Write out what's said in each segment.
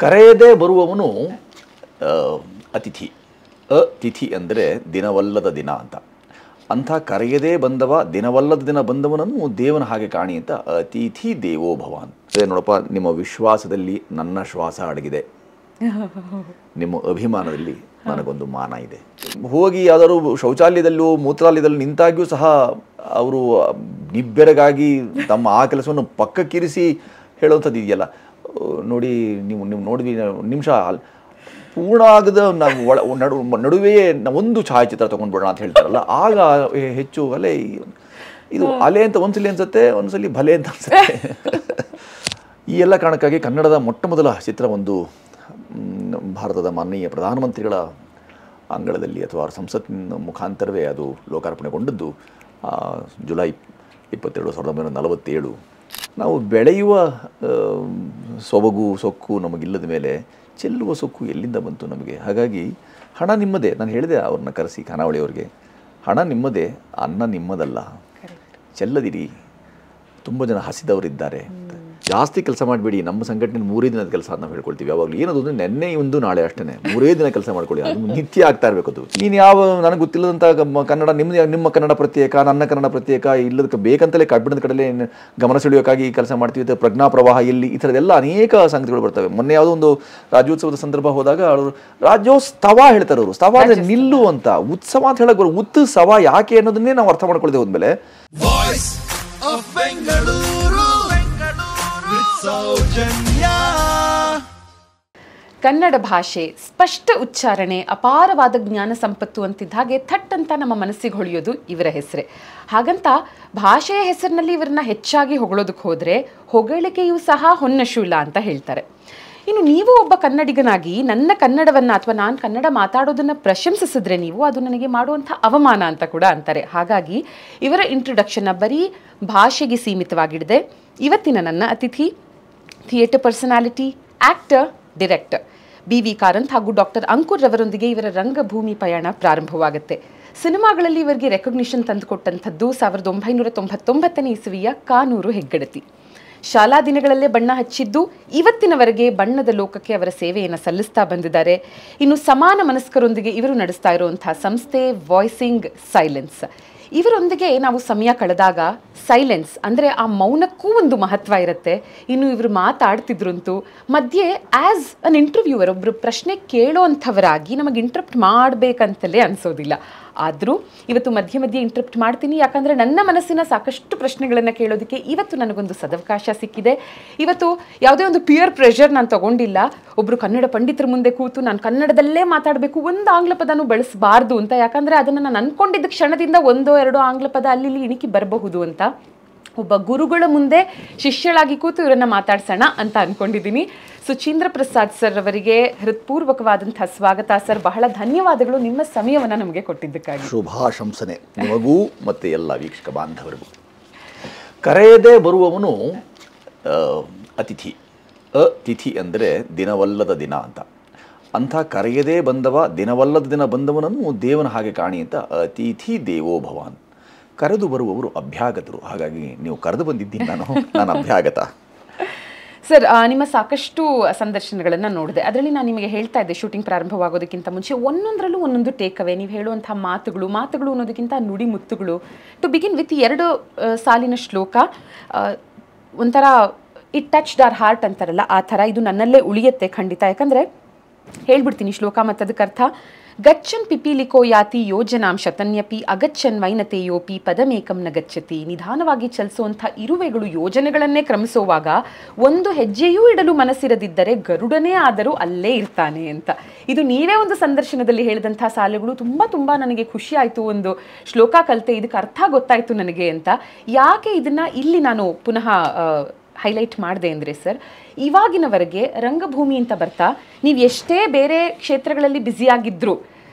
ಕರೆಯದೇ ಬರುವವನು ಅತಿಥಿ. ಅತಿಥಿ ಅಂದರೆ ದಿನವಲ್ಲದ ದಿನ ಅಂತ. ಅಂಥ ಕರೆಯದೇ ಬಂದವ, ದಿನವಲ್ಲದ ದಿನ ಬಂದವನನ್ನು ದೇವನ ಹಾಗೆ ಕಾಣಿ ಅಂತ ಅತಿಥಿ ದೇವೋ ಭವ ಅಂತ. ನೋಡಪ್ಪ, ನಿಮ್ಮ ವಿಶ್ವಾಸದಲ್ಲಿ ನನ್ನ ಶ್ವಾಸ ಅಡಗಿದೆ, ನಿಮ್ಮ ಅಭಿಮಾನದಲ್ಲಿ ನನಗೊಂದು ಮಾನ ಇದೆ. ಹೋಗಿ ಯಾವ್ದಾದ್ರು ಶೌಚಾಲಯದಲ್ಲೂ ಮೂತ್ರಾಲಯದಲ್ಲೂ ನಿಂತಾಗ್ಯೂ ಸಹ ಅವರು ನಿಬ್ಬೆರಗಾಗಿ ತಮ್ಮ ಆ ಕೆಲಸವನ್ನು ಪಕ್ಕಕ್ಕಿರಿಸಿ ಹೇಳುವಂಥದ್ದು ಇದೆಯಲ್ಲ, ನೋಡಿ ನೀವು ನೋಡಿದ್ವಿ ನಿಮಿಷ ಪೂರ್ಣ ಆಗದ ನಾವು ನಡುವೆಯೇ ಒಂದು ಛಾಯಾಚಿತ್ರ ತೊಗೊಂಡ್ಬಿಡೋಣ ಅಂತ ಹೇಳ್ತಾರಲ್ಲ, ಆಗ ಹೆಚ್ಚು ಅಲೆ ಇದು ಅಲೆ ಅಂತ ಒಂದ್ಸಲಿ ಅನ್ಸುತ್ತೆ, ಒಂದ್ಸಲಿ ಭಲೆ ಅಂತ ಅನ್ಸುತ್ತೆ. ಈ ಎಲ್ಲ ಕಾರಣಕ್ಕಾಗಿ ಕನ್ನಡದ ಮೊಟ್ಟ ಮೊದಲ ಚಿತ್ರ ಒಂದು ಭಾರತದ ಮಾನನೀಯ ಪ್ರಧಾನಮಂತ್ರಿಗಳ ಅಂಗಳದಲ್ಲಿ ಅಥವಾ ಸಂಸತ್ತಿನ ಮುಖಾಂತರವೇ ಅದು ಲೋಕಾರ್ಪಣೆಗೊಂಡದ್ದು ಜುಲೈ 22, 1947. ನಾವು ಬೆಳೆಯುವ ಸೊಬಗು ಸೊಕ್ಕು ನಮಗಿಲ್ಲದ ಮೇಲೆ ಚೆಲ್ಲುವ ಸೊಕ್ಕು ಎಲ್ಲಿಂದ ಬಂತು ನಮಗೆ? ಹಾಗಾಗಿ ಹಣ ನಿಮ್ಮದೇ. ನಾನು ಹೇಳಿದೆ ಅವ್ರನ್ನ ಕರೆಸಿ, ಖಾನಾವಳಿಯವ್ರಿಗೆ, ಹಣ ನಿಮ್ಮದೇ, ಅನ್ನ ನಿಮ್ಮದಲ್ಲ, ಚೆಲ್ಲದಿರಿ, ತುಂಬ ಜನ ಹಸಿದವರಿದ್ದಾರೆ. ಜಾಸ್ತಿ ಕೆಲಸ ಮಾಡಬೇಡಿ. ನಮ್ಮ ಸಂಘಟನೆ 3 ದಿನದ ಕೆಲಸ ನಾವು ಹೇಳ್ಕೊಳ್ತೀವಿ ಯಾವಾಗಲೂ. ಏನದು ಅಂದರೆ ನೆನ್ನೆ ಒಂದು ನಾಳೆ ಅಷ್ಟೇ 3 ದಿನ ಕೆಲಸ ಮಾಡ್ಕೊಳ್ಳಿ, ಅದು ನಿತ್ಯ ಆಗ್ತಾ ಇರಬೇಕು. ಅದು ನೀನು ಯಾವ ನನಗೆ ಗೊತ್ತಿಲ್ಲದಂಥ ಕನ್ನಡ ನಿಮ್ಮ ಕನ್ನಡ ಪ್ರತ್ಯೇಕ, ನನ್ನ ಕನ್ನಡ ಪ್ರತ್ಯೇಕ ಇಲ್ಲದಕ್ಕೆ ಬೇಕಂತಲೇ ಕಬ್ಬಿಣದ ಕಡಲೆ ಗಮನ ಸೆಳೆಯೋಕ್ಕಾಗಿ ಕೆಲಸ ಮಾಡ್ತೀವಿ, ಪ್ರಜ್ಞಾ ಪ್ರವಾಹ ಎಲ್ಲಿ, ಈ ಥರದ್ದೆಲ್ಲ ಅನೇಕ ಸಂಗತಿಗಳು ಬರ್ತವೆ. ಮೊನ್ನೆ ಯಾವುದೋ ಒಂದು ರಾಜ್ಯೋತ್ಸವದ ಸಂದರ್ಭ ಹೋದಾಗ ಅವರು ರಾಜ್ಯೋತ್ಸವ ಹೇಳ್ತಾರೆ. ಅವರು ಸ್ತವ ಅಂದರೆ ನಿಲ್ಲು ಅಂತ, ಉತ್ಸವ ಅಂತ ಹೇಳಕ್ ಬರೋ ಉತ್ಸವ ಯಾಕೆ ಅನ್ನೋದನ್ನೇ ನಾವು ಅರ್ಥ ಮಾಡ್ಕೊಳ್ದೆ ಹೋದ್ಮೇಲೆ ಕನ್ನಡ ಭಾಷೆ, ಸ್ಪಷ್ಟ ಉಚ್ಚಾರಣೆ, ಅಪಾರವಾದ ಜ್ಞಾನ ಸಂಪತ್ತು ಅಂತಿದ್ದ ಹಾಗೆ ಥಟ್ ಅಂತ ನಮ್ಮ ಮನಸ್ಸಿಗೆ ಹೊಳೆಯೋದು ಇವರ ಹೆಸರೇ. ಹಾಗಂತ ಭಾಷೆಯ ಹೆಸರಿನಲ್ಲಿ ಇವರನ್ನ ಹೆಚ್ಚಾಗಿ ಹೊಗಳೋದಕ್ಕೆ ಹೋದರೆ ಹೊಗಳಿಕೆಯೂ ಸಹ ಹೊನ್ನಶೂಲ ಅಂತ ಹೇಳ್ತಾರೆ. ಇನ್ನು ನೀವು ಒಬ್ಬ ಕನ್ನಡಿಗನಾಗಿ ನನ್ನ ಕನ್ನಡವನ್ನು ಅಥವಾ ನಾನು ಕನ್ನಡ ಮಾತಾಡೋದನ್ನು ಪ್ರಶಂಸಿಸಿದ್ರೆ ಅದು ನನಗೆ ಮಾಡುವಂಥ ಅವಮಾನ ಅಂತ ಕೂಡ ಅಂತಾರೆ. ಹಾಗಾಗಿ ಇವರ ಇಂಟ್ರೊಡಕ್ಷನ್ನ ಬರೀ ಭಾಷೆಗೆ ಸೀಮಿತವಾಗಿಡದೆ ಇವತ್ತಿನ ನನ್ನ ಅತಿಥಿ theatre personality, actor, director BV Karanth ಹಾಗೂ ಡಾಕ್ಟರ್ ಅಂಕುರ್ ರವರೊಂದಿಗೆ ಇವರ ರಂಗಭೂಮಿ ಪಯಣ ಪ್ರಾರಂಭವಾಗುತ್ತೆ. ಸಿನಿಮಾಗಳಲ್ಲಿ ಇವರಿಗೆ ರೆಕಗ್ನಿಷನ್ ತಂದುಕೊಟ್ಟಂಥದ್ದು 1999ನೇ ಇಸವಿಯ ಕಾನೂರು ಹೆಗ್ಗಡತಿ. ಶಾಲಾ ದಿನಗಳಲ್ಲೇ ಬಣ್ಣ ಹಚ್ಚಿದ್ದು ಇವತ್ತಿನವರೆಗೆ ಬಣ್ಣದ ಲೋಕಕ್ಕೆ ಅವರ ಸೇವೆಯನ್ನು ಸಲ್ಲಿಸ್ತಾ ಬಂದಿದ್ದಾರೆ. ಇನ್ನು ಸಮಾನ ಮನಸ್ಕರೊಂದಿಗೆ ಇವರು ನಡೆಸ್ತಾ ಇರುವಂಥ ಸಂಸ್ಥೆ ವಾಯ್ಸಿಂಗ್ ಸೈಲೆನ್ಸ್. ಇವರೊಂದಿಗೆ ನಾವು ಸಮಯ ಕಳೆದಾಗ ಸೈಲೆನ್ಸ್ ಅಂದರೆ ಆ ಮೌನಕ್ಕೂ ಒಂದು ಮಹತ್ವ ಇರುತ್ತೆ. ಇನ್ನು ಇವರು ಮಾತಾಡ್ತಿದ್ರಂತೂ ಮಧ್ಯೆ ಆ್ಯಸ್ ಅನ್ ಇಂಟರ್ವ್ಯೂವರ್, ಒಬ್ಬರು ಪ್ರಶ್ನೆ ಕೇಳೋವಂಥವರಾಗಿ ನಮಗೆ ಇಂಟ್ರಪ್ಟ್ ಮಾಡಬೇಕಂತಲೇ ಅನಿಸೋದಿಲ್ಲ. ಆದರೂ ಇವತ್ತು ಮಧ್ಯೆ ಮಧ್ಯೆ ಇಂಟ್ರಪ್ಟ್ ಮಾಡ್ತೀನಿ, ಯಾಕಂದರೆ ನನ್ನ ಮನಸ್ಸಿನ ಸಾಕಷ್ಟು ಪ್ರಶ್ನೆಗಳನ್ನು ಕೇಳೋದಕ್ಕೆ ಇವತ್ತು ನನಗೊಂದು ಸದವಕಾಶ ಸಿಕ್ಕಿದೆ. ಇವತ್ತು ಯಾವುದೇ ಒಂದು ಪಿಯರ್ ಪ್ರೆಷರ್ ನಾನು ತಗೊಂಡಿಲ್ಲ. ಒಬ್ಬರು ಕನ್ನಡ ಪಂಡಿತರ ಮುಂದೆ ಕೂತು ನಾನು ಕನ್ನಡದಲ್ಲೇ ಮಾತಾಡಬೇಕು, ಒಂದು ಆಂಗ್ಲ ಪದನೂ ಬಳಸಬಾರ್ದು ಅಂತ, ಯಾಕಂದರೆ ಅದನ್ನು ನಾನು ಅಂದ್ಕೊಂಡಿದ್ದ ಕ್ಷಣದಿಂದ 1-2 ಆಂಗ್ಲ ಪದ ಅಲ್ಲಿ ಇಣಿಕಿ ಬರಬಹುದು ಅಂತ ಒಬ್ಬ ಗುರುಗಳ ಮುಂದೆ ಶಿಷ್ಯಳಾಗಿ ಕೂತು ಇವರನ್ನು ಮಾತಾಡ್ಸೋಣ ಅಂತ ಅಂದ್ಕೊಂಡಿದ್ದೀನಿ. ಸುಚೀಂದ್ರ ಪ್ರಸಾದ್ ಸರ್ ಅವರಿಗೆ ಹೃತ್ಪೂರ್ವಕವಾದಂಥ ಸ್ವಾಗತ. ಸರ್, ಬಹಳ ಧನ್ಯವಾದಗಳು ನಿಮ್ಮ ಸಮಯವನ್ನು ನಮಗೆ ಕೊಟ್ಟಿದ್ದಕ್ಕಾಗಿ. ಶುಭಾಶಂಸನೆ ನಿಮಗೂ ಮತ್ತು ಎಲ್ಲ ವೀಕ್ಷಕ ಬಾಂಧವರಿಗೂ. ಕರೆಯದೇ ಬರುವವನು ಅತಿಥಿ. ಅತಿಥಿ ಅಂದರೆ ದಿನವಲ್ಲದ ದಿನ ಅಂತ. ಅಂಥ ಕರೆಯದೇ ಬಂದವ, ದಿನವಲ್ಲದ ದಿನ ಬಂದವನನ್ನು ದೇವನ ಹಾಗೆ ಕಾಣಿ ಅಂತ ಅತಿಥಿ ದೇವೋ ಭವ ಅಂತ. ಕರೆದು ಬರುವವರು ಅಭ್ಯಾಗತರು. ಹಾಗಾಗಿ ನೀವು ಕರೆದು ಬಂದಿದ್ದೀನಿ, ನಾನು ಅಭ್ಯಾಗತ. ಸರ್, ನಿಮ್ಮ ಸಾಕಷ್ಟು ಸಂದರ್ಶನಗಳನ್ನು ನೋಡಿದೆ. ಅದರಲ್ಲಿ ನಾನು ನಿಮಗೆ ಹೇಳ್ತಾ ಇದ್ದೆ, ಶೂಟಿಂಗ್ ಪ್ರಾರಂಭವಾಗೋದಕ್ಕಿಂತ ಮುಂಚೆ ಒಂದೊಂದರಲ್ಲೂ ಒಂದೊಂದು ಟೇಕ್ ಅವೇ, ನೀವು ಹೇಳುವಂಥ ಮಾತುಗಳು ಅನ್ನೋದಕ್ಕಿಂತ ನುಡಿ ಮುತ್ತುಗಳು. ಟು ಬಿಗಿನ್ ವಿತ್ 2 ಸಾಲಿನ ಶ್ಲೋಕ, ಒಂಥರ ಇಟ್ ಟಚ್ಡ್ ಅವರ್ ಹಾರ್ಟ್ ಅಂತಾರಲ್ಲ, ಆ ಥರ ಇದು ನನ್ನಲ್ಲೇ ಉಳಿಯುತ್ತೆ ಖಂಡಿತ. ಯಾಕಂದರೆ ಹೇಳ್ಬಿಡ್ತೀನಿ ಶ್ಲೋಕ ಮತ್ತು ಅದಕ್ಕೆ ಅರ್ಥ. ಗಚ್ಚನ್ ಪಿಪೀಲಿಕೋ ಯಾತಿ ಯೋಜನಾಂ ಶತನ್ಯಪಿ ಅಗಚ್ಚನ್ ವೈನತೆಯೋಪಿ ಪದಮೇಕಂ ನ ಗಚ್ಚತಿ. ನಿಧಾನವಾಗಿ ಚಲಿಸುವಂಥ ಇರುವೆಗಳು ಯೋಜನೆಗಳನ್ನೇ ಕ್ರಮಿಸುವಾಗ ಒಂದು ಹೆಜ್ಜೆಯೂ ಇಡಲು ಮನಸ್ಸಿರದಿದ್ದರೆ ಗರುಡನೇ ಆದರೂ ಅಲ್ಲೇ ಇರ್ತಾನೆ ಅಂತ. ಇದು ನೀವೇ ಒಂದು ಸಂದರ್ಶನದಲ್ಲಿ ಹೇಳಿದಂಥ ಸಾಲುಗಳು ತುಂಬ ನನಗೆ ಖುಷಿ ಆಯಿತು. ಒಂದು ಶ್ಲೋಕ ಕಲಿತೆ, ಇದಕ್ಕೆ ಅರ್ಥ ಗೊತ್ತಾಯಿತು ನನಗೆ ಅಂತ. ಯಾಕೆ ಇದನ್ನು ಇಲ್ಲಿ ನಾನು ಪುನಃ ಹೈಲೈಟ್ ಮಾಡಿದೆ ಅಂದರೆ ಸರ್, ಇವಾಗಿನವರೆಗೆ ರಂಗಭೂಮಿ ಅಂತ ಬರ್ತಾ ನೀವು ಎಷ್ಟೇ ಬೇರೆ ಕ್ಷೇತ್ರಗಳಲ್ಲಿ ಬ್ಯುಸಿಯಾಗಿದ್ದರೂ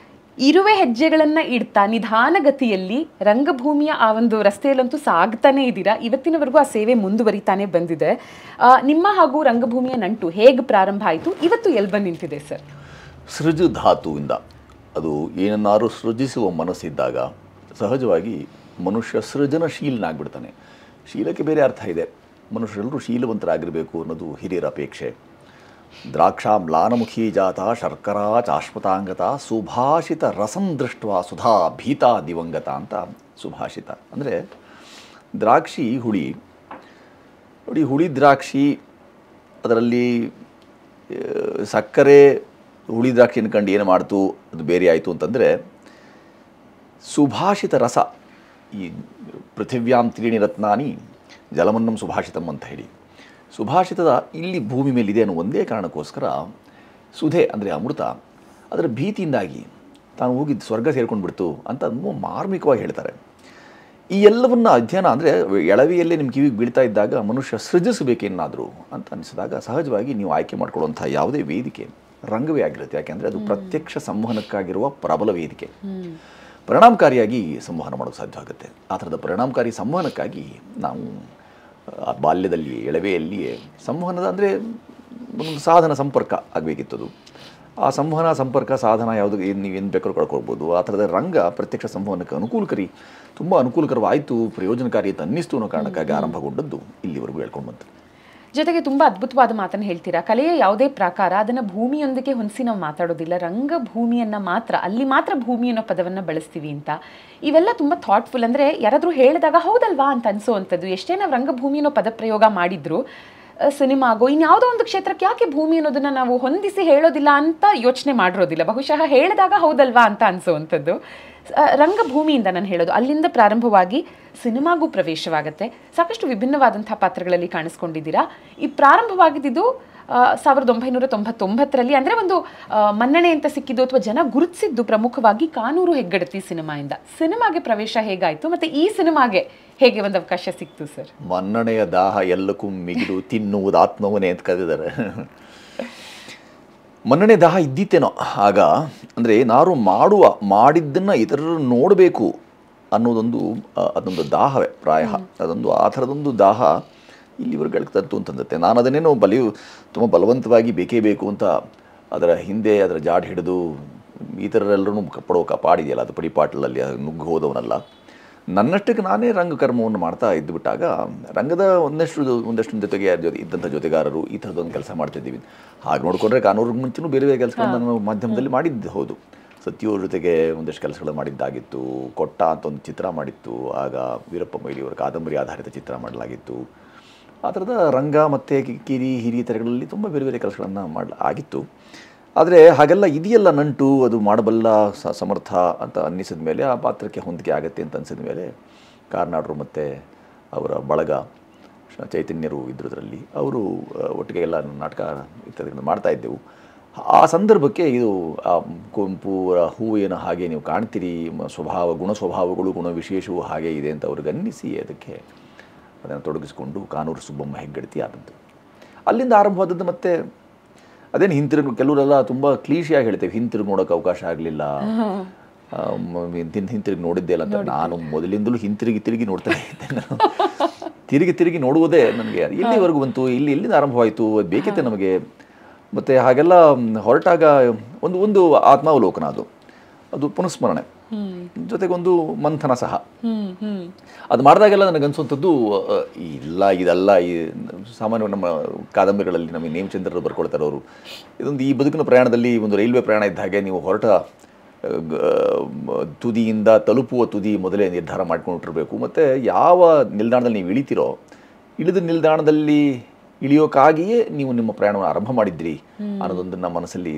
ಇರುವೆ ಹೆಜ್ಜೆಗಳನ್ನು ಇಡ್ತಾ ನಿಧಾನಗತಿಯಲ್ಲಿ ರಂಗಭೂಮಿಯ ಆ ಒಂದು ರಸ್ತೆಯಲ್ಲಂತೂ ಸಾಗ್ತಾನೇ ಇದ್ದೀರಾ. ಇವತ್ತಿನವರೆಗೂ ಆ ಸೇವೆ ಮುಂದುವರಿತಾನೆ ಬಂದಿದೆ. ನಿಮ್ಮ ಹಾಗೂ ರಂಗಭೂಮಿಯ ನಂಟು ಹೇಗೆ ಪ್ರಾರಂಭ ಆಯಿತು, ಇವತ್ತು ಎಲ್ಲಿ ಬಂದು ನಿಂತಿದೆ ಸರ್? ಸೃಜು ಧಾತುವಿಂದ. ಅದು ಏನನ್ನಾರು ಸೃಜಿಸುವ ಮನಸ್ಸಿದ್ದಾಗ ಸಹಜವಾಗಿ ಮನುಷ್ಯ ಸೃಜನಶೀಲನಾಗ್ಬಿಡ್ತಾನೆ. ಶೀಲಕ್ಕೆ ಬೇರೆ ಅರ್ಥ ಇದೆ. ಮನುಷ್ಯರೆಲ್ಲರೂ ಶೀಲವಂತರಾಗಿರಬೇಕು ಅನ್ನೋದು ಹಿರಿಯರ ಅಪೇಕ್ಷೆ. ದ್ರಾಕ್ಷಾಮ್ಲಾನಮುಖೀ ಜಾತ ಶರ್ಕರಾ ಚಾಶ್ವತಾಂಗತ ಸುಭಾಷಿತ ರಸಂ ದೃಷ್ಟ ಸುಧಾ ಭೀತಾ ದಿವಂಗತ ಅಂತ ಸುಭಾಷಿತ. ಅಂದರೆ ದ್ರಾಕ್ಷಿ ಹುಳಿ ನೋಡಿ, ಹುಳಿ ದ್ರಾಕ್ಷಿ ಅದರಲ್ಲಿ ಸಕ್ಕರೆ ಹುಳಿ ದ್ರಾಕ್ಷಿನ ಕಂಡು ಏನು ಮಾಡ್ತು, ಅದು ಬೇರೆ ಆಯಿತು ಅಂತಂದರೆ ಸುಭಾಷಿತ ರಸ, ಈ ಪೃಥಿವ್ಯಾಂ ತ್ರೀಣಿ ರತ್ನಾನಿ ಜಲಮನ್ನಂ ಸುಭಾಷಿತಂ ಅಂತ ಹೇಳಿ ಸುಭಾಷಿತದ ಇಲ್ಲಿ ಭೂಮಿ ಮೇಲಿದೆ ಅನ್ನೋ ಒಂದೇ ಕಾರಣಕ್ಕೋಸ್ಕರ ಸುಧೆ ಅಂದರೆ ಅಮೃತ ಅದರ ಭೀತಿಯಿಂದಾಗಿ ತಾನು ಹೋಗಿದ್ದು ಸ್ವರ್ಗ ಸೇರ್ಕೊಂಡು ಬಿಡ್ತು ಅಂತ ಮಾರ್ಮಿಕವಾಗಿ ಹೇಳ್ತಾರೆ. ಈ ಎಲ್ಲವನ್ನು ಅಧ್ಯಯನ ಅಂದರೆ ಎಳವೆಯಲ್ಲೇ ನಿಮ್ಮ ಕಿವಿಗೆ ಬೀಳ್ತಾ ಇದ್ದಾಗ ಮನುಷ್ಯ ಸೃಜಿಸಬೇಕೇನಾದರೂ ಅಂತ ಅನಿಸಿದಾಗ ಸಹಜವಾಗಿ ನೀವು ಆಯ್ಕೆ ಮಾಡ್ಕೊಳ್ಳುವಂಥ ಯಾವುದೇ ವೇದಿಕೆ ರಂಗವೇ ಆಗಿರುತ್ತೆ. ಯಾಕೆಂದರೆ ಅದು ಪ್ರತ್ಯಕ್ಷ ಸಂವಹನಕ್ಕಾಗಿರುವ ಪ್ರಬಲ ವೇದಿಕೆ. ಪರಿಣಾಮಕಾರಿಯಾಗಿ ಸಂವಹನ ಮಾಡೋಕ್ಕೆ ಸಾಧ್ಯ ಆಗುತ್ತೆ. ಆ ಥರದ ಪರಿಣಾಮಕಾರಿ ಸಂವಹನಕ್ಕಾಗಿ ನಾವು ಬಾಲ್ಯದಲ್ಲಿ ಎಳವೆಯಲ್ಲಿಯೇ ಸಂವಹನದ ಅಂದರೆ ಒಂದು ಸಾಧನ ಸಂಪರ್ಕ ಆಗಬೇಕಿತ್ತದು. ಆ ಸಂವಹನ ಸಂಪರ್ಕ ಸಾಧನ ಯಾವುದು ನೀವೇನು ಬೇಕಾದ್ರೂ ಕಳ್ಕೊಳ್ಬೋದು. ಆ ಥರದ ರಂಗ ಪ್ರತ್ಯಕ್ಷ ಸಂವಹನಕ್ಕೆ ತುಂಬ ಅನುಕೂಲಕರವಾಯಿತು, ಪ್ರಯೋಜನಕಾರಿ ಅಂತ ಅನ್ನಿಸ್ತು ಅನ್ನೋ ಕಾರಣಕ್ಕಾಗಿ ಆರಂಭಗೊಂಡದ್ದು ಇಲ್ಲಿವರೆಗೂ ಹೇಳ್ಕೊಂಡು ಬಂತು. ಜೊತೆಗೆ ತುಂಬ ಅದ್ಭುತವಾದ ಮಾತನ್ನು ಹೇಳ್ತೀರಾ. ಕಲೆಯ ಯಾವುದೇ ಪ್ರಕಾರ ಅದನ್ನು ಭೂಮಿಯೊಂದಿಗೆ ಹೊಂದಿಸಿ ನಾವು ಮಾತಾಡೋದಿಲ್ಲ, ರಂಗಭೂಮಿಯನ್ನು ಮಾತ್ರ, ಅಲ್ಲಿ ಮಾತ್ರ ಭೂಮಿ ಅನ್ನೋ ಪದವನ್ನು ಬಳಸ್ತೀವಿ ಅಂತ. ಇವೆಲ್ಲ ತುಂಬ ಥಾಟ್ಫುಲ್. ಅಂದರೆ ಯಾರಾದರೂ ಹೇಳಿದಾಗ ಹೌದಲ್ವಾ ಅಂತ ಅನಿಸೋವಂಥದ್ದು. ಎಷ್ಟೇ ನಾವು ರಂಗಭೂಮಿ ಅನ್ನೋ ಪದ ಪ್ರಯೋಗ ಮಾಡಿದ್ರು ಸಿನಿಮಾಗೋ ಇನ್ಯಾವುದೋ ಒಂದು ಕ್ಷೇತ್ರಕ್ಕೆ ಯಾಕೆ ಭೂಮಿ ಅನ್ನೋದನ್ನು ನಾವು ಹೊಂದಿಸಿ ಹೇಳೋದಿಲ್ಲ ಅಂತ ಯೋಚನೆ ಮಾಡಿರೋದಿಲ್ಲ. ಬಹುಶಃ ಹೇಳಿದಾಗ ಹೌದಲ್ವಾ ಅಂತ ಅನಿಸೋವಂಥದ್ದು. ರಂಗಭೂಮಿಯಿಂದ ನಾನು ಹೇಳೋದು, ಅಲ್ಲಿಂದ ಪ್ರಾರಂಭವಾಗಿ ಸಿನಿಮಾಗೂ ಪ್ರವೇಶವಾಗುತ್ತೆ. ಸಾಕಷ್ಟು ವಿಭಿನ್ನವಾದಂಥ ಪಾತ್ರಗಳಲ್ಲಿ ಕಾಣಿಸ್ಕೊಂಡಿದ್ದೀರಾ. ಈ ಪ್ರಾರಂಭವಾಗಿದ್ದು 1999ರಲ್ಲಿ, ಅಂದರೆ ಒಂದು ಮನ್ನಣೆ ಅಂತ ಸಿಕ್ಕಿದ್ದು ಅಥವಾ ಜನ ಗುರುತಿಸಿದ್ದು ಪ್ರಮುಖವಾಗಿ ಕಾನೂರು ಹೆಗ್ಗಡತಿ ಸಿನಿಮಾಯಿಂದ. ಸಿನಿಮಾಗೆ ಪ್ರವೇಶ ಹೇಗಾಯಿತು ಮತ್ತು ಈ ಸಿನಿಮಾಗೆ ಹೇಗೆ ಒಂದು ಅವಕಾಶ ಸಿಕ್ತು ಸರ್? ಮನ್ನಣೆಯ ದಾಹ ಎಲ್ಲಕ್ಕೂ ಮಿಗಿಲು ತಿನ್ನುವುದು ಆತ್ಮವನೇ ಅಂತ ಕರೆದಿದ್ದಾರೆ. ಮನ್ನಣೆ ದಾಹ ಇದ್ದಿತ್ತೇನೋ ಆಗ. ಅಂದರೆ ನಾರು ಮಾಡಿದ್ದನ್ನು ಇತರರು ನೋಡಬೇಕು ಅನ್ನೋದೊಂದು ಅದೊಂದು ದಾಹವೇ ಪ್ರಾಯ. ಅದೊಂದು ಆ ಥರದೊಂದು ದಾಹ ಇಲ್ಲಿವರೆಗೆ ತಂತು ಅಂತಂದತ್ತೆ. ನಾನು ಅದನ್ನೇನೋ ತುಂಬ ಬಲವಂತವಾಗಿ ಬೇಕೇ ಬೇಕು ಅಂತ ಅದರ ಹಿಂದೆ ಅದರ ಜಾಡ್ ಹಿಡಿದು ಈ ಥರರೆಲ್ಲರೂ ಕಾಪಾಡಿದೆಯಲ್ಲ, ಅದು ಪಡಿಪಾಟಲಲ್ಲಿ ನುಗ್ಗು ಹೋದವನಲ್ಲ. ನನ್ನಷ್ಟಕ್ಕೆ ನಾನೇ ರಂಗಕರ್ಮವನ್ನು ಮಾಡ್ತಾ ಇದ್ದುಬಿಟ್ಟಾಗ ರಂಗದ ಒಂದಷ್ಟು ಜೊತೆಗೆ ಇದ್ದಂಥ ಜೊತೆಗಾರರು ಈ ಥರದೊಂದು ಕೆಲಸ ಮಾಡ್ತಿದ್ದೀವಿ. ಹಾಗೆ ನೋಡಿಕೊಂಡ್ರೆ ಕಾನೂರಿಗೆ ಮುಂಚೆನೂ ಬೇರೆ ಬೇರೆ ಕೆಲಸಗಳನ್ನು ನಾನು ಮಾಧ್ಯಮದಲ್ಲಿ ಮಾಡಿದ್ದು ಹೌದು. ಸತ್ಯವ್ರ ಜೊತೆಗೆ ಒಂದಷ್ಟು ಕೆಲಸಗಳು ಮಾಡಿದ್ದಾಗಿತ್ತು. ಕೊಟ್ಟ ಅಂತ ಒಂದು ಚಿತ್ರ ಮಾಡಿತ್ತು, ಆಗ ವೀರಪ್ಪ ಮೊಯ್ಲಿಯವರ ಕಾದಂಬರಿ ಆಧಾರಿತ ಚಿತ್ರ ಮಾಡಲಾಗಿತ್ತು. ಆ ಥರದ ರಂಗ ಮತ್ತು ಕಿರಿ ಹಿರಿಯ ತೆರೆಗಳಲ್ಲಿ ತುಂಬ ಬೇರೆ ಬೇರೆ ಕೆಲಸಗಳನ್ನು ಆಗಿತ್ತು. ಆದರೆ ಹಾಗೆಲ್ಲ ಇದೆಯಲ್ಲ ನಂಟು, ಅದು ಮಾಡಬಲ್ಲ ಸಮರ್ಥ ಅಂತ ಅನ್ನಿಸಿದ ಮೇಲೆ, ಆ ಪಾತ್ರಕ್ಕೆ ಹೊಂದಿಕೆ ಆಗುತ್ತೆ ಅಂತ ಅನಿಸಿದ ಮೇಲೆ ಕಾರ್ನಾಡರು ಮತ್ತು ಅವರ ಬಳಗ ಚೈತನ್ಯರು ಇದ್ರದ್ರಲ್ಲಿ ಅವರು ಒಟ್ಟಿಗೆ ಎಲ್ಲ ನಾಟಕ ಇತ್ಯಾದಿಗಳನ್ನು ಮಾಡ್ತಾಯಿದ್ದೆವು. ಆ ಸಂದರ್ಭಕ್ಕೆ ಇದು ಆ ಕುವೆಂಪು ಹೂವೇನು ಹಾಗೆ ನೀವು ಕಾಣ್ತೀರಿ, ಗುಣ ಸ್ವಭಾವಗಳು ಗುಣ ವಿಶೇಷವೂ ಹಾಗೆ ಇದೆ ಅಂತ ಅವ್ರಿಗೆ ಅನ್ನಿಸಿ ಅದಕ್ಕೆ ಅದನ್ನು ತೊಡಗಿಸಿಕೊಂಡು ಕಾನೂರು ಸುಬ್ಬಮ್ಮ ಹೆಗ್ಗಡತಿ ಆದದ್ದು. ಅಲ್ಲಿಂದ ಆರಂಭವಾದದ್ದು. ಮತ್ತು ಅದೇನು ಹಿಂತಿರುಗಿ ಕೆಲವರೆಲ್ಲ ತುಂಬ ಕ್ಲೀಶಿಯಾಗಿ ಹೇಳ್ತೇವೆ, ಹಿಂತಿರುಗಿ ನೋಡೋಕೆ ಅವಕಾಶ ಆಗಲಿಲ್ಲ, ಹಿಂತಿರುಗಿ ನೋಡಿದ್ದೆ ಇಲ್ಲ ಅಂತ. ನಾನು ಮೊದಲಿಂದಲೂ ತಿರುಗಿ ನೋಡ್ತಾನೆ ಇದ್ದೆ. ನಾನು ತಿರುಗಿ ನೋಡುವುದೇ ನನಗೆ ಇಲ್ಲಿವರೆಗೂ ಬಂತು, ಎಲ್ಲಿಂದ ಆರಂಭವಾಯಿತು, ಅದು ಬೇಕಿತ್ತೆ ನಮಗೆ. ಮತ್ತು ಹಾಗೆಲ್ಲ ಹೊರಟಾಗ ಒಂದು ಆತ್ಮಾವಲೋಕನ, ಅದು ಪುನಸ್ಮರಣೆ, ಜೊತೆಗೊಂದು ಮಂಥನ ಸಹ. ಅದು ಮಾಡಿದಾಗೆಲ್ಲ ನನಗನ್ಸುವಂಥದ್ದು ಇದೆಲ್ಲ ಈ ಸಾಮಾನ್ಯ ನಮ್ಮ ಕಾದಂಬರಿಗಳಲ್ಲಿ ನಮಗೆ ನೇಮಚಂದ್ರರು ಬರ್ಕೊಳ್ತಾರೆ ಅವರು. ಇದೊಂದು ಈ ಬದುಕಿನ ಪ್ರಯಾಣದಲ್ಲಿ ಒಂದು ರೈಲ್ವೆ ಪ್ರಯಾಣ ಇದ್ದ ಹಾಗೆ, ನೀವು ಹೊರಟ ತುದಿಯಿಂದ ತಲುಪುವ ತುದಿ ಮೊದಲೇ ನಿರ್ಧಾರ ಮಾಡ್ಕೊಂಡಿರ್ಬೇಕು. ಮತ್ತು ಯಾವ ನಿಲ್ದಾಣದಲ್ಲಿ ನೀವು ಇಳಿತೀರೋ, ಇಳಿದ ನಿಲ್ದಾಣದಲ್ಲಿ ಇಳಿಯೋಕ್ಕಾಗಿಯೇ ನೀವು ನಿಮ್ಮ ಪ್ರಯಾಣವನ್ನು ಆರಂಭ ಮಾಡಿದ್ರಿ ಅನ್ನೋದೊಂದನ್ನು ಮನಸ್ಸಲ್ಲಿ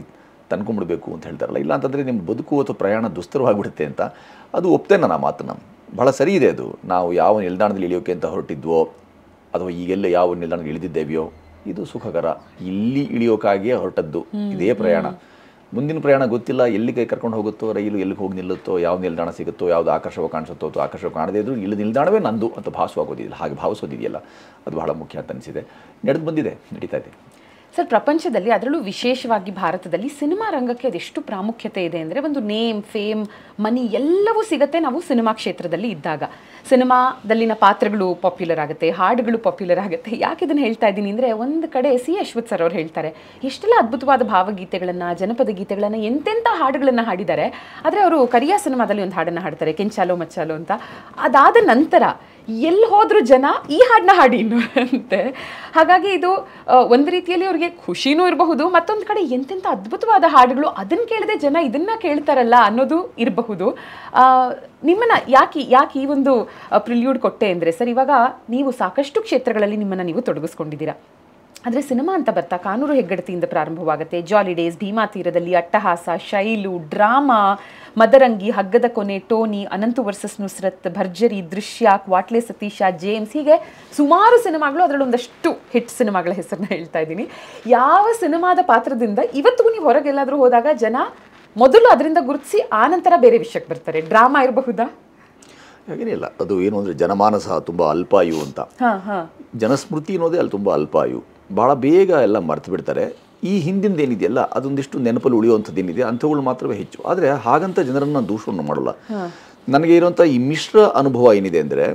ತಂದ್ಕೊಂಡ್ಬಿಡ್ಬೇಕು ಅಂತ ಹೇಳ್ತಾರಲ್ಲ. ಇಲ್ಲ ಅಂತಂದರೆ ನಿಮ್ಮ ಬದುಕು ಅಥವಾ ಪ್ರಯಾಣ ದುಸ್ತರವಾಗಿಬಿಡುತ್ತೆ ಅಂತ. ಅದು ಒಪ್ತೇನೆ ನಾನು ಆ ಮಾತನ್ನು, ಬಹಳ ಸರಿ ಇದೆ ಅದು. ನಾವು ಯಾವ ನಿಲ್ದಾಣದಲ್ಲಿ ಇಳಿಯೋಕೆ ಅಂತ ಹೊರಟಿದ್ವೋ ಅಥವಾ ಈಗೆಲ್ಲ ಯಾವ ನಿಲ್ದಾಣದಲ್ಲಿ ಇಳಿದಿದ್ದೇವೆಯೋ ಇದು ಸುಖಕರ. ಇಲ್ಲಿ ಇಳಿಯೋಕ್ಕಾಗಿಯೇ ಹೊರಟದ್ದು ಇದೇ ಪ್ರಯಾಣ. ಮುಂದಿನ ಪ್ರಯಾಣ ಗೊತ್ತಿಲ್ಲ, ಎಲ್ಲಿಗೆ ಕರ್ಕೊಂಡು ಹೋಗುತ್ತೋ, ರೈಲು ಎಲ್ಲಿಗೆ ಹೋಗಿ ನಿಲ್ಲುತ್ತೋ, ಯಾವ ನಿಲ್ದಾಣ ಸಿಗುತ್ತೋ, ಯಾವುದು ಆಕರ್ಷವಾಗಿ ಕಾಣಿಸುತ್ತೋ ಅಥವಾ ಆಕರ್ಷವಾಗಿ ಕಾಣದೇ ಇದ್ರೂ ಇಲ್ಲಿ ನಿಲ್ದಾಣವೇ ನಂದು ಅಂತ ಭಾಸವಾಗೋದಿಲ್ಲ. ಹಾಗೆ ಭಾವಿಸೋದಿದೆಯಲ್ಲ, ಅದು ಬಹಳ ಮುಖ್ಯ ಅಂತ ಅನಿಸಿದೆ. ನಡೀತಾ ಇದೆ ಸರ್. ಪ್ರಪಂಚದಲ್ಲಿ, ಅದರಲ್ಲೂ ವಿಶೇಷವಾಗಿ ಭಾರತದಲ್ಲಿ ಸಿನಿಮಾ ರಂಗಕ್ಕೆ ಅದೆಷ್ಟು ಪ್ರಾಮುಖ್ಯತೆ ಇದೆ ಅಂದರೆ, ಒಂದು ನೇಮ್, ಫೇಮ್, ಮನಿ ಎಲ್ಲವೂ ಸಿಗುತ್ತೆ ನಾವು ಸಿನಿಮಾ ಕ್ಷೇತ್ರದಲ್ಲಿ ಇದ್ದಾಗ. ಸಿನಿಮಾದಲ್ಲಿನ ಪಾತ್ರಗಳು ಪಾಪ್ಯುಲರ್ ಆಗುತ್ತೆ, ಹಾಡುಗಳು ಪಾಪ್ಯುಲರ್ ಆಗುತ್ತೆ. ಯಾಕೆ ಇದನ್ನು ಹೇಳ್ತಾ ಇದ್ದೀನಿ ಅಂದರೆ, ಒಂದು ಕಡೆ ಸಿ ಅಶ್ವಥ್ ಸರ್ ಅವ್ರು ಹೇಳ್ತಾರೆ, ಎಷ್ಟೆಲ್ಲ ಅದ್ಭುತವಾದ ಭಾವಗೀತೆಗಳನ್ನು, ಜನಪದ ಗೀತೆಗಳನ್ನು, ಎಂತೆಂಥ ಹಾಡುಗಳನ್ನು ಹಾಡಿದ್ದಾರೆ. ಆದರೆ ಅವರು ಕರಿಯಾ ಸಿನಿಮಾದಲ್ಲಿ ಒಂದು ಹಾಡನ್ನು ಹಾಡ್ತಾರೆ, ಕೆಂಚಾಲೋ ಮಚ್ಚಾಲೋ ಅಂತ. ಅದಾದ ನಂತರ ಎಲ್ಲಿ ಹೋದ್ರು ಜನ ಈ ಹಾಡನ್ನ ಹಾಡಿ ಅಂತೆ. ಹಾಗಾಗಿ ಇದು ಒಂದು ರೀತಿಯಲ್ಲಿ ಅವ್ರಿಗೆ ಖುಷಿನೂ ಇರಬಹುದು, ಮತ್ತೊಂದು ಕಡೆ ಎಂತೆಂಥ ಅದ್ಭುತವಾದ ಹಾಡುಗಳು, ಅದನ್ನು ಕೇಳದೆ ಜನ ಇದನ್ನ ಕೇಳ್ತಾರಲ್ಲ ಅನ್ನೋದು ಇರಬಹುದು. ನಿಮ್ಮನ್ನ ಯಾಕೆ ಈ ಒಂದು ಪ್ರಿಲ್ಯೂಡ್ ಕೊಟ್ಟೆ ಅಂದರೆ ಸರ್, ಇವಾಗ ನೀವು ಸಾಕಷ್ಟು ಕ್ಷೇತ್ರಗಳಲ್ಲಿ ನಿಮ್ಮನ್ನು ನೀವು ತೊಡಗಿಸ್ಕೊಂಡಿದ್ದೀರಾ. ಆದರೆ ಸಿನಿಮಾ ಅಂತ ಬರ್ತಾ ಕಾನೂರು ಹೆಗ್ಗಡತಿಯಿಂದ ಪ್ರಾರಂಭವಾಗುತ್ತೆ, ಜಾಲಿ ಡೇಸ್, ಭೀಮಾ ತೀರದಲ್ಲಿ, ಅಟ್ಟಹಾಸ, ಶೈಲು, ಡ್ರಾಮಾ, ಮದರಂಗಿ, ಹಗ್ಗದ ಕೊನೆ, ಟೋನಿ, ಅನಂತು ವರ್ಸಸ್ ನುಸ್ರತ್, ಭರ್ಜರಿ, ದೃಶ್ಯ, ಕ್ವಾಟ್ಲೆ ಸತೀಶ, ಜೇಮ್ಸ್, ಹೀಗೆ ಸುಮಾರು ಸಿನಿಮಾಗಳು, ಅದರಲ್ಲಿ ಒಂದಷ್ಟು ಹಿಟ್ ಸಿನಿಮಾಗಳ ಹೆಸರನ್ನ ಹೇಳ್ತಾ ಇದ್ದೀನಿ. ಯಾವ ಸಿನಿಮಾದ ಪಾತ್ರದಿಂದ ಇವತ್ತಿಗೂ ನೀವು ಹೊರಗೆಲ್ಲಾದರೂ ಹೋದಾಗ ಜನ ಮೊದಲು ಅದರಿಂದ ಗುರುತಿಸಿ ಆನಂತರ ಬೇರೆ ವಿಷಯಕ್ಕೆ ಬರ್ತಾರೆ? ಡ್ರಾಮಾ ಇರಬಹುದಾ? ಹಾಗೇನಿಲ್ಲ, ಅದು ಏನು ಅಂದರೆ ಜನಮಾನಸ ತುಂಬ ಅಲ್ಪಾಯು ಅಂತ. ಜನಸ್ಮೃತಿ ಅನ್ನೋದೇ ಅಲ್ಲಿ ತುಂಬ ಅಲ್ಪಾಯು, ಭಾಳ ಬೇಗ ಎಲ್ಲ ಮರ್ತು ಬಿಡ್ತಾರೆ. ಈ ಹಿಂದಿಂದ ಏನಿದೆಯಲ್ಲ ಅದೊಂದಿಷ್ಟು ನೆನಪಲ್ಲಿ ಉಳಿಯುವಂಥದ್ದು ಏನಿದೆ ಅಂಥವುಗಳು ಮಾತ್ರವೇ ಹೆಚ್ಚು. ಆದರೆ ಹಾಗಂತ ಜನರನ್ನು ದೂಷಣೆ ಮಾಡೋಲ್ಲ. ನನಗೆ ಇರುವಂಥ ಈ ಮಿಶ್ರ ಅನುಭವ ಏನಿದೆ ಅಂದರೆ,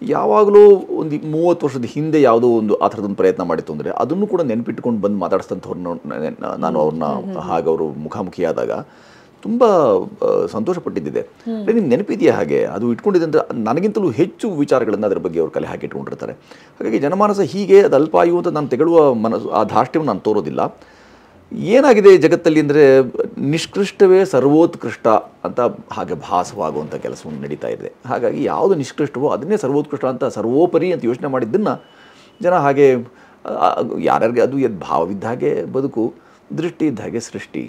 ಯಾವಾಗಲೂ ಒಂದು 30 ವರ್ಷದ ಹಿಂದೆ ಯಾವುದೋ ಒಂದು ಆ ಥರದೊಂದು ಪ್ರಯತ್ನ ಮಾಡಿತ್ತು ಅಂದರೆ ಅದನ್ನು ಕೂಡ ನೆನಪಿಟ್ಕೊಂಡು ಬಂದು ಮಾತಾಡಿಸ್ತಂಥವ್ರನ್ನ ನಾನು ಅವ್ರನ್ನ ಹಾಗೆ ಅವರು ಮುಖಾಮುಖಿಯಾದಾಗ ತುಂಬ ಸಂತೋಷಪಟ್ಟಿದ್ದಿದೆ. ನಿಮ್ಗೆ ನೆನಪಿದೆಯಾ ಹಾಗೆ ಅದು ಇಟ್ಕೊಂಡಿದೆ ಅಂದರೆ ನನಗಿಂತಲೂ ಹೆಚ್ಚು ವಿಚಾರಗಳನ್ನು ಅದರ ಬಗ್ಗೆ ಅವ್ರ ಕಲೆ ಹಾಕಿ ಇಟ್ಕೊಂಡಿರ್ತಾರೆ. ಹಾಗಾಗಿ ಜನಮಾನಸ ಹೀಗೆ ಅದು ಅಲ್ಪಾಯು ಅಂತ ನಾನು ತೆಗೊಳ್ಳುವ ಮನಸ್ಸು, ಆ ಧಾರ್ಷ್ಟ್ಯವನ್ನು ನಾನು ತೋರೋದಿಲ್ಲ. ಏನಾಗಿದೆ ಜಗತ್ತಲ್ಲಿ ಅಂದರೆ ನಿಷ್ಕೃಷ್ಟವೇ ಸರ್ವೋತ್ಕೃಷ್ಟ ಅಂತ ಹಾಗೆ ಭಾಸವಾಗುವಂಥ ಕೆಲಸವನ್ನು ನಡೀತಾ ಇದೆ. ಹಾಗಾಗಿ ಯಾವುದು ನಿಷ್ಕೃಷ್ಟವೋ ಅದನ್ನೇ ಸರ್ವೋತ್ಕೃಷ್ಟ ಅಂತ, ಸರ್ವೋಪರಿ ಅಂತ ಯೋಚನೆ ಮಾಡಿದ್ದನ್ನು ಜನ ಹಾಗೆ ಯಾರ್ಯಾರಿಗೆ ಅದು ಭಾವವಿದ್ದ ಹಾಗೆ ಬದುಕು, ದೃಷ್ಟಿ ಇದ್ದ ಹಾಗೆ ಸೃಷ್ಟಿ,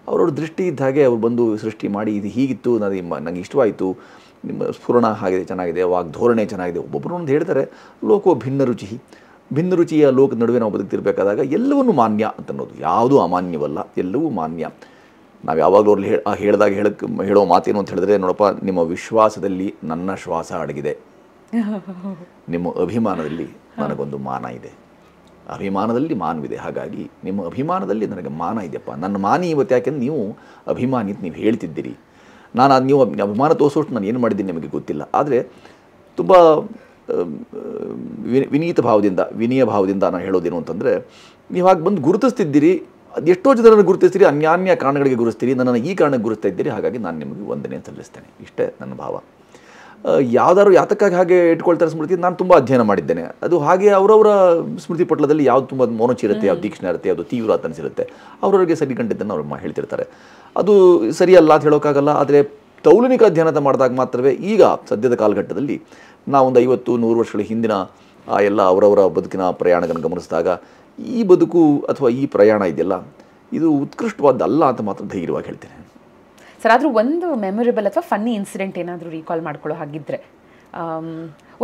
ಅವ್ರವ್ರ ದೃಷ್ಟಿ ಇದ್ದ ಹಾಗೆ ಅವ್ರು ಬಂದು ಸೃಷ್ಟಿ ಮಾಡಿ ಇದು ಹೀಗಿತ್ತು, ನನಗೆ ಇಷ್ಟವಾಯಿತು, ನಿಮ್ಮ ಸ್ಫುರಣ ಹಾಗಿದೆ, ಚೆನ್ನಾಗಿದೆ, ವಾಗ್ಧೋರಣೆ ಚೆನ್ನಾಗಿದೆ. ಒಬ್ಬೊಬ್ಬರು ಒಂದು ಹೇಳ್ತಾರೆ ಲೋಕೋ ಭಿನ್ನ ರುಚಿ, ಭಿನ್ನ ರುಚಿಯ ಲೋಕದ ನಡುವೆ ನಾವು ಬದುಕ್ತಿರ್ಬೇಕಾದಾಗ ಎಲ್ಲವನ್ನೂ ಮಾನ್ಯ ಅಂತ ಅನ್ನೋದು, ಯಾವುದೂ ಅಮಾನ್ಯವಲ್ಲ, ಎಲ್ಲವೂ ಮಾನ್ಯ. ನಾವು ಯಾವಾಗಲೂ ಅವ್ರಲ್ಲಿ ಹೇಳಿದಾಗ ಹೇಳೋ ಮಾತೇನು ಅಂತ ಹೇಳಿದ್ರೆ, ನೋಡಪ್ಪ ನಿಮ್ಮ ವಿಶ್ವಾಸದಲ್ಲಿ ನನ್ನ ಶ್ವಾಸ ಅಡಗಿದೆ, ನಿಮ್ಮ ಅಭಿಮಾನದಲ್ಲಿ ನನಗೊಂದು ಮಾನ ಇದೆ, ಅಭಿಮಾನದಲ್ಲಿ ಮಾನವಿದೆ, ಹಾಗಾಗಿ ನಿಮ್ಮ ಅಭಿಮಾನದಲ್ಲಿ ನನಗೆ ಮಾನ ಇದೆಯಪ್ಪ, ನನ್ನ ಮಾನಿ ಇವತ್ತು ಯಾಕೆಂದ್ರೆ ನೀವು ಅಭಿಮಾನಿ ಅಂತ ನೀವು ಹೇಳ್ತಿದ್ದೀರಿ. ನಾನು ಅದು ನೀವು ಅಭಿಮಾನ ತೋರಿಸೋಷ್ಟು ನಾನು ಏನು ಮಾಡಿದ್ದೀನಿ ನಿಮಗೆ ಗೊತ್ತಿಲ್ಲ. ಆದರೆ ತುಂಬ ವಿನೀತ ಭಾವದಿಂದ, ವಿನಯ ಭಾವದಿಂದ ನಾನು ಹೇಳೋದೇನು ಅಂತಂದರೆ, ನೀವು ಹಾಗೆ ಬಂದು ಗುರುತಿಸ್ತಿದ್ದೀರಿ, ಎಷ್ಟೋ ಜನರನ್ನು ಗುರುತಿಸ್ತೀರಿ, ಅನ್ಯಾನ್ಯ ಕಾರಣಗಳಿಗೆ ಗುರುತಿಸ್ತೀರಿ, ನನ್ನನ್ನು ಈ ಕಾರಣಕ್ಕೆ ಗುರುತಿಸ್ತಾ ಇದ್ದೀರಿ, ಹಾಗಾಗಿ ನಾನು ನಿಮಗೆ ವಂದನೆ ಸಲ್ಲಿಸ್ತೇನೆ. ಇಷ್ಟೇ ನನ್ನ ಭಾವ. ಯಾವ್ದಾದ್ರು ಯಾತಕ್ಕಾಗಿ ಹಾಗೆ ಇಟ್ಕೊಳ್ತಾರೆ ಸ್ಮೃತಿ, ನಾನು ತುಂಬ ಅಧ್ಯಯನ ಮಾಡಿದ್ದೇನೆ. ಅದು ಹಾಗೆ ಅವರವರ ಸ್ಮೃತಿ ಪಟ್ಲದಲ್ಲಿ ಯಾವ್ದು ತುಂಬ ಮೌನಚ ಇರುತ್ತೆ, ಯಾವ್ದು ತೀಕ್ಷ್ಣ ಇರುತ್ತೆ, ಯಾವುದು ತೀವ್ರ ಅಂತ ಅನಿಸಿರುತ್ತೆ, ಅವರವರಿಗೆ ಸರಿ ಕಂಡಿದ್ದನ್ನು ಅವ್ರು ಹೇಳ್ತಿರ್ತಾರೆ. ಅದು ಸರಿಯಲ್ಲ ಅಂತ ಹೇಳೋಕ್ಕಾಗಲ್ಲ. ಆದರೆ ತೌಲನಿಕ ಅಧ್ಯಯನ ಮಾಡಿದಾಗ ಮಾತ್ರವೇ ಈಗ ಸದ್ಯದ ಕಾಲಘಟ್ಟದಲ್ಲಿ ನಾವೊಂದು 50-100 ವರ್ಷಗಳ ಹಿಂದಿನ ಆ ಎಲ್ಲ ಅವರವರ ಬದುಕಿನ ಪ್ರಯಾಣಗಳನ್ನು ಗಮನಿಸಿದಾಗ ಈ ಬದುಕು ಅಥವಾ ಈ ಪ್ರಯಾಣ ಇದೆಯಲ್ಲ ಇದು ಉತ್ಕೃಷ್ಟವಾದಲ್ಲ ಅಂತ ಮಾತ್ರ ಧೈರ್ಯವಾಗಿ ಹೇಳ್ತೇನೆ. ಸರ್, ಆದರೂ ಒಂದು ಮೆಮೊರೇಬಲ್ ಅಥವಾ ಫನ್ನಿ ಇನ್ಸಿಡೆಂಟ್ ಏನಾದರೂ ರೀಕಾಲ್ ಮಾಡ್ಕೊಳ್ಳೋ ಹಾಗಿದ್ರೆ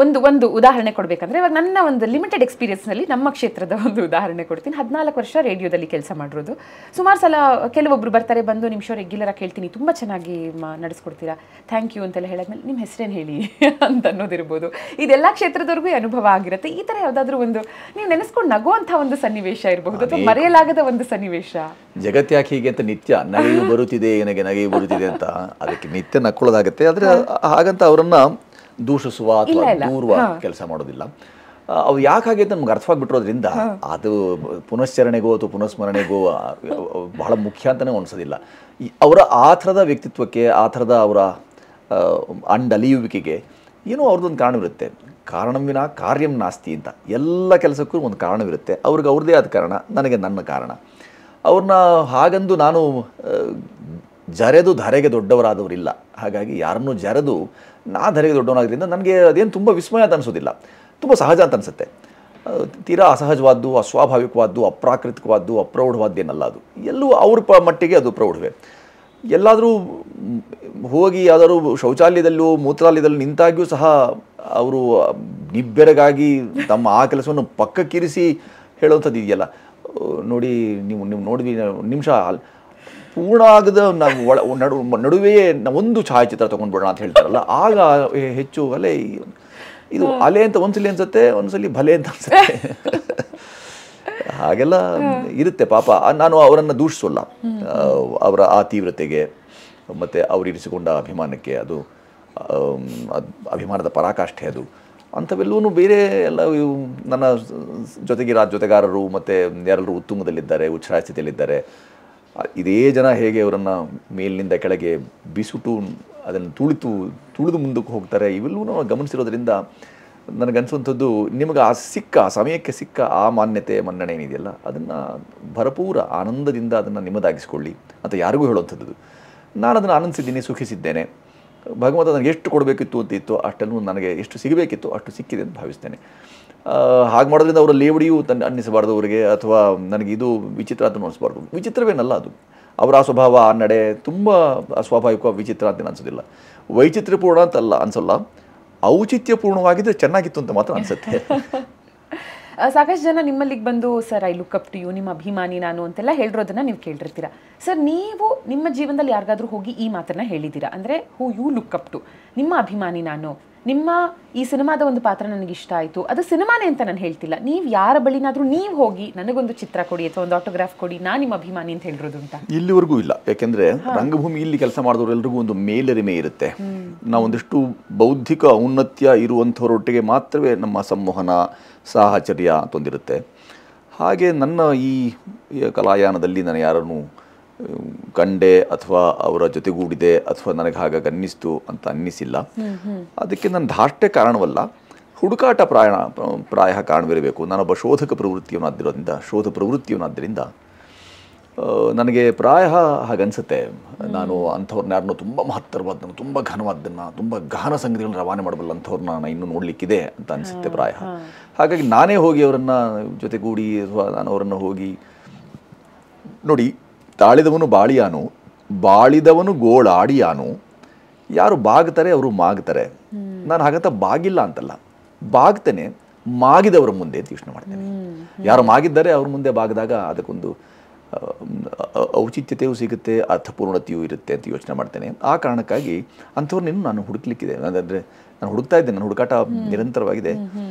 ಒಂದು ಉದಾಹರಣೆ ಕೊಡಬೇಕಂದ್ರೆ, ಇವಾಗ ನನ್ನ ಒಂದು ಲಿಮಿಟೆಡ್ ಎಕ್ಸ್ಪೀರಿಯನ್ಸ್ನಲ್ಲಿ ನಮ್ಮ ಕ್ಷೇತ್ರದ ಒಂದು ಉದಾಹರಣೆ ಕೊಡ್ತೀನಿ. 14 ವರ್ಷ ರೇಡಿಯೋದಲ್ಲಿ ಕೆಲಸ ಮಾಡಿರೋದು. ಸುಮಾರು ಸಲ ಕೆಲವೊಬ್ಬರು ಬರ್ತಾರೆ, ಬಂದು ನಿಮಿಷ ರೆಗ್ಯುಲರಾಗಿ ಕೇಳ್ತೀನಿ, ತುಂಬ ಚೆನ್ನಾಗಿ ನಡೆಸ್ಕೊಡ್ತೀರಾ, ಥ್ಯಾಂಕ್ ಯು ಅಂತೆಲ್ಲ ಹೇಳಿದ್ಮೇಲೆ ನಿಮ್ಮ ಹೆಸರೇನು ಹೇಳಿ ಅಂತ ಅನ್ನೋದಿರ್ಬೋದು. ಇದೆಲ್ಲ ಕ್ಷೇತ್ರದವ್ರಿಗೂ ಅನುಭವ ಆಗಿರುತ್ತೆ. ಈ ಥರ ಯಾವುದಾದ್ರೂ ಒಂದು ನೀವು ನೆನೆಸ್ಕೊಂಡು ನಗುವಂಥ ಒಂದು ಸನ್ನಿವೇಶ ಇರಬಹುದು, ಅಥವಾ ಮರೆಯಲಾಗದ ಒಂದು ಸನ್ನಿವೇಶ. ಜಗತ್ಯಾಕೆ ಹೀಗೆ ಅಂತ ನಿತ್ಯ ನಗೆಯು ಬರುತ್ತಿದೆ, ನನಗೆ ನಗೆಯು ಬರುತ್ತಿದೆ ಅಂತ ಅದಕ್ಕೆ ನಿತ್ಯ ನಕ್ಕೊಳ್ಳೋದಾಗುತ್ತೆ. ಆದರೆ ಹಾಗಂತ ಅವರನ್ನು ದೂಷಿಸುವ ಅಥವಾ ದೂರುವ ಕೆಲಸ ಮಾಡೋದಿಲ್ಲ. ಅವು ಯಾಕೆ ಹಾಗೆ ಅಂತ ನಮ್ಗೆ ಅರ್ಥವಾಗಿಬಿಟ್ಟಿರೋದ್ರಿಂದ ಅದು ಪುನಶ್ಚರಣೆಗೋ ಅಥವಾ ಪುನಸ್ಮರಣೆಗೋ ಬಹಳ ಮುಖ್ಯ ಅಂತಲೇ ಅನಿಸೋದಿಲ್ಲ. ಅವರ ಆ ಥರದ ವ್ಯಕ್ತಿತ್ವಕ್ಕೆ, ಆ ಥರದ ಅವರ ಅಂಡಲಿಯುವಿಕೆಗೆ ಏನೋ ಅವ್ರದ್ದೊಂದು ಕಾರಣವಿರುತ್ತೆ. ಕಾರಣವಿನ ಕಾರ್ಯಂ ನಾಸ್ತಿ ಅಂತ, ಎಲ್ಲ ಕೆಲಸಕ್ಕೂ ಒಂದು ಕಾರಣವಿರುತ್ತೆ. ಅವ್ರಿಗೆ ಅವ್ರದ್ದೇ ಆದ ಕಾರಣ, ನನಗೆ ನನ್ನ ಕಾರಣ. ಅವ್ರನ್ನ ಹಾಗಂದು ನಾನು ಜರೆದು ಧರೆಗೆ ದೊಡ್ಡವರಾದವರಿಲ್ಲ. ಹಾಗಾಗಿ ಯಾರನ್ನೂ ಜರೆದು ನಾ ಧರೆಗೆ ದೊಡ್ಡವನಾದ್ರಿಂದ ನನಗೆ ಅದೇನು ತುಂಬ ವಿಸ್ಮಯ ಅಂತ ಅನಿಸೋದಿಲ್ಲ, ತುಂಬ ಸಹಜ ಅಂತ ಅನಿಸುತ್ತೆ. ತೀರಾ ಅಸಹಜವಾದ್ದು, ಅಸ್ವಾಭಾವಿಕವಾದ್ದು, ಅಪ್ರಾಕೃತಿಕವಾದ್ದು, ಅಪ್ರೌಢವಾದ್ದೇನಲ್ಲ. ಅದು ಎಲ್ಲವೂ ಅವ್ರ ಮಟ್ಟಿಗೆ ಅದು ಪ್ರೌಢವೇ. ಎಲ್ಲಾದರೂ ಹೋಗಿ ಯಾವ್ದಾದ್ರು ಶೌಚಾಲಯದಲ್ಲೂ ಮೂತ್ರಾಲಯದಲ್ಲೂ ನಿಂತಾಗಿಯೂ ಸಹ ಅವರು ನಿಬ್ಬೆರಗಾಗಿ ತಮ್ಮ ಆ ಕೆಲಸವನ್ನು ಪಕ್ಕಕ್ಕಿರಿಸಿ ಹೇಳುವಂಥದ್ದು ಇದೆಯಲ್ಲ, ನೋಡಿ ನೀವು ನೋಡಿದ್ವಿ ನಿಮಿಷ ಪೂರ್ಣ ಆಗದ ನಾವು ನಡುವೆಯೇ ಒಂದು ಛಾಯಾಚಿತ್ರ ತೊಗೊಂಡ್ಬಿಡೋಣ ಅಂತ ಹೇಳ್ತಾರಲ್ಲ, ಆಗ ಹೆಚ್ಚು ಅಲೆ ಇದು ಅಲೆ ಅಂತ ಒಂದ್ಸಲಿ ಅನ್ಸುತ್ತೆ, ಒಂದ್ಸಲಿ ಭಲೆ ಅಂತ ಅನ್ಸುತ್ತೆ. ಹಾಗೆಲ್ಲ ಇರುತ್ತೆ ಪಾಪ. ನಾನು ಅವರನ್ನು ದೂಷಿಸೋಲ್ಲ, ಅವರ ಆ ತೀವ್ರತೆಗೆ ಮತ್ತು ಅವರಿರಿಸಿಕೊಂಡ ಅಭಿಮಾನಕ್ಕೆ. ಅದು ಅಭಿಮಾನದ ಪರಾಕಾಷ್ಠೆ. ಅದು ಅಂಥವೆಲ್ಲವೂ ಬೇರೆ ಎಲ್ಲ ನನ್ನ ಜೊತೆಗಾರರು ಮತ್ತು ಯಾರೆಲ್ಲರೂ ಉತ್ತುಂಗದಲ್ಲಿದ್ದಾರೆ, ಉಚ್ಛ್ರಾಯ ಸ್ಥಿತಿಯಲ್ಲಿದ್ದಾರೆ. ಇದೇ ಜನ ಹೇಗೆ ಅವರನ್ನು ಮೇಲಿನಿಂದ ಕೆಳಗೆ ಬಿಸುಟು ಅದನ್ನು ತುಳಿದು ಮುಂದಕ್ಕೆ ಹೋಗ್ತಾರೆ, ಇವೆಲ್ಲವೂ ನಾವು ಗಮನಿಸಿರೋದ್ರಿಂದ ನನಗನ್ಸುವಂಥದ್ದು ನಿಮಗೆ ಆ ಸಮಯಕ್ಕೆ ಸಿಕ್ಕ ಆ ಮಾನ್ಯತೆ ಮನ್ನಣೆ ಏನಿದೆಯಲ್ಲ ಅದನ್ನು ಭರಪೂರ ಆನಂದದಿಂದ ಅದನ್ನು ನಿಮ್ಮದಾಗಿಸ್ಕೊಳ್ಳಿ ಅಂತ ಯಾರಿಗೂ ಹೇಳುವಂಥದ್ದು. ನಾನು ಅದನ್ನು ಆನಂದಿಸಿದ್ದೀನಿ, ಸುಖಿಸಿದ್ದೇನೆ. ಭಗವಂತ ನನಗೆ ಎಷ್ಟು ಕೊಡಬೇಕಿತ್ತು ಅಂತಿತ್ತು ಅಷ್ಟನ್ನು ನನಗೆ ಎಷ್ಟು ಸಿಗಬೇಕಿತ್ತು ಅಷ್ಟು ಸಿಕ್ಕಿದೆ ಅಂತ ಭಾವಿಸ್ತೇನೆ. ಹಾಗೆ ಮಾಡೋದ್ರಿಂದ ಅವರ ಲೇವಡಿಯೂ ಅನ್ನಿಸಬಾರ್ದು ಅವರಿಗೆ, ಅಥವಾ ನನಗೆ ಇದು ವಿಚಿತ್ರ ಅಂತ ಅನಿಸ್ಬಾರ್ದು. ವಿಚಿತ್ರವೇನಲ್ಲ ಅದು, ಅವರ ಆ ಸ್ವಭಾವ ಆ ನಡೆ ತುಂಬ ಅಸ್ವಾಭಾವಿಕ ವಿಚಿತ್ರ ಅಂತ ಅನಿಸೋದಿಲ್ಲ. ವೈಚಿತ್ರ್ಯಪೂರ್ಣ ಅಂತಲ್ಲ ಅನಿಸಲ್ಲ, ಔಚಿತ್ಯಪೂರ್ಣವಾಗಿದ್ದರೆ ಚೆನ್ನಾಗಿತ್ತು ಅಂತ ಮಾತ್ರ ಅನಿಸುತ್ತೆ. ಸಾಕಷ್ಟು ಜನ ನಿಮ್ಮಲ್ಲಿಗೆ ಬಂದು sir I look up to you, ನಿಮ್ಮ ಅಭಿಮಾನಿ ನಾನು ಅಂತೆಲ್ಲ ಹೇಳಿರೋದನ್ನ ನೀವು ಕೇಳಿರ್ತೀರಾ. ಸರ್ ನೀವು ನಿಮ್ಮ ಜೀವನದಲ್ಲಿ ಯಾರಿಗಾದ್ರೂ ಹೋಗಿ ಈ ಮಾತನ್ನ ಹೇಳಿದ್ದೀರಾ? ಅಂದರೆ who you look up to, ನಿಮ್ಮ ಅಭಿಮಾನಿ ನಾನು, ನಿಮ್ಮ ಈ ಸಿನಿಮಾದ ಒಂದು ಪಾತ್ರ ನನಗೆ ಇಷ್ಟ ಆಯಿತು, ಅದು ಸಿನಿಮಾನೇ ಅಂತ ನಾನು ಹೇಳ್ತಿಲ್ಲ, ನೀವು ಯಾರ ಬಳಿನಾದರೂ ನೀವು ಹೋಗಿ ನನಗೊಂದು ಚಿತ್ರ ಕೊಡಿ ಅಥವಾ ಒಂದು ಆಟೋಗ್ರಾಫ್ ಕೊಡಿ, ನಾನು ನಿಮ್ಮ ಅಭಿಮಾನಿ ಅಂತ ಹೇಳಿರೋದುಂಟಾ? ಇಲ್ಲಿವರೆಗೂ ಇಲ್ಲ. ಯಾಕೆಂದರೆ ರಂಗಭೂಮಿ ಇಲ್ಲಿ ಕೆಲಸ ಮಾಡಿದವರೆಲ್ಲರಿಗೂ ಒಂದು ಮೇಲರಿಮೆ ಇರುತ್ತೆ. ನಾವೊಂದಿಷ್ಟು ಬೌದ್ಧಿಕ ಔನ್ನತ್ಯ ಇರುವಂಥವರೊಟ್ಟಿಗೆ ಮಾತ್ರವೇ ನಮ್ಮ ಸಂವಹನ ಸಾಹಚರ್ಯ ಅಂತೊಂದಿರುತ್ತೆ. ಹಾಗೆ ನನ್ನ ಈ ಕಲಾಯಾನದಲ್ಲಿ ನಾನು ಯಾರನ್ನು ಕಂಡೆ ಅಥವಾ ಅವರ ಜೊತೆಗೂಡಿದೆ ಅಥವಾ ನನಗೆ ಹಾಗಾಗಿ ಅನ್ನಿಸ್ತು ಅಂತ ಅನ್ನಿಸಿಲ್ಲ. ಅದಕ್ಕೆ ನನ್ನ ಧಾರ್ಷ್ಟ್ಯ ಕಾರಣವಲ್ಲ, ಹುಡುಕಾಟ ಪ್ರಾಯ ಕಾರಣವಿರಬೇಕು. ನಾನೊಬ್ಬ ಶೋಧ ಪ್ರವೃತ್ತಿಯವನಾದ್ದರಿಂದ ನನಗೆ ಪ್ರಾಯ ಹಾಗನ್ಸುತ್ತೆ. ನಾನು ಅಂಥವ್ರನ್ನ ಯಾರನ್ನೂ ತುಂಬ ಮಹತ್ತರವಾದನ್ನು, ತುಂಬ ಘನವಾದ್ದನ್ನು, ತುಂಬ ಗಹನ ಸಂಗತಿಗಳನ್ನ ರವಾನೆ ಮಾಡಬಲ್ಲ ಅಂಥವ್ರನ್ನ ನಾನು ಇನ್ನೂ ನೋಡಲಿಕ್ಕಿದೆ ಅಂತ ಅನಿಸುತ್ತೆ ಪ್ರಾಯ. ಹಾಗಾಗಿ ನಾನೇ ಹೋಗಿ ಅವರನ್ನು ಜೊತೆಗೂಡಿ ಅಥವಾ ನಾನು ಅವರನ್ನು ಹೋಗಿ ನೋಡಿ, ತಾಳಿದವನು ಬಾಳಿಯಾನು, ಬಾಳಿದವನು ಗೋಳಾಡಿಯಾನು, ಯಾರು ಬಾಗ್ತಾರೆ ಅವರು ಮಾಗ್ತಾರೆ. ನಾನು ಹಾಗಂತ ಬಾಗಿಲ್ಲ ಅಂತಲ್ಲ, ಬಾಗ್ತೇನೆ ಮಾಗಿದವರ ಮುಂದೆ ಅಂತ ಯೋಚನೆ ಮಾಡ್ತೇನೆ. ಯಾರು ಮಾಗಿದ್ದಾರೆ ಅವ್ರ ಮುಂದೆ ಬಾಗಿದಾಗ ಅದಕ್ಕೊಂದು ಔಚಿತ್ಯತೆಯೂ ಸಿಗುತ್ತೆ, ಅರ್ಥಪೂರ್ಣತೆಯೂ ಇರುತ್ತೆ ಅಂತ ಯೋಚನೆ ಮಾಡ್ತೇನೆ. ಆ ಕಾರಣಕ್ಕಾಗಿ ಅಂಥವ್ರನ್ನಿನ್ನೂ ನಾನು ಹುಡುಕ್ಲಿಕ್ಕಿದೆ. ಅಂದರೆ ನಾನು ಹುಡುಕ್ತಾ ಇದ್ದೇನೆ, ನನ್ನ ಹುಡುಕಾಟ ನಿರಂತರವಾಗಿದೆ.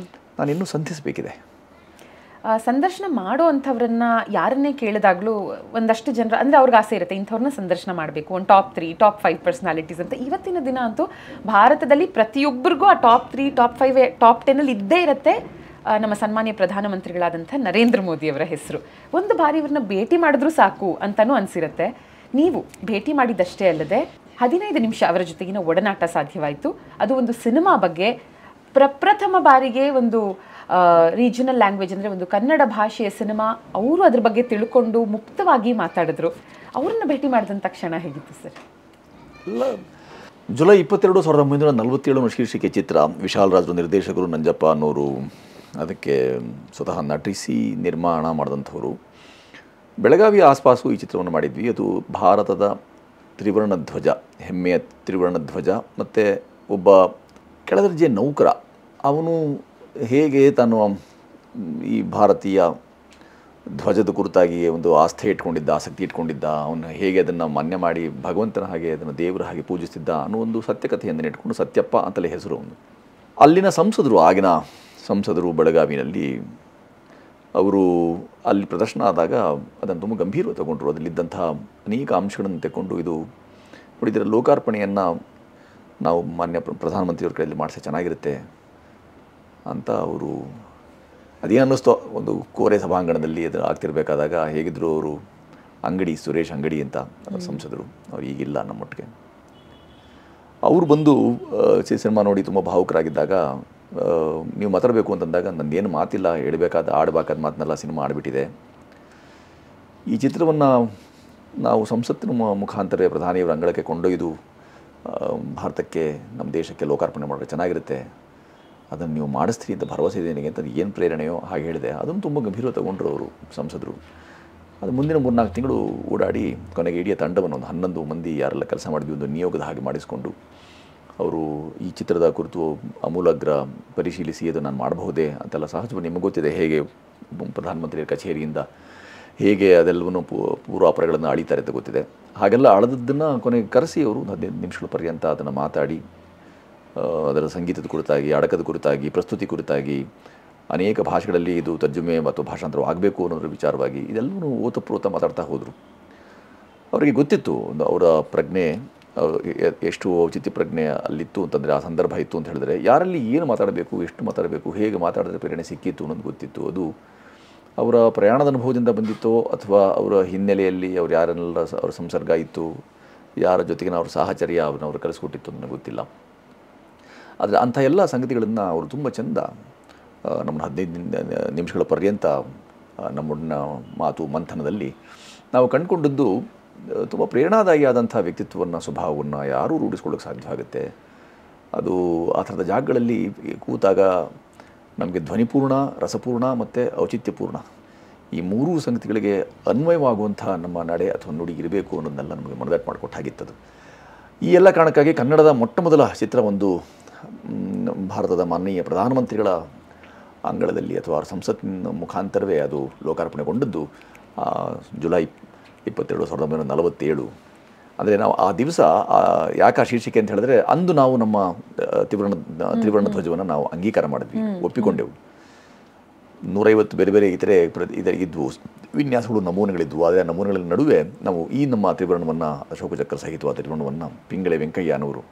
ನಾನು ಇನ್ನೂ ಸಂಧಿಸಬೇಕಿದೆ. ಸಂದರ್ಶನ ಮಾಡೋ ಅಂಥವ್ರನ್ನ ಯಾರನ್ನೇ ಕೇಳಿದಾಗಲೂ ಒಂದಷ್ಟು ಜನರ ಅಂದರೆ ಅವ್ರಿಗೆ ಆಸೆ ಇರುತ್ತೆ ಇಂಥವ್ರನ್ನ ಸಂದರ್ಶನ ಮಾಡಬೇಕು, ಒಂದು ಟಾಪ್ 3 ಟಾಪ್ 5 ಪರ್ಸ್ನಾಲಿಟೀಸ್ ಅಂತ. ಇವತ್ತಿನ ದಿನ ಅಂತೂ ಭಾರತದಲ್ಲಿ ಪ್ರತಿಯೊಬ್ಬರಿಗೂ ಆ ಟಾಪ್ 3 ಟಾಪ್ 5 ಟಾಪ್ 10 ಇದ್ದೇ ಇರುತ್ತೆ. ನಮ್ಮ ಸನ್ಮಾನ್ಯ ಪ್ರಧಾನಮಂತ್ರಿಗಳಾದಂಥ ನರೇಂದ್ರ ಮೋದಿಯವರ ಹೆಸರು. ಒಂದು ಬಾರಿ ಇವ್ರನ್ನ ಭೇಟಿ ಮಾಡಿದ್ರೂ ಸಾಕು ಅಂತಲೂ ಅನಿಸಿರುತ್ತೆ. ನೀವು ಭೇಟಿ ಮಾಡಿದ್ದಷ್ಟೇ ಅಲ್ಲದೆ 15 ನಿಮಿಷ ಅವರ ಜೊತೆಗಿನ ಒಡನಾಟ ಸಾಧ್ಯವಾಯಿತು. ಅದು ಒಂದು ಸಿನಿಮಾ ಬಗ್ಗೆ ಪ್ರಪ್ರಥಮ ಬಾರಿಗೆ ಒಂದು ರೀಜನಲ್ ಲ್ಯಾಂಗ್ವೇಜ್ ಅಂದರೆ ಒಂದು ಕನ್ನಡ ಭಾಷೆಯ ಸಿನಿಮಾ, ಅವರು ಅದ್ರ ಬಗ್ಗೆ ತಿಳ್ಕೊಂಡು ಮುಕ್ತವಾಗಿ ಮಾತಾಡಿದ್ರು. ಅವ್ರನ್ನ ಭೇಟಿ ಮಾಡಿದಂಥ ತಕ್ಷಣ ಹೇಗಿತ್ತು ಸರ್? ಜುಲೈ 22, 1947 ಶೀರ್ಷಿಕೆ ಚಿತ್ರ. ವಿಶಾಲ್ ರಾಜರು ನಿರ್ದೇಶಕರು, ನಂಜಪ್ಪ ಅನ್ನೋರು ಅದಕ್ಕೆ ಸ್ವತಃ ನಟಿಸಿ ನಿರ್ಮಾಣ ಮಾಡಿದಂಥವರು. ಬೆಳಗಾವಿಯ ಆಸ್ಪಾಸು ಈ ಚಿತ್ರವನ್ನು ಮಾಡಿದ್ವಿ. ಅದು ಭಾರತದ ತ್ರಿವರ್ಣ ಧ್ವಜ, ಹೆಮ್ಮೆಯ ತ್ರಿವರ್ಣ ಧ್ವಜ, ಮತ್ತು ಒಬ್ಬ ಕೆಳದರ್ಜೆ ನೌಕರ ಅವನು ಹೇಗೆ ತಾನು ಈ ಭಾರತೀಯ ಧ್ವಜದ ಕುರಿತಾಗಿ ಒಂದು ಆಸ್ಥೆ ಇಟ್ಕೊಂಡಿದ್ದ, ಆಸಕ್ತಿ ಇಟ್ಕೊಂಡಿದ್ದ, ಅವನು ಹೇಗೆ ಅದನ್ನು ಮಾನ್ಯ ಮಾಡಿ ಭಗವಂತನ ಹಾಗೆ ಅದನ್ನು ದೇವರ ಹಾಗೆ ಪೂಜಿಸ್ತಿದ್ದ ಅನ್ನೋ ಒಂದು ಸತ್ಯಕಥೆಯನ್ನು ಇಟ್ಕೊಂಡು ಸತ್ಯಪ್ಪ ಅಂತಲೇ ಹೆಸರು ಅವನು. ಅಲ್ಲಿನ ಸಂಸದರು, ಆಗಿನ ಸಂಸದರು ಬೆಳಗಾವಿನಲ್ಲಿ, ಅವರು ಅಲ್ಲಿ ಪ್ರದರ್ಶನ ಆದಾಗ ಅದನ್ನು ತುಂಬ ಗಂಭೀರವಾಗಿ ತಗೊಂಡ್ರು. ಅದರಲ್ಲಿದ್ದಂತಹ ಅನೇಕ ಅಂಶಗಳನ್ನು ತೆಕ್ಕೊಂಡು ಇದು ನೋಡಿದರೆ ಲೋಕಾರ್ಪಣೆಯನ್ನು ನಾವು ಮಾನ್ಯ ಪ್ರಧಾನಮಂತ್ರಿಯವ್ರ ಕೈಯಲ್ಲಿ ಮಾಡಿಸಿ ಚೆನ್ನಾಗಿರುತ್ತೆ ಅಂತ ಅವರು ಅದೇನು ಅನ್ನಿಸ್ತೋ. ಒಂದು ಕೋರೆ ಸಭಾಂಗಣದಲ್ಲಿ ಅದು ಆಗ್ತಿರ್ಬೇಕಾದಾಗ ಹೇಗಿದ್ರು ಅವರು ಸುರೇಶ್ ಅಂಗಡಿ ಅಂತ ಸಂಸದರು, ಅವ್ರು ಈಗಿಲ್ಲ ನಮ್ಮೊಟ್ಟಿಗೆ. ಅವರು ಬಂದು ಸಿನಿಮಾ ನೋಡಿ ತುಂಬ ಭಾವುಕರಾಗಿದ್ದಾಗ, ನೀವು ಮಾತಾಡಬೇಕು ಅಂತಂದಾಗ ನಂದೇನು ಮಾತಿಲ್ಲ, ಆಡಬೇಕಾದ ಮಾತನ್ನೆಲ್ಲ ಸಿನಿಮಾ ಆಡಿಬಿಟ್ಟಿದೆ. ಈ ಚಿತ್ರವನ್ನು ನಾವು ಸಂಸತ್ತಿನ ಮುಖಾಂತರ ಪ್ರಧಾನಿಯವರ ಅಂಗಳಕ್ಕೆ ಕೊಂಡೊಯ್ದು ಭಾರತಕ್ಕೆ, ನಮ್ಮ ದೇಶಕ್ಕೆ ಲೋಕಾರ್ಪಣೆ ಮಾಡಿದ್ರೆ ಚೆನ್ನಾಗಿರುತ್ತೆ, ಅದನ್ನು ನೀವು ಮಾಡಿಸ್ತೀರಿ ಅಂತ ಭರವಸೆ ಇದೆ ನನಗೆ ಅಂತ ಏನು ಪ್ರೇರಣೆಯೋ ಹಾಗೆ ಹೇಳಿದೆ. ಅದನ್ನು ತುಂಬ ಗಂಭೀರವಾಗಿ ತಗೊಂಡ್ರು ಅವರು ಸಂಸದರು. ಅದು ಮುಂದಿನ 3-4 ತಿಂಗಳು ಓಡಾಡಿ ಕೊನೆಗೆ ಇಡೀ ತಂಡವನ್ನು ಒಂದು 11 ಮಂದಿ ಯಾರೆಲ್ಲ ಕೆಲಸ ಮಾಡಿದ್ವಿ ಒಂದು ನಿಯೋಗದ ಹಾಗೆ ಮಾಡಿಸ್ಕೊಂಡು ಅವರು ಈ ಚಿತ್ರದ ಕುರಿತು ಅಮೂಲಾಗ್ರ ಪರಿಶೀಲಿಸಿ ಅದು ನಾನು ಮಾಡಬಹುದೇ ಅಂತೆಲ್ಲ. ಸಹಜವಾಗಿ ನಿಮಗೆ ಗೊತ್ತಿದೆ ಹೇಗೆ ಪ್ರಧಾನಮಂತ್ರಿಯ ಕಚೇರಿಯಿಂದ ಹೇಗೆ ಅದೆಲ್ಲವನ್ನು ಪೂರ್ವಾಪರಗಳನ್ನು ಅಳಿತಾರೆ ಅಂತ ಗೊತ್ತಿದೆ. ಹಾಗೆಲ್ಲ ಅಳದದ್ದನ್ನು ಕೊನೆಗೆ ಕರೆಸಿ ಅವರು 15 ನಿಮಿಷಗಳ ಪರ್ಯಂತ ಅದನ್ನು ಮಾತಾಡಿ ಅದರ ಸಂಗೀತದ ಕುರಿತಾಗಿ, ಅಡಕದ ಕುರಿತಾಗಿ, ಪ್ರಸ್ತುತಿ ಕುರಿತಾಗಿ, ಅನೇಕ ಭಾಷೆಗಳಲ್ಲಿ ಇದು ತರ್ಜುಮೆ ಮತ್ತು ಭಾಷಾಂತರ ಆಗಬೇಕು ಅನ್ನೋದ್ರ ವಿಚಾರವಾಗಿ ಇದೆಲ್ಲವೂ ಓತಪ್ರೋತ ಮಾತಾಡ್ತಾ ಹೋದರು. ಅವರಿಗೆ ಗೊತ್ತಿತ್ತು ಅವರ ಪ್ರಜ್ಞೆ ಎಷ್ಟು ಔಚಿತ್ಯ ಪ್ರಜ್ಞೆ ಅಲ್ಲಿತ್ತು ಅಂತಂದರೆ, ಆ ಸಂದರ್ಭ ಇತ್ತು ಅಂತ ಹೇಳಿದ್ರೆ ಯಾರಲ್ಲಿ ಏನು ಮಾತಾಡಬೇಕು, ಎಷ್ಟು ಮಾತಾಡಬೇಕು, ಹೇಗೆ ಮಾತಾಡಿದ್ರೆ ಪ್ರೇರಣೆ ಸಿಕ್ಕಿತ್ತು ಅನ್ನೋದು ಗೊತ್ತಿತ್ತು. ಅದು ಅವರ ಪ್ರಯಾಣದ ಅನುಭವದಿಂದ ಬಂದಿತ್ತೋ ಅಥವಾ ಅವರ ಹಿನ್ನೆಲೆಯಲ್ಲಿ ಅವ್ರು ಯಾರನ್ನೆಲ್ಲ ಅವ್ರ ಸಂಸರ್ಗ ಇತ್ತು, ಯಾರ ಜೊತೆಗಿನ ಅವ್ರ ಸಾಹಚರ್ಯ ಅವ್ರನ್ನ ಕಲಿಸ್ಕೊಟ್ಟಿತ್ತು ನನಗೆ ಗೊತ್ತಿಲ್ಲ. ಆದರೆ ಅಂಥ ಎಲ್ಲ ಸಂಗತಿಗಳನ್ನು ಅವರು ತುಂಬ ಚೆಂದ ನಮ್ಮನ್ನು 15 ನಿಮಿಷಗಳ ಪರ್ಯಂತ ನಮ್ಮನ್ನ ಮಾತು ಮಂಥನದಲ್ಲಿ ನಾವು ಕಂಡುಕೊಂಡದ್ದು ತುಂಬ ಪ್ರೇರಣಾದಾಯಿಯಾದಂಥ ವ್ಯಕ್ತಿತ್ವವನ್ನು, ಸ್ವಭಾವವನ್ನು ಯಾರೂ ರೂಢಿಸ್ಕೊಳ್ಳೋಕ್ಕೆ ಸಾಧ್ಯವಾಗುತ್ತೆ. ಅದು ಆ ಥರದ ಜಾಗಗಳಲ್ಲಿ ಕೂತಾಗ ನಮಗೆ ಧ್ವನಿಪೂರ್ಣ, ರಸಪೂರ್ಣ ಮತ್ತು ಔಚಿತ್ಯಪೂರ್ಣ ಈ ಮೂರೂ ಸಂಗತಿಗಳಿಗೆ ಅನ್ವಯವಾಗುವಂಥ ನಮ್ಮ ನಡೆ ಅಥವಾ ನುಡಿ ಇರಬೇಕು ಅನ್ನೋದನ್ನೆಲ್ಲ ನಮಗೆ ಮನದಟ್ಟು ಮಾಡಿಕೊಟ್ಟಾಗಿತ್ತದು. ಈ ಎಲ್ಲ ಕಾರಣಕ್ಕಾಗಿ ಕನ್ನಡದ ಮೊಟ್ಟ ಮೊದಲ ಚಿತ್ರ ಒಂದು ಭಾರತದ ಮಾನನೀಯ ಪ್ರಧಾನಮಂತ್ರಿಗಳ ಅಂಗಳದಲ್ಲಿ ಅಥವಾ ಸಂಸತ್ತಿನ ಮುಖಾಂತರವೇ ಅದು ಲೋಕಾರ್ಪಣೆಗೊಂಡದ್ದು ಜುಲೈ 22, 1947. ಅಂದರೆ ನಾವು ಆ ದಿವಸ ಯಾಕೆ ಆ ಶೀರ್ಷಿಕೆ ಅಂತ ಹೇಳಿದ್ರೆ, ಅಂದು ನಾವು ನಮ್ಮ ತ್ರಿವರ್ಣ ಧ್ವಜವನ್ನು ನಾವು ಅಂಗೀಕಾರ ಮಾಡಿದ್ವಿ, ಒಪ್ಪಿಕೊಂಡೆವು. 150 ಬೇರೆ ಬೇರೆ ಇತರೆ ಇದ್ವು, ವಿನ್ಯಾಸಗಳು, ನಮೂನೆಗಳಿದ್ವು. ಆದರೆ ಆ ನಮೂನೆಗಳ ನಡುವೆ ನಾವು ಈ ನಮ್ಮ ತ್ರಿವರ್ಣವನ್ನು, ಅಶೋಕ ಚಕ್ರ ಸಹಿತವಾದ ತ್ರಿವರ್ಣವನ್ನು ಪಿಂಗಳೆ ವೆಂಕಯ್ಯನವರು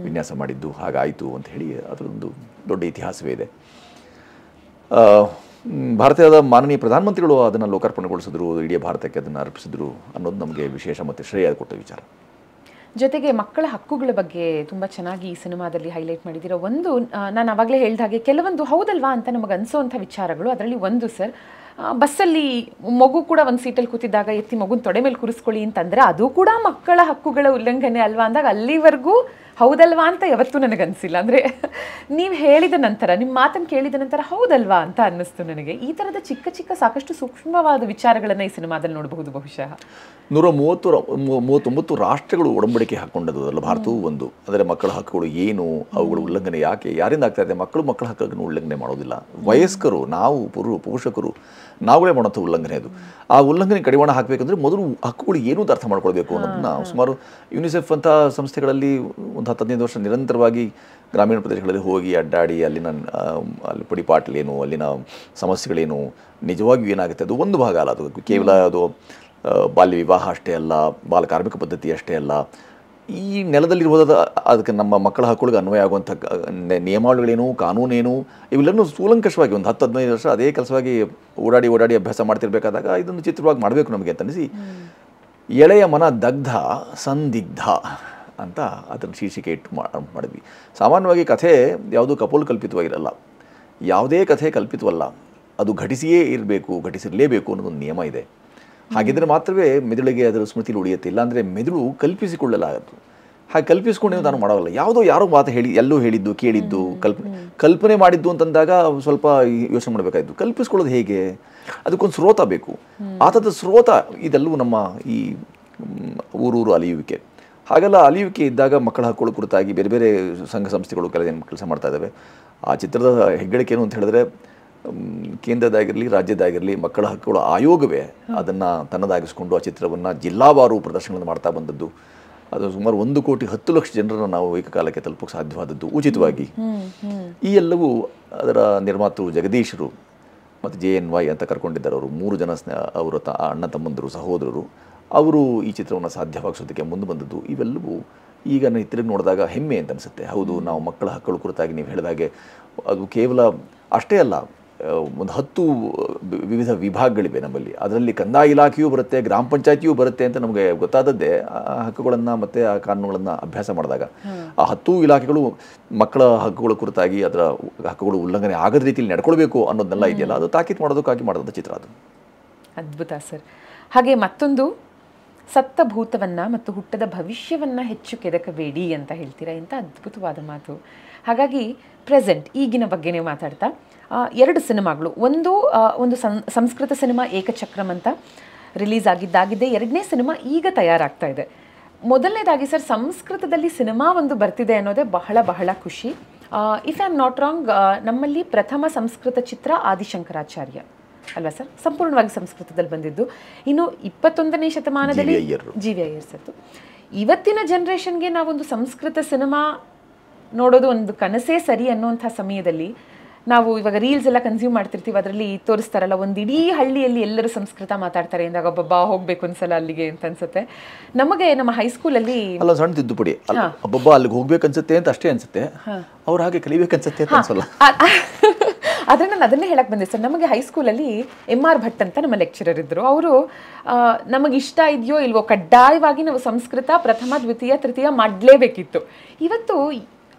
ವಿನ್ಯಾಸ ಮಾಡಿದ್ದು ಹಾಗಾಯಿತು ಅಂತ ಹೇಳಿ ಅದರೊಂದು ದೊಡ್ಡ ಇತಿಹಾಸವೇ ಇದೆ. ಭಾರತದ ಮಾನನೀಯ ಪ್ರಧಾನಮಂತ್ರಿಗಳು ಅದನ್ನು ಲೋಕಾರ್ಪಣೆಗೊಳಿಸಿದ್ರು, ಇಡೀ ಭಾರತಕ್ಕೆ ಅದನ್ನು ಅರ್ಪಿಸಿದ್ರು ಅನ್ನೋದು ನಮಗೆ ವಿಶೇಷ ಮತ್ತು ಶ್ರೇಯ ಕೊಟ್ಟ ವಿಚಾರ. ಜೊತೆಗೆ ಮಕ್ಕಳ ಹಕ್ಕುಗಳ ಬಗ್ಗೆ ತುಂಬ ಚೆನ್ನಾಗಿ ಈ ಸಿನಿಮಾದಲ್ಲಿ ಹೈಲೈಟ್ ಮಾಡಿದ್ದೀರೋ. ಒಂದು ನಾನು ಆವಾಗಲೇ ಹೇಳಿದ ಹಾಗೆ ಕೆಲವೊಂದು ಹೌದಲ್ವಾ ಅಂತ ನಮಗೆ ಅನಿಸೋವಂಥ ವಿಚಾರಗಳು. ಅದರಲ್ಲಿ ಒಂದು ಸರ್, ಬಸ್ಸಲ್ಲಿ ಮಗು ಕೂಡ ಒಂದು ಸೀಟಲ್ಲಿ ಕೂತಿದ್ದಾಗ ಎತ್ತಿ ಮಗುನ ತೊಡೆ ಮೇಲೆ ಕೂರಿಸ್ಕೊಳ್ಳಿ ಅಂತಂದರೆ ಅದು ಕೂಡ ಮಕ್ಕಳ ಹಕ್ಕುಗಳ ಉಲ್ಲಂಘನೆ ಅಲ್ವಾ ಅಂದಾಗ ಅಲ್ಲಿವರೆಗೂ ಹೌದಲ್ವಾ ಅಂತ ಯಾವತ್ತೂ ನನಗನ್ಸಿಲ್ಲ. ಅಂದರೆ ನೀವು ಹೇಳಿದ ನಂತರ, ನಿಮ್ಮ ಮಾತನ್ನು ಕೇಳಿದ ನಂತರ ಹೌದಲ್ವಾ ಅಂತ ಅನ್ನಿಸ್ತು ನನಗೆ. ಈ ಥರದ ಚಿಕ್ಕ ಚಿಕ್ಕ ಸಾಕಷ್ಟು ಸೂಕ್ಷ್ಮವಾದ ವಿಚಾರಗಳನ್ನು ಈ ಸಿನಿಮಾದಲ್ಲಿ ನೋಡಬಹುದು. ಬಹುಶಃ 139 ರಾಷ್ಟ್ರಗಳು ಒಡಂಬಡಿಕೆ ಹಾಕ್ಕೊಂಡದ್ದು ಅದಲ್ಲ ಭಾರತವೂ ಒಂದು. ಅಂದರೆ ಮಕ್ಕಳ ಹಕ್ಕುಗಳು ಏನು, ಅವುಗಳ ಉಲ್ಲಂಘನೆ ಯಾಕೆ, ಯಾರಿಂದ ಆಗ್ತಾ ಇದೆ? ಮಕ್ಕಳ ಹಕ್ಕನ್ನು ಉಲ್ಲಂಘನೆ ಮಾಡೋದಿಲ್ಲ. ವಯಸ್ಕರು, ನಾವು ಪೋಷಕರು ನಾವುಗಳೇ ಮಾಡೋಂಥ ಉಲ್ಲಂಘನೆ ಅದು. ಆ ಉಲ್ಲಂಘನೆ ಕಡಿವಾಣ ಹಾಕಬೇಕಂದ್ರೆ ಮೊದಲು ಹಕ್ಕುಗಳು ಏನು ಅಂತ ಅರ್ಥ ಮಾಡ್ಕೊಳ್ಬೇಕು ಅನ್ನೋದನ್ನ ಸುಮಾರು ಯುನಿಸೆಫ್ ಅಂತ ಸಂಸ್ಥೆಗಳಲ್ಲಿ ಒಂದು 10-15 ವರ್ಷ ನಿರಂತರವಾಗಿ ಗ್ರಾಮೀಣ ಪ್ರದೇಶಗಳಲ್ಲಿ ಹೋಗಿ ಅಡ್ಡಾಡಿ ಅಲ್ಲಿ ಪಡಿಪಾಟ್ಲೇನು, ಅಲ್ಲಿನ ಸಮಸ್ಯೆಗಳೇನು, ನಿಜವಾಗಿಯೂ ಏನಾಗುತ್ತೆ ಅದು ಒಂದು ಭಾಗ ಅಲ್ಲ. ಅದು ಕೇವಲ ಅದು ಬಾಲ್ಯ ವಿವಾಹ ಅಷ್ಟೇ ಅಲ್ಲ, ಬಾಲ ಕಾರ್ಮಿಕ ಪದ್ಧತಿ ಅಷ್ಟೇ ಅಲ್ಲ. ಈ ನೆಲದಲ್ಲಿರುವುದಾದ ಅದಕ್ಕೆ ನಮ್ಮ ಮಕ್ಕಳ ಹಕ್ಕುಗಳಿಗೆ ಅನ್ವಯ ಆಗುವಂಥ ನಿಯಮಾವಳಿಗಳೇನು, ಕಾನೂನೇನು, ಇವೆಲ್ಲನೂ ಕೂಲಂಕಷವಾಗಿ ಒಂದು 10-15 ವರ್ಷ ಅದೇ ಕೆಲಸವಾಗಿ ಓಡಾಡಿ ಅಭ್ಯಾಸ ಮಾಡ್ತಿರ್ಬೇಕಾದಾಗ ಇದೊಂದು ಚಿತ್ರವಾಗಿ ಮಾಡಬೇಕು ನಮಗೆ ಅಂತ ಅನಿಸಿ ಎಳೆಯ ಮನ ದಗ್ಧ ಸಂದಿಗ್ಧ ಅಂತ ಅದನ್ನು ಶೀರ್ಷಿಕೆ ಇಟ್ಟು ಮಾಡಿದ್ವಿ. ಸಾಮಾನ್ಯವಾಗಿ ಕಥೆ ಯಾವುದೂ ಕಲ್ಪಿತವಾಗಿರಲ್ಲ. ಯಾವುದೇ ಕಥೆ ಕಲ್ಪಿತವಲ್ಲ, ಅದು ಘಟಿಸಿಯೇ ಇರಬೇಕು, ಘಟಿಸಿರಲೇಬೇಕು ಅನ್ನೋದೊಂದು ನಿಯಮ ಇದೆ. ಹಾಗಿದ್ರೆ ಮಾತ್ರವೇ ಮೆದುಳಿಗೆ ಅದರ ಸ್ಮೃತಿಲಿ ಉಳಿಯುತ್ತೆ. ಇಲ್ಲಾಂದರೆ ಮೆದುಳು ಕಲ್ಪಿಸಿಕೊಳ್ಳಲಾಗದು. ಹಾಗೆ ಕಲ್ಪಿಸ್ಕೊಂಡು ನಾನು ಮಾಡೋಲ್ಲ. ಯಾರೋ ಮಾತು ಎಲ್ಲೋ ಹೇಳಿದ್ದು ಕೇಳಿದ್ದು ಕಲ್ಪನೆ ಮಾಡಿದ್ದು ಅಂತಂದಾಗ ಸ್ವಲ್ಪ ಯೋಚನೆ ಮಾಡಬೇಕಾಯಿತು. ಕಲ್ಪಿಸ್ಕೊಳ್ಳೋದು ಹೇಗೆ? ಅದಕ್ಕೊಂದು ಸ್ರೋತ ಬೇಕು. ಆತದ ಸ್ರೋತ ಇದೆಲ್ಲವೂ ನಮ್ಮ ಈ ಊರೂರು ಅಲಿಯುವಿಕೆ. ಹಾಗೆಲ್ಲ ಅಲಿಯುವಿಕೆ ಇದ್ದಾಗ ಮಕ್ಕಳ ಹಕ್ಕುಗಳ ಕುರಿತಾಗಿ ಬೇರೆ ಬೇರೆ ಸಂಘ ಸಂಸ್ಥೆಗಳು ಕೆಲಸ ಮಾಡ್ತಾ ಇದ್ದಾವೆ. ಆ ಚಿತ್ರದ ಹೆಗ್ಗಳಿಕೆ ಏನು ಅಂತ ಹೇಳಿದ್ರೆ, ಕೇಂದ್ರದಾಗಿರಲಿ ರಾಜ್ಯದಾಗಿರಲಿ ಮಕ್ಕಳ ಹಕ್ಕುಗಳ ಆಯೋಗವೇ ಅದನ್ನು ತನ್ನದಾಗಿಸ್ಕೊಂಡು ಆ ಚಿತ್ರವನ್ನು ಜಿಲ್ಲಾವಾರು ಪ್ರದರ್ಶನಗಳನ್ನು ಮಾಡ್ತಾ ಬಂದದ್ದು. ಅದು ಸುಮಾರು 1,10,00,000 ಜನರನ್ನು ನಾವು ಏಕಕಾಲಕ್ಕೆ ತಲುಪೋಕೆ ಸಾಧ್ಯವಾದದ್ದು ಉಚಿತವಾಗಿ. ಈ ಎಲ್ಲವೂ ಅದರ ನಿರ್ಮಾತೃ ಜಗದೀಶರು ಮತ್ತು JNY ಅಂತ ಕರ್ಕೊಂಡಿದ್ದಾರೆ. ಅವರು 3 ಜನ ಅವರ ಅಣ್ಣ ತಮ್ಮಂದರು, ಸಹೋದರರು. ಅವರು ಈ ಚಿತ್ರವನ್ನು ಸಾಧ್ಯವಾಗಿಸೋದಕ್ಕೆ ಮುಂದೆ ಬಂದದ್ದು. ಇವೆಲ್ಲವೂ ಈಗ ತಿರುಗಿ ನೋಡಿದಾಗ ಹೆಮ್ಮೆ ಅಂತ ಅನಿಸುತ್ತೆ. ಹೌದು, ನಾವು ಮಕ್ಕಳ ಹಕ್ಕುಗಳ ಕುರಿತಾಗಿ ನೀವು ಹೇಳಿದಾಗೆ ಅದು ಕೇವಲ ಅಷ್ಟೇ ಅಲ್ಲ, ಒಂದು 10 ವಿವಿಧ ವಿಭಾಗಗಳಿವೆ ನಮ್ಮಲ್ಲಿ. ಅದರಲ್ಲಿ ಕಂದಾಯ ಇಲಾಖೆಯೂ ಬರುತ್ತೆ, ಗ್ರಾಮ ಪಂಚಾಯತಿಯೂ ಬರುತ್ತೆ ಅಂತ ನಮಗೆ ಗೊತ್ತಾದದ್ದೇ ಆ ಹಕ್ಕುಗಳನ್ನು ಮತ್ತು ಆ ಕಾನೂನುಗಳನ್ನು ಅಭ್ಯಾಸ ಮಾಡಿದಾಗ. ಆ 10 ಇಲಾಖೆಗಳು ಮಕ್ಕಳ ಹಕ್ಕುಗಳ ಕುರಿತಾಗಿ ಅದರ ಹಕ್ಕುಗಳು ಉಲ್ಲಂಘನೆ ಆಗದ ರೀತಿಯಲ್ಲಿ ನಡ್ಕೊಳ್ಬೇಕು ಅನ್ನೋದನ್ನೆಲ್ಲ ಇದೆಯಲ್ಲ, ಅದು ತಾಕೀತು ಮಾಡೋದಕ್ಕಾಗಿ ಮಾಡೋದ ಚಿತ್ರ ಅದು. ಅದ್ಭುತ ಸರ್. ಹಾಗೆ ಮತ್ತೊಂದು, ಸತ್ತ ಭೂತವನ್ನು ಮತ್ತು ಹುಟ್ಟದ ಭವಿಷ್ಯವನ್ನು ಹೆಚ್ಚು ಕೆದಕಬೇಡಿ ಅಂತ ಹೇಳ್ತೀರಾ. ಇಂಥ ಅದ್ಭುತವಾದ ಮಾತು. ಹಾಗಾಗಿ ಪ್ರೆಸೆಂಟ್ ಈಗಿನ ಬಗ್ಗೆನೇ ಮಾತಾಡ್ತಾ 2 ಸಿನಿಮಾಗಳು, ಒಂದು ಸಂಸ್ಕೃತ ಸಿನಿಮಾ ಏಕಚಕ್ರಂ ಅಂತ ರಿಲೀಸ್ ಆಗಿದ್ದಾಗಿದೆ. 2ನೇ ಸಿನಿಮಾ ಈಗ ತಯಾರಾಗ್ತಾ ಇದೆ. ಮೊದಲನೇದಾಗಿ ಸರ್, ಸಂಸ್ಕೃತದಲ್ಲಿ ಸಿನಿಮಾ ಒಂದು ಬರ್ತಿದೆ ಅನ್ನೋದೇ ಬಹಳ ಬಹಳ ಖುಷಿ. If I am not wrong, ನಮ್ಮಲ್ಲಿ ಪ್ರಥಮ ಸಂಸ್ಕೃತ ಚಿತ್ರ ಆದಿಶಂಕರಾಚಾರ್ಯ ಅಲ್ವಾ ಸರ್? ಸಂಪೂರ್ಣವಾಗಿ ಸಂಸ್ಕೃತದಲ್ಲಿ ಬಂದಿದ್ದು. ಇನ್ನು 21ನೇ ಶತಮಾನದಲ್ಲಿ ಜಿ ವಿ ಅಯ್ಯರ್ ಸತ್ತು. ಇವತ್ತಿನ ಜನ್ರೇಷನ್ಗೆ ನಾವೊಂದು ಸಂಸ್ಕೃತ ಸಿನಿಮಾ ನೋಡೋದು ಒಂದು ಕನಸೇ ಸರಿ ಅನ್ನೋಂಥ ಸಮಯದಲ್ಲಿ ನಾವು ಇವಾಗ ರೀಲ್ಸ್ ಎಲ್ಲ ಕನ್ಸ್ಯೂಮ್ ಮಾಡ್ತಿರ್ತೀವಿ. ಅದರಲ್ಲಿ ತೋರಿಸ್ತಾರಲ್ಲ, ಒಂದು ಇಡೀ ಹಳ್ಳಿಯಲ್ಲಿ ಎಲ್ಲರೂ ಸಂಸ್ಕೃತ ಮಾತಾಡ್ತಾರೆ ಅಂದಾಗ ಒಬ್ಬ ಹೋಗ್ಬೇಕು ಒಂದ್ಸಲ ಅಲ್ಲಿಗೆ ಅಂತ ಅನ್ಸುತ್ತೆ. ನಮಗೆ ನಮ್ಮ ಹೈಸ್ಕೂಲಲ್ಲಿ ಅಲ್ಲ, ಸಣ್ಣ ತಿದ್ದುಪಡಿ, ಒಬ್ಬೊಬ್ಬ ಅಲ್ಲಿಗೆ ಹೋಗ್ಬೇಕು ಅನ್ಸುತ್ತೆ ಅಂತ ಅಷ್ಟೇ ಅನ್ಸುತ್ತೆ, ಅವ್ರು ಹಾಗೆ ಕಲಿಬೇಕು ಅನ್ಸುತ್ತೆ ಅಂತ ಅನ್ಸಲ್ಲ. ಆದರೆ ನಾನು ಅದನ್ನೇ ಹೇಳಕ್ಕೆ ಬಂದೆ ಸರ್. ನಮಗೆ ಹೈಸ್ಕೂಲಲ್ಲಿ MR ಭಟ್ ಅಂತ ನಮ್ಮ ಲೆಕ್ಚರರ್ ಇದ್ದರು. ಅವರು ನಮಗೆ ಇಷ್ಟ ಇದೆಯೋ ಇಲ್ವೋ ಕಡ್ಡಾಯವಾಗಿ ನಾವು ಸಂಸ್ಕೃತ ಪ್ರಥಮ ದ್ವಿತೀಯ ತೃತೀಯ ಮಾಡಲೇಬೇಕಿತ್ತು. ಇವತ್ತು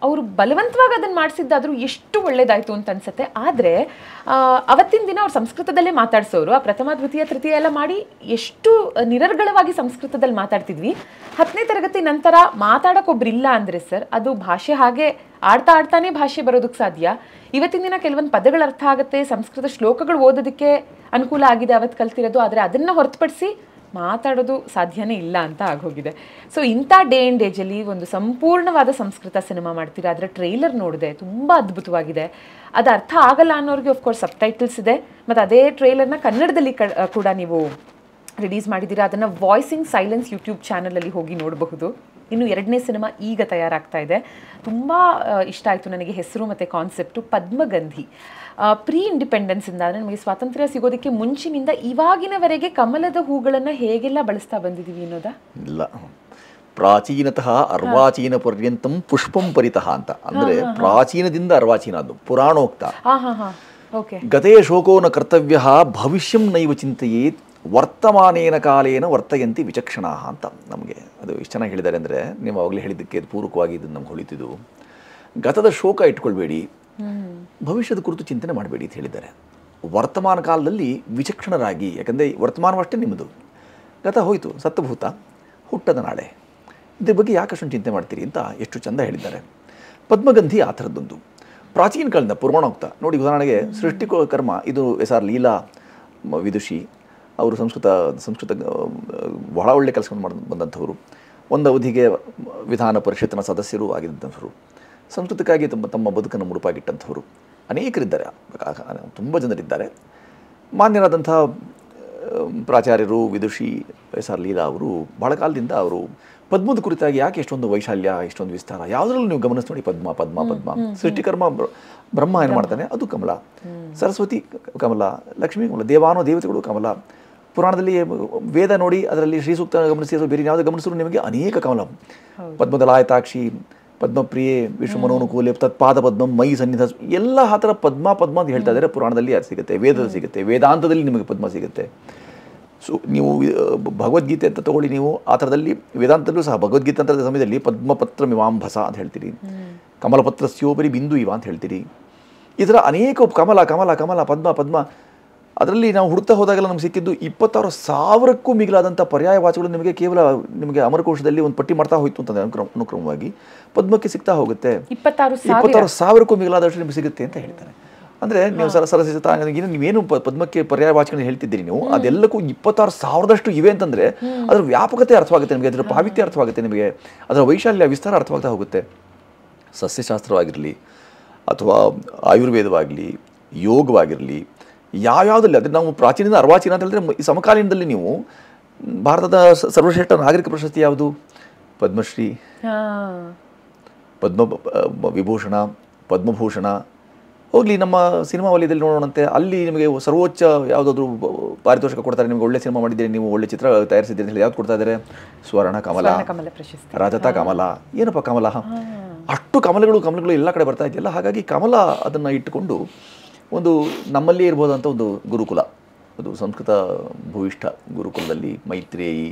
ಅವರು ಬಲವಂತವಾಗಿ ಅದನ್ನು ಮಾಡಿಸಿದ್ದಾದರೂ ಎಷ್ಟು ಒಳ್ಳೇದಾಯಿತು ಅಂತ ಅನ್ಸುತ್ತೆ. ಆದರೆ ಅವತ್ತಿನ ದಿನ ಅವ್ರು ಸಂಸ್ಕೃತದಲ್ಲೇ ಮಾತಾಡ್ಸೋರು. ಆ ಪ್ರಥಮ ದ್ವಿತೀಯ ತೃತೀಯ ಎಲ್ಲ ಮಾಡಿ ಎಷ್ಟು ನಿರರ್ಗಳವಾಗಿ ಸಂಸ್ಕೃತದಲ್ಲಿ ಮಾತಾಡ್ತಿದ್ವಿ. 10ನೇ ತರಗತಿ ನಂತರ ಮಾತಾಡೋಕ್ಕೊಬ್ರಿಲ್ಲ ಅಂದರೆ ಸರ್, ಅದು ಭಾಷೆ ಹಾಗೆ ಆಡ್ತಾನೆ ಭಾಷೆ ಬರೋದಕ್ಕೆ ಸಾಧ್ಯ. ಇವತ್ತಿನ ದಿನ ಕೆಲವೊಂದು ಪದಗಳ ಅರ್ಥ ಆಗುತ್ತೆ, ಸಂಸ್ಕೃತ ಶ್ಲೋಕಗಳು ಓದೋದಕ್ಕೆ ಅನುಕೂಲ ಆಗಿದೆ ಅವತ್ತು ಕಲ್ತಿರೋದು. ಆದರೆ ಅದನ್ನು ಹೊರತುಪಡಿಸಿ ಮಾತಾಡೋದು ಸಾಧ್ಯನೇ ಇಲ್ಲ ಅಂತ ಆಗೋಗಿದೆ. ಸೊ ಇಂಥ ಡೇ ಆ್ಯಂಡ್ ಏಜಲ್ಲಿ ಒಂದು ಸಂಪೂರ್ಣವಾದ ಸಂಸ್ಕೃತ ಸಿನಿಮಾ ಮಾಡ್ತೀರಾ. ಅದರ ಟ್ರೈಲರ್ ನೋಡಿದೆ, ತುಂಬ ಅದ್ಭುತವಾಗಿದೆ. ಅದು ಅರ್ಥ ಆಗಲ್ಲ ಅನ್ನೋರಿಗೆ ಆಫ್ಕೋರ್ಸ್ ಸಬ್ಟೈಟಲ್ಸ್ ಇದೆ, ಮತ್ತು ಅದೇ ಟ್ರೈಲರ್ನ ಕನ್ನಡದಲ್ಲಿ ಕೂಡ ನೀವು ರಿಲೀಸ್ ಮಾಡಿದ್ದೀರಾ. ಅದನ್ನು ವಾಯ್ಸಿಂಗ್ ಸೈಲೆನ್ಸ್ ಯೂಟ್ಯೂಬ್ ಚಾನಲಲ್ಲಿ ಹೋಗಿ ನೋಡಬಹುದು. ಇನ್ನು 2ನೇ ಸಿನಿಮಾ ಈಗ ತಯಾರಾಗ್ತಾ ಇದೆ. ತುಂಬ ಇಷ್ಟ ಆಯಿತು ನನಗೆ ಹೆಸರು ಮತ್ತು ಕಾನ್ಸೆಪ್ಟು. ಪದ್ಮಗಂಧಿ. ಪ್ರೀ ಇಂಡಿಪೆಂಡೆನ್ಸಿಂದ ಅಂದರೆ ನಮಗೆ ಸ್ವಾತಂತ್ರ್ಯ ಸಿಗೋದಕ್ಕೆ ಮುಂಚಿನಿಂದ ಇವಾಗಿನವರೆಗೆ ಕಮಲದ ಹೂಗಳನ್ನು ಹೇಗೆಲ್ಲ ಬಳಸ್ತಾ ಬಂದಿದ್ದೀವಿ ಅನ್ನೋದಾ? ಇಲ್ಲ, ಪ್ರಾಚೀನತಃ ಅರ್ವಾಚೀನ ಪರ್ಯಂತಂ ಪುಷ್ಪಂ ಪರಿತಃ ಅಂತ. ಅಂದರೆ ಪ್ರಾಚೀನದಿಂದ ಅರ್ವಾಚೀನ, ಅದು ಪುರಾಣೋಕ್ತ. ಗತೇ ಶೋಕೋನ ಕರ್ತವ್ಯ ಭವಿಷ್ಯಂ ನೈವ ಚಿಂತೆಯೇತ್ ವರ್ತಮಾನೇನ ಕಾಲೇನ ವರ್ತಯಂತಿ ವಿಚಕ್ಷಣಾ ಅಂತ. ನಮಗೆ ಅದು ಎಷ್ಟು ಚೆನ್ನಾಗಿ ಹೇಳಿದ್ದಾರೆ ಅಂದರೆ, ನೀವು ಅವಾಗಲೇ ಹೇಳಿದ್ದಕ್ಕೆ ಪೂರಕವಾಗಿ ಇದನ್ನು ನಮ್ಗೆ ಹೊಳಿತಿದ್ದು. ಗತದ ಶೋಕ ಇಟ್ಕೊಳ್ಬೇಡಿ, ಭವಿಷ್ಯದ ಕುರಿತು ಚಿಂತನೆ ಮಾಡಬೇಡಿ ಅಂತ ಹೇಳಿದ್ದಾರೆ. ವರ್ತಮಾನ ಕಾಲದಲ್ಲಿ ವಿಚಕ್ಷಣರಾಗಿ, ಯಾಕಂದರೆ ವರ್ತಮಾನವಷ್ಟೇ ನಿಮ್ಮದು, ಗತ ಹೋಯಿತು, ಸತ್ತಭೂತ, ಹುಟ್ಟದ ನಾಳೆ, ಇದ್ರ ಬಗ್ಗೆ ಯಾಕಷ್ಟೊಂದು ಚಿಂತೆ ಮಾಡ್ತೀರಿ ಅಂತ ಎಷ್ಟು ಚೆಂದ ಹೇಳಿದ್ದಾರೆ. ಪದ್ಮಗಂಧಿ ಆ ಥರದ್ದೊಂದು ಪ್ರಾಚೀನ ಕಾಲದಿಂದ ಪುರಾಣೋಕ್ತ ನೋಡಿ. ಉದಾಹರಣೆಗೆ ಸೃಷ್ಟಿ ಕರ್ಮ, ಇದು SR ಲೀಲಾ ವಿದುಷಿ ಅವರು ಸಂಸ್ಕೃತ ಬಹಳ ಒಳ್ಳೆ ಕೆಲಸವನ್ನು ಮಾಡಿ ಬಂದಂಥವರು. ಒಂದು ಅವಧಿಗೆ ವಿಧಾನ ಪರಿಷತ್ತಿನ ಸದಸ್ಯರು ಆಗಿದ್ದಂಥವರು, ಸಂಸ್ಕೃತಕ್ಕಾಗಿ ತಮ್ಮ ಬದುಕನ್ನು ಮುಡುಪಾಗಿಟ್ಟಂಥವರು ಅನೇಕರಿದ್ದಾರೆ, ತುಂಬ ಜನರಿದ್ದಾರೆ. ಮಾನ್ಯರಾದಂಥ ಪ್ರಾಚಾರ್ಯರು ವಿದುಷಿ SR ಲೀಲಾ ಅವರು ಬಹಳ ಕಾಲದಿಂದ ಅವರು ಪದ್ಮದ ಕುರಿತಾಗಿ ಯಾಕೆ ಎಷ್ಟೊಂದು ವೈಶಾಲ್ಯ, ಎಷ್ಟೊಂದು ವಿಸ್ತಾರ, ಯಾವುದರಲ್ಲೂ ನೀವು ಗಮನಿಸಿ ನೋಡಿ. ಪದ್ಮ ಪದ್ಮ ಪದ್ಮ ಸೃಷ್ಟಿಕರ್ಮ ಬ್ರಹ್ಮ ಏನು ಮಾಡ್ತಾನೆ, ಅದು ಕಮಲ. ಸರಸ್ವತಿ ಕಮಲ, ಲಕ್ಷ್ಮೀ ಕಮಲ, ದೇವಾನೋ ದೇವತೆಗಳು ಕಮಲ. ಪುರಾಣದಲ್ಲಿ ವೇದ ನೋಡಿ, ಅದರಲ್ಲಿ ಶ್ರೀ ಸೂಕ್ತ ಗಮನಿಸಿ, ಅಥವಾ ಬೇರೆ ಯಾವುದೇ ಗಮನಿಸಿದ್ರು ನಿಮಗೆ ಅನೇಕ ಕಮಲ. ಪದ್ಮದಲಾಯತಾಕ್ಷಿ, ಪದ್ಮಪ್ರಿಯೆ, ವಿಶ್ವಮನೋನುಕೂಲೆ, ತತ್ಪಾದ ಪದ್ಮಂ ಮೈ ಸನ್ನಿಧ, ಎಲ್ಲ ಆ ಥರ ಪದ್ಮ ಪದ್ಮ ಅಂತ ಹೇಳ್ತಾ ಇದ್ದಾರೆ. ಪುರಾಣದಲ್ಲಿ ಅದು ಸಿಗುತ್ತೆ, ವೇದದಲ್ಲಿ ಸಿಗುತ್ತೆ, ವೇದಾಂತದಲ್ಲಿ ನಿಮಗೆ ಪದ್ಮ ಸಿಗುತ್ತೆ. ಸೊ ನೀವು ಭಗವದ್ಗೀತೆ ಅಂತ ತಗೊಳ್ಳಿ, ನೀವು ಆ ಥರದಲ್ಲಿ ವೇದಾಂತದಲ್ಲೂ ಸಹ ಭಗವದ್ಗೀತೆ ಅಂತ ಸಮಯದಲ್ಲಿ ಪದ್ಮಪತ್ರ ಮಿವಾಂಭಸ ಅಂತ ಹೇಳ್ತೀರಿ, ಕಮಲಪತ್ರ ಸ್ಯೋಪರಿ ಬಿಂದು ಇವ ಅಂತ ಹೇಳ್ತೀರಿ. ಈ ಥರ ಅನೇಕ ಕಮಲ ಕಮಲ ಕಮಲ ಪದ್ಮ ಪದ್ಮ. ಅದರಲ್ಲಿ ನಾವು ಹುಡುಕ್ತಾ ಹೋದಾಗೆಲ್ಲ ನಮ್ಗೆ ಸಿಕ್ಕಿದ್ದು 26,000ಕ್ಕೂ ಮಿಗಿಲಾದಂಥ ಪರ್ಯಾಯ ವಾಚಗಳು ನಿಮಗೆ ಅಮರಕೋಶದಲ್ಲಿ ಒಂದು ಪಟ್ಟಿ ಮಾಡ್ತಾ ಹೋಯ್ತು ಅಂತಂದರೆ ಅನುಕ್ರಮವಾಗಿ ಪದ್ಮಕ್ಕೆ ಸಿಗ್ತಾ ಹೋಗುತ್ತೆ. 26,000ಕ್ಕೂ ಮಿಗಿಲಾದಷ್ಟು ನಿಮಗೆ ಸಿಗುತ್ತೆ ಅಂತ ಹೇಳ್ತಾರೆ. ಅಂದರೆ ನೀವು ಸರಸಿತ ನೀವೇನು ಪದ್ಮಕ್ಕೆ ಪರ್ಯಾಯ ವಾಚಕಗಳನ್ನ ಹೇಳ್ತಿದ್ದೀರಿ ನೀವು, ಅದೆಲ್ಲಕ್ಕೂ 26,000ದಷ್ಟು ಇವೆ ಅಂತಂದರೆ ಅದರ ವ್ಯಾಪಕತೆ ಅರ್ಥವಾಗುತ್ತೆ ನಿಮಗೆ, ಅದರ ಪಾವಿತ್ಯ ಅರ್ಥವಾಗುತ್ತೆ ನಿಮಗೆ, ಅದರ ವೈಶಾಲ್ಯ ವಿಸ್ತಾರ ಅರ್ಥವಾಗ್ತಾ ಹೋಗುತ್ತೆ. ಸಸ್ಯಶಾಸ್ತ್ರವಾಗಿರಲಿ ಅಥವಾ ಆಯುರ್ವೇದವಾಗಲಿ, ಯೋಗವಾಗಿರಲಿ, ಯಾವ್ಯಾವುದಲ್ಲಿ ಅಂದರೆ ನಾವು ಪ್ರಾಚೀನದಿಂದ ಅರ್ವಾಚೀನ ಅಂತ ಹೇಳಿದ್ರೆ, ಈ ಸಮಕಾಲೀನದಲ್ಲಿ ನೀವು ಭಾರತದ ಸರ್ವಶ್ರೇಷ್ಠ ನಾಗರಿಕ ಪ್ರಶಸ್ತಿ ಯಾವುದು? ಪದ್ಮಶ್ರೀ, ಪದ್ಮ ವಿಭೂಷಣ, ಪದ್ಮಭೂಷಣ. ಹೋಗಲಿ ನಮ್ಮ ಸಿನಿಮಾ ವಲಯದಲ್ಲಿ ನೋಡೋಣಂತೆ, ಅಲ್ಲಿ ನಿಮಗೆ ಸರ್ವೋಚ್ಚ ಯಾವುದಾದ್ರೂ ಪಾರಿತೋಷಕ ಕೊಡ್ತಾರೆ. ನಿಮಗೆ ಒಳ್ಳೆ ಸಿನಿಮಾ ಮಾಡಿದ್ದೀರಿ, ನೀವು ಒಳ್ಳೆ ಚಿತ್ರ ತಯಾರಿಸಿದ್ದೀರಿ ಅಂತ ಹೇಳಿ ಯಾವ್ದು ಕೊಡ್ತಾ ಇದ್ದಾರೆ? ಸ್ವರ್ಣ ಕಮಲ, ರಜತ ಕಮಲ. ಏನಪ್ಪ ಕಮಲ? ಅಷ್ಟು ಕಮಲಗಳು ಎಲ್ಲ ಕಡೆ ಬರ್ತಾ ಇದೆಯಲ್ಲ. ಹಾಗಾಗಿ ಕಮಲ ಅದನ್ನು ಇಟ್ಟುಕೊಂಡು ಒಂದು ನಮ್ಮಲ್ಲೇ ಇರ್ಬೋದಂಥ ಒಂದು ಗುರುಕುಲ, ಅದು ಸಂಸ್ಕೃತ ಭೂಯಿಷ್ಠ ಗುರುಕುಲದಲ್ಲಿ ಮೈತ್ರೇಯಿ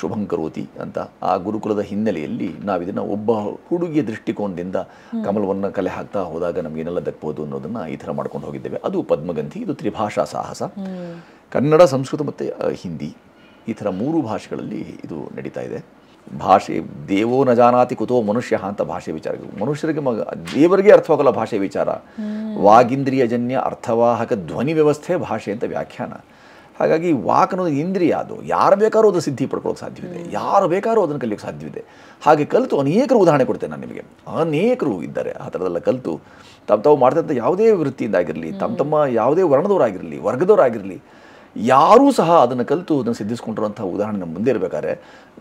ಶುಭಂಕರೋತಿ ಅಂತ ಆ ಗುರುಕುಲದ ಹಿನ್ನೆಲೆಯಲ್ಲಿ ನಾವಿದನ್ನು ಒಬ್ಬ ಹುಡುಗಿಯ ದೃಷ್ಟಿಕೋನದಿಂದ ಕಮಲವನ್ನು ಕಲೆ ಹಾಕ್ತಾ ಹೋದಾಗ ನಮಗೇನೆಲ್ಲ ದಕ್ಬೋದು ಅನ್ನೋದನ್ನು ಈ ಥರ ಮಾಡ್ಕೊಂಡು ಹೋಗಿದ್ದೇವೆ. ಅದು ಪದ್ಮಗಂಧಿ. ಇದು ತ್ರಿಭಾಷಾ ಸಾಹಸ, ಕನ್ನಡ, ಸಂಸ್ಕೃತ ಮತ್ತು ಹಿಂದಿ, ಈ ಥರ 3 ಭಾಷೆಗಳಲ್ಲಿ ಇದು ನಡೀತಾ ಇದೆ. ಭಾಷೆ ದೇವೋ ನ ಜಾನಾತಿ ಕುತೋ ಮನುಷ್ಯ ಅಂತ ಭಾಷೆ ವಿಚಾರ. ಮನುಷ್ಯರಿಗೆ ದೇವರಿಗೆ ಅರ್ಥವಾಗಲ್ಲ ಭಾಷೆ ವಿಚಾರ. ವಾಗೀಂದ್ರಿಯಜನ್ಯ ಅರ್ಥವಾಹಕ ಧ್ವನಿ ವ್ಯವಸ್ಥೆ ಭಾಷೆ ಅಂತ ವ್ಯಾಖ್ಯಾನ. ಹಾಗಾಗಿ ವಾಕ್ ಅನ್ನೋದು ಇಂದ್ರಿಯ, ಅದು ಯಾರು ಬೇಕಾದ್ರೂ ಅದು ಸಿದ್ಧಿ ಪಡ್ಕೊಳ್ಳೋಕೆ ಸಾಧ್ಯವಿದೆ, ಯಾರು ಬೇಕಾದ್ರೂ ಅದನ್ನು ಕಲಿಯೋಕ್ಕೆ ಸಾಧ್ಯವಿದೆ. ಹಾಗೆ ಕಲಿತು ಅನೇಕರು ಉದಾಹರಣೆ ಕೊಡ್ತೇನೆ ನಾನು ನಿಮಗೆ. ಅನೇಕರು ಇದ್ದಾರೆ ಆ ಥರದೆಲ್ಲ ಕಲಿತು ತಾವು ಮಾಡ್ತಂಥ ಯಾವುದೇ ವೃತ್ತಿಯಿಂದ ಆಗಿರಲಿ, ತಮ್ಮ ಯಾವುದೇ ವರ್ಣದವರಾಗಿರಲಿ, ವರ್ಗದವರಾಗಿರಲಿ, ಯಾರೂ ಸಹ ಅದನ್ನು ಕಲಿತು ಅದನ್ನು ಸಿದ್ಧಿಸ್ಕೊಂಡಿರುವಂಥ ಉದಾಹರಣೆ ನಮ್ಮ ಮುಂದೆ ಇರಬೇಕಾದ್ರೆ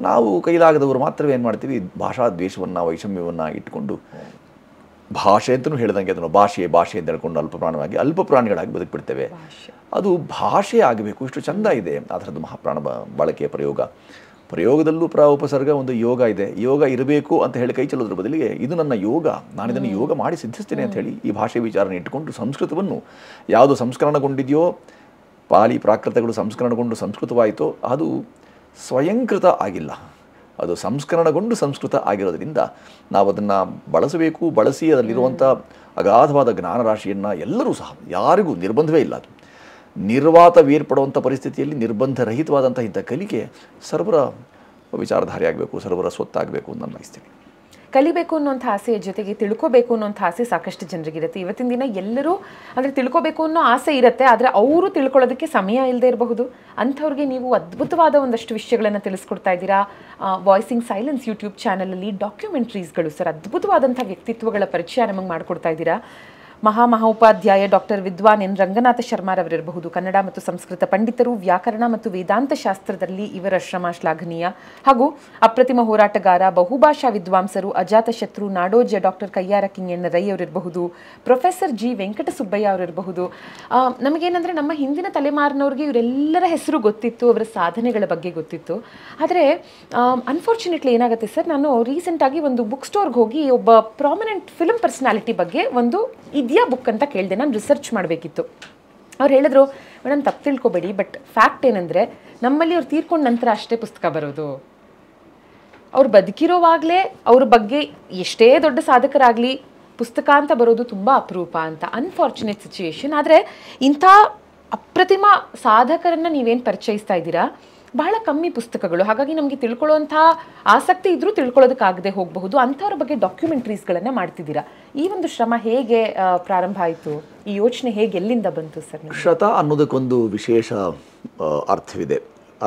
ನಾವು ಕೈಲಾಗದವರು ಮಾತ್ರವೇ ಏನು ಮಾಡ್ತೀವಿ? ಭಾಷಾ ದ್ವೇಷವನ್ನು, ವೈಷಮ್ಯವನ್ನು ಇಟ್ಟುಕೊಂಡು ಭಾಷೆ ಅಂತಲೂ ಹೇಳ್ದಂಗೆ ಅದನ್ನು ಭಾಷೆ ಅಂತ ಹೇಳ್ಕೊಂಡು ಅಲ್ಪ ಪ್ರಾಣಿಗಳಾಗಿ ಬದುಕಿಬಿಡ್ತೇವೆ. ಅದು ಭಾಷೆ ಆಗಬೇಕು. ಇಷ್ಟು ಚೆಂದ ಇದೆ ಆ ಥರದ್ದು ಮಹಾಪ್ರಾಣ ಬಳಕೆಯ ಪ್ರಯೋಗದಲ್ಲೂ ಉಪಸರ್ಗ ಒಂದು ಯೋಗ ಇದೆ. ಯೋಗ ಇರಬೇಕು ಅಂತ ಹೇಳಿ ಕೈ ಚೆಲ್ಲೋದ್ರ ಬದಲಿಗೆ ಇದು ನನ್ನ ಯೋಗ, ನಾನು ಇದನ್ನು ಯೋಗ ಮಾಡಿ ಸಿದ್ಧಿಸ್ತೇನೆ ಅಂತ ಹೇಳಿ ಈ ಭಾಷೆ ವಿಚಾರನ ಇಟ್ಟುಕೊಂಡು ಸಂಸ್ಕೃತವನ್ನು ಯಾವುದು ಸಂಸ್ಕರಣಗೊಂಡಿದೆಯೋ, ಪಾಲಿ ಪ್ರಾಕೃತಗಳು ಸಂಸ್ಕರಣಗೊಂಡು ಸಂಸ್ಕೃತವಾಯಿತೋ ಅದು ಸ್ವಯಂಕೃತ ಆಗಿಲ್ಲ, ಅದು ಸಂಸ್ಕರಣಗೊಂಡು ಸಂಸ್ಕೃತ ಆಗಿರೋದ್ರಿಂದ ನಾವು ಅದನ್ನು ಬಳಸಬೇಕು, ಬಳಸಿ ಅದರಲ್ಲಿರುವಂಥ ಅಗಾಧವಾದ ಜ್ಞಾನರಾಶಿಯನ್ನು ಎಲ್ಲರೂ ಸಹ, ಯಾರಿಗೂ ನಿರ್ಬಂಧವೇ ಇಲ್ಲ. ಅದು ನಿರ್ವಾತವೇರ್ಪಡುವಂಥ ಪರಿಸ್ಥಿತಿಯಲ್ಲಿ ನಿರ್ಬಂಧರಹಿತವಾದಂಥ ಇಂಥ ಕಲಿಕೆ ಸರ್ವರ ವಿಚಾರಧಾರೆ ಸರ್ವರ ಸ್ವತ್ತಾಗಬೇಕು ಅಂತ ನಾನು ಬಯಸ್ತೀನಿ. ಕಲಿಬೇಕು ಅನ್ನೋಂಥ ಆಸೆಯ ಜೊತೆಗೆ ತಿಳ್ಕೋಬೇಕು ಅನ್ನೋಂಥ ಆಸೆ ಸಾಕಷ್ಟು ಜನರಿಗಿರುತ್ತೆ. ಇವತ್ತಿನ ದಿನ ಎಲ್ಲರೂ ಅಂದರೆ ತಿಳ್ಕೋಬೇಕು ಅನ್ನೋ ಆಸೆ ಇರುತ್ತೆ, ಆದರೆ ಅವರು ತಿಳ್ಕೊಳ್ಳೋದಕ್ಕೆ ಸಮಯ ಇಲ್ಲದೆ ಇರಬಹುದು. ಅಂಥವ್ರಿಗೆ ನೀವು ಅದ್ಭುತವಾದ ಒಂದಷ್ಟು ವಿಷಯಗಳನ್ನು ತಿಳಿಸ್ಕೊಡ್ತಾ ಇದ್ದೀರಾ. ವಾಯ್ಸಿಂಗ್ ಸೈಲೆನ್ಸ್ ಯೂಟ್ಯೂಬ್ ಚಾನಲಲ್ಲಿ ಡಾಕ್ಯುಮೆಂಟ್ರೀಸ್ಗಳು ಸರ್, ಅದ್ಭುತವಾದಂಥ ವ್ಯಕ್ತಿತ್ವಗಳ ಪರಿಚಯ ನಮಗೆ ಮಾಡಿಕೊಡ್ತಾ ಇದ್ದೀರಾ. ಮಹಾಮಹೋಪಾಧ್ಯಾಯ ಡಾಕ್ಟರ್ ವಿದ್ವಾನ್ ಎನ್ ರಂಗನಾಥ ಶರ್ಮಾರವರಿರಬಹುದು, ಕನ್ನಡ ಮತ್ತು ಸಂಸ್ಕೃತ ಪಂಡಿತರು, ವ್ಯಾಕರಣ ಮತ್ತು ವೇದಾಂತ ಶಾಸ್ತ್ರದಲ್ಲಿ ಇವರ ಶ್ರಮ ಶ್ಲಾಘನೀಯ. ಹಾಗೂ ಅಪ್ರತಿಮ ಹೋರಾಟಗಾರ, ಬಹುಭಾಷಾ ವಿದ್ವಾಂಸರು, ಅಜಾತಶತ್ರು, ನಾಡೋಜ ಡಾಕ್ಟರ್ ಕಯ್ಯಾರ ಕಿಂಗಣ್ಣ ರೈ ಅವರಿರಬಹುದು, ಪ್ರೊಫೆಸರ್ ಜಿ ವೆಂಕಟಸುಬ್ಬಯ್ಯ ಅವರಿರಬಹುದು. ನಮಗೇನಂದರೆ ನಮ್ಮ ಹಿಂದಿನ ತಲೆಮಾರಿನವ್ರಿಗೆ ಇವರೆಲ್ಲರ ಹೆಸರು ಗೊತ್ತಿತ್ತು, ಅವರ ಸಾಧನೆಗಳ ಬಗ್ಗೆ ಗೊತ್ತಿತ್ತು. ಆದರೆ ಅನ್ಫಾರ್ಚುನೇಟ್ಲಿ ಏನಾಗುತ್ತೆ ಸರ್, ನಾನು ರೀಸೆಂಟಾಗಿ ಒಂದು ಬುಕ್ ಸ್ಟೋರ್ಗೆ ಹೋಗಿ ಒಬ್ಬ ಪ್ರಾಮಿನೆಂಟ್ ಫಿಲ್ಮ್ ಪರ್ಸನಾಲಿಟಿ ಬಗ್ಗೆ ಒಂದು ಇದೆಯಾ ಬುಕ್ ಅಂತ ಕೇಳಿದೆ. ನಾನು ರಿಸರ್ಚ್ ಮಾಡಬೇಕಿತ್ತು. ಅವ್ರು ಹೇಳಿದ್ರು, ಮೇಡಮ್ ತಪ್ಪು ತಿಳ್ಕೊಬೇಡಿ, ಬಟ್ ಫ್ಯಾಕ್ಟ್ ಏನಂದರೆ ನಮ್ಮಲ್ಲಿ ಅವ್ರು ತೀರ್ಕೊಂಡ ನಂತರ ಅಷ್ಟೇ ಪುಸ್ತಕ ಬರೋದು. ಅವ್ರು ಬದುಕಿರೋವಾಗಲೇ ಅವ್ರ ಬಗ್ಗೆ ಎಷ್ಟೇ ದೊಡ್ಡ ಸಾಧಕರಾಗಲಿ ಪುಸ್ತಕ ಅಂತ ಬರೋದು ತುಂಬ ಅಪರೂಪ ಅಂತ. Unfortunate situation. ಆದರೆ ಇಂಥ ಅಪ್ರತಿಮ ಸಾಧಕರನ್ನು ನೀವೇನು ಪರಿಚಯಿಸ್ತಾ ಇದ್ದೀರಾ, ಬಹಳ ಕಮ್ಮಿ ಪುಸ್ತಕಗಳು. ಹಾಗಾಗಿ ನಮಗೆ ತಿಳ್ಕೊಳ್ಳೋಂಥ ಆಸಕ್ತಿ ಇದ್ರೂ ತಿಳ್ಕೊಳ್ಳೋದಕ್ಕಾಗದೆ ಹೋಗಬಹುದು. ಅಂಥವ್ರ ಬಗ್ಗೆ ಡಾಕ್ಯುಮೆಂಟ್ರೀಸ್ಗಳನ್ನು ಮಾಡ್ತಿದ್ದೀರಾ. ಈ ಒಂದು ಶ್ರಮ ಹೇಗೆ ಪ್ರಾರಂಭ ಆಯಿತು? ಈ ಯೋಚನೆ ಹೇಗೆ, ಎಲ್ಲಿಂದ ಬಂತು ಸರ್? ಶತ ಅನ್ನೋದಕ್ಕೊಂದು ವಿಶೇಷ ಅರ್ಥವಿದೆ,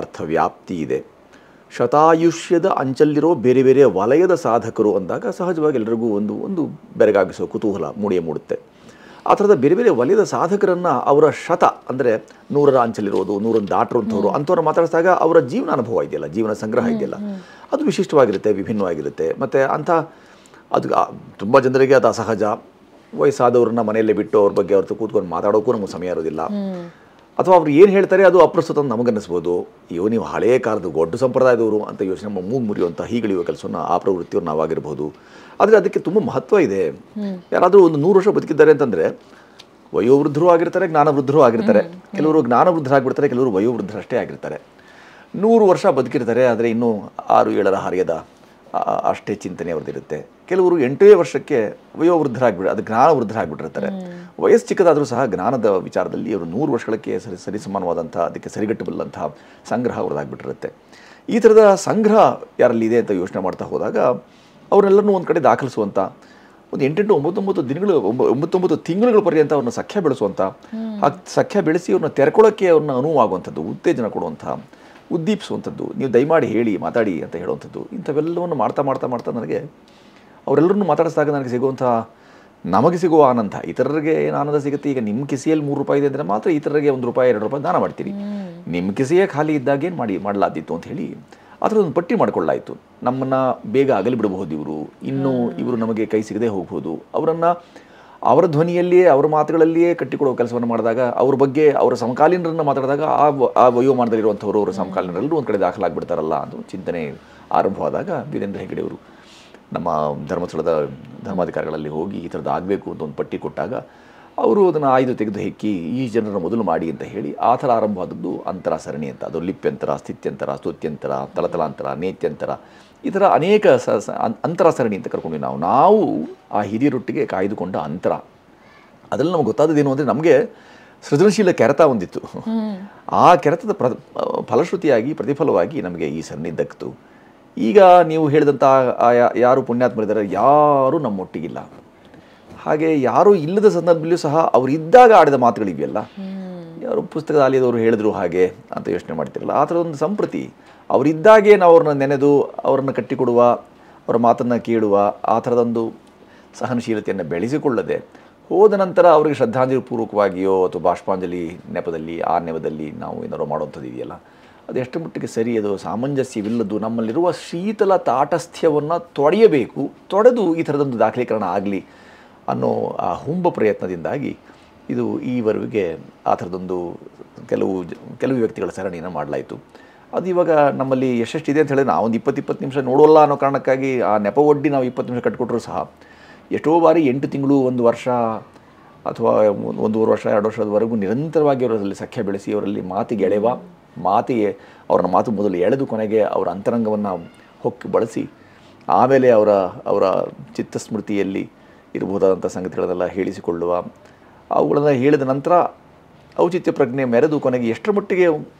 ಅರ್ಥವ್ಯಾಪ್ತಿ ಇದೆ. ಶತಾಯುಷ್ಯದ ಅಂಚಲ್ಲಿರೋ ಬೇರೆ ಬೇರೆ ವಲಯದ ಸಾಧಕರು ಅಂದಾಗ ಸಹಜವಾಗಿ ಎಲ್ಲರಿಗೂ ಒಂದು ಬೆರಗಾಗಿಸೋ ಕುತೂಹಲ ಮೂಡುತ್ತೆ. ಆ ಥರದ ಬೇರೆ ಬೇರೆ ವಲಯದ ಸಾಧಕರನ್ನು ಅವರ ಶತ ಅಂದರೆ 100ರ ಅಂಚಲ್ಲಿರೋದು, 100 ದಾಟಿರುವಂಥವ್ರು ಅಂಥವ್ರು ಮಾತಾಡಿಸಿದಾಗ ಅವರ ಜೀವನ ಅನುಭವ ಇದೆಯಲ್ಲ, ಜೀವನ ಸಂಗ್ರಹ ಇದೆಯಲ್ಲ, ಅದು ವಿಶಿಷ್ಟವಾಗಿರುತ್ತೆ, ವಿಭಿನ್ನವಾಗಿರುತ್ತೆ. ಮತ್ತು ಅದು ತುಂಬ ಜನರಿಗೆ ಅದು ಅಸಹಜ. ವಯಸ್ಸಾದವ್ರನ್ನ ಮನೆಯಲ್ಲೇ ಬಿಟ್ಟು ಅವ್ರ ಬಗ್ಗೆ ಅವ್ರ ಕೂತ್ಕೊಂಡು ಮಾತಾಡೋಕ್ಕೂ ನಮಗೆ ಸಮಯ ಇರೋದಿಲ್ಲ. ಅಥವಾ ಅವ್ರು ಏನು ಹೇಳ್ತಾರೆ ಅದು ಅಪ್ರಸ್ತುತ ಅಂತ ನಮಗನ್ನಿಸ್ಬೋದು. ಅಯ್ಯೋ ನೀವು ಹಳೆಯ ಕಾಲದ ದೊಡ್ಡ ಸಂಪ್ರದಾಯದವರು ಅಂತ ಯೋಚನೆ ಮೂಗು ಮುರಿಯುವಂಥ ಹೀಗಳಿಯುವ ಕೆಲಸವನ್ನು ಆ ಪ್ರವೃತ್ತಿಯವ್ರು ನಾವಾಗಿರ್ಬೋದು. ಆದರೆ ಅದಕ್ಕೆ ತುಂಬ ಮಹತ್ವ ಇದೆ. ಯಾರಾದರೂ ಒಂದು 100 ವರ್ಷ ಬದುಕಿದ್ದಾರೆ ಅಂತಂದರೆ ವಯೋವೃದ್ಧರು ಆಗಿರ್ತಾರೆ, ಜ್ಞಾನವೃದ್ಧರು ಆಗಿರ್ತಾರೆ. ಕೆಲವರು ಜ್ಞಾನವೃದ್ಧರಾಗಿಬಿಡ್ತಾರೆ, ಕೆಲವರು ವಯೋವೃದ್ಧರಷ್ಟೇ ಆಗಿರ್ತಾರೆ. 100 ವರ್ಷ ಬದುಕಿರ್ತಾರೆ, ಆದರೆ ಇನ್ನೂ 6-7ರ ಹರಿಯದ ಅಷ್ಟೇ ಚಿಂತನೆ ಅವ್ರದ್ದಿರುತ್ತೆ. ಕೆಲವರು 8ನೇ ವರ್ಷಕ್ಕೆ ಅದು ಜ್ಞಾನವೃದ್ಧರಾಗಿಬಿಟ್ಟಿರ್ತಾರೆ. ವಯಸ್ಸು ಚಿಕ್ಕದಾದರೂ ಸಹ ಜ್ಞಾನದ ವಿಚಾರದಲ್ಲಿ ಅವರು 100 ವರ್ಷಗಳಿಗೆ ಸರಿಸಮಾನವಾದಂಥ, ಅದಕ್ಕೆ ಸರಿಗಟ್ಟಬಲ್ಲಂತಹ ಸಂಗ್ರಹ ಅವ್ರದ್ದಾಗ್ಬಿಟ್ಟಿರುತ್ತೆ. ಈ ಥರದ ಸಂಗ್ರಹ ಯಾರಲ್ಲಿ ಇದೆ ಅಂತ ಯೋಚನೆ ಮಾಡ್ತಾ ಹೋದಾಗ ಅವರೆಲ್ಲರನ್ನೂ ಒಂದು ಕಡೆ ದಾಖಲಿಸುವಂಥ, ಒಂದು 8-9 ದಿನಗಳು 9 ತಿಂಗಳುಗಳ ಪರ್ಯಂತ ಅವ್ರನ್ನ ಸಖ್ಯ ಬೆಳೆಸುವಂಥ, ಆ ಸಖ್ಯ ಬೆಳೆಸಿ ಅವ್ರನ್ನ ತೆರ್ಕೊಳ್ಳೋಕ್ಕೆ ಅವ್ರನ್ನ ಅನುವಾಗುವಂಥದ್ದು, ಉತ್ತೇಜನ ಕೊಡುವಂಥ, ಉದ್ದೀಪಿಸುವಂಥದ್ದು, ನೀವು ದಯಮಾಡಿ ಹೇಳಿ ಮಾತಾಡಿ ಅಂತ ಹೇಳುವಂಥದ್ದು, ಇಂಥವೆಲ್ಲವನ್ನು ಮಾಡ್ತಾ ಮಾಡ್ತಾ ಮಾಡ್ತಾ ನನಗೆ ಅವರೆಲ್ಲರನ್ನೂ ಮಾತಾಡಿಸಿದಾಗ ನನಗೆ ಸಿಗುವಂಥ, ನಮಗೆ ಸಿಗುವ ಆನಂದ ಇತರರಿಗೆ ಏನು ಆನಂದ ಸಿಗುತ್ತೆ. ಈಗ ನಿಮ್ಮ ಕಿಸೆಯಲ್ಲಿ 3 ರೂಪಾಯಿ ಇದೆ ಅಂದರೆ ಮಾತ್ರ ಇತರರಿಗೆ 1 ರೂಪಾಯಿ 2 ರೂಪಾಯಿ ದಾನ ಮಾಡ್ತೀರಿ. ನಿಮ್ಮ ಕಿಸೆಯೇ ಖಾಲಿ ಇದ್ದಾಗೇನು ಮಾಡಲಾದಿತ್ತು ಅಂತ ಹೇಳಿ ಆ ಥರ ಒಂದು ಪಟ್ಟಿ ಮಾಡಿಕೊಳ್ಳಾಯಿತು. ನಮ್ಮನ್ನು ಬೇಗ ಅಗಲಿ ಬಿಡಬಹುದು ಇವರು ನಮಗೆ ಕೈ ಸಿಗದೆ ಹೋಗ್ಬೋದು. ಅವರನ್ನು ಅವರ ಧ್ವನಿಯಲ್ಲಿಯೇ, ಅವರ ಮಾತುಗಳಲ್ಲಿಯೇ ಕಟ್ಟಿಕೊಡುವ ಕೆಲಸವನ್ನು ಮಾಡಿದಾಗ, ಅವ್ರ ಬಗ್ಗೆ ಅವರ ಸಮಕಾಲೀನರನ್ನು ಮಾತಾಡಿದಾಗ ಆ ವಯೋಮಾನದಲ್ಲಿರುವಂಥವ್ರು ಅವರ ಸಮಕಾಲೀನರೆಲ್ಲರೂ ಒಂದು ಕಡೆ ದಾಖಲಾಗಿಬಿಡ್ತಾರಲ್ಲ ಅಂತ ಚಿಂತನೆ ಆರಂಭವಾದಾಗ ವೀರೇಂದ್ರ ಹೆಗಡೆಯವರು ನಮ್ಮ ಧರ್ಮಸ್ಥಳದ ಧರ್ಮಾಧಿಕಾರಿಗಳಲ್ಲಿ ಹೋಗಿ ಈ ಥರದ್ದು ಆಗಬೇಕು ಅಂತ ಒಂದು ಪಟ್ಟಿ ಕೊಟ್ಟಾಗ ಅವರು ಅದನ್ನು ಆಯ್ದು ತೆಗೆದು ಹೆಕ್ಕಿ ಈ ಜನರನ್ನು ಮೊದಲು ಮಾಡಿ ಅಂತ ಹೇಳಿ ಆ ಥರ ಆರಂಭವಾದದ್ದು ಅಂತರ ಸರಣಿ ಅಂತ. ಅದು ಲಿಪ್ಯಂತರ, ಸ್ಥಿತ್ಯಂತರ, ಸ್ತುತ್ಯಂತರ, ತಲತಲಾಂತರ, ನೇತ್ಯಂತರ, ಈ ಥರ ಅನೇಕ ಅಂತರ ಸರಣಿ ಅಂತ ಕರ್ಕೊಂಡ್ವಿ ನಾವು ಆ ಹಿರಿಯರೊಟ್ಟಿಗೆ ಕಾಯ್ದುಕೊಂಡ ಅಂತರ. ಅದರಲ್ಲಿ ನಮಗೆ ಗೊತ್ತಾದದ್ದೇನು ಅಂದರೆ ನಮಗೆ ಸೃಜನಶೀಲ ಕೆರೆತ ಒಂದಿತ್ತು. ಆ ಕೆರೆತದ ಫಲಶ್ರುತಿಯಾಗಿ ಪ್ರತಿಫಲವಾಗಿ ನಮಗೆ ಈ ಸರಣಿ ದಕ್ಕಿತು. ಈಗ ನೀವು ಹೇಳಿದಂಥ ಯಾರು ಪುಣ್ಯಾತ್ಮರಿದ್ದಾರೆ, ಯಾರೂ ನಮ್ಮೊಟ್ಟಿಗಿಲ್ಲ. ಹಾಗೆ ಯಾರೂ ಇಲ್ಲದ ಸಂದರ್ಭದಲ್ಲೂ ಸಹ ಅವರು ಇದ್ದಾಗ ಆಡಿದ ಮಾತುಗಳಿವೆಯಲ್ಲ, ಯಾರು ಪುಸ್ತಕದ ಆಲಿಯದವರು ಹೇಳಿದ್ರು ಹಾಗೆ ಅಂತ ಯೋಚನೆ ಮಾಡ್ತಿರಲ್ಲ, ಆ ಥರದೊಂದು ಸಂಪ್ರತಿ ಅವರಿದ್ದಾಗೇ ನಾವು ಅವ್ರನ್ನ ನೆನೆದು ಅವರನ್ನು ಕಟ್ಟಿಕೊಡುವ, ಅವರ ಮಾತನ್ನು ಕೇಳುವ ಆ ಥರದೊಂದು ಸಹನಶೀಲತೆಯನ್ನು ಬೆಳೆಸಿಕೊಳ್ಳದೆ ಹೋದ ನಂತರ ಅವರಿಗೆ ಶ್ರದ್ಧಾಂಜಲಿ ಪೂರ್ವಕವಾಗಿಯೋ ಅಥವಾ ಬಾಷ್ಪಾಂಜಲಿ ನೆಪದಲ್ಲಿ ಆ ನೆಪದಲ್ಲಿ ನಾವು ಏನಾರು ಮಾಡುವಂಥದ್ದು ಇದೆಯಲ್ಲ, ಅದು ಎಷ್ಟು ಮಟ್ಟಿಗೆ ಸರಿ, ಅದು ಸಾಮಂಜಸ್ಯವಿಲ್ಲದ್ದು. ನಮ್ಮಲ್ಲಿರುವ ಶೀತಲ ತಾಟಸ್ಥ್ಯವನ್ನು ತೊಡೆಯಬೇಕು, ತೊಡೆದು ಈ ಥರದೊಂದು ದಾಖಲೀಕರಣ ಆಗಲಿ ಅನ್ನೋ ಆ ಹುಂಬ ಪ್ರಯತ್ನದಿಂದಾಗಿ ಇದು ಈವರೆಗೆ ಆ ಥರದೊಂದು ಕೆಲವು ವ್ಯಕ್ತಿಗಳ ಸರಣಿಯನ್ನು ಮಾಡಲಾಯಿತು. ಅದು ಇವಾಗ ನಮ್ಮಲ್ಲಿ ಎಷ್ಟೆಷ್ಟಿದೆ ಅಂತ ಹೇಳಿದ್ರೆ ನಾವೊಂದು 20 ನಿಮಿಷ ನೋಡೋಲ್ಲ ಅನ್ನೋ ಕಾರಣಕ್ಕಾಗಿ ಆ ನೆಪ ಒಡ್ಡಿ ನಾವು 20 ನಿಮಿಷ ಕಟ್ಕೊಟ್ರೂ ಸಹ ಎಷ್ಟೋ ಬಾರಿ 8 ತಿಂಗಳು, 1 ವರ್ಷ ಅಥವಾ 1.5 ವರ್ಷ 2 ವರ್ಷದವರೆಗೂ ನಿರಂತರವಾಗಿ ಅವರಲ್ಲಿ ಸಖ್ಯ ಬೆಳೆಸಿ ಅವರಲ್ಲಿ ಮಾತಿಗೆ ಅವ್ರನ್ನ ಮಾತು ಮೊದಲು ಎಳೆದು ಕೊನೆಗೆ ಅವರ ಅಂತರಂಗವನ್ನು ಹೊಕ್ಕಿ ಬಳಸಿ ಆಮೇಲೆ ಅವರ ಅವರ ಚಿತ್ತಸ್ಮೃತಿಯಲ್ಲಿ ಇರಬಹುದಾದಂಥ ಸಂಗತಿಗಳನ್ನೆಲ್ಲ ಹೇಳಿಸಿಕೊಳ್ಳುವ, ಅವುಗಳನ್ನು ಹೇಳಿದ ನಂತರ ಔಚಿತ್ಯ ಪ್ರಜ್ಞೆ ಮೆರೆದು ಕೊನೆಗೆ ಎಷ್ಟರ ಮಟ್ಟಿಗೆ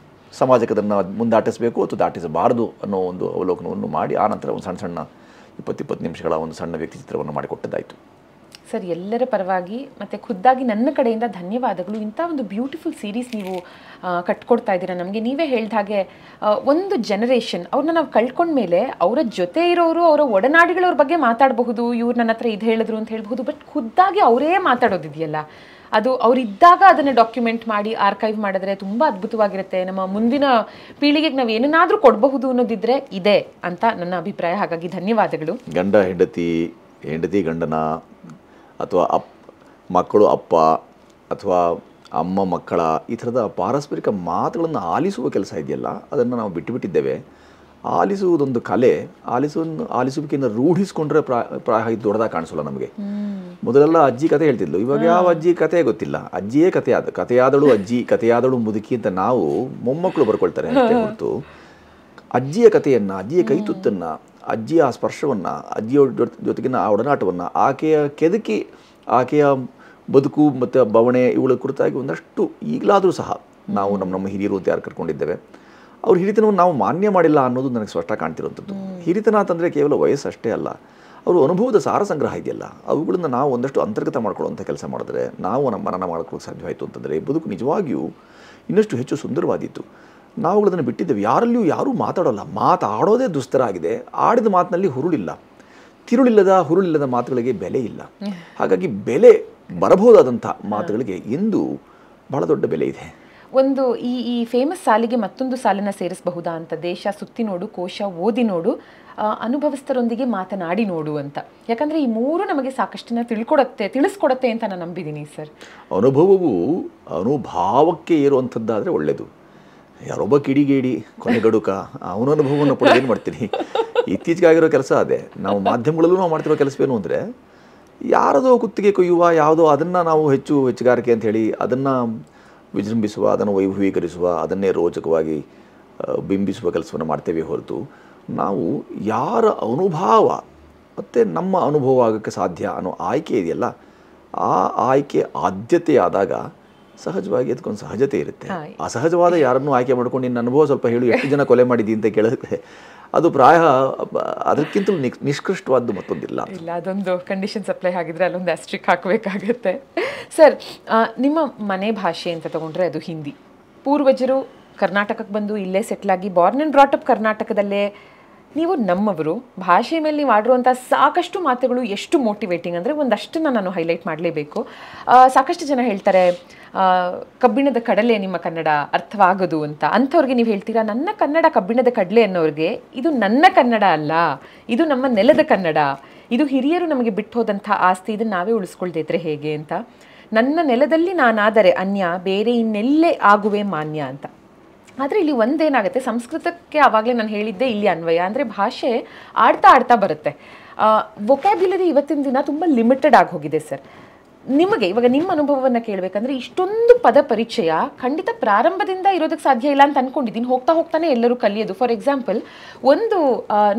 ಸಮಾಜಕ್ಕೆ ಅದನ್ನು ಮುಂದಾಟಿಸಬೇಕು ಅಥವಾ ದಾಟಿಸಬಾರದು ಅನ್ನೋ ಒಂದು ಅವಲೋಕನವನ್ನು ಮಾಡಿ ಆನಂತರ ಒಂದು ಸಣ್ಣ 20 ನಿಮಿಷಗಳ ಒಂದು ಸಣ್ಣ ವ್ಯಕ್ತಿ ಚಿತ್ರವನ್ನು ಮಾಡಿಕೊಟ್ಟದ್ದಾಯಿತು. ಸರ್, ಎಲ್ಲರ ಪರವಾಗಿ ಮತ್ತು ಖುದ್ದಾಗಿ ನನ್ನ ಕಡೆಯಿಂದ ಧನ್ಯವಾದಗಳು. ಇಂಥ ಒಂದು ಬ್ಯೂಟಿಫುಲ್ ಸೀರೀಸ್ ನೀವು ಕಟ್ಕೊಡ್ತಾ ಇದ್ದೀರಾ ನಮಗೆ. ನೀವೇ ಹೇಳಿದ ಹಾಗೆ ಒಂದು ಜನರೇಷನ್ ಅವ್ರನ್ನ ನಾವು ಕಳ್ಕೊಂಡ್ಮೇಲೆ ಅವರ ಜೊತೆ ಇರೋರು, ಅವರ ಒಡನಾಡಿಗಳವ್ರ ಬಗ್ಗೆ ಮಾತಾಡಬಹುದು, ಇವ್ರು ನನ್ನ ಹತ್ರ ಇದು ಹೇಳಿದ್ರು ಅಂತ ಹೇಳ್ಬಹುದು, ಬಟ್ ಖುದ್ದಾಗಿ ಅವರೇ ಮಾತಾಡೋದಿದೆಯಲ್ಲ, ಅದು ಅವರಿದ್ದಾಗ ಅದನ್ನು ಡಾಕ್ಯುಮೆಂಟ್ ಮಾಡಿ ಆರ್ಕೈವ್ ಮಾಡಿದ್ರೆ ತುಂಬ ಅದ್ಭುತವಾಗಿರುತ್ತೆ. ನಮ್ಮ ಮುಂದಿನ ಪೀಳಿಗೆಗೆ ನಾವು ಏನನ್ನಾದರೂ ಕೊಡಬಹುದು ಅನ್ನೋದಿದ್ರೆ ಇದೆ ಅಂತ ನನ್ನ ಅಭಿಪ್ರಾಯ. ಹಾಗಾಗಿ ಧನ್ಯವಾದಗಳು. ಗಂಡ ಹೆಂಡತಿ ಗಂಡನ, ಅಥವಾ ಮಕ್ಕಳು ಅಪ್ಪ ಅಥವಾ ಅಮ್ಮ ಮಕ್ಕಳ, ಈ ಥರದ ಪಾರಸ್ಪರಿಕ ಮಾತುಗಳನ್ನು ಆಲಿಸುವ ಕೆಲಸ ಇದೆಯಲ್ಲ, ಅದನ್ನು ನಾವು ಬಿಟ್ಟುಬಿಟ್ಟಿದ್ದೇವೆ. ಆಲಿಸುವುದೊಂದು ಕಲೆ. ಆಲಿಸುವಿಕೆಯನ್ನು ರೂಢಿಸ್ಕೊಂಡ್ರೆ ಪ್ರಾಯ ಇದು ದೊಡ್ಡದಾಗಿ ಕಾಣಿಸೋಲ್ಲ ನಮಗೆ. ಮೊದಲೆಲ್ಲ ಅಜ್ಜಿ ಕತೆ ಹೇಳ್ತಿದ್ಲು, ಇವಾಗ ಯಾವ ಅಜ್ಜಿ ಕತೆ ಗೊತ್ತಿಲ್ಲ. ಅಜ್ಜಿಯೇ ಕತೆಯಾದಳು ಅಜ್ಜಿ, ಕತೆಯಾದಳು ಮುದುಕಿ ಅಂತ ನಾವು ಮೊಮ್ಮಕ್ಕಳು ಬರ್ಕೊಳ್ತಾರೆ ಅಷ್ಟೇ ಹೊರತು ಅಜ್ಜಿಯ ಕಥೆಯನ್ನು, ಅಜ್ಜಿಯ ಕೈತುತ್ತನ್ನು, ಅಜ್ಜಿಯ ಸ್ಪರ್ಶವನ್ನು, ಅಜ್ಜಿಯ ಜೊತೆಗಿನ ಆ ಒಡನಾಟವನ್ನು, ಆಕೆಯ ಕೆದಕಿ ಆಕೆಯ ಬದುಕು ಮತ್ತು ಬವಣೆ ಇವುಗಳ ಕುರಿತಾಗಿ ಒಂದಷ್ಟು ಈಗಲಾದರೂ ಸಹ ನಾವು ನಮ್ಮ ಹಿರಿಯರು ಅಂತ ಯಾರು ಕರ್ಕೊಂಡಿದ್ದೇವೆ, ಅವ್ರ ಹಿರಿತನವನ್ನು ನಾವು ಮಾನ್ಯ ಮಾಡಿಲ್ಲ ಅನ್ನೋದು ನನಗೆ ಸ್ಪಷ್ಟ ಕಾಣ್ತಿರುವಂಥದ್ದು. ಹಿರಿತನ ಅಂತಂದರೆ ಕೇವಲ ವಯಸ್ಸು ಅಷ್ಟೇ ಅಲ್ಲ, ಅವರು ಅನುಭವದ ಸಾರ ಸಂಗ್ರಹ ಇದೆಯಲ್ಲ, ಅವುಗಳನ್ನು ನಾವು ಒಂದಷ್ಟು ಅಂತರ್ಗತ ಮಾಡ್ಕೊಳ್ಳುವಂಥ ಕೆಲಸ ಮಾಡಿದ್ರೆ, ನಾವು ನಮ್ಮ ಮನನ ಮಾಡ್ಕೊಳ್ಳೋಕೆ ಸಾಧ್ಯವಾಯಿತು ಅಂತಂದರೆ ಬದುಕು ನಿಜವಾಗಿಯೂ ಇನ್ನಷ್ಟು ಹೆಚ್ಚು ಸುಂದರವಾದೀತು. ನಾವುಗಳದನ್ನು ಬಿಟ್ಟಿದ್ದೇವೆ. ಯಾರೂ ಮಾತಾಡೋಲ್ಲ, ಮಾತಾಡೋದೇ ದುಸ್ತರ ಆಗಿದೆ. ಆಡಿದ ಮಾತಿನಲ್ಲಿ ಹುರುಳಿಲ್ಲದ ಮಾತುಗಳಿಗೆ ಬೆಲೆ ಇಲ್ಲ. ಹಾಗಾಗಿ ಬೆಲೆ ಬರಬಹುದಾದಂಥ ಮಾತುಗಳಿಗೆ ಇಂದು ಬಹಳ ದೊಡ್ಡ ಬೆಲೆ ಇದೆ. ಒಂದು ಈ ಫೇಮಸ್ ಸಾಲಿಗೆ ಮತ್ತೊಂದು ಸಾಲನ್ನು ಸೇರಿಸಬಹುದಾ ಅಂತ, ದೇಶ ಸುತ್ತಿ ನೋಡು, ಕೋಶ ಓದಿ ನೋಡು, ಅನುಭವಸ್ಥರೊಂದಿಗೆ ಮಾತನಾಡಿ ನೋಡು ಅಂತ. ಯಾಕಂದರೆ ಈ ಮೂರು ನಮಗೆ ಸಾಕಷ್ಟನ್ನ ತಿಳಿಸ್ಕೊಡತ್ತೆ ಅಂತ ನಾನು ನಂಬಿದ್ದೀನಿ ಸರ್. ಅನುಭವವು ಅನುಭಾವಕ್ಕೆ ಇರುವಂಥದ್ದಾದರೆ ಒಳ್ಳೆಯದು. ಯಾರೊಬ್ಬ ಕಿಡಿಗೇಡಿ ಕೊನೆಗಡುಕ ಅವನ ಅನುಭವವನ್ನು ಪಡೆದು ಏನು ಮಾಡ್ತೀನಿ. ಇತ್ತೀಚೆಗೆ ಆಗಿರೋ ಕೆಲಸ ಅದೇ. ನಾವು ಮಾಧ್ಯಮಗಳಲ್ಲೂ ನಾವು ಮಾಡ್ತಿರೋ ಕೆಲಸವೇನು ಅಂದರೆ, ಯಾರದೋ ಕುತ್ತಿಗೆ ಕೊಯ್ಯುವ ಯಾವುದೋ ಅದನ್ನು ನಾವು ಹೆಚ್ಚುಗಾರಿಕೆ ಅಂಥೇಳಿ ಅದನ್ನು ವಿಜೃಂಭಿಸುವ, ಅದನ್ನು ವೈಭವೀಕರಿಸುವ, ಅದನ್ನೇ ರೋಚಕವಾಗಿ ಬಿಂಬಿಸುವ ಕೆಲಸವನ್ನು ಮಾಡ್ತೇವೆ ಹೊರತು, ನಾವು ಯಾರ ಅನುಭವ ಮತ್ತು ನಮ್ಮ ಅನುಭವ ಆಗೋಕ್ಕೆ ಸಾಧ್ಯ ಅನ್ನೋ ಆಯ್ಕೆ ಇದೆಯಲ್ಲ, ಆ ಆಯ್ಕೆ ಆದ್ಯತೆಯಾದಾಗ ಸಹಜವಾಗಿ ಅದಕ್ಕೊಂದು ಸಹಜತೆ ಇರುತ್ತೆ. ಅಸಹಜವಾದ ಯಾರನ್ನೂ ಆಯ್ಕೆ ಮಾಡ್ಕೊಂಡು ನಿನ್ನ ಅನುಭವ ಸ್ವಲ್ಪ ಹೇಳು, ಎಷ್ಟು ಜನ ಕೊಲೆ ಮಾಡಿದ್ದಿ ಅಂತ ಕೇಳಿದ್ರೆ ಅದು ಪ್ರಾಯ ಅದಕ್ಕಿಂತಲೂ ನಿಷ್ಕೃಷ್ಟವಾದ್ದು ಮತ್ತೊಂದಿಲ್ಲ. ಅದೊಂದು ಕಂಡೀಷನ್ಸ್ ಅಪ್ಲೈ ಆಗಿದ್ರೆ ಅಲ್ಲೊಂದು ಆಸ್ಟ್ರಿಕ್ ಹಾಕಬೇಕಾಗತ್ತೆ. ಸರ್, ನಿಮ್ಮ ಮನೆ ಭಾಷೆ ಅಂತ ತಗೊಂಡ್ರೆ ಅದು ಹಿಂದಿ. ಪೂರ್ವಜರು ಕರ್ನಾಟಕಕ್ಕೆ ಬಂದು ಇಲ್ಲೇ ಸೆಟ್ಲಾಗಿ ಬಾರ್ನ್ ಆ್ಯಂಡ್ ಬ್ರಾಟ್ ಅಪ್ ಕರ್ನಾಟಕದಲ್ಲೇ ನೀವು ನಮ್ಮವರು. ಭಾಷೆ ಮೇಲೆ ನೀವು ಆಡಿರುವಂಥ ಸಾಕಷ್ಟು ಮಾತುಗಳು ಎಷ್ಟು ಮೋಟಿವೇಟಿಂಗ್ ಅಂದರೆ ಒಂದಷ್ಟನ್ನು ನಾನು ಹೈಲೈಟ್ ಮಾಡಲೇಬೇಕು. ಸಾಕಷ್ಟು ಜನ ಹೇಳ್ತಾರೆ ಕಬ್ಬಿಣದ ಕಡಲೆ ನಿಮ್ಮ ಕನ್ನಡ ಅರ್ಥವಾಗೋದು ಅಂತ. ಅಂಥವ್ರಿಗೆ ನೀವು ಹೇಳ್ತೀರಾ, ನನ್ನ ಕನ್ನಡ ಕಬ್ಬಿಣದ ಕಡಲೆ ಅನ್ನೋರಿಗೆ ಇದು ನನ್ನ ಕನ್ನಡ ಅಲ್ಲ, ಇದು ನಮ್ಮ ನೆಲದ ಕನ್ನಡ, ಇದು ಹಿರಿಯರು ನಮಗೆ ಬಿಟ್ಟು ಹೋದಂಥ ಆಸ್ತಿ, ಇದನ್ನು ನಾವೇ ಉಳಿಸ್ಕೊಳ್ದೇ ಇದ್ರೆ ಹೇಗೆ ಅಂತ. ನನ್ನ ನೆಲದಲ್ಲಿ ನಾನಾದರೆ ಅನ್ಯ, ಬೇರೆ ಇನ್ನೆಲ್ಲೇ ಆಗುವೆ ಮಾನ್ಯ ಅಂತ. ಆದರೆ ಇಲ್ಲಿ ಒಂದೇನಾಗುತ್ತೆ, ಸಂಸ್ಕೃತಕ್ಕೆ ಆವಾಗಲೇ ನಾನು ಹೇಳಿದ್ದೆ ಇಲ್ಲಿ ಅನ್ವಯ ಅಂದರೆ ಭಾಷೆ ಆಡ್ತಾ ಬರುತ್ತೆ. ವೊಕ್ಯಾಬ್ಯುಲರಿ ಇವತ್ತಿನ ದಿನ ತುಂಬ ಲಿಮಿಟೆಡ್ ಆಗಿ ಹೋಗಿದೆ ಸರ್. ನಿಮಗೆ ಇವಾಗ ನಿಮ್ಮ ಅನುಭವವನ್ನು ಕೇಳಬೇಕಂದ್ರೆ ಇಷ್ಟೊಂದು ಪದ ಪರಿಚಯ ಖಂಡಿತ ಪ್ರಾರಂಭದಿಂದ ಇರೋದಕ್ಕೆ ಸಾಧ್ಯ ಇಲ್ಲ ಅಂತ ಅಂದ್ಕೊಂಡಿದ್ದೀನಿ. ಹೋಗ್ತಾನೆ ಎಲ್ಲರೂ ಕಲಿಯೋದು. ಫಾರ್ ಎಕ್ಸಾಂಪಲ್,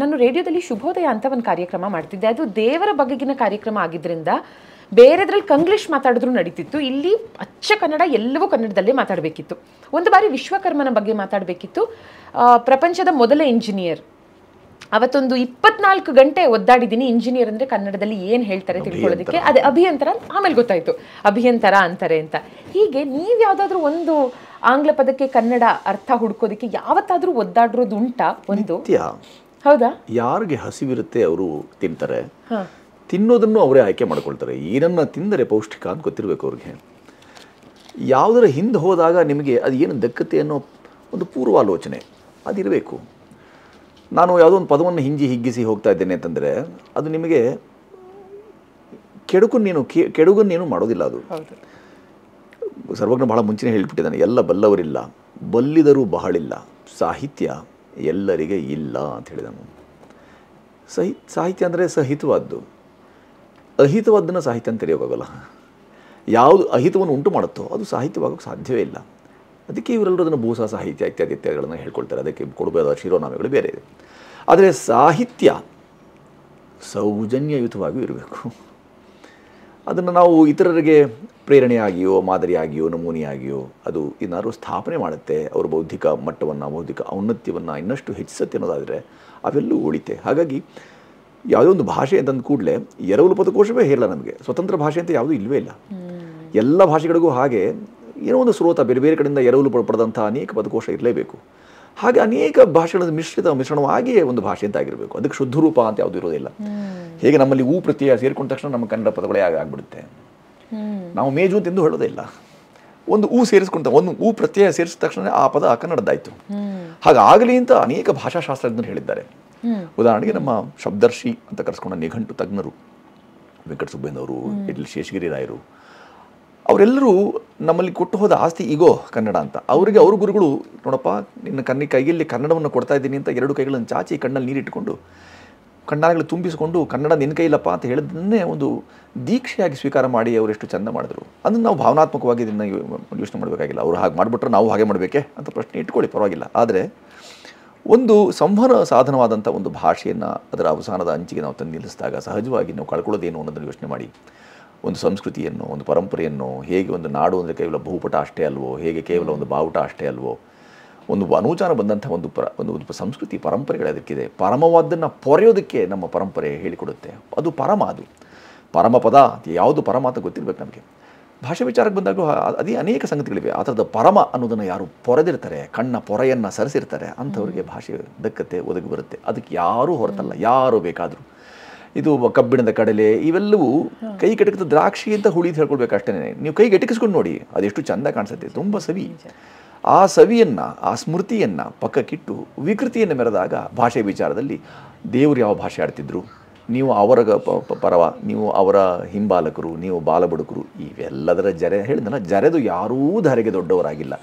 ನಾನು ರೇಡಿಯೋದಲ್ಲಿ ಶುಭೋದಯ ಅಂತ ಒಂದು ಕಾರ್ಯಕ್ರಮ ಮಾಡ್ತಿದ್ದೆ. ಅದು ದೇವರ ಬಗೆಗಿನ ಕಾರ್ಯಕ್ರಮ ಆಗಿದ್ದರಿಂದ ಬೇರೆದ್ರಲ್ಲಿ ಕಂಗ್ಲೀಷ್ ಮಾತಾಡಿದ್ರು ನಡೀತಿತ್ತು. ಇಲ್ಲಿ ಅಚ್ಚ ಕನ್ನಡ, ಎಲ್ಲವೂ ಕನ್ನಡದಲ್ಲೇ ಮಾತಾಡಬೇಕಿತ್ತು. ಒಂದು ಬಾರಿ ವಿಶ್ವಕರ್ಮನ ಬಗ್ಗೆ ಮಾತಾಡಬೇಕಿತ್ತು. ಪ್ರಪಂಚದ ಮೊದಲ ಇಂಜಿನಿಯರ್. ಅವತ್ತೊಂದು 24 ಗಂಟೆ ಒದ್ದಾಡಿದ್ದೀನಿ ಇಂಜಿನಿಯರ್ ಅಂದರೆ ಕನ್ನಡದಲ್ಲಿ ಏನು ಹೇಳ್ತಾರೆ ತಿಳ್ಕೊಳ್ಳೋದಕ್ಕೆ. ಅದೇ ಅಭಿಯಂತರ, ಆಮೇಲೆ ಗೊತ್ತಾಯಿತು ಅಭಿಯಂತರ ಅಂತಾರೆ ಅಂತ. ಹೀಗೆ ನೀವು ಯಾವುದಾದ್ರೂ ಒಂದು ಆಂಗ್ಲ ಪದಕ್ಕೆ ಕನ್ನಡ ಅರ್ಥ ಹುಡ್ಕೋದಕ್ಕೆ ಯಾವತ್ತಾದರೂ ಒದ್ದಾಡಿರೋದು ಉಂಟಾ? ಒಂದು ಹೌದಾ? ಯಾರಿಗೆ ಹಸಿವಿರುತ್ತೆ ಅವರು ತಿಂತಾರೆ, ತಿನ್ನೋದನ್ನು ಅವರೇ ಆಯ್ಕೆ ಮಾಡ್ಕೊಳ್ತಾರೆ. ಏನನ್ನ ತಿಂದರೆ ಪೌಷ್ಟಿಕ ಅಂತ ಗೊತ್ತಿರಬೇಕು ಅವ್ರಿಗೆ. ಯಾವುದರ ಹಿಂದೆ ಹೋದಾಗ ನಿಮಗೆ ಅದು ಏನು ದಕ್ಕತ್ತೆ ಅನ್ನೋ ಒಂದು ಪೂರ್ವಾಲೋಚನೆ ಅದಿರಬೇಕು. ನಾನು ಯಾವುದೋ ಒಂದು ಪದವನ್ನು ಹಿಗ್ಗಿಸಿ ಹೋಗ್ತಾ ಇದ್ದೇನೆ ಅಂತಂದರೆ ಅದು ನಿಮಗೆ ಕೆಡುಗನ್ನೇನು ಮಾಡೋದಿಲ್ಲ. ಅದು ಸರ್ವಜ್ಞ ಬಹಳ ಮುಂಚೆನೇ ಹೇಳಿಬಿಟ್ಟಿದ್ದಾನೆ, ಎಲ್ಲ ಬಲ್ಲವರಿಲ್ಲ, ಬಲ್ಲಿದರೂ ಬಹಳಿಲ್ಲ, ಸಾಹಿತ್ಯ ಎಲ್ಲರಿಗೆ ಇಲ್ಲ ಅಂತ ಹೇಳಿದನು. ಸಾಹಿತ್ಯ ಅಂದರೆ ಸಹಿತವಾದ್ದು. ಅಹಿತವಾದ್ದನ್ನು ಸಾಹಿತ್ಯ ಅಂತ ತೆರೆಯೋಕ್ಕಾಗಲ್ಲ. ಯಾವುದು ಅಹಿತವನ್ನು ಉಂಟು ಮಾಡುತ್ತೋ ಅದು ಸಾಹಿತ್ಯವಾಗೋಕ್ಕೆ ಸಾಧ್ಯವೇ ಇಲ್ಲ. ಅದಕ್ಕೆ ಇವರೆಲ್ಲರೂ ಅದನ್ನು ಭೂಸಾ ಸಾಹಿತ್ಯ ಇತ್ಯಾದಿಗಳನ್ನು ಹೇಳ್ಕೊಳ್ತಾರೆ. ಅದಕ್ಕೆ ಕೊಡಬೇಕಾದ ಶಿರೋನಾಮೆಗಳು ಬೇರೆ ಇದೆ. ಆದರೆ ಸಾಹಿತ್ಯ ಸೌಜನ್ಯಯುತವಾಗಿಯೂ ಇರಬೇಕು. ಅದನ್ನು ನಾವು ಇತರರಿಗೆ ಪ್ರೇರಣೆಯಾಗಿಯೋ ಮಾದರಿಯಾಗಿಯೋ ನಮೂನೆಯಾಗಿಯೋ ಅದು ಏನಾದರೂ ಸ್ಥಾಪನೆ ಮಾಡುತ್ತೆ, ಅವರ ಬೌದ್ಧಿಕ ಮಟ್ಟವನ್ನು ಬೌದ್ಧಿಕ ಔನ್ನತ್ಯವನ್ನು ಇನ್ನಷ್ಟು ಹೆಚ್ಚಿಸುತ್ತೆ ಅನ್ನೋದಾದರೆ ಅವೆಲ್ಲೂ ಉಳಿತೆ. ಹಾಗಾಗಿ ಯಾವುದೋ ಒಂದು ಭಾಷೆ ಅಂತಂದ ಕೂಡಲೇ ಎರವಲು ಪದಕೋಶವೇ ಹೇಳಲ್ಲ ನಮಗೆ. ಸ್ವತಂತ್ರ ಭಾಷೆ ಅಂತ ಯಾವುದೂ ಇಲ್ಲವೇ ಇಲ್ಲ. ಎಲ್ಲ ಭಾಷೆಗಳಿಗೂ ಹಾಗೆ ಏನೋ ಒಂದು ಸ್ರೋತ ಬೇರೆ ಬೇರೆ ಕಡೆಯಿಂದ ಎರವಲು ಪಡೆದಂಥ ಅನೇಕ ಪದಕೋಶ ಇರಲೇಬೇಕು. ಹಾಗೆ ಅನೇಕ ಭಾಷೆಗಳ ಮಿಶ್ರಣವಾಗಿಯೇ ಒಂದು ಭಾಷೆ ಅಂತ ಆಗಿರಬೇಕು. ಅದಕ್ಕೆ ಶುದ್ಧ ರೂಪ ಅಂತ ಯಾವುದೂ ಇರೋದಿಲ್ಲ. ಹೇಗೆ ನಮ್ಮಲ್ಲಿ ಊ ಪ್ರತ್ಯಯ ಸೇರಿಕೊಂಡ ತಕ್ಷಣ ನಮ್ಮ ಕನ್ನಡ ಪದಗಳೇ ಆಗಿಬಿಡುತ್ತೆ. ನಾವು ಮೇಜು ಅಂತ ಎಂದು ಹೇಳೋದೇ ಇಲ್ಲ. ಒಂದು ಊ ಸೇರಿಸ್ಕೊಂತ ಒಂದು ಊ ಪ್ರತ್ಯಯ ಸೇರಿಸಿದ ತಕ್ಷಣ ಆ ಪದ ಕನ್ನಡದ್ದಾಯಿತು. ಹಾಗಾಗಲಿ ಅಂತ ಅನೇಕ ಭಾಷಾಶಾಸ್ತ್ರಜ್ಞರು ಹೇಳಿದ್ದಾರೆ. ಉದಾಹರಣೆಗೆ ನಮ್ಮ ಶಬ್ದರ್ಷಿ ಅಂತ ಕರೆಸ್ಕೊಂಡ ನಿಘಂಟು ತಜ್ಞರು ವೆಂಕಟ ಸುಬ್ಬಯ್ಯನವರು, ಇಡ್ಲಿ ಶೇಷಗಿರಿ ರಾಯರು, ಅವರೆಲ್ಲರೂ ನಮ್ಮಲ್ಲಿ ಕೊಟ್ಟು ಹೋದ ಆಸ್ತಿ ಈಗೋ ಕನ್ನಡ ಅಂತ. ಅವರಿಗೆ ಅವ್ರ ಗುರುಗಳು ನೋಡಪ್ಪ ನಿನ್ನ ಕೈಯಲ್ಲಿ ಕನ್ನಡವನ್ನು ಕೊಡ್ತಾ ಇದ್ದೀನಿ ಅಂತ ಎರಡು ಕೈಗಳನ್ನು ಚಾಚಿ ಕಣ್ಣಲ್ಲಿ ನೀರಿಟ್ಕೊಂಡು ಕಣ್ಣಾಗಳು ತುಂಬಿಸಿಕೊಂಡು ಕನ್ನಡ ನಿನ್ನ ಕೈಲಪ್ಪ ಅಂತ ಹೇಳಿದ್ದನ್ನೇ ಒಂದು ದೀಕ್ಷೆಯಾಗಿ ಸ್ವೀಕಾರ ಮಾಡಿ ಅವರೆಷ್ಟು ಚಂದ ಮಾಡಿದ್ರು. ಅದನ್ನು ನಾವು ಭಾವನಾತ್ಮಕವಾಗಿ ಇದನ್ನು ಯೋಚನೆ ಮಾಡಬೇಕಾಗಿಲ್ಲ. ಅವರು ಹಾಗೆ ಮಾಡಿಬಿಟ್ರೆ ನಾವು ಹಾಗೆ ಮಾಡಬೇಕೆ ಅಂತ ಪ್ರಶ್ನೆ ಇಟ್ಕೊಳ್ಳಿ, ಪರವಾಗಿಲ್ಲ. ಆದರೆ ಒಂದು ಸಂವಹನ ಸಾಧನವಾದಂಥ ಒಂದು ಭಾಷೆಯನ್ನು ಅದರ ಅವಸಾನದ ಅಂಚಿಗೆ ನಾವು ತಂದು ನಿಲ್ಲಿಸಿದಾಗ ಸಹಜವಾಗಿ ನಾವು ಕಳ್ಕೊಳ್ಳೋದೇನು ಅನ್ನೋದನ್ನು ಯೋಚನೆ ಮಾಡಿ, ಒಂದು ಸಂಸ್ಕೃತಿಯನ್ನು ಒಂದು ಪರಂಪರೆಯನ್ನು, ಹೇಗೆ ಒಂದು ನಾಡು ಅಂದರೆ ಕೇವಲ ಭೂಪಟ ಅಷ್ಟೇ ಅಲ್ವೋ, ಹೇಗೆ ಕೇವಲ ಒಂದು ಬಾವುಟ ಅಷ್ಟೇ ಅಲ್ವೋ, ಒಂದು ಅನೂಚಾನ ಬಂದಂಥ ಒಂದು ಸಂಸ್ಕೃತಿ ಪರಂಪರೆಗಳು ಅದಕ್ಕಿದೆ. ಪರಮವಾದ್ದನ್ನು ಪೊರೆಯೋದಕ್ಕೆ ನಮ್ಮ ಪರಂಪರೆ ಹೇಳಿಕೊಡುತ್ತೆ. ಅದು ಪರಮ ಪದ ಯಾವುದು ಪರಮ ಅಂತ ಗೊತ್ತಿರಬೇಕು ನಮಗೆ. ಭಾಷೆ ವಿಚಾರಕ್ಕೆ ಬಂದಾಗ ಅದೇ ಅನೇಕ ಸಂಗತಿಗಳಿವೆ. ಆ ಥರದ ಪರಮ ಅನ್ನೋದನ್ನು ಯಾರು ಪೊರೆದಿರ್ತಾರೆ, ಕಣ್ಣ ಪೊರೆಯನ್ನು ಸರಿಸಿರ್ತಾರೆ, ಅಂಥವ್ರಿಗೆ ಭಾಷೆ ದಕ್ಕತೆ ಒದಗಿ ಬರುತ್ತೆ. ಅದಕ್ಕೆ ಯಾರೂ ಹೊರತಲ್ಲ, ಯಾರು ಬೇಕಾದರೂ. ಇದು ಕಬ್ಬಿಣದ ಕಡಲೆ ಇವೆಲ್ಲವೂ ಕೈ ಕೆಟಕಿದ ದ್ರಾಕ್ಷಿ ಅಂತ ಹುಳಿ ಅಂತ ಹೇಳ್ಕೊಳ್ಬೇಕು ಅಷ್ಟೇ. ನೀವು ಕೈಗೆ ಎಟಕಿಸ್ಕೊಂಡು ನೋಡಿ, ಅದೆಷ್ಟು ಚೆಂದ ಕಾಣಿಸುತ್ತೆ, ತುಂಬ ಸವಿ. ಆ ಸವಿಯನ್ನು, ಆ ಸ್ಮೃತಿಯನ್ನು ಪಕ್ಕಕ್ಕಿಟ್ಟು ವಿಕೃತಿಯನ್ನು ಮೆರೆದಾಗ ಭಾಷೆ ವಿಚಾರದಲ್ಲಿ ದೇವರು ಯಾವ ಭಾಷೆ ಆಡ್ತಿದ್ರು, ನೀವು ಅವರ ಪರವ, ನೀವು ಅವರ ಹಿಂಬಾಲಕರು, ನೀವು ಬಾಲಬಡುಕರು, ಇವೆಲ್ಲದರ ಹೇಳಿದ್ನಲ್ಲ, ಜರೆದು ಯಾರೂ ಧರೆಗೆ ದೊಡ್ಡವರಾಗಿಲ್ಲ.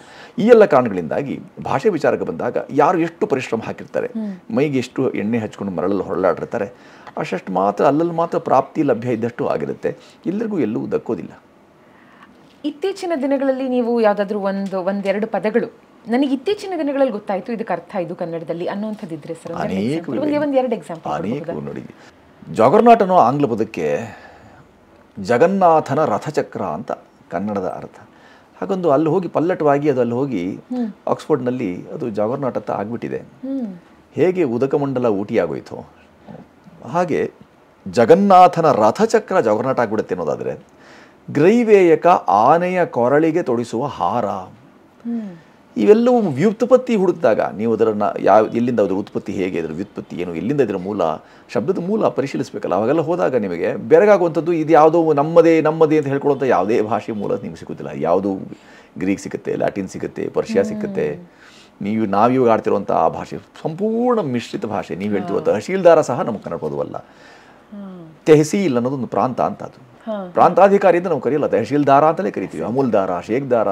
ಈ ಎಲ್ಲ ಕಾರಣಗಳಿಂದಾಗಿ ಭಾಷೆ ವಿಚಾರಕ್ಕೆ ಬಂದಾಗ ಯಾರು ಎಷ್ಟು ಪರಿಶ್ರಮ ಹಾಕಿರ್ತಾರೆ, ಮೈಗೆ ಎಷ್ಟು ಎಣ್ಣೆ ಹಚ್ಕೊಂಡು ಮರಳಲ್ಲಿ ಹೊರಳಾಡಿರ್ತಾರೆ, ಅಷ್ಟು ಮಾತ್ರ ಅಲ್ಲಲ್ಲಿ ಮಾತ್ರ ಪ್ರಾಪ್ತಿ ಲಭ್ಯ ಇದ್ದಷ್ಟು ಆಗಿರುತ್ತೆ. ಎಲ್ಲರಿಗೂ ಎಲ್ಲೂ ದಕ್ಕೋದಿಲ್ಲ. ಇತ್ತೀಚಿನ ದಿನಗಳಲ್ಲಿ ನೀವು ಯಾವುದಾದ್ರೂ ಒಂದೆರಡು ಪದಗಳು ನನಗೆ ಇತ್ತೀಚಿನ ದಿನಗಳಲ್ಲಿ ಗೊತ್ತಾಯಿತು ಇದಕ್ಕೆ ಅರ್ಥ ಇದು ಕನ್ನಡದಲ್ಲಿ ಅನ್ನೋಂಥದ್ದಿದ್ರೆ ಸರ್ ಒಂದೆರಡು ಎಕ್ಸಾಂಪಲ್? ಅನೇಕ ನೋಡಿ. ಜಗರ್ನಾಟ್ ಅನ್ನೋ ಆಂಗ್ಲ ಪದಕ್ಕೆ ಜಗನ್ನಾಥನ ರಥಚಕ್ರ ಅಂತ ಕನ್ನಡದ ಅರ್ಥ. ಹಾಗೊಂದು ಅಲ್ಲಿ ಹೋಗಿ ಪಲ್ಲಟವಾಗಿ ಅದು ಅಲ್ಲಿ ಹೋಗಿ ಆಕ್ಸ್ಫರ್ಡ್ನಲ್ಲಿ ಅದು ಜಗರ್ನಾಟ್ ಅಂತ ಆಗ್ಬಿಟ್ಟಿದೆ. ಹೇಗೆ ಉದಕಮಂಡಲ ಊಟಿ ಆಗೋಯ್ತು ಹಾಗೆ ಜಗನ್ನಾಥನ ರಥಚಕ್ರ ಜಗರ್ನಾಟ್ ಆಗ್ಬಿಡುತ್ತೆ ಅನ್ನೋದಾದರೆ, ಗ್ರೈವೇಯಕ ಆನೆಯ ಕೊರಳಿಗೆ ತೊಡಿಸುವ ಹಾರ, ಇವೆಲ್ಲವೂ ವ್ಯುತ್ಪತ್ತಿ ಹುಡುಕಿದಾಗ ನೀವು ಅದನ್ನು ಎಲ್ಲಿಂದ ಅದರ ಉತ್ಪತ್ತಿ ಹೇಗೆ, ಅದರ ವ್ಯುತ್ಪತ್ತಿ ಏನು, ಎಲ್ಲಿಂದ ಇದರ ಮೂಲ, ಶಬ್ದದ ಮೂಲ ಪರಿಶೀಲಿಸಬೇಕಲ್ಲ. ಅವಾಗೆಲ್ಲ ಹೋದಾಗ ನಿಮಗೆ ಬೆರಗಾಗುವಂಥದ್ದು ಇದು ಯಾವುದೋ ನಮ್ಮದೇ ಅಂತ ಹೇಳ್ಕೊಳ್ಳೋಂಥ ಯಾವುದೇ ಭಾಷೆ ಮೂಲ ನಿಮ್ಗೆ ಸಿಗೋದಿಲ್ಲ. ಯಾವುದು ಗ್ರೀಕ್ ಸಿಗುತ್ತೆ, ಲ್ಯಾಟಿನ್ ಸಿಗುತ್ತೆ, ಪರ್ಷಿಯಾ ಸಿಗುತ್ತೆ. ನಾವಿವಾಗ ಆಡ್ತಿರುವಂಥ ಆ ಭಾಷೆ ಸಂಪೂರ್ಣ ಮಿಶ್ರಿತ ಭಾಷೆ. ನೀವು ಹೇಳ್ತಿರುವ ತಹಶೀಲ್ದಾರ ಸಹ ನಮ್ಮ ಕನ್ನಡ ಪದವಲ್ಲ. ತೆಹಸೀಲ್ ಅನ್ನೋದೊಂದು ಪ್ರಾಂತ ಅಂತ, ಅದು ಪ್ರಾಂತಾಧಿಕಾರಿ ಅಂತ ನಾವು ಕರೆಯಲ್ಲ, ತಹಶೀಲ್ದಾರ ಅಂತಲೇ ಕರಿತೀವಿ. ಅಮೂಲ್ದಾರ, ಶೇಖ್ದಾರ,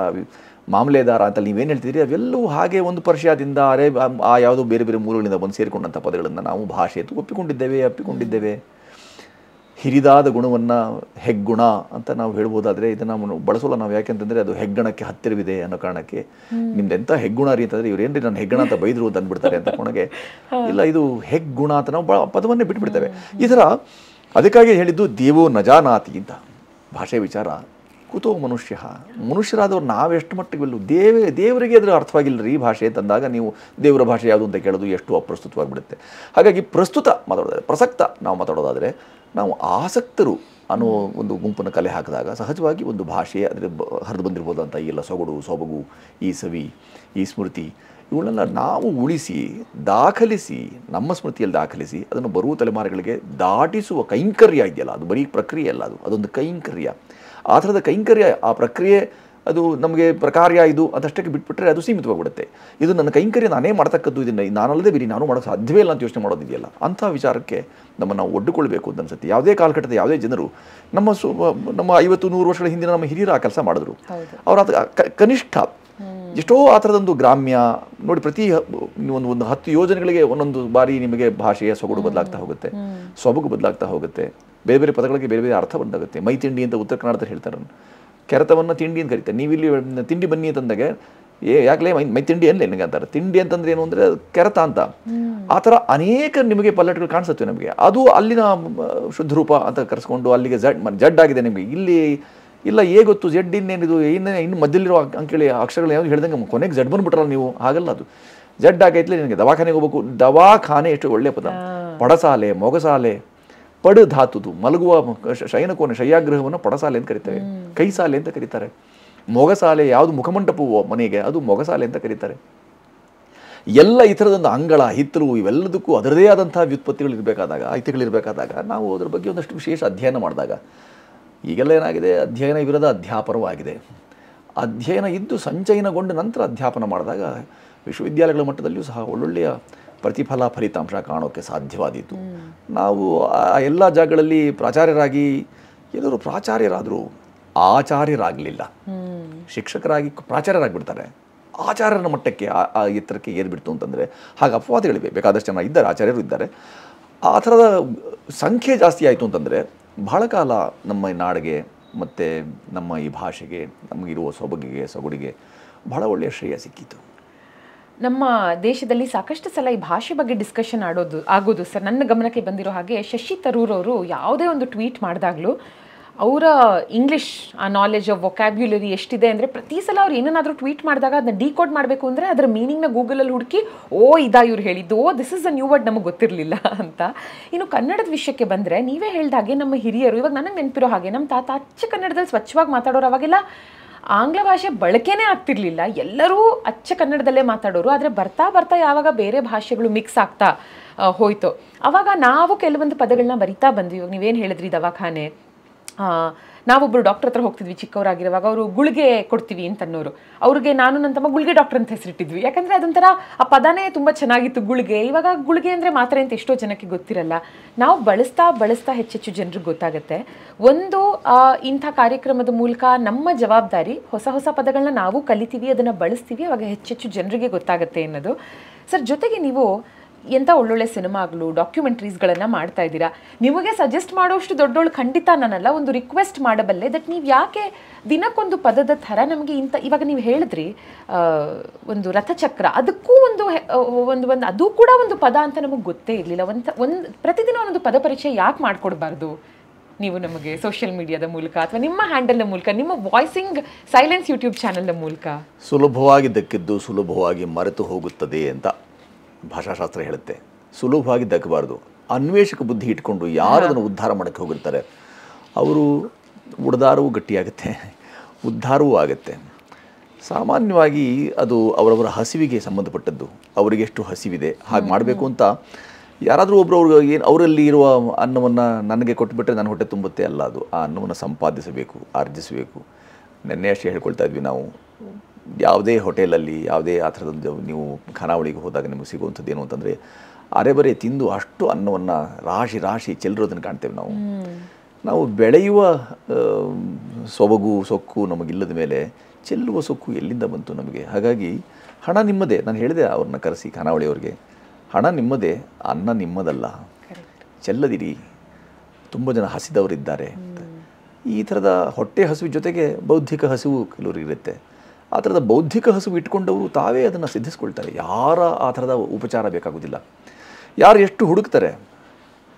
ಮಾಮಲೆದಾರ ಅಂತ ನೀವೇನು ಹೇಳ್ತಿದ್ದೀರಿ ಅವೆಲ್ಲವೂ ಹಾಗೆ ಒಂದು ಪರ್ಷಿಯಾದಿಂದ ಆ ಯಾವುದೋ ಬೇರೆ ಬೇರೆ ಮೂಲಗಳಿಂದ ಬಂದು ಸೇರಿಕೊಂಡಂಥ ಪದಗಳನ್ನು ನಾವು ಭಾಷೆ ಅಂತ ಅಪ್ಪಿಕೊಂಡಿದ್ದೇವೆ. ಹಿರಿದಾದ ಗುಣವನ್ನು ಹೆಗ್ಗುಣ ಅಂತ ನಾವು ಹೇಳ್ಬೋದಾದರೆ ಇದನ್ನು ಬಳಸೋಲ್ಲ ನಾವು. ಯಾಕೆಂತಂದರೆ ಅದು ಹೆಗ್ಗಣಕ್ಕೆ ಹತ್ತಿರವಿದೆ ಅನ್ನೋ ಕಾರಣಕ್ಕೆ ನಿಮ್ದೆಂಥ ಹೆಗ್ಗುಣ ರೀ ಅಂತಂದರೆ ಇವ್ರೇನ್ರಿ ನಾನು ಹೆಗ್ಗಣ ಅಂತ ಬೈದರು ಅಂತ ಅಂದ್ಬಿಡ್ತಾರೆ ಅಂತ ಕೊನೆಗೆ. ಇಲ್ಲ, ಇದು ಹೆಗ್ಗುಣ ಅಂತ ನಾವು ಪದವನ್ನೇ ಬಿಟ್ಬಿಡ್ತೇವೆ. ಈ ಥರ ಅದಕ್ಕಾಗಿ ಹೇಳಿದ್ದು ದೇವೋ ನಜಾನಾತಿ ಅಂತ. ಭಾಷೆ ವಿಚಾರ ಕುತೋ ಮನುಷ್ಯರಾದವ್ರು ನಾವೆಷ್ಟು ಮಟ್ಟಿಗೆ ದೇವರಿಗೆ ಅದರ ಅರ್ಥವಾಗಿಲ್ಲ ರೀ ಭಾಷೆ ಅಂತಂದಾಗ ನೀವು ದೇವರ ಭಾಷೆ ಯಾವುದು ಅಂತ ಕೇಳೋದು ಎಷ್ಟು ಅಪ್ರಸ್ತುತವಾಗಿಬಿಡುತ್ತೆ. ಹಾಗಾಗಿ ಪ್ರಸಕ್ತ ನಾವು ಮಾತಾಡೋದಾದರೆ ನಾವು ಆಸಕ್ತರು ಅನ್ನೋ ಒಂದು ಗುಂಪನ್ನು ಕಲೆ ಹಾಕಿದಾಗ ಸಹಜವಾಗಿ ಒಂದು ಭಾಷೆ ಅದರ ಹರಿದು ಬಂದಿರ್ಬೋದು ಅಂತ ಈ ಎಲ್ಲ ಸೊಬಗು, ಈ ಸವಿ, ಈ ಸ್ಮೃತಿ ಇವುಗಳನ್ನೆಲ್ಲ ನಾವು ಉಳಿಸಿ ದಾಖಲಿಸಿ, ನಮ್ಮ ಸ್ಮೃತಿಯಲ್ಲಿ ದಾಖಲಿಸಿ ಅದನ್ನು ಬರುವ ತಲೆಮಾರುಗಳಿಗೆ ದಾಟಿಸುವ ಕೈಂಕರ್ಯ ಇದೆಯಲ್ಲ, ಅದು ಬರೀ ಪ್ರಕ್ರಿಯೆ ಅಲ್ಲ, ಅದೊಂದು ಕೈಂಕರ್ಯ. ಆ ಥರದ ಕೈಂಕರ್ಯ, ಆ ಪ್ರಕ್ರಿಯೆ ಅದು ನಮಗೆ ಪ್ರಕಾರ್ಯ ಇದು ಅದಷ್ಟಕ್ಕೆ ಬಿಟ್ಬಿಟ್ರೆ ಅದು ಸೀಮಿತವಾಗಿಬಿಡುತ್ತೆ. ಇದು ನನ್ನ ಕೈಂಕರ್ಯ ನಾನೇ ಮಾಡ್ತಕ್ಕದ್ದು, ಇದನ್ನು ನಾನಲ್ಲದೆ ಬೇರೆ ನಾನು ಮಾಡೋಕ್ಕೆ ಸಾಧ್ಯವೇ ಇಲ್ಲ ಅಂತ ಯೋಚನೆ ಮಾಡೋದಿದೆಯಲ್ಲ, ಅಂಥ ವಿಚಾರಕ್ಕೆ ನಮ್ಮನ್ನು ನಾವು ಒಡ್ಡುಕೊಳ್ಬೇಕು ಅಂತ ಅನ್ಸುತ್ತೆ. ಯಾವುದೇ ಕಾಲಘಟ್ಟದ ಯಾವುದೇ ಜನರು ನಮ್ಮ 50-100 ವರ್ಷಗಳ ಹಿಂದಿನ ನಮ್ಮ ಹಿರಿಯರು ಆ ಕೆಲಸ ಮಾಡಿದ್ರು. ಅವರ ಕನಿಷ್ಠ ಎಷ್ಟೋ ಆ ಥರದೊಂದು ಗ್ರಾಮ್ಯ ನೋಡಿ, ಪ್ರತಿ ಒಂದು 10 ಯೋಜನೆಗಳಿಗೆ ಒಂದೊಂದು ಬಾರಿ ನಿಮಗೆ ಭಾಷೆಯ ಸೊಗಡು ಬದಲಾಗ್ತಾ ಹೋಗುತ್ತೆ, ಸೊಬಗು ಬದಲಾಗ್ತಾ ಹೋಗುತ್ತೆ. ಬೇರೆ ಬೇರೆ ಪದಗಳಿಗೆ ಬೇರೆ ಬೇರೆ ಅರ್ಥ ಬಂದಾಗುತ್ತೆ. ಮೈ ತಿಂಡಿ ಅಂತ ಉತ್ತರ ಕನ್ನಡದಲ್ಲಿ ಹೇಳ್ತಾರೆ, ಕೆರೆತವನ್ನು ತಿಂಡಿ ಅಂತ ಕರೀತಾರೆ. ನೀವಿಲ್ಲಿ ತಿಂಡಿ ಬನ್ನಿ ಅಂತಂದಾಗ ಯಾಕಲೇ ಮೈ ತಿಂಡಿ ಅನ್ಲೇ ನಿನಗೆ ಅಂತಾರೆ. ತಿಂಡಿ ಅಂತಂದ್ರೆ ಏನು ಅಂದರೆ ಕೆರೆತ ಅಂತ. ಆ ಥರ ಅನೇಕ ನಿಮಗೆ ಪಲ್ಲಟಗಳು ಕಾಣಿಸುತ್ತೆ ನಮಗೆ. ಅದು ಅಲ್ಲಿನ ಶುದ್ಧ ರೂಪ ಅಂತ ಕರೆಸ್ಕೊಂಡು ಅಲ್ಲಿಗೆ ಜಡ್ ಆಗಿದೆ ನಿಮಗೆ. ಇಲ್ಲಿ ಇಲ್ಲ ಗೊತ್ತು ಜಡ್ ಇನ್ನೇನಿದು ಇನ್ನು ಮಧ್ಯಲ್ಲಿರೋ ಅಂಕೇಳಿ ಅಕ್ಷರಗಳು ಯಾವುದು ಹೇಳ್ದಂಗೆ ಕೊನೆಗೆ ಜಡ್ ಬಂದ್ಬಿಟ್ರಲ್ಲ ನೀವು. ಹಾಗಲ್ಲ, ಅದು ಜಡ್ ಆಗೈತ್ಲೆ ನಿನಗೆ ದವಾಖಾನೆಗೆ ಹೋಗ್ಬೇಕು. ದವಾಖಾನೆ ಎಷ್ಟು ಒಳ್ಳೆಯ ಪದ. ಪಡಸಾಲೆ, ಮೊಗಸಾಲೆ, ಪಡು ಧಾತುದು ಮಲಗುವ ಶಯನಕೋಣೆ ಶಯ್ಯಾಗೃಹವನ್ನು ಪಡಸಾಲೆ ಅಂತ ಕರೀತಾರೆ, ಕೈಸಾಲೆ ಅಂತ ಕರೀತಾರೆ. ಮೊಗಸಾಲೆ ಯಾವುದು ಮುಖಮಂಟಪವೋ ಮನೆಗೆ ಅದು ಮೊಗಸಾಲೆ ಅಂತ ಕರೀತಾರೆ. ಎಲ್ಲ ಈ ಥರದೊಂದು ಅಂಗಳ ಹಿತ್ತಲು ಇವೆಲ್ಲದಕ್ಕೂ ಅದರದೇ ಆದಂತಹ ವ್ಯುತ್ಪತ್ತಿಗಳಿರಬೇಕಾದಾಗ ಐತಿಗಳಿರಬೇಕಾದಾಗ ನಾವು ಅದ್ರ ಬಗ್ಗೆ ಒಂದಷ್ಟು ವಿಶೇಷ ಅಧ್ಯಯನ ಮಾಡಿದಾಗ ಈಗೆಲ್ಲ ಏನಾಗಿದೆ, ಅಧ್ಯಯನ ಇರದ ಅಧ್ಯಾಪನವೂ ಆಗಿದೆ. ಅಧ್ಯಯನ ಇದ್ದು ಸಂಚಯನಗೊಂಡ ನಂತರ ಅಧ್ಯಾಪನ ಮಾಡಿದಾಗ ವಿಶ್ವವಿದ್ಯಾಲಯಗಳ ಮಟ್ಟದಲ್ಲಿಯೂ ಸಹ ಒಳ್ಳೊಳ್ಳೆಯ ಫಲಿತಾಂಶ ಕಾಣೋಕ್ಕೆ ಸಾಧ್ಯವಾದೀತು. ನಾವು ಎಲ್ಲ ಜಾಗಗಳಲ್ಲಿ ಪ್ರಾಚಾರ್ಯರಾಗಿ ಎಲ್ಲರೂ ಪ್ರಾಚಾರ್ಯರಾದರೂ ಆಚಾರ್ಯರಾಗಲಿಲ್ಲ. ಶಿಕ್ಷಕರಾಗಿ ಪ್ರಾಚಾರ್ಯರಾಗಿಬಿಡ್ತಾರೆ, ಆಚಾರ್ಯರ ಮಟ್ಟಕ್ಕೆ ಆ ಎತ್ತರಕ್ಕೆ ಏರ್ಬಿಡ್ತು ಅಂತಂದರೆ ಹಾಗೆ ಅಪವಾದಗಳಿವೆ. ಬೇಕಾದಷ್ಟು ಜನ ಇದ್ದಾರೆ, ಆಚಾರ್ಯರು ಇದ್ದಾರೆ. ಆ ಥರದ ಸಂಖ್ಯೆ ಜಾಸ್ತಿ ಆಯಿತು ಅಂತಂದರೆ ಬಹಳ ಕಾಲ ನಮ್ಮ ನಾಡಿಗೆ ಮತ್ತು ನಮ್ಮ ಈ ಭಾಷೆಗೆ ನಮಗಿರುವ ಸೊಗಡಿಗೆ ಬಹಳ ಒಳ್ಳೆಯ ಶ್ರೇಯ ಸಿಕ್ಕಿತು. ನಮ್ಮ ದೇಶದಲ್ಲಿ ಸಾಕಷ್ಟು ಸಲ ಈ ಭಾಷೆ ಬಗ್ಗೆ ಡಿಸ್ಕಷನ್ ಆಗೋದು ಸರ್. ನನ್ನ ಗಮನಕ್ಕೆ ಬಂದಿರೋ ಹಾಗೆ ಶಶಿ ತರೂರ್ ಅವರು ಯಾವುದೇ ಒಂದು ಟ್ವೀಟ್ ಮಾಡಿದಾಗಲೂ ಅವರ ಇಂಗ್ಲೀಷ್ ಆ ನಾಲೆಜ್ ಆಫ್ ವೊಕ್ಯಾಬ್ಯುಲರಿ ಎಷ್ಟಿದೆ ಅಂದರೆ ಪ್ರತಿ ಸಲ ಅವ್ರು ಏನನ್ನಾದರೂ ಟ್ವೀಟ್ ಮಾಡಿದಾಗ ಅದನ್ನ ಡಿಕೋಡ್ ಮಾಡಬೇಕು ಅಂದರೆ ಅದರ ಮೀನಿಂಗ್ನ ಗೂಗಲಲ್ಲಿ ಹುಡುಕಿ ಇವ್ರು ಹೇಳಿದ್ದು, this is a new word, ನಮಗೆ ಗೊತ್ತಿರಲಿಲ್ಲ ಅಂತ. ಇನ್ನು ಕನ್ನಡದ ವಿಷಯಕ್ಕೆ ಬಂದರೆ ನೀವೇ ಹೇಳ್ದಾಗೆ ನಮ್ಮ ಹಿರಿಯರು, ಇವಾಗ ನನಗೆ ನೆನಪಿರೋ ಹಾಗೆ ನಮ್ಮ ತಾತ ಅಚ್ಚ ಕನ್ನಡದಲ್ಲಿ ಸ್ವಚ್ಛವಾಗಿ ಮಾತಾಡೋರು. ಅವಾಗೆಲ್ಲ ಆಂಗ್ಲ ಭಾಷೆ ಬಳಕೆನೇ ಆಗ್ತಿರ್ಲಿಲ್ಲ, ಎಲ್ಲರೂ ಅಚ್ಚ ಕನ್ನಡದಲ್ಲೇ ಮಾತಾಡೋರು. ಆದರೆ ಬರ್ತಾ ಯಾವಾಗ ಬೇರೆ ಭಾಷೆಗಳು ಮಿಕ್ಸ್ ಆಗ್ತಾ ಹೋಯ್ತು ಅವಾಗ ನಾವು ಕೆಲವೊಂದು ಪದಗಳನ್ನ ಬರಿತಾ ಬಂದ್ವಿ. ಇವಾಗ ನೀವೇನು ಹೇಳಿದ್ರಿ ದವಾಖಾನೆ, ನಾವೊಬ್ಬರು ಡಾಕ್ಟರ್ ಹತ್ರ ಹೋಗ್ತಿದ್ವಿ ಚಿಕ್ಕವರಾಗಿರುವಾಗ, ಅವರು ಗುಳಿಗೆ ಕೊಡ್ತೀವಿ ಅಂತ ಅನ್ನೋರು. ಅವ್ರಿಗೆ ನಾನು ನನ್ನ ತಮ್ಮ ಗುಳಿಗೆ ಡಾಕ್ಟರ್ ಅಂತ ಹೆಸರಿಟ್ಟಿದ್ವಿ. ಯಾಕಂದರೆ ಅದೊಂಥರ ಆ ಪದನೇ ತುಂಬ ಚೆನ್ನಾಗಿತ್ತು ಗುಳಿಗೆ. ಇವಾಗ ಗುಳಿಗೆ ಅಂದರೆ ಮಾತ್ರೆ ಅಂತ ಎಷ್ಟೋ ಜನಕ್ಕೆ ಗೊತ್ತಿರಲ್ಲ. ನಾವು ಬಳಸ್ತಾ ಹೆಚ್ಚೆಚ್ಚು ಜನರಿಗೆ ಗೊತ್ತಾಗುತ್ತೆ. ಒಂದು ಇಂಥ ಕಾರ್ಯಕ್ರಮದ ಮೂಲಕ ನಮ್ಮ ಜವಾಬ್ದಾರಿ, ಹೊಸ ಪದಗಳನ್ನ ನಾವು ಕಲಿತೀವಿ, ಅದನ್ನು ಬಳಸ್ತೀವಿ, ಅವಾಗ ಹೆಚ್ಚೆಚ್ಚು ಜನರಿಗೆ ಗೊತ್ತಾಗುತ್ತೆ ಅನ್ನೋದು. ಸರ್, ಜೊತೆಗೆ ನೀವು ಎಂಥ ಒಳ್ಳೊಳ್ಳೆ ಸಿನಿಮಾಗಳು, ಡಾಕ್ಯುಮೆಂಟ್ರೀಸ್ಗಳನ್ನು ಮಾಡ್ತಾ ಇದ್ದೀರಾ. ನಿಮಗೆ ಸಜೆಸ್ಟ್ ಮಾಡೋಷ್ಟು ದೊಡ್ಡೋಳು ಖಂಡಿತ ನಾನಲ್ಲ, ಒಂದು ರಿಕ್ವೆಸ್ಟ್ ಮಾಡಬಲ್ಲೆ. ದಟ್ ನೀವು ಯಾಕೆ ದಿನಕ್ಕೊಂದು ಪದದ ಥರ ನಮಗೆ ಇವಾಗ ನೀವು ಹೇಳಿದ್ರಿ ಒಂದು ರಥಚಕ್ರ, ಅದಕ್ಕೂ ಒಂದು ಅದು ಕೂಡ ಒಂದು ಪದ ಅಂತ ನಮಗೆ ಗೊತ್ತೇ ಇರಲಿಲ್ಲ. ಪ್ರತಿದಿನ ಒಂದೊಂದು ಪದ ಪರಿಚಯ ಯಾಕೆ ಮಾಡಿಕೊಡ್ಬಾರ್ದು ನೀವು ನಮಗೆ ಸೋಷಿಯಲ್ ಮೀಡಿಯಾದ ಮೂಲಕ ಅಥವಾ ನಿಮ್ಮ ಹ್ಯಾಂಡಲ್ನ ಮೂಲಕ, ನಿಮ್ಮ ವಾಯ್ಸಿಂಗ್ ಸೈಲೆನ್ಸ್ ಯೂಟ್ಯೂಬ್ ಚಾನಲ್ನ ಮೂಲಕ? ಸುಲಭವಾಗಿ ದಕ್ಕಿದ್ದು ಸುಲಭವಾಗಿ ಮರೆತು ಹೋಗುತ್ತದೆ ಅಂತ ಭಾಷಾಶಾಸ್ತ್ರ ಹೇಳುತ್ತೆ. ಸುಲಭವಾಗಿ ದಕ್ಕಬಾರ್ದು. ಅನ್ವೇಷಕ ಬುದ್ಧಿ ಇಟ್ಕೊಂಡು ಯಾರು ಅದನ್ನು ಉದ್ಧಾರ ಮಾಡೋಕ್ಕೆ ಹೋಗಿರ್ತಾರೆ ಅವರು ಉಡ್ದಾರವೂ ಗಟ್ಟಿಯಾಗುತ್ತೆ, ಉದ್ಧಾರವೂ ಆಗುತ್ತೆ. ಸಾಮಾನ್ಯವಾಗಿ ಅದು ಅವರವರ ಹಸಿವಿಗೆ ಸಂಬಂಧಪಟ್ಟದ್ದು. ಅವರಿಗೆ ಎಷ್ಟು ಹಸಿವಿದೆ ಹಾಗೆ ಮಾಡಬೇಕು ಅಂತ ಯಾರಾದರೂ ಒಬ್ಬರು ಅವರಲ್ಲಿ ಇರುವ ಅನ್ನವನ್ನು ನನಗೆ ಕೊಟ್ಟುಬಿಟ್ರೆ ನನ್ನ ಹೊಟ್ಟೆ ತುಂಬುತ್ತೆ ಅಲ್ಲ. ಅದು ಆ ಅನ್ನವನ್ನು ಸಂಪಾದಿಸಬೇಕು, ಆರ್ಜಿಸಬೇಕು. ನೆನ್ನೆ ಅಷ್ಟೇ ಹೇಳ್ಕೊಳ್ತಾ ಇದ್ವಿ ನಾವು, ಯಾವುದೇ ಹೋಟೆಲಲ್ಲಿ ಯಾವುದೇ ಆ ಥರದ್ದು ನೀವು ಖಾನಾವಳಿಗೆ ಹೋದಾಗ ನಿಮಗೆ ಸಿಗುವಂಥದ್ದು ಏನು ಅಂತಂದರೆ ಅರೆಬರೆ ತಿಂದು ಅಷ್ಟು ಅನ್ನವನ್ನು ರಾಶಿ ಚೆಲ್ಲಿರೋದನ್ನು ಕಾಣ್ತೇವೆ ನಾವು. ಬೆಳೆಯುವ ಸೊಕ್ಕು ನಮಗಿಲ್ಲದ ಮೇಲೆ ಚೆಲ್ಲುವ ಸೊಕ್ಕು ಎಲ್ಲಿಂದ ಬಂತು ನಮಗೆ? ಹಾಗಾಗಿ ಹಣ ನಿಮ್ಮದೇ. ನಾನು ಹೇಳಿದೆ ಅವ್ರನ್ನ ಕರೆಸಿ ಖಾನಾವಳಿಯವ್ರಿಗೆ, ಹಣ ನಿಮ್ಮದೇ, ಅನ್ನ ನಿಮ್ಮದಲ್ಲ, ಚೆಲ್ಲದಿರಿ. ತುಂಬ ಜನ ಹಸಿದವರಿದ್ದಾರೆ. ಈ ಥರದ ಹೊಟ್ಟೆ ಹಸಿವು ಜೊತೆಗೆ ಬೌದ್ಧಿಕ ಹಸಿವು ಕೆಲವರಿಗಿರುತ್ತೆ. ಆ ಥರದ ಬೌದ್ಧಿಕ ಹಸಿವು ಇಟ್ಕೊಂಡವರು ತಾವೇ ಅದನ್ನು ಸಿದ್ಧಿಸ್ಕೊಳ್ತಾರೆ. ಯಾರ ಆ ಥರದ ಉಪಚಾರ ಬೇಕಾಗೋದಿಲ್ಲ. ಯಾರು ಎಷ್ಟು ಹುಡುಕ್ತಾರೆ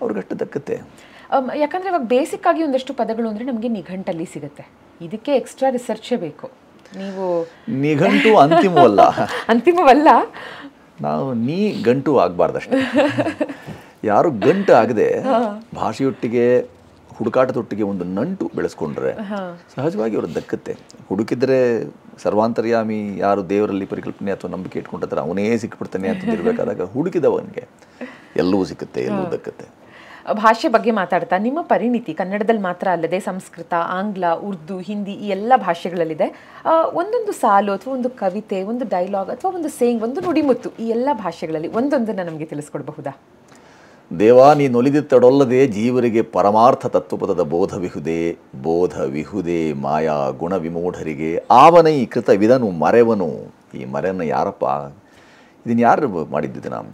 ಅವ್ರಿಗಷ್ಟು ದಕ್ಕತ್ತೆ. ಯಾಕಂದರೆ ಇವಾಗ ಬೇಸಿಕ್ ಆಗಿ ಒಂದಷ್ಟು ಪದಗಳು ಅಂದರೆ ನಮಗೆ ನಿಘಂಟಲ್ಲಿ ಸಿಗುತ್ತೆ. ಇದಕ್ಕೆ ಎಕ್ಸ್ಟ್ರಾ ರಿಸರ್ಚೇ ಬೇಕು. ನೀವು ನಿಘಂಟು ಅಂತಿಮವಲ್ಲ. ನಾವು ಗಂಟು ಆಗಬಾರ್ದಷ್ಟೇ. ಯಾರು ಗಂಟು ಆಗದೆ ಭಾಷೆಯೊಟ್ಟಿಗೆ ಹುಡುಕಾಟದೊಟ್ಟಿಗೆ ಒಂದು ನಂಟು ಬೆಳೆಸ್ಕೊಂಡ್ರೆ ಸಹಜವಾಗಿ ಅವರು ದಕ್ಕತ್ತೆ. ಹುಡುಕಿದ್ರೆ ಸರ್ವಾಂತರ್ಯಾಮಿ ಯಾರು ದೇವರಲ್ಲಿ ಪರಿಕಲ್ಪನೆ ಅಥವಾ ನಂಬಿಕೆ ಇಟ್ಕೊಂಡಿರ್ತಾರೆ ಅವನೇ ಸಿಕ್ಬಿಡ್ತಾನೆ ಅಂತ ಇರಬೇಕಾದಾಗ ಹುಡುಕಿದವನಿಗೆ ಎಲ್ಲವೂ ಸಿಕ್ಕುತ್ತೆ, ಎಲ್ಲವೂ ದಕ್ಕತ್ತೆ. ಭಾಷೆ ಬಗ್ಗೆ ಮಾತಾಡ್ತಾ ನಿಮ್ಮ ಪರಿಣಿತಿ ಕನ್ನಡದಲ್ಲಿ ಮಾತ್ರ ಅಲ್ಲದೆ ಸಂಸ್ಕೃತ, ಆಂಗ್ಲ, ಉರ್ದು, ಹಿಂದಿ ಈ ಎಲ್ಲ ಭಾಷೆಗಳಲ್ಲಿದೆ. ಒಂದೊಂದು ಸಾಲು ಅಥವಾ ಒಂದು ಕವಿತೆ, ಒಂದು ಡೈಲಾಗ್ ಅಥವಾ ಒಂದು ಸೇಯಿಂಗ್, ಒಂದು ನುಡಿಮುತ್ತು ಈ ಎಲ್ಲ ಭಾಷೆಗಳಲ್ಲಿ ಒಂದೊಂದನ್ನು ನಮಗೆ ತಿಳಿಸ್ಕೊಡ್ಬಹುದಾ? ದೇವಾ ನೀನೊಲಿದಿತ್ತಡೊಲ್ಲದೆ ಜೀವರಿಗೆ ಪರಮಾರ್ಥ ತತ್ವಪದದ ಬೋಧವಿಹುದೇ ಮಾಯಾ ಗುಣ ವಿಮೂಢರಿಗೆ ಆವನೈ ಕೃತ ವಿದನು ಮರೆವನು. ಈ ಮರೆಯನ್ನು ಯಾರಪ್ಪ, ಇದನ್ನು ಯಾರು ಮಾಡಿದ್ದಿದೆ? ನಾನು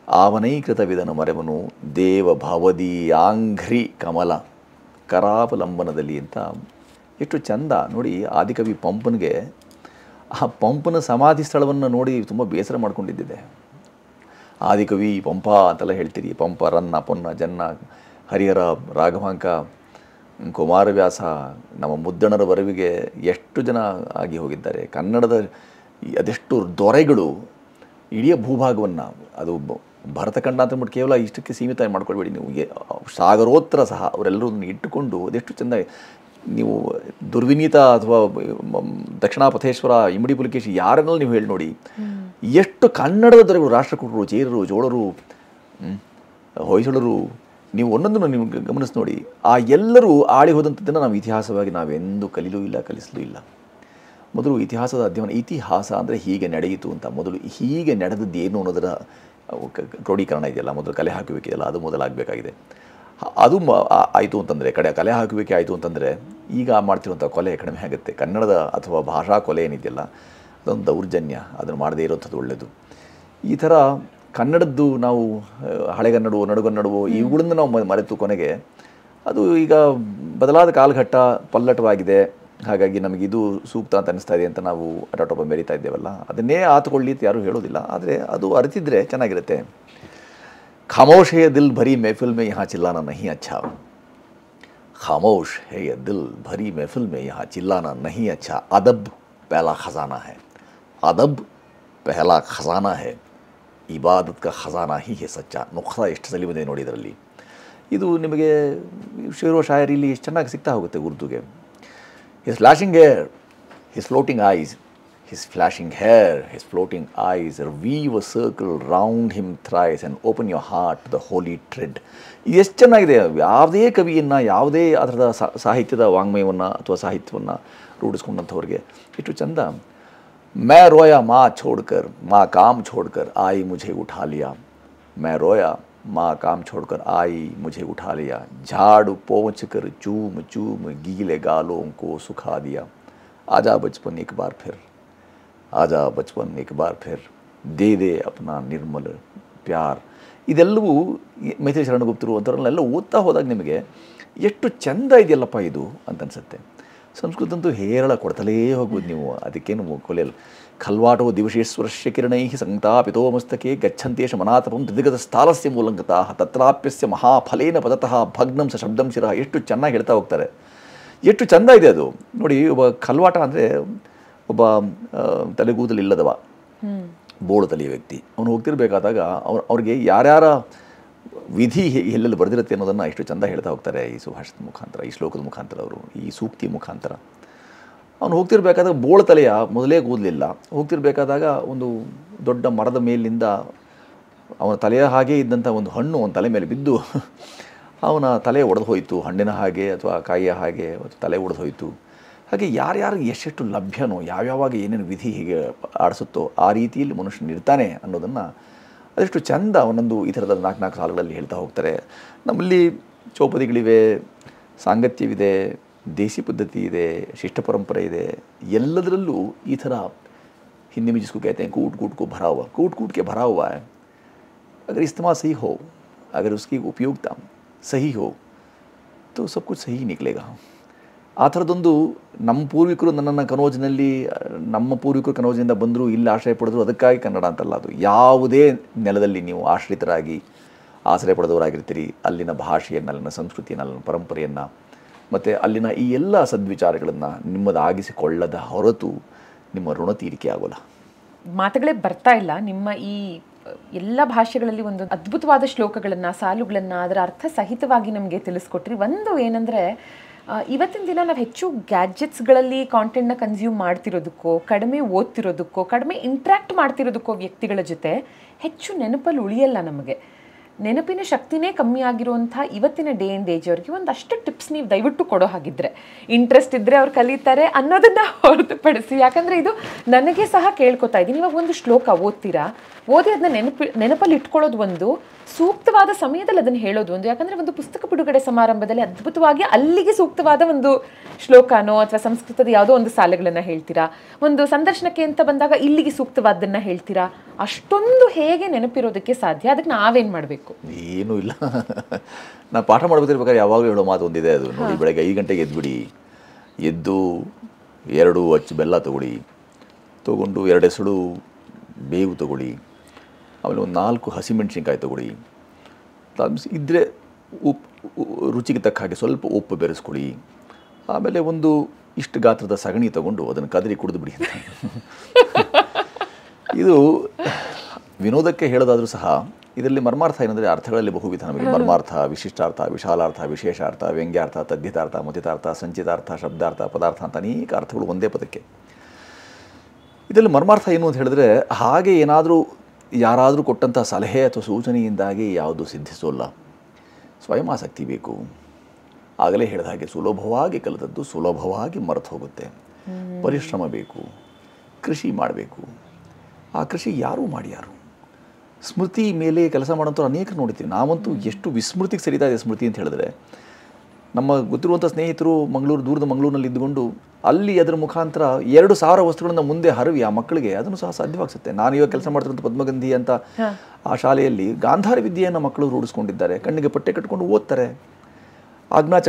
ಆವನೈಕೃತ ವಿದನು ಮರೆವನು ದೇವ ಭವದೀಯಾಂಘ್ರಿ ಕಮಲ ಕರಾವಲಂಬನದಲ್ಲಿ ಅಂತ ಎಷ್ಟು ಚಂದ ನೋಡಿ. ಆದಿಕವಿ ಪಂಪನಿಗೆ ಆ ಪಂಪನ ಸಮಾಧಿ ಸ್ಥಳವನ್ನು ನೋಡಿ ತುಂಬ ಬೇಸರ ಮಾಡ್ಕೊಂಡಿದ್ದಿದೆ. ಆದಿಕವಿ ಪಂಪ ಅಂತೆಲ್ಲ ಹೇಳ್ತೀರಿ. ಪಂಪ, ರನ್ನ, ಪೊನ್ನ, ಜನ್ನ, ಹರಿಹರ, ರಾಘವಾಂಕ, ಕುಮಾರವ್ಯಾಸ, ನಮ್ಮ ಮುದ್ದಣರ ವರವಿಗೆ ಎಷ್ಟು ಜನ ಆಗಿ ಹೋಗಿದ್ದಾರೆ. ಕನ್ನಡದ ಅದೆಷ್ಟು ದೊರೆಗಳು ಇಡೀ ಭೂಭಾಗವನ್ನು, ಅದು ಭರತಖಂಡ ಅಂತ ಅಂದ್ಬಿಟ್ಟು ಕೇವಲ ಇಷ್ಟಕ್ಕೆ ಸೀಮಿತ ಮಾಡ್ಕೊಳ್ಬೇಡಿ ನೀವು, ಸಾಗರೋತ್ತರ ಸಹ ಅವರೆಲ್ಲರೂ ಇಟ್ಟುಕೊಂಡು ಅದೆಷ್ಟು ಚೆಂದ. ನೀವು ದುರ್ವಿನೀತ ಅಥವಾ ದಕ್ಷಿಣಾಪಥೇಶ್ವರ, ಇಮ್ಮಡಿ ಪುಲಿಕೇಶಿ ಯಾರನ್ನೂ ನೀವು ಹೇಳಿ ನೋಡಿ, ಎಷ್ಟು ಕನ್ನಡದ ದೊರೆಗಳು, ರಾಷ್ಟ್ರಕೂಟರು, ಚೇರರು, ಜೋಳರು, ಹೊಯ್ಸಳರು, ನೀವು ಒಂದೊಂದನ್ನು ನೀವು ಗಮನಿಸಿ ನೋಡಿ. ಆ ಎಲ್ಲರೂ ಆಳಿ ಹೋದಂಥದ್ದನ್ನು ನಾವು ಇತಿಹಾಸವಾಗಿ ನಾವೆಂದೂ ಕಲಿಯಲೂ ಇಲ್ಲ, ಕಲಿಸಲೂ ಇಲ್ಲ. ಮೊದಲು ಇತಿಹಾಸದ ಅಧ್ಯಯನ, ಇತಿಹಾಸ ಅಂದರೆ ಹೀಗೆ ನಡೆಯಿತು ಅಂತ, ಮೊದಲು ಹೀಗೆ ನಡೆದದ್ದು ಏನು ಅನ್ನೋದರ ಕ್ರೋಢೀಕರಣ ಇದೆಯಲ್ಲ, ಮೊದಲು ಕಲೆ ಹಾಕುವಿಕೆಯಲ್ಲ, ಅದು ಮೊದಲಾಗಬೇಕಾಗಿದೆ. ಅದು ಆಯಿತು ಅಂತಂದರೆ, ಕಲೆ ಹಾಕುವಿಕೆ ಆಯಿತು ಅಂತಂದರೆ ಈಗ ಮಾಡ್ತಿರುವಂಥ ಕೊಲೆ ಕಡಿಮೆ ಆಗುತ್ತೆ. ಕನ್ನಡದ ಅಥವಾ ಭಾಷಾ ಕೊಲೆ ಏನಿದೆಯಲ್ಲ, ಅದೊಂದು ದೌರ್ಜನ್ಯ, ಅದನ್ನು ಮಾಡದೇ ಇರೋಂಥದ್ದು ಒಳ್ಳೆಯದು. ಈ ಥರ ಕನ್ನಡದ್ದು ನಾವು ಹಳೆಗನ್ನಡವೋ, ನಡುಗನ್ನಡವೋ ಇವುಗಳನ್ನು ನಾವು ಮರೆತು ಕೊನೆಗೆ ಅದು ಈಗ ಬದಲಾದ ಕಾಲಘಟ್ಟ ಪಲ್ಲಟವಾಗಿದೆ, ಹಾಗಾಗಿ ನಮಗಿದು ಸೂಕ್ತ ಅಂತ ಅನ್ನಿಸ್ತಾ ಇದೆ ಅಂತ ನಾವು ಅಟಾಟೊಪ ಮೆರಿತಾ ಇದ್ದೇವಲ್ಲ, ಅದನ್ನೇ ಆತುಕೊಳ್ಳಿ ಅಂತ ಯಾರೂ ಹೇಳೋದಿಲ್ಲ. ಆದರೆ ಅದು ಅರಿತಿದ್ರೆ ಚೆನ್ನಾಗಿರುತ್ತೆ. खामोश है दिल भरी महफिल में यहाँ चिल्लाना नहीं अच्छा, खामोश है ये दिल भरी महफिल में यहाँ चिल्लाना नहीं अच्छा, अदब पहला खजाना है, अदब पहला खजाना है, ಇಬಾದತ್ का ಖಜಾನಾ ಹಿ ಹೇ ಸಚ್ಚ. ನುಕ್ಸ ಎಷ್ಟು ಸಲಿ ಬಂದಿದೆ ನೋಡಿ ಇದರಲ್ಲಿ. ಇದು ನಿಮಗೆ ಶೇರೋ ಶಾಯರಿಲಿ ಎಷ್ಟು ಚೆನ್ನಾಗಿ ಸಿಗ್ತಾ ಹೋಗುತ್ತೆ ಉರ್ದುಗೆ. His flashing hair, his floating eyes, his flashing hair, his floating eyes, weave a circle round him thrice and open your heart to the holy tread. ಇದು ಎಷ್ಟು ಚೆನ್ನಾಗಿದೆ. ಯಾವುದೇ ಕವಿಯನ್ನು, ಯಾವುದೇ ಅದರದ ಸಾಹಿತ್ಯದ ವಾಂಗ್ಮಯವನ್ನು ಅಥವಾ ಸಾಹಿತ್ಯವನ್ನು ರೂಢಿಸ್ಕೊಂಡಂಥವ್ರಿಗೆ ಎಷ್ಟು ಚಂದ. मैं रोया माँ छोड़कर, माँ काम छोड़कर आई मुझे उठा लिया, मैं रोया माँ काम छोड़कर आई मुझे उठा लिया, झाड़ू पोंछ कर चूम चूम गीले गालों को सुखा दिया, आजा बचपन एक बार फिर, आजा बचपन एक बार फिर, दे दे अपना निर्मल प्यार. ಇದೆಲ್ಲವೂ ಮೈತ್ರಿ ಶರಣಗುಪ್ತರು ಅಂಥವ್ರನ್ನೆಲ್ಲ ಓದ್ತಾ ಹೋದಾಗ ನಿಮಗೆ ಎಷ್ಟು ಚೆಂದ ಇದೆಯಲ್ಲಪ್ಪ ಇದು ಅಂತ ಅನಿಸುತ್ತೆ. ಸಂಸ್ಕೃತ ಅಂತೂ ಹೇರಳ ಕೊಡ್ತಲೇ ಹೋಗ್ಬೋದು ನೀವು. ಅದಕ್ಕೇನು ಕೊಲೆಯಲ್ಲ. ಖಲ್ವಾಟೋ ದಿವಶೇಶ್ವರಸ್ಯ ಕಿರಣೈ ಸಂತಾಪಿತೋ ಮಸ್ತಕೆ ಗಚ್ಚಂತೇಶ ಮನಾತಪಂ ತ್ರಿದಿಗತ ಸ್ಥಾಲಸ್ಯ ಮೂಲಂಗತ ತತ್ರಾಪ್ಯಸ್ಯ ಮಹಾಫಲೇನ ಪದತಃ ಭಗ್ನಂ ಸ ಶಬ್ದಂ ಶಿರ. ಎಷ್ಟು ಚೆನ್ನಾಗಿ ಹೇಳ್ತಾ ಹೋಗ್ತಾರೆ. ಎಷ್ಟು ಚೆಂದ ಇದೆ ಅದು ನೋಡಿ. ಒಬ್ಬ ಖಲ್ವಾಟ ಅಂದರೆ ಒಬ್ಬ ತಲೆಗೂದಲಿಲ್ಲದವ, ಬೋಳು ತಲೆಯ ವ್ಯಕ್ತಿ. ಅವನು ಹೋಗ್ತಿರ್ಬೇಕಾದಾಗ ಅವ್ರಿಗೆ ಯಾರ್ಯಾರ ವಿಧಿ ಎಲ್ಲೆಲ್ಲಿ ಬರೆದಿರುತ್ತೆ ಅನ್ನೋದನ್ನು ಎಷ್ಟು ಚೆಂದ ಹೇಳ್ತಾ ಹೋಗ್ತಾರೆ ಈ ಸುಭಾಷಿತ ಮುಖಾಂತರ, ಈ ಶ್ಲೋಕದ ಮುಖಾಂತರ, ಅವರು ಈ ಸೂಕ್ತಿ ಮುಖಾಂತರ. ಅವನು ಹೋಗ್ತಿರ್ಬೇಕಾದಾಗ ಬೋಳು ತಲೆಯ ಮೊದಲೇ ಕೂದಲಿಲ್ಲ. ಹೋಗ್ತಿರ್ಬೇಕಾದಾಗ ಒಂದು ದೊಡ್ಡ ಮರದ ಮೇಲಿಂದ ಅವನ ತಲೆಯ ಹಾಗೆ ಇದ್ದಂಥ ಒಂದು ಹಣ್ಣು ಅವನ ತಲೆ ಮೇಲೆ ಬಿದ್ದು ಅವನ ತಲೆ ಒಡೆದು ಹೋಯಿತು. ಹಣ್ಣಿನ ಹಾಗೆ ಅಥವಾ ಕಾಯಿಯ ಹಾಗೆ ತಲೆ ಒಡೆದು ಹೋಯಿತು. ಹಾಗೆ ಯಾರ್ಯಾರಿಗೆ ಎಷ್ಟೆಷ್ಟು ಲಭ್ಯನೋ, ಯಾವ್ಯಾವಾಗ ಏನೇನು ವಿಧಿ ಹೀಗೆ ಆಡಿಸುತ್ತೋ ಆ ರೀತಿಯಲ್ಲಿ ಮನುಷ್ಯನಿರ್ತಾನೆ ಅನ್ನೋದನ್ನು ಅದೆಷ್ಟು ಚೆಂದ ಒಂದೊಂದು ಈ ಥರದ 4 ಸಾಲುಗಳಲ್ಲಿ ಹೇಳ್ತಾ ಹೋಗ್ತಾರೆ. ನಮ್ಮಲ್ಲಿ ಚೌಪದಿಗಳಿವೆ, ಸಾಂಗತ್ಯವಿದೆ, ದೇಸಿ ಪದ್ಧತಿ ಇದೆ, ಶಿಷ್ಟ ಪರಂಪರೆ ಇದೆ. ಎಲ್ಲದರಲ್ಲೂ ಈ ಥರ हिंदी में जिसको कहते हैं कूट कूट को भरा हुआ, कूट कूट के भरा हुआ है. अगर इस्तेमाल सही हो, अगर उसकी उपयोगिता सही हो तो सब कुछ सही निकलेगा. ಆ ಥರದೊಂದು ನಮ್ಮ ಪೂರ್ವಿಕರು ನಮ್ಮ ಪೂರ್ವಿಕರು ಕನೋಜಿನಿಂದ ಬಂದರು, ಇಲ್ಲಿ ಆಶ್ರಯ ಪಡೆದರು, ಅದಕ್ಕಾಗಿ ಕನ್ನಡ ಅಂತಲ್ಲ. ಅದು ಯಾವುದೇ ನೆಲದಲ್ಲಿ ನೀವು ಆಶ್ರಿತರಾಗಿ ಆಶ್ರಯ ಪಡೆದವರಾಗಿರ್ತೀರಿ, ಅಲ್ಲಿನ ಭಾಷೆಯನ್ನು, ಅಲ್ಲಿನ ಸಂಸ್ಕೃತಿಯನ್ನು, ಅಲ್ಲಿನ ಪರಂಪರೆಯನ್ನು ಮತ್ತು ಅಲ್ಲಿನ ಈ ಎಲ್ಲ ಸದ್ವಿಚಾರಗಳನ್ನು ನಿಮ್ಮದಾಗಿಸಿಕೊಳ್ಳದ ಹೊರತು ನಿಮ್ಮ ಋಣ ತೀರಿಕೆ ಆಗೋಲ್ಲ. ಮಾತುಗಳೇ ಬರ್ತಾ ಇಲ್ಲ. ನಿಮ್ಮ ಈ ಎಲ್ಲ ಭಾಷೆಗಳಲ್ಲಿ ಒಂದು ಅದ್ಭುತವಾದ ಶ್ಲೋಕಗಳನ್ನು, ಸಾಲುಗಳನ್ನು ಅದರ ಅರ್ಥ ಸಹಿತವಾಗಿ ನಮಗೆ ತಿಳಿಸ್ಕೊಟ್ರಿ. ಒಂದು ಏನಂದರೆ, ಇವತ್ತಿನ ದಿನ ನಾವು ಹೆಚ್ಚು ಗ್ಯಾಡ್ಜೆಟ್ಸ್ಗಳಲ್ಲಿ ಕಾಂಟೆಂಟ್ನ ಕನ್ಸ್ಯೂಮ್ ಮಾಡ್ತಿರೋದಕ್ಕೋ, ಕಡಿಮೆ ಓದ್ತಿರೋದಕ್ಕೋ, ಕಡಿಮೆ ಇಂಟ್ರ್ಯಾಕ್ಟ್ ಮಾಡ್ತಿರೋದಕ್ಕೋ ವ್ಯಕ್ತಿಗಳ ಜೊತೆ ಹೆಚ್ಚು ನೆನಪಲ್ಲಿ ಉಳಿಯಲ್ಲ. ನಮಗೆ ನೆನಪಿನ ಶಕ್ತಿನೇ ಕಮ್ಮಿ ಆಗಿರುವಂಥ ಇವತ್ತಿನ ಡೇ ಆ್ಯಂಡ್ ಏಜ್ ಅವ್ರಿಗೆ ಒಂದಷ್ಟು ಟಿಪ್ಸ್ ನೀವು ದಯವಿಟ್ಟು ಕೊಡೋ ಹಾಗಿದ್ರೆ, ಇಂಟ್ರೆಸ್ಟ್ ಇದ್ದರೆ ಅವ್ರು ಕಲಿತಾರೆ ಅನ್ನೋದನ್ನು ಹೊರತುಪಡಿಸಿ. ಯಾಕಂದರೆ ಇದು ನನಗೆ ಸಹ ಕೇಳ್ಕೊತಾ ಇದ್ದೀನಿ. ಇವಾಗ ಒಂದು ಶ್ಲೋಕ ಓದ್ತೀರಾ, ಓದಿ ಅದನ್ನ ನೆನಪಲ್ಲಿ ಇಟ್ಕೊಳ್ಳೋದು ಒಂದು, ಸೂಕ್ತವಾದ ಸಮಯದಲ್ಲಿ ಅದನ್ನು ಹೇಳೋದು ಒಂದು. ಯಾಕಂದರೆ ಒಂದು ಪುಸ್ತಕ ಬಿಡುಗಡೆ ಸಮಾರಂಭದಲ್ಲಿ ಅದ್ಭುತವಾಗಿ ಅಲ್ಲಿಗೆ ಸೂಕ್ತವಾದ ಒಂದು ಶ್ಲೋಕನೋ ಅಥವಾ ಸಂಸ್ಕೃತದ ಯಾವುದೋ ಒಂದು ಸಾಲುಗಳನ್ನು ಹೇಳ್ತೀರಾ, ಒಂದು ಸಂದರ್ಶನಕ್ಕೆ ಅಂತ ಬಂದಾಗ ಇಲ್ಲಿಗೆ ಸೂಕ್ತವಾದನ್ನು ಹೇಳ್ತೀರಾ. ಅಷ್ಟೊಂದು ಹೇಗೆ ನೆನಪಿರೋದಕ್ಕೆ ಸಾಧ್ಯ? ಅದಕ್ಕೆ ನಾವೇನು ಮಾಡಬೇಕು? ಏನೂ ಇಲ್ಲ. ನಾನು ಪಾಠ ಮಾಡ್ಬೇಕಾದ್ರೆ ಯಾವಾಗಲೂ ಹೇಳೋ ಮಾತು ಒಂದಿದೆ. ಅದು ನೋಡಿ, ಬೆಳಗ್ಗೆ 5 ಗಂಟೆಗೆ ಎದ್ಬಿಡಿ, ಎದ್ದು 2 ಅಚ್ಚು ಬೆಲ್ಲ ತಗೊಳ್ಳಿ, ತೊಗೊಂಡು 2 ಎಸಳು ಬೇವು ತಗೊಳ್ಳಿ, ಆಮೇಲೆ ಒಂದು 4 ಹಸಿಮೆಣಸಿನ್ಕಾಯಿ ತಗೊಳ್ಳಿ, ಇದ್ದರೆ ರುಚಿಗೆ ತಕ್ಕ ಹಾಗೆ ಸ್ವಲ್ಪ ಉಪ್ಪು ಬೆರೆಸ್ಕೊಳ್ಳಿ, ಆಮೇಲೆ ಒಂದು ಇಷ್ಟು ಗಾತ್ರದ ಸಗಣಿ ತಗೊಂಡು ಅದನ್ನು ಕದರಿ ಕುಡಿದು ಬಿಡಿ ಅಂತ. ಇದು ವಿನೋದಕ್ಕೆ ಹೇಳೋದಾದರೂ ಸಹ ಇದರಲ್ಲಿ ಮರ್ಮಾರ್ಥ ಏನಂದರೆ ಅರ್ಥಗಳಲ್ಲಿ ಬಹುವಿಧ ನಮಗೆ. ಮರ್ಮಾರ್ಥ, ವಿಶಿಷ್ಟಾರ್ಥ, ವಿಶಾಲಾರ್ಥ, ವಿಶೇಷಾರ್ಥ, ವ್ಯಂಗ್ಯಾರ್ಥ, ತದ್ಧಿತಾರ್ಥ, ಮಥಿತಾರ್ಥ, ಸಂಚಿತಾರ್ಥ, ಶಬ್ದಾರ್ಥ, ಪದಾರ್ಥ ಅಂತ ಅನೇಕ ಅರ್ಥಗಳು ಒಂದೇ ಪದಕ್ಕೆ. ಇದರಲ್ಲಿ ಮರ್ಮಾರ್ಥ ಏನು ಅಂತ ಹೇಳಿದ್ರೆ, ಹಾಗೆ ಏನಾದರೂ ಯಾರಾದರೂ ಕೊಟ್ಟಂಥ ಸಲಹೆ ಅಥವಾ ಸೂಚನೆಯಿಂದಾಗಿ ಯಾವುದು ಸಿದ್ಧಿಸೋಲ್ಲ. ಸ್ವಯಂ ಆಸಕ್ತಿ ಬೇಕು. ಆಗಲೇ ಹೇಳಿದ ಹಾಗೆ ಸುಲಭವಾಗಿ ಕಲಿತದ್ದು ಸುಲಭವಾಗಿ ಮರೆತು ಹೋಗುತ್ತೆ. ಪರಿಶ್ರಮ ಬೇಕು, ಕೃಷಿ ಮಾಡಬೇಕು. ಆ ಕೃಷಿ ಯಾರೂ ಮಾಡ್ಯಾರು. ಸ್ಮೃತಿ ಮೇಲೆ ಕೆಲಸ ಮಾಡೋಂಥ ಅನೇಕರು ನೋಡ್ತೀವಿ. ನಾವಂತೂ ಎಷ್ಟು ವಿಸ್ಮೃತಿಗೆ ಸರಿತಾ ಇದೆ ಸ್ಮೃತಿ ಅಂತ ಹೇಳಿದ್ರೆ, ನಮ್ಮ ಗೊತ್ತಿರುವಂಥ ಸ್ನೇಹಿತರು ದೂರದ ಮಂಗಳೂರಿನಲ್ಲಿ ಇದ್ದುಕೊಂಡು ಅಲ್ಲಿ ಅದರ ಮುಖಾಂತರ 2,000 ವಸ್ತುಗಳನ್ನು ಮುಂದೆ ಹರವಿ ಆ ಮಕ್ಕಳಿಗೆ ಅದನ್ನು ಸಹ ಸಾಧ್ಯವಾಗ್ಸುತ್ತೆ. ನಾನು ಇವಾಗ ಕೆಲಸ ಮಾಡ್ತಿರೋಂಥ ಪದ್ಮಗಂಧಿ ಅಂತ ಆ ಶಾಲೆಯಲ್ಲಿ ಗಾಂಧಾರ ವಿದ್ಯೆಯನ್ನು ಮಕ್ಕಳು ರೂಢಿಸ್ಕೊಂಡಿದ್ದಾರೆ. ಕಣ್ಣಿಗೆ ಪಟ್ಟೆ ಕಟ್ಕೊಂಡು ಓದ್ತಾರೆ.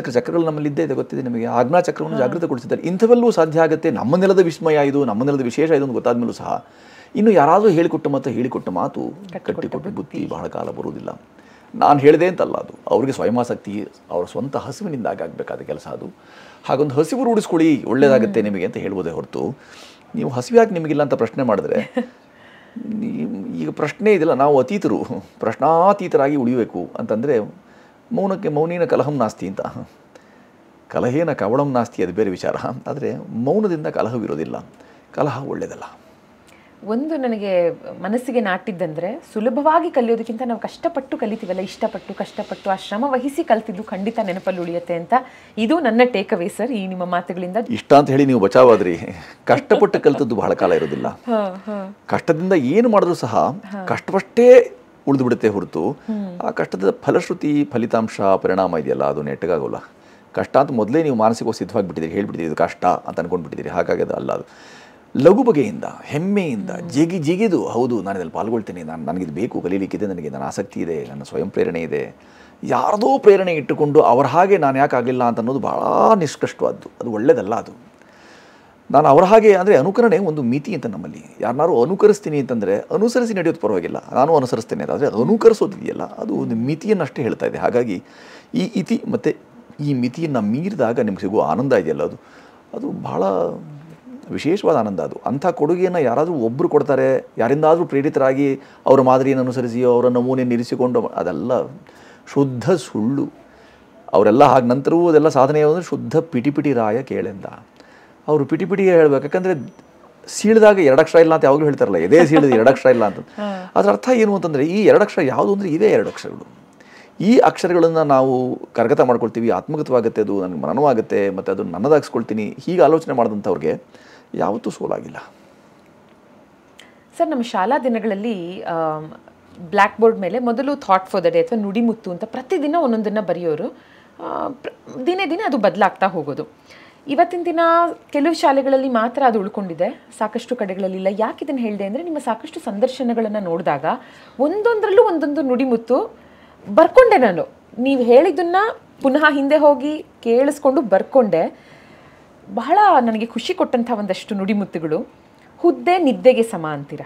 ಚಕ್ರಗಳು ನಮ್ಮಲ್ಲಿ ಇದ್ದೇ ಇದೆ, ಗೊತ್ತಿದೆ ನಿಮಗೆ. ಆಜ್ಞಾಚಕ್ರವನ್ನು ಜಾಗೃತಗೊಳಿಸಿದ್ದಾರೆ. ಇಂಥವೆಲ್ಲೂ ಸಾಧ್ಯ ಆಗುತ್ತೆ. ನಮ್ಮ ನೆಲದ ವಿಸ್ಮಯ ಇದು, ನಮ್ಮ ನೆಲದ ವಿಶೇಷ ಇದು ಅಂತ ಗೊತ್ತಾದ ಮೇಲೂ ಸಹ ಇನ್ನು ಯಾರಾದರೂ ಹೇಳಿಕೊಟ್ಟ ಮಾತು ಕಟ್ಟಿಕೊಟ್ಟು ಬುದ್ಧಿ ಬಹಳ ಕಾಲ ಬರುವುದಿಲ್ಲ. ನಾನು ಹೇಳಿದೆ ಅಂತಲ್ಲ, ಅದು ಅವರಿಗೆ ಸ್ವಯಮಾಸಕ್ತಿ, ಅವರ ಸ್ವಂತ ಹಸಿವಿನಿಂದ ಆಗಬೇಕಾದ ಕೆಲಸ ಅದು. ಹಾಗೊಂದು ಹಸಿವು ರೂಢಿಸ್ಕೊಳ್ಳಿ, ಒಳ್ಳೆಯದಾಗುತ್ತೆ ನಿಮಗೆ ಅಂತ ಹೇಳ್ಬೋದೇ ಹೊರತು, ನೀವು ಹಸಿವ್ಯಾಕೆ ನಿಮಗಿಲ್ಲ ಅಂತ ಪ್ರಶ್ನೆ ಮಾಡಿದ್ರೆ, ಈಗ ಪ್ರಶ್ನೆ ಇದೆಲ್ಲ, ನಾವು ಅತೀತರು ಪ್ರಶ್ನಾತೀತರಾಗಿ ಉಳಿಯಬೇಕು ಅಂತಂದರೆ ಮೌನಕ್ಕೆ ಮೌನಿನ ಕಲಹಂ ನಾಸ್ತಿ ಅಂತ. ಕಲಹೇನ ಕವಳಂ ನಾಸ್ತಿ ಅದು ಬೇರೆ ವಿಚಾರ. ಆದರೆ ಮೌನದಿಂದ ಕಲಹವಿರೋದಿಲ್ಲ. ಕಲಹ ಒಳ್ಳೆಯದಲ್ಲ. ಒಂದು ನನಗೆ ಮನಸ್ಸಿಗೆ ನಾಟಿದ್ದಂದರೆ, ಸುಲಭವಾಗಿ ಕಲಿಯೋದಕ್ಕಿಂತ ನಾವು ಕಷ್ಟಪಟ್ಟು ಕಲಿತೀವಲ್ಲ, ಇಷ್ಟಪಟ್ಟು ಕಷ್ಟಪಟ್ಟು ಆ ಶ್ರಮ ವಹಿಸಿ ಕಲ್ತಿದ್ದು ಖಂಡಿತ ನೆನಪಲ್ಲಿ ಉಳಿಯುತ್ತೆ ಅಂತ. ಇದು ನನ್ನ ಟೇಕ್ ಅವೇ ಸರ್ ಈ ನಿಮ್ಮ ಮಾತುಗಳಿಂದ. ಇಷ್ಟ ಅಂತ ಹೇಳಿ ನೀವು ಬಚಾವಾದ್ರಿ. ಕಷ್ಟಪಟ್ಟು ಕಲಿತದ್ದು ಬಹಳ ಕಾಲ ಇರೋದಿಲ್ಲ. ಕಷ್ಟದಿಂದ ಏನು ಮಾಡಿದ್ರು ಸಹ ಕಷ್ಟಪಟ್ಟೇ ಉಳಿದು ಬಿಡುತ್ತೆ ಹೊರತು ಆ ಕಷ್ಟದ ಫಲಶ್ರುತಿ, ಫಲಿತಾಂಶ, ಪರಿಣಾಮ ಇದೆಯಲ್ಲ, ಅದು ನೆಟ್ಟಗಾಗೋಲ್ಲ. ಕಷ್ಟ ಅಂತ ಮೊದಲೇ ನೀವು ಮಾನಸಿಕವಾಗಿ ಸಿದ್ಧವಾಗಿಬಿಟ್ಟಿದ್ದೀರಿ, ಹೇಳ್ಬಿಟ್ಟಿದ್ದೀರಿ ಇದು ಕಷ್ಟ ಅಂತ ಅಂದ್ಕೊಂಡ್ಬಿಟ್ಟಿದ್ದೀರಿ. ಹಾಗಾಗಿ ಅದು ಅಲ್ಲ. ಅದು ಲಘು ಬಗೆಯಿಂದ, ಹೆಮ್ಮೆಯಿಂದ, ಜಿಗಿದು ಹೌದು ನಾನು ಇದರಲ್ಲಿ ಪಾಲ್ಗೊಳ್ತೀನಿ, ನನಗಿದು ಬೇಕು, ಕಲೀಲಿಕ್ಕಿದೆ, ನನಗೆ ನನ್ನ ಆಸಕ್ತಿ ಇದೆ, ನನ್ನ ಸ್ವಯಂ ಪ್ರೇರಣೆ ಇದೆ, ಯಾರದೋ ಪ್ರೇರಣೆ ಇಟ್ಟುಕೊಂಡು ಅವ್ರ ಹಾಗೆ ನಾನು ಯಾಕೆ ಆಗಲಿಲ್ಲ ಅಂತ ಅನ್ನೋದು ಭಾಳ ನಿಷ್ಕಷ್ಟವಾದ್ದು. ಅದು ಒಳ್ಳೆಯದಲ್ಲ. ಅದು ನಾನು ಅವರ ಹಾಗೆ ಅಂದರೆ ಅನುಕರಣೆ ಒಂದು ಮಿತಿ ಅಂತ ನಮ್ಮಲ್ಲಿ. ಯಾರನ್ನಾರು ಅನುಕರಿಸ್ತೀನಿ ಅಂತಂದರೆ ಅನುಸರಿಸಿ ನಡೆಯೋದು ಪರವಾಗಿಲ್ಲ, ನಾನು ಅನುಸರಿಸ್ತೇನೆ. ಆದರೆ ಅನುಕರಿಸೋದಿದೆಯಲ್ಲ, ಅದು ಒಂದು ಮಿತಿಯನ್ನಷ್ಟೇ ಹೇಳ್ತಾ ಇದೆ. ಹಾಗಾಗಿ ಈ ಇತಿ ಮತ್ತು ಈ ಮಿತಿಯನ್ನು ಮೀರಿದಾಗ ನಿಮ್ಗೆ ಸಿಗುವ ಆನಂದ ಇದೆಯಲ್ಲ, ಅದು ಬಹಳ ವಿಶೇಷವಾದ ಆನಂದ. ಅದು ಅಂಥ ಕೊಡುಗೆಯನ್ನು ಯಾರಾದರೂ ಒಬ್ಬರು ಕೊಡ್ತಾರೆ, ಯಾರಿಂದಾದರೂ ಪ್ರೇರಿತರಾಗಿ ಅವರ ಮಾದರಿಯನ್ನು ಅನುಸರಿಸಿಯೋ ಅವರ ನಮೂನೆಯನ್ನು ಇರಿಸಿಕೊಂಡು, ಅದೆಲ್ಲ ಶುದ್ಧ ಸುಳ್ಳು. ಅವರೆಲ್ಲ ಹಾಗೆ ನಂತರವೂ ಅದೆಲ್ಲ ಸಾಧನೆ ಅಂದರೆ ಶುದ್ಧ ಪಿಟಿ ರಾಯ ಕೇಳೆಂದ. ಅವರು ಪಿಟಿಗೆ ಹೇಳ್ಬೇಕು. ಯಾಕಂದರೆ ಸೀಳಿದಾಗ 2 ಅಕ್ಷರ ಇಲ್ಲ ಅಂತ ಯಾವಾಗಲೂ ಹೇಳ್ತಾರಲ್ಲ, ಎದೆ ಸೀಳಿದ 2 ಅಕ್ಷರ ಇಲ್ಲ ಅಂತ. ಅದರ ಅರ್ಥ ಏನು ಅಂತಂದರೆ, ಈ 2 ಅಕ್ಷರ ಯಾವುದು ಅಂದರೆ ಇದೇ 2 ಅಕ್ಷರಗಳು. ಈ ಅಕ್ಷರಗಳನ್ನು ನಾವು ಕರಗತ ಮಾಡ್ಕೊಳ್ತೀವಿ, ಆತ್ಮಗತವಾಗುತ್ತೆ, ಅದು ನನಗೆ ಮನನವಾಗುತ್ತೆ, ಮತ್ತು ಅದು ನನ್ನದಾಗಿಸ್ಕೊಳ್ತೀನಿ. ಹೀಗೆ ಆಲೋಚನೆ ಮಾಡಿದಂಥವ್ರಿಗೆ ಯಾವತ್ತೂ ಸೋಲಾಗಿಲ್ಲ. ಸರ್, ನಮ್ಮ ಶಾಲಾ ದಿನಗಳಲ್ಲಿ ಬ್ಲ್ಯಾಕ್ ಬೋರ್ಡ್ ಮೇಲೆ ಮೊದಲು ಥಾಟ್ ಫಾರ್ ದ ಡೇ ಅಥವಾ ನುಡಿಮುತ್ತು ಅಂತ ಪ್ರತಿದಿನ ಒಂದೊಂದನ್ನು ಬರೆಯೋರು. ದಿನೇ ದಿನೇ ಅದು ಬದಲಾಗ್ತಾ ಹೋಗೋದು. ಇವತ್ತಿನ ದಿನ ಕೆಲವು ಶಾಲೆಗಳಲ್ಲಿ ಮಾತ್ರ ಅದು ಉಳ್ಕೊಂಡಿದೆ, ಸಾಕಷ್ಟು ಕಡೆಗಳಲ್ಲಿ ಇಲ್ಲ. ಯಾಕೆ ಇದನ್ನು ಹೇಳಿದೆ ಅಂದರೆ, ನಿಮ್ಮ ಸಾಕಷ್ಟು ಸಂದರ್ಶನಗಳನ್ನು ನೋಡಿದಾಗ ಒಂದೊಂದರಲ್ಲೂ ಒಂದೊಂದು ನುಡಿಮುತ್ತು ಬರ್ಕೊಂಡೆ. ನಾನು ನೀವು ಹೇಳಿದ್ದನ್ನು ಪುನಃ ಹಿಂದೆ ಹೋಗಿ ಕೇಳಿಸ್ಕೊಂಡು ಬರ್ಕೊಂಡೆ. ಬಹಳ ನನಗೆ ಖುಷಿ ಕೊಟ್ಟಂಥ ಒಂದಷ್ಟು ನುಡಿಮುತ್ತುಗಳು. ಹುದ್ದೆ ನಿದ್ದೆಗೆ ಸಮ ಅಂತೀರ.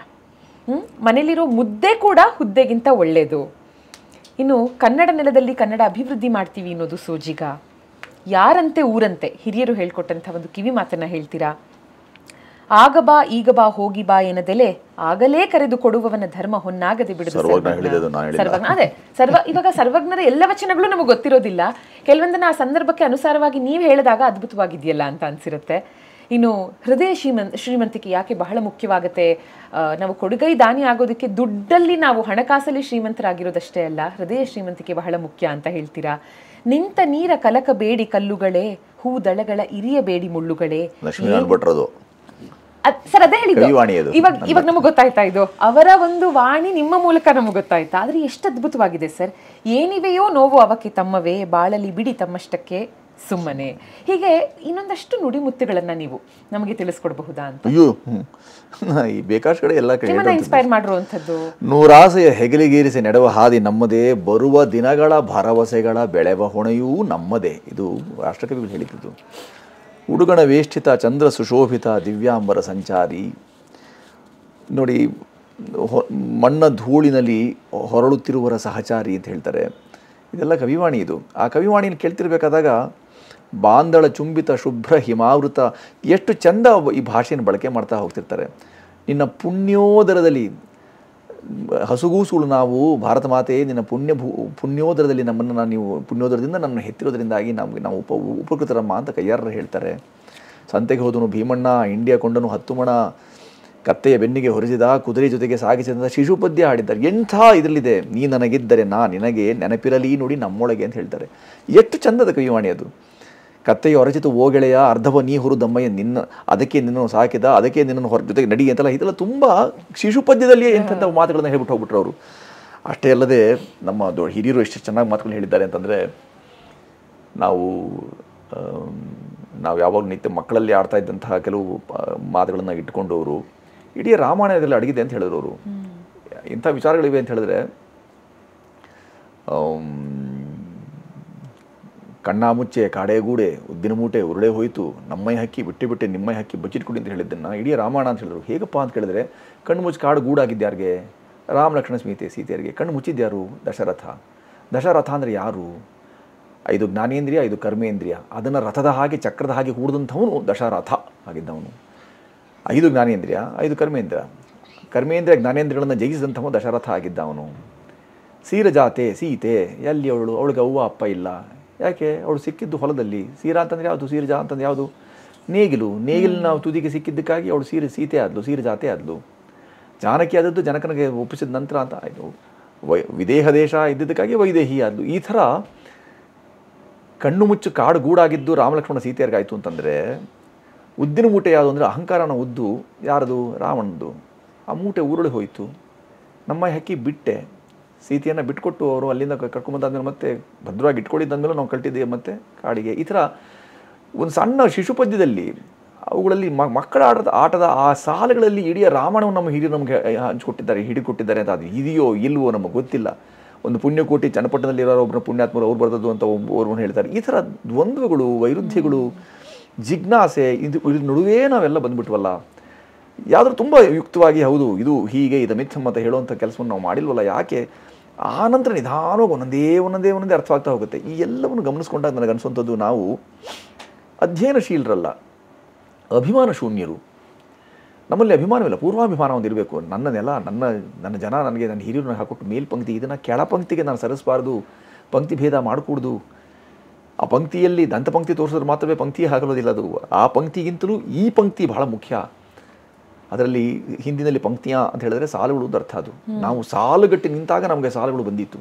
ಮನೇಲಿರೋ ಮುದ್ದೆ ಕೂಡ ಹುದ್ದೆಗಿಂತ ಒಳ್ಳೆಯದು. ಇನ್ನು ಕನ್ನಡ ನೆಲದಲ್ಲಿ ಕನ್ನಡ ಅಭಿವೃದ್ಧಿ ಮಾಡ್ತೀವಿ ಅನ್ನೋದು ಸೋಜಿಗ. ಯಾರಂತೆ ಊರಂತೆ ಹಿರಿಯರು ಹೇಳ್ಕೊಟ್ಟಂಥ ಒಂದು ಕಿವಿ ಮಾತನ್ನು ಹೇಳ್ತೀರಾ. ಆಗ ಬಾ ಈಗ ಬಾ ಹೋಗಿ ಬಾ ಎನ್ನದೆಲೆ ಆಗಲೇ ಕರೆದು ಕೊಡುವವನ ಧರ್ಮ ಹೊನ್ನಾಗದೆ ಬಿಡುದು. ಇವಾಗ ಸರ್ವಜ್ಞರ ಎಲ್ಲ ವಚನಗಳು ನಮಗೆ ಗೊತ್ತಿರೋದಿಲ್ಲ. ಕೆಲವೊಂದನ್ನ ಆ ಸಂದರ್ಭಕ್ಕೆ ಅನುಸಾರವಾಗಿ ನೀವು ಹೇಳಿದಾಗ ಅದ್ಭುತವಾಗಿದೆಯಲ್ಲ ಅಂತ ಅನ್ಸಿರುತ್ತೆ. ಇನ್ನು ಹೃದಯ ಶ್ರೀಮಂತಿಕೆ ಯಾಕೆ ಬಹಳ ಮುಖ್ಯವಾಗುತ್ತೆ. ನಾವು ಕೊಡುಗೈ ದಾನಿ ಆಗೋದಕ್ಕೆ ದುಡ್ಡಲ್ಲಿ ನಾವು ಹಣಕಾಸಲ್ಲಿ ಶ್ರೀಮಂತರಾಗಿರೋದಷ್ಟೇ ಅಲ್ಲ, ಹೃದಯ ಶ್ರೀಮಂತಿಕೆ ಬಹಳ ಮುಖ್ಯ ಅಂತ ಹೇಳ್ತೀರಾ. ನಿಂತ ನೀರ ಕಲಕ ಬೇಡಿ ಕಲ್ಲುಗಳೇ, ಹೂ ದಳಗಳ ಇರಿಯ ಬೇಡಿ ಮುಳ್ಳುಗಳೇ. ಸರ್, ಅದೇ ಹೇಳಿದ್ದು. ಇವಾಗ ನಮಗೆ ಗೊತ್ತಾಯ್ತಾ ಇದು ಅವರ ಒಂದು ವಾಣಿ ನಿಮ್ಮ ಮೂಲಕ ನಮಗೆ ಗೊತ್ತಾಯ್ತಾ. ಆದ್ರೆ ಎಷ್ಟು ಅದ್ಭುತವಾಗಿದೆ ಸರ್. ಏನಿವೆಯೋ ನೋವು ಅವಕ್ಕೆ ತಮ್ಮವೇ, ಬಾಳಲಿ ಬಿಡಿ ತಮ್ಮಷ್ಟಕ್ಕೆ ಸುಮ್ಮನೆ. ಹೀಗೆ ಇನ್ನೊಂದಷ್ಟು ನುಡಿಮುತ್ತುಗಳನ್ನ ನೀವು ನಮಗೆ ತಿಳಿಸ್ಕೊಡ್ಬಹುದಾ ಅಂತ. ಅಯ್ಯೋ, ಈ ಬೇಕಾದಷ್ಟು ಕಡೆ ಎಲ್ಲ ಕಡೆ ಇನ್ಸ್ಪೈರ್ ಮಾಡಿರುವಂಥದ್ದು. ನೂರಾಸೆಯ ಹೆಗಲಿಗೇರಿಸಿ ನಡೆವ ಹಾದಿ ನಮ್ಮದೇ, ಬರುವ ದಿನಗಳ ಭರವಸೆಗಳ ಬೆಳೆವ ಹೊಣೆಯೂ ನಮ್ಮದೇ. ಇದು ರಾಷ್ಟ್ರಕವಿಗಳು ಹೇಳಿದ್ದು. ಉಡುಗಣ ವೇಷ್ಟಿತ ಚಂದ್ರ ಸುಶೋಭಿತ ದಿವ್ಯಾಂಬರ ಸಂಚಾರಿ, ನೋಡಿ, ಮಣ್ಣ ಧೂಳಿನಲ್ಲಿ ಹೊರಳುತ್ತಿರುವರ ಸಹಚಾರಿ ಅಂತ ಹೇಳ್ತಾರೆ. ಇದೆಲ್ಲ ಕವಿವಾಣಿ. ಇದು ಆ ಕವಿವಾಣಿಯನ್ನು ಕೇಳ್ತಿರ್ಬೇಕಾದಾಗ ಬಾಂದಳ ಚುಂಬಿತ ಶುಭ್ರ ಹಿಮಾವೃತ, ಎಷ್ಟು ಚಂದ ಈ ಭಾಷೆಯನ್ನು ಬಳಕೆ ಮಾಡ್ತಾ ಹೋಗ್ತಿರ್ತಾರೆ. ನಿನ್ನ ಪುಣ್ಯೋದರದಲ್ಲಿ ಹಸುಗೂಸುಳು ನಾವು ಭಾರತ ಮಾತೆ, ನಿನ್ನ ಪುಣ್ಯೋದರದಲ್ಲಿ ನಮ್ಮನ್ನು ನೀವು ಪುಣ್ಯೋದರದಿಂದ ನಮ್ಮನ್ನು ಹೆತ್ತಿರೋದ್ರಿಂದಾಗಿ ನಾವು ಉಪಕೃತರಮ್ಮ ಅಂತ ಕೈಯಾರರು ಹೇಳ್ತಾರೆ. ಸಂತೆಗೆ ಹೋದನು ಭೀಮಣ್ಣ, ಇಂಡಿಯ ಕೊಂಡನು 10 ಮಣ, ಕತ್ತೆಯ ಬೆನ್ನಿಗೆ ಹೊರಿಸಿದ, ಕುದುರೆ ಜೊತೆಗೆ ಸಾಗಿಸಿದ ಶಿಶುಪದ್ಯ ಹಾಡಿದ್ದಾರೆ. ಎಂಥ ಇದರಲ್ಲಿದೆ, ನೀ ನನಗಿದ್ದರೆ ನಾ ನಿನಗೆ, ನೆನಪಿರಲಿ ನುಡಿ ನಮ್ಮೊಳಗೆ ಅಂತ ಹೇಳ್ತಾರೆ. ಎಷ್ಟು ಚಂದದ ಕವಿವಾಣಿ ಅದು. ಕತ್ತೆಯ ಹೊರಚಿತು ಓ ಗೆಳೆಯ, ಅರ್ಧವ ನೀ ಹುರುದಮ್ಮಯ್ಯ, ಅದಕ್ಕೆ ನಿನ್ನನ್ನು ಸಾಕಿದ, ಅದಕ್ಕೆ ನಿನ್ನನ್ನು ಜೊತೆಗೆ ನಡಿ ಅಂತೆಲ್ಲ ಇದೆಲ್ಲ ತುಂಬ ಶಿಶುಪದ್ಯದಲ್ಲಿಯೇ ಎಂಥ ಮಾತುಗಳನ್ನು ಹೇಳ್ಬಿಟ್ಟು ಹೋಗ್ಬಿಟ್ರು ಅವರು. ಅಷ್ಟೇ ಅಲ್ಲದೆ ನಮ್ಮ ಹಿರಿಯರು ಎಷ್ಟು ಚೆನ್ನಾಗಿ ಮಾತುಗಳು ಹೇಳಿದ್ದಾರೆ ಅಂತಂದರೆ, ನಾವು ಯಾವಾಗ ನಿತ್ಯ ಮಕ್ಕಳಲ್ಲಿ ಆಡ್ತಾ ಇದ್ದಂತಹ ಕೆಲವು ಮಾತುಗಳನ್ನು ಇಟ್ಕೊಂಡು ಅವರು ಇಡೀ ರಾಮಾಯಣದಲ್ಲಿ ಅಡಗಿದೆ ಅಂತ ಹೇಳಿದ್ರು ಅವರು. ಇಂಥ ವಿಚಾರಗಳಿವೆ ಅಂತ ಹೇಳಿದ್ರೆ, ಕಣ್ಣಾಮುಚ್ಚೆ ಕಾಡೆಗೂಡೆ ಉದ್ದಿನ ಮೂಟೆ ಉರುಳೆ ಹೋಯಿತು, ನಮ್ಮೈ ಹಕ್ಕಿ ಬಿಟ್ಟೆ ನಿಮ್ಮೈ ಹಕ್ಕಿ ಬಚ್ಚಿಟ್ಕೊಡಿ ಅಂತ ಹೇಳಿದ್ದನ್ನು ಇಡೀ ರಾಮಾಯಣ ಅಂತ ಹೇಳಿದ್ರು. ಹೇಗಪ್ಪ ಅಂತ ಕೇಳಿದ್ರೆ, ಕಣ್ಣು ಮುಚ್ಚಿ ಕಾಡು ಗೂಡಾಗಿದ್ಯಾರಿಗೆ? ರಾಮ ಲಕ್ಷ್ಮಣ ಸೀತೆಯರಿಗೆ. ಕಣ್ಣು ಮುಚ್ಚಿದ್ಯಾರು? ದಶರಥ ಅಂದರೆ ಯಾರು? 5 ಜ್ಞಾನೇಂದ್ರಿಯ 5 ಕರ್ಮೇಂದ್ರಿಯ, ಅದನ್ನು ರಥದ ಹಾಗೆ ಚಕ್ರದ ಹಾಗೆ ಹೂಡಿದಂಥವನು ದಶರಥ ಆಗಿದ್ದವನು. 5 ಜ್ಞಾನೇಂದ್ರಿಯ 5 ಕರ್ಮೇಂದ್ರಿಯ ಜ್ಞಾನೇಂದ್ರಿಯಗಳನ್ನು ಜಯಿಸಿದಂಥವನು ದಶರಥ ಆಗಿದ್ದವನು. ಸೀರಜಾತೆ ಸೀತೆ, ಎಲ್ಲಿ ಅವಳಿಗೆ ಅವ್ವ ಅಪ್ಪ ಇಲ್ಲ. ಯಾಕೆ? ಅವಳು ಸಿಕ್ಕಿದ್ದು ಹೊಲದಲ್ಲಿ. ಸೀರಾ ಅಂತಂದರೆ ಯಾವುದು? ಸೀರಜಾ ಅಂತಂದ್ರೆ ಯಾವುದು? ನೇಗಿಲು ನಾವು ತುದಿಗೆ ಸಿಕ್ಕಿದ್ದಕ್ಕಾಗಿ ಅವಳು ಸೀತೆ ಆದಳು, ಸೀರಜಾತೆ ಆದಳು. ಜಾನಕಿ ಆದದ್ದು ಜನಕನಿಗೆ ಒಪ್ಪಿಸಿದ ನಂತರ ಅಂತ ಆಯಿತು. ವಿದೇಹ ದೇಶ ಇದ್ದಿದ್ದಕ್ಕಾಗಿ ವೈದೇಹಿ ಆದಳು. ಈ ಥರ ಕಣ್ಣು ಮುಚ್ಚು ಕಾಡು ಗೂಡಾಗಿದ್ದು ರಾಮಲಕ್ಷ್ಮಣ ಸೀತೆಯರಿಗಾಯಿತು ಅಂತಂದರೆ, ಉದ್ದಿನ ಮೂಟೆ ಯಾವುದು ಅಂದರೆ ಅಹಂಕಾರನ ಉದ್ದು ಯಾರದು? ರಾವಣದ್ದು. ಆ ಮೂಟೆ ಉರುಳಿ ಹೋಯಿತು. ನಮ್ಮ ಹಕ್ಕಿ ಬಿಟ್ಟೆ, ಸೀತೆಯನ್ನು ಬಿಟ್ಕೊಟ್ಟು ಅವರು ಅಲ್ಲಿಂದ ಕರ್ಕೊಂಬಂದಾದ್ಮೇಲೆ ಮತ್ತೆ ಭದ್ರವಾಗಿ ಇಟ್ಕೊಂಡಿದ್ದಾದ್ಮೇಲೆ ನಾವು ಕಲ್ತಿದ್ದೇವೆ ಮತ್ತೆ ಕಾಡಿಗೆ. ಈ ಥರ ಒಂದು ಸಣ್ಣ ಶಿಶುಪದ್ಯದಲ್ಲಿ ಅವುಗಳಲ್ಲಿ ಮಕ್ಕಳ ಆಟದ ಆ ಸಾಲುಗಳಲ್ಲಿ ಇಡೀ ರಾಮಾಯಣವನ್ನು ನಮ್ಮ ಹಿರಿಯರು ನಮಗೆ ಹಂಚಿಕೊಟ್ಟಿದ್ದಾರೆ, ಹಿಡಿಕೊಟ್ಟಿದ್ದಾರೆ ಅಂತ. ಅದು ಇದೆಯೋ ಇಲ್ವೋ ನಮಗೆ ಗೊತ್ತಿಲ್ಲ. ಒಂದು ಪುಣ್ಯಕೋಟಿ ಚನ್ನಪಟ್ಟಣದಲ್ಲಿರೋ ಒಬ್ಬರು ಪುಣ್ಯಾತ್ಮರು ಅವ್ರು ಬರ್ತದ್ದು ಅಂತ ಒಬ್ಬರು ಹೇಳ್ತಾರೆ. ಈ ಥರ ದ್ವಂದ್ವಗಳು, ವೈರುಧ್ಯಗಳು, ಜಿಜ್ಞಾಸೆ, ಇದ್ರ ನಡುವೆ ನಾವೆಲ್ಲ ಬಂದ್ಬಿಟ್ವಲ್ಲ. ಯಾವುದಾದ್ರು ತುಂಬ ಯುಕ್ತವಾಗಿ ಹೌದು ಇದು ಹೀಗೆ ಇದು ಮಿಥ್ಯಂ ಅಂತ ಹೇಳುವಂಥ ಕೆಲಸವನ್ನು ನಾವು ಮಾಡಿಲ್ವಲ್ಲ. ಯಾಕೆ? ಆನಂತರ ನಿಧಾನವಾಗಿ ಒಂದೊಂದೇ ಅರ್ಥವಾಗ್ತಾ ಹೋಗುತ್ತೆ. ಈ ಎಲ್ಲವನ್ನು ಗಮನಿಸ್ಕೊಂಡಾಗ ನನಗೆ ಅನಿಸುವಂಥದ್ದು, ನಾವು ಅಧ್ಯಯನಶೀಲರಲ್ಲ, ಅಭಿಮಾನ ಶೂನ್ಯರು. ನಮ್ಮಲ್ಲಿ ಅಭಿಮಾನವಿಲ್ಲ, ಪೂರ್ವಾಭಿಮಾನ ಒಂದಿರಬೇಕು. ನನ್ನ ಜನ ನನಗೆ ನನ್ನ ಹಿರಿಯರನ್ನ ಹಾಕೊಟ್ಟು ಮೇಲ್ಪಂಕ್ತಿ, ಇದನ್ನು ಕೆಳಪಂಕ್ತಿಗೆ ನಾನು ಸರಿಸಬಾರ್ದು, ಪಂಕ್ತಿ ಭೇದ ಮಾಡಿಕೊಡ್ದು. ಆ ಪಂಕ್ತಿಯಲ್ಲಿ ದಂತಪಂಕ್ತಿ ತೋರಿಸಿದ್ರೆ ಮಾತ್ರವೇ ಪಂಕ್ತಿ ಹಾಕಲೋದಿಲ್ಲ. ಅದು ಆ ಪಂಕ್ತಿಗಿಂತಲೂ ಈ ಪಂಕ್ತಿ ಬಹಳ ಮುಖ್ಯ. ಅದರಲ್ಲಿ ಹಿಂದಿನಲ್ಲಿ ಪಂಕ್ತಿಯ ಅಂತ ಹೇಳಿದ್ರೆ ಸಾಲುಗಳು ಅರ್ಥ. ಅದು ನಾವು ಸಾಲುಗಟ್ಟಿ ನಿಂತಾಗ ನಮಗೆ ಸಾಲುಗಳು ಬಂದಿತ್ತು.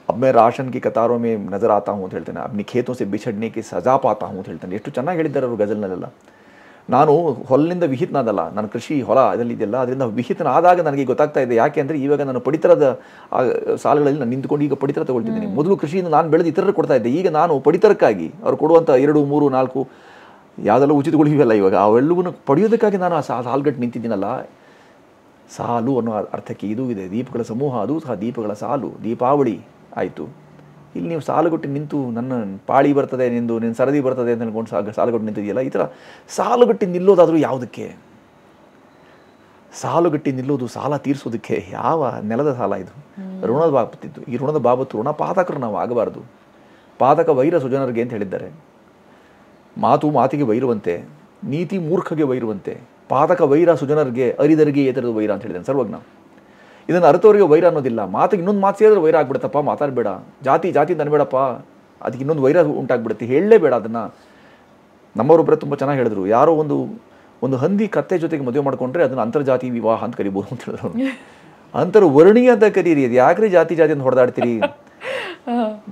अब मैं राशन की कतारों में नजर आता हूँ ಅಂತ ಹೇಳ್ತಾನೆ. अपनी खेतों से बिछड़ने की सजा पाता हूँ ಅಂತ ಹೇಳ್ತಾನೆ. ಎಷ್ಟು ಚೆನ್ನಾಗಿ ಹೇಳಿದ್ದಾರೆ ಅವರು ಗಜಲ್ನಲ್ಲೆಲ್ಲ. ನಾನು ಹೊಲದಿಂದ ವಿಹಿತನಾದಲ್ಲ, ನಾನು ಕೃಷಿ ಹೊಲ ಇದರಲ್ಲಿ ಇದೆಲ್ಲ, ಅದರಿಂದ ವಿಹಿತನಾದಾಗ ನನಗೆ ಗೊತ್ತಾಗ್ತಾ ಇದೆ. ಯಾಕೆ ಅಂದರೆ ಇವಾಗ ನಾನು ಪಡಿತರದ ಸಾಲುಗಳಲ್ಲಿ ನಾನು ನಿಂತ್ಕೊಂಡು ಈಗ ಪಡಿತರ ತಗೊಳ್ತಿದ್ದೀನಿ. ಮೊದಲು ಕೃಷಿಯಿಂದ ನಾನು ಬೆಳೆದು ಇತರರು ಕೊಡ್ತಾ ಇದ್ದೆ. ಈಗ ನಾನು ಪಡಿತರಕ್ಕಾಗಿ ಅವ್ರು ಕೊಡುವಂಥ 2, 3, 4 ಯಾವುದೆಲ್ಲ ಉಚಿತಗಳು ಇವೆಲ್ಲ ಇವಾಗ ಅವೆಲ್ಲವನ್ನು ಪಡೆಯೋದಕ್ಕಾಗಿ ನಾನು ಸಾಲುಗಟ್ಟು ನಿಂತಿದ್ದೀನಲ್ಲ. ಸಾಲು ಅನ್ನೋ ಅರ್ಥಕ್ಕೆ ಇದು ಇದೆ. ದೀಪಗಳ ಸಮೂಹ, ಅದು ಸಹ ದೀಪಗಳ ಸಾಲು, ದೀಪಾವಳಿ ಆಯಿತು. ಇಲ್ಲಿ ನೀವು ಸಾಲುಗಟ್ಟಿ ನಿಂತು ನನ್ನ ಪಾಳಿ ಬರ್ತದೆ, ನಿನ್ನ ಸರದಿ ಬರ್ತದೆ ಅಂತ ಅನ್ಕೊಂಡು ಸಾಲುಗಟ್ಟು ನಿಂತಿದೆಯಲ್ಲ. ಈ ಥರ ಸಾಲುಗಟ್ಟಿ ನಿಲ್ಲೋದಾದರೂ ಯಾವುದಕ್ಕೆ? ಸಾಲುಗಟ್ಟಿ ನಿಲ್ಲೋದು ಸಾಲ ತೀರಿಸೋದಕ್ಕೆ. ಯಾವ ನೆಲದ ಸಾಲ ಇದು? ಋಣದ ಬಾಬತ್ತಿತ್ತು. ಈ ಋಣದ ಬಾಬತ್ತು ಋಣ ಪಾತಕರು ನಾವು ಆಗಬಾರ್ದು. ಪಾತಕ ವೈರ ಸುಜನರಿಗೆ ಅಂತ ಹೇಳಿದ್ದಾರೆ. ಮಾತು ಮಾತಿಗೆ ವೈರುವಂತೆ, ನೀತಿ ಮೂರ್ಖಗೆ ವೈರುವಂತೆ, ಪಾತಕ ವೈರ ಸುಜನರಿಗೆ ಅರಿದರಿಗೆ ಏತರದ ವೈರ ಅಂತ ಹೇಳಿದ್ದಾನೆ ಸರ್ವಜ್ಞ. ಇದನ್ನು ಅರ್ಥವರಿಗೆ ವೈರ ಅನ್ನೋದಿಲ್ಲ. ಮಾತಿಗೆ ಇನ್ನೊಂದು ಮಾತು ಸೇರಿದ್ರೆ ವೈರ ಆಗ್ಬಿಡುತ್ತಪ್ಪ, ಮಾತಾಡಬೇಡ. ಜಾತಿ ಅನ್ಬೇಡಪ್ಪ, ಅದಕ್ಕೆ ಇನ್ನೊಂದು ವೈರ ಉಂಟಾಗ್ಬಿಡುತ್ತೆ, ಹೇಳಲೇಬೇಡ ಅದನ್ನು. ನಮ್ಮವರೊಬ್ಬರೇ ತುಂಬ ಚೆನ್ನಾಗಿ ಹೇಳಿದ್ರು. ಯಾರೋ ಒಂದು ಹಂದಿ ಕತ್ತೆ ಜೊತೆಗೆ ಮದುವೆ ಮಾಡ್ಕೊಂಡ್ರೆ ಅದನ್ನು ಅಂತರ್ಜಾತಿ ವಿವಾಹ ಅಂತ ಕರಿಬೋದು ಅಂತ ಹೇಳಿದ್ರು. ಅಂತರ್ವರ್ಣೀಯ ಅಂತ ಕರೀರಿ. ಅದು ಯಾಕ್ರಿ ಜಾತಿ ಅಂತ ಹೊಡೆದಾಡ್ತೀರಿ?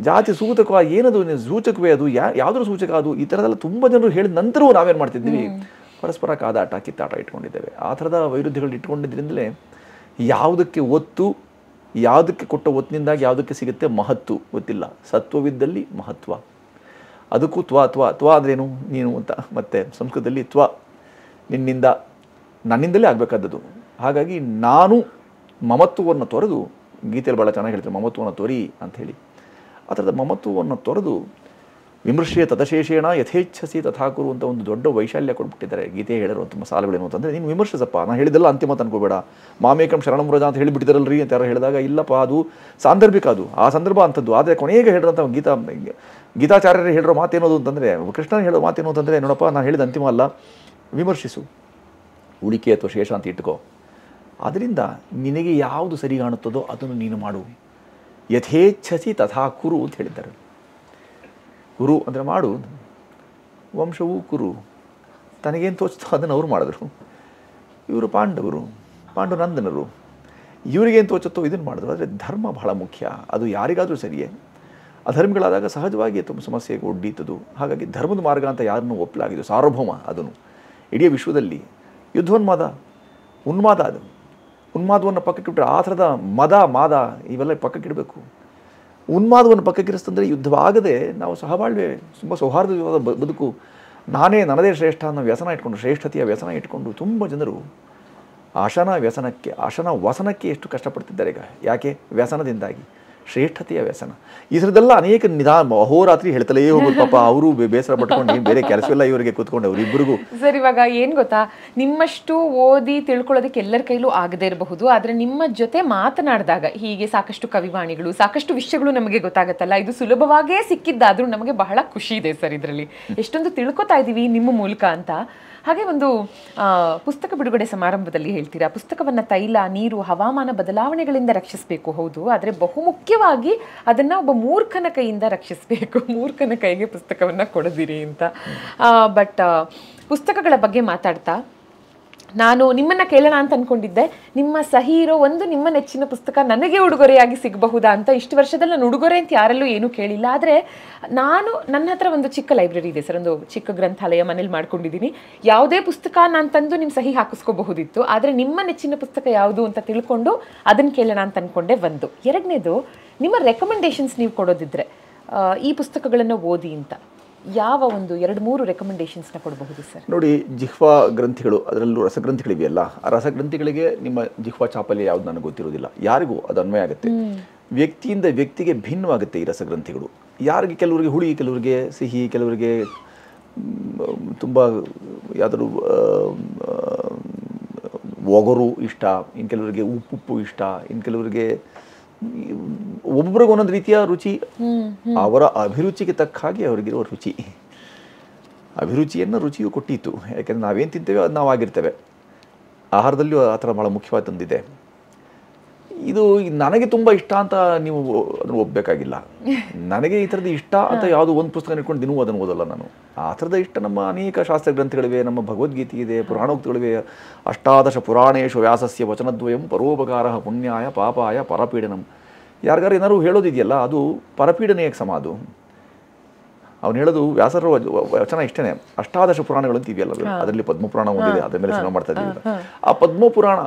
ಜಾತಿ ಸೂಚಕ ಏನದು? ಸೂಚಕವೇ ಅದು? ಯಾವುದ್ರ ಸೂಚಕ ಅದು? ಈ ಥರದೆಲ್ಲ ತುಂಬ ಜನರು ಹೇಳಿದ ನಂತರವೂ ನಾವೇನು ಮಾಡ್ತಿದ್ವಿ? ಪರಸ್ಪರ ಕಾದಾಟ, ಕಿತ್ತಾಟ ಇಟ್ಕೊಂಡಿದ್ದೇವೆ. ಆ ಥರದ ವೈರುಧ್ಯಗಳು ಇಟ್ಕೊಂಡಿದ್ರಿಂದಲೇ ಯಾವುದಕ್ಕೆ ಒತ್ತು, ಯಾವುದಕ್ಕೆ ಕೊಟ್ಟ ಒತ್ತಿನಿಂದಾಗಿ ಯಾವುದಕ್ಕೆ ಸಿಗುತ್ತೆ ಮಹತ್ತು ಗೊತ್ತಿಲ್ಲ. ಸತ್ವವಿದ್ದಲ್ಲಿ ಮಹತ್ವ. ಅದಕ್ಕೂ ತ್ವ ಅಂದ್ರೇನು? ನೀನು ಅಂತ. ಮತ್ತು ಸಂಸ್ಕೃತದಲ್ಲಿ ನಿನ್ನಿಂದ, ನನ್ನಿಂದಲೇ ಆಗಬೇಕಾದದ್ದು. ಹಾಗಾಗಿ ನಾನು ಮಮತ್ವವನ್ನು ತೊರೆದು, ಗೀತೆಯಲ್ಲಿ ಭಾಳ ಚೆನ್ನಾಗಿ ಹೇಳ್ತಾರೆ ಮಮತ್ವವನ್ನು ತೊರಿ ಅಂಥೇಳಿ. ಆ ಥರದ ಮಮತ್ವವನ್ನು ತೊರೆದು ವಿಮರ್ಶೆಯ ತದಶೇಷೇಣ ಯಥೇಚ್ಛಸಿ ತಥಾಕುರು ಅಂತ ಒಂದು ದೊಡ್ಡ ವೈಶಾಲ್ಯ ಕೊಟ್ಬಿಟ್ಟಿದ್ದಾರೆ ಗೀತೆ ಹೇಳಿರುವಂಥ ಸಾಲುಗಳೇನು ಅಂತಂದರೆ, ನೀನು ವಿಮರ್ಶಿಸಪ್ಪ, ನಾನು ಹೇಳಿದೆಲ್ಲ ಅಂತಿಮ ಅನ್ಕೋಬೇಡ, ಮಾಮೇಕಂ ಶರಣಂ ವ್ರಜ ಅಂತ ಹೇಳಿಬಿಟ್ಟಿದ್ದಾರಲ್ರಿ ಅಂತ ಯಾರು ಹೇಳಿದಾಗ, ಇಲ್ಲಪ್ಪ ಅದು ಸಾಂದರ್ಭಿಕ, ಅದು ಆ ಸಂದರ್ಭ ಅಂಥದ್ದು. ಆದರೆ ಕೊನೆಗೆ ಹೇಳಿರೋಂಥ ಗೀತಾಚಾರ್ಯರು ಹೇಳಿರೋ ಮಾತೇನೋದು ಅಂತಂದರೆ, ಕೃಷ್ಣನ ಹೇಳೋ ಮಾತೇನು ಅಂತಂದರೆ, ನೋಡಪ್ಪ ನಾನು ಹೇಳಿದ ಅಂತಿಮ ಅಲ್ಲ, ವಿಮರ್ಶಿಸು, ಉಳಿಕೆ ಅಥವಾ ಶೇಷ ಅಂತ ಇಟ್ಕೋ, ಅದರಿಂದ ನಿನಗೆ ಯಾವುದು ಸರಿ ಕಾಣುತ್ತದೋ ಅದನ್ನು ನೀನು ಮಾಡು, ಯಥೇಚ್ಛಸಿ ತಥಾ ಕುರು ಅಂತ ಹೇಳಿದ್ದಾರೆ. ಕುರು ಅಂದರೆ ಮಾಡು, ವಂಶವು ಕುರು, ತನಗೇನು ತೋಚ್ತೋ ಅದನ್ನು ಅವರು ಮಾಡಿದ್ರು. ಇವರು ಪಾಂಡುನಂದನರು, ಇವರಿಗೇನು ತೋಚುತ್ತೋ ಇದನ್ನು ಮಾಡಿದ್ರು. ಆದರೆ ಧರ್ಮ ಬಹಳ ಮುಖ್ಯ, ಅದು ಯಾರಿಗಾದರೂ ಸರಿಯೇ. ಅಧರ್ಮಿಗಳಾದಾಗ ಸಹಜವಾಗಿ ತುಂಬ ಸಮಸ್ಯೆಗೆ ಒಡ್ಡೀತದು. ಹಾಗಾಗಿ ಧರ್ಮದ ಮಾರ್ಗ ಅಂತ ಯಾರನ್ನೂ ಒಪ್ಪಲಾಗಿದೆ, ಸಾರ್ವಭೌಮ ಅದನ್ನು ಇಡೀ ವಿಶ್ವದಲ್ಲಿ. ಉನ್ಮಾದ ಅದು, ಉನ್ಮಾದವನ್ನು ಪಕ್ಕಕ್ಕಿಟ್ಟರೆ ಆ ಥರದ ಮಾದ ಇವೆಲ್ಲ ಪಕ್ಕಕ್ಕಿಡಬೇಕು. ಉನ್ಮಾದವನ್ನು ಪಕ್ಕಕ್ಕಿರಿಸ್ತಂದರೆ ಯುದ್ಧವಾಗದೆ ನಾವು ಸಹಬಾಳ್ವೆ, ತುಂಬ ಸೌಹಾರ್ದವಾದ ಬದುಕು, ನನ್ನದೇ ಶ್ರೇಷ್ಠ ಅನ್ನೋ ವ್ಯಸನ ಇಟ್ಕೊಂಡು, ಶ್ರೇಷ್ಠತೆಯ ವ್ಯಸನ ಇಟ್ಕೊಂಡು ತುಂಬ ಜನರು ಆಶನ ವಸನಕ್ಕೆ ಎಷ್ಟು ಕಷ್ಟಪಡ್ತಿದ್ದಾರೆ ಈಗ. ಯಾಕೆ? ವ್ಯಸನದಿಂದಾಗಿ, ಶ್ರೇಷ್ಠತೆಯ ವ್ಯಸನ. ಈ ಥರದ್ದೆಲ್ಲ ಅನೇಕ ಅಹೋರಾತ್ರಿ ಹೇಳ್ತಲೇ ಹೋಗೋದು. ಪಾಪ ಅವರು ಬೇಸರ ಪಟ್ಕೊಂಡು ಬೇರೆ ಕೆಲಸವಿಲ್ಲ ಇವರಿಗೆ ಕೂತ್ಕೊಂಡು ಅವರಿಬ್ಬರಿಗೂ. ಸರ್, ಇವಾಗ ಏನು ಗೊತ್ತಾ, ನಿಮ್ಮಷ್ಟು ಓದಿ ತಿಳ್ಕೊಳ್ಳೋದಕ್ಕೆ ಎಲ್ಲರ ಕೈಲೂ ಆಗದೇ ಇರಬಹುದು, ಆದರೆ ನಿಮ್ಮ ಜೊತೆ ಮಾತನಾಡಿದಾಗ ಹೀಗೆ ಸಾಕಷ್ಟು ಕವಿವಾಣಿಗಳು, ಸಾಕಷ್ಟು ವಿಷಯಗಳು ನಮಗೆ ಗೊತ್ತಾಗತ್ತಲ್ಲ, ಇದು ಸುಲಭವಾಗೇ ಸಿಕ್ಕಿದ್ದಾದ್ರೂ ನಮಗೆ ಬಹಳ ಖುಷಿ ಇದೆ ಸರ್. ಇದರಲ್ಲಿ ಎಷ್ಟೊಂದು ತಿಳ್ಕೊತಾ ಇದ್ದೀವಿ ನಿಮ್ಮ ಮೂಲಕ ಅಂತ. ಹಾಗೆ ಒಂದು ಪುಸ್ತಕ ಬಿಡುಗಡೆ ಸಮಾರಂಭದಲ್ಲಿ ಹೇಳ್ತೀರಾ, ಪುಸ್ತಕವನ್ನು ತೈಲ, ನೀರು, ಹವಾಮಾನ ಬದಲಾವಣೆಗಳಿಂದ ರಕ್ಷಿಸಬೇಕು, ಹೌದು, ಆದರೆ ಬಹುಮುಖ್ಯವಾಗಿ ಅದನ್ನು ಒಬ್ಬ ಮೂರ್ಖನ ಕೈಯಿಂದ ರಕ್ಷಿಸಬೇಕು, ಮೂರ್ಖನ ಕೈಗೆ ಪುಸ್ತಕವನ್ನು ಕೊಡದಿರಿ ಅಂತ. ಬಟ್ ಪುಸ್ತಕಗಳ ಬಗ್ಗೆ ಮಾತಾಡ್ತಾ ನಾನು ನಿಮ್ಮನ್ನು ಕೇಳೋಣ ಅಂತ ಅಂದ್ಕೊಂಡಿದ್ದೆ, ನಿಮ್ಮ ಸಹಿ ಇರೋ ಒಂದು ನಿಮ್ಮ ನೆಚ್ಚಿನ ಪುಸ್ತಕ ನನಗೆ ಉಡುಗೊರೆಯಾಗಿ ಸಿಗಬಹುದಾ ಅಂತ. ಇಷ್ಟು ವರ್ಷದಲ್ಲಿ ನಾನು ಉಡುಗೊರೆ ಅಂತ ಯಾರಲ್ಲೂ ಏನೂ ಕೇಳಿಲ್ಲ, ಆದರೆ ನನ್ನ ಹತ್ರ ಒಂದು ಚಿಕ್ಕ ಲೈಬ್ರರಿ ಇದೆ ಸರ್, ಒಂದು ಚಿಕ್ಕ ಗ್ರಂಥಾಲಯ ಮನೇಲಿ ಮಾಡ್ಕೊಂಡಿದ್ದೀನಿ. ಯಾವುದೇ ಪುಸ್ತಕ ನಾನು ತಂದು ನಿಮ್ಮ ಸಹಿ ಹಾಕಿಸ್ಕೋಬಹುದಿತ್ತು, ಆದರೆ ನಿಮ್ಮ ನೆಚ್ಚಿನ ಪುಸ್ತಕ ಯಾವುದು ಅಂತ ತಿಳ್ಕೊಂಡು ಅದನ್ನು ಕೇಳೋಣ ಅಂತ ಅಂದ್ಕೊಂಡೆ. ಒಂದು ಎರಡನೇದು, ನಿಮ್ಮ ರೆಕಮೆಂಡೇಶನ್ಸ್ ನೀವು ಕೊಡೋದಿದ್ರೆ ಈ ಪುಸ್ತಕಗಳನ್ನು ಓದಿ ಅಂತ ಯಾವ ಒಂದು 2-3 ರೆಕಮೆಂಡೇಶನ್ಸ್ನ ಕೊಡಬಹುದು ಸರ್? ನೋಡಿ, ಜಿಹ್ವಾ ಗ್ರಂಥಿಗಳು, ಅದರಲ್ಲೂ ರಸಗ್ರಂಥಿಗಳಿವೆಯಲ್ಲ, ಆ ರಸಗ್ರಂಥಿಗಳಿಗೆ ನಿಮ್ಮ ಜಿಹ್ವಾ ಚಾಪಲ್ಯ ಯಾವುದು ನನಗೆ ಗೊತ್ತಿರೋದಿಲ್ಲ. ಯಾರಿಗೂ ಅದು ಅನ್ವಯ ಆಗುತ್ತೆ, ವ್ಯಕ್ತಿಯಿಂದ ವ್ಯಕ್ತಿಗೆ ಭಿನ್ನವಾಗುತ್ತೆ ಈ ರಸಗ್ರಂಥಿಗಳು. ಯಾರಿಗೆ ಕೆಲವರಿಗೆ ಹುಳಿ, ಕೆಲವರಿಗೆ ಸಿಹಿ, ಕೆಲವರಿಗೆ ತುಂಬ ಯಾವುದಾದ್ರು ಒಗರು ಇಷ್ಟ, ಇನ್ನು ಕೆಲವರಿಗೆ ಉಪ್ಪು ಇಷ್ಟ, ಇನ್ನು ಕೆಲವರಿಗೆ ಒಬ್ಬೊಬ್ಬರಿಗೆ ಒಂದೊಂದು ರೀತಿಯ ರುಚಿ, ಅವರ ಅಭಿರುಚಿಗೆ ತಕ್ಕ ಹಾಗೆ ಅವರಿಗಿರುವ ರುಚಿ. ಅಭಿರುಚಿಯನ್ನು ರುಚಿಯು ಕೊಟ್ಟಿತ್ತು, ಯಾಕೆಂದರೆ ನಾವೇನು ತಿಂತೇವೆ ಅದು ನಾವು ಆಗಿರ್ತೇವೆ. ಆಹಾರದಲ್ಲಿಯೂ ಆ ಥರ ಭಾಳ ಮುಖ್ಯವಾಗಿ ತಂದಿದೆ. ಇದು ನನಗೆ ತುಂಬ ಇಷ್ಟ ಅಂತ ನೀವು ಅದನ್ನು ಒಪ್ಪಬೇಕಾಗಿಲ್ಲ. ನನಗೆ ಈ ಥರದ್ದು ಇಷ್ಟ ಅಂತ ಯಾವುದೋ ಒಂದು ಪುಸ್ತಕ ಇಟ್ಕೊಂಡು ದಿನವೂ ಅದನ್ನು ಓದಲ್ಲ ನಾನು. ಆ ಥರದ ಇಷ್ಟ ನಮ್ಮ ಅನೇಕ ಶಾಸ್ತ್ರ ಗ್ರಂಥಗಳಿವೆ, ನಮ್ಮ ಭಗವದ್ಗೀತೆ ಇದೆ, ಪುರಾಣೋಕ್ತಿಗಳಿವೆ. ಅಷ್ಟಾದಶ ಪುರಾಣೇಶು ವ್ಯಾಸಸ್ಯ ವಚನದ್ವಯಂ ಪರೋಪಕಾರ ಪುಣ್ಯಾಯ ಪಾಪಾಯ ಪರಪೀಡನಂ. ಯಾರಿಗಾರು ಏನಾದ್ರು ಹೇಳೋದಿದೆಯಲ್ಲ, ಅದು ಪರಪೀಡನೆಯಕ್ಕೆ ಸಮ. ಅದು ಅವನು ಹೇಳೋದು, ವ್ಯಾಸರ ವಚನ ಇಷ್ಟೇ. ಅಷ್ಟಾದಶ ಪುರಾಣಗಳು ಅಂತಿದೆಯಲ್ಲ, ಅದರಲ್ಲಿ ಪದ್ಮಪುರಾಣ ಒಂದಿದೆ, ಅದರ ಮೇಲೆ ಸಿನಿಮಾ ಮಾಡ್ತಾ ಇದ್ದೀವಿ. ಆ ಪದ್ಮಪುರಾಣ,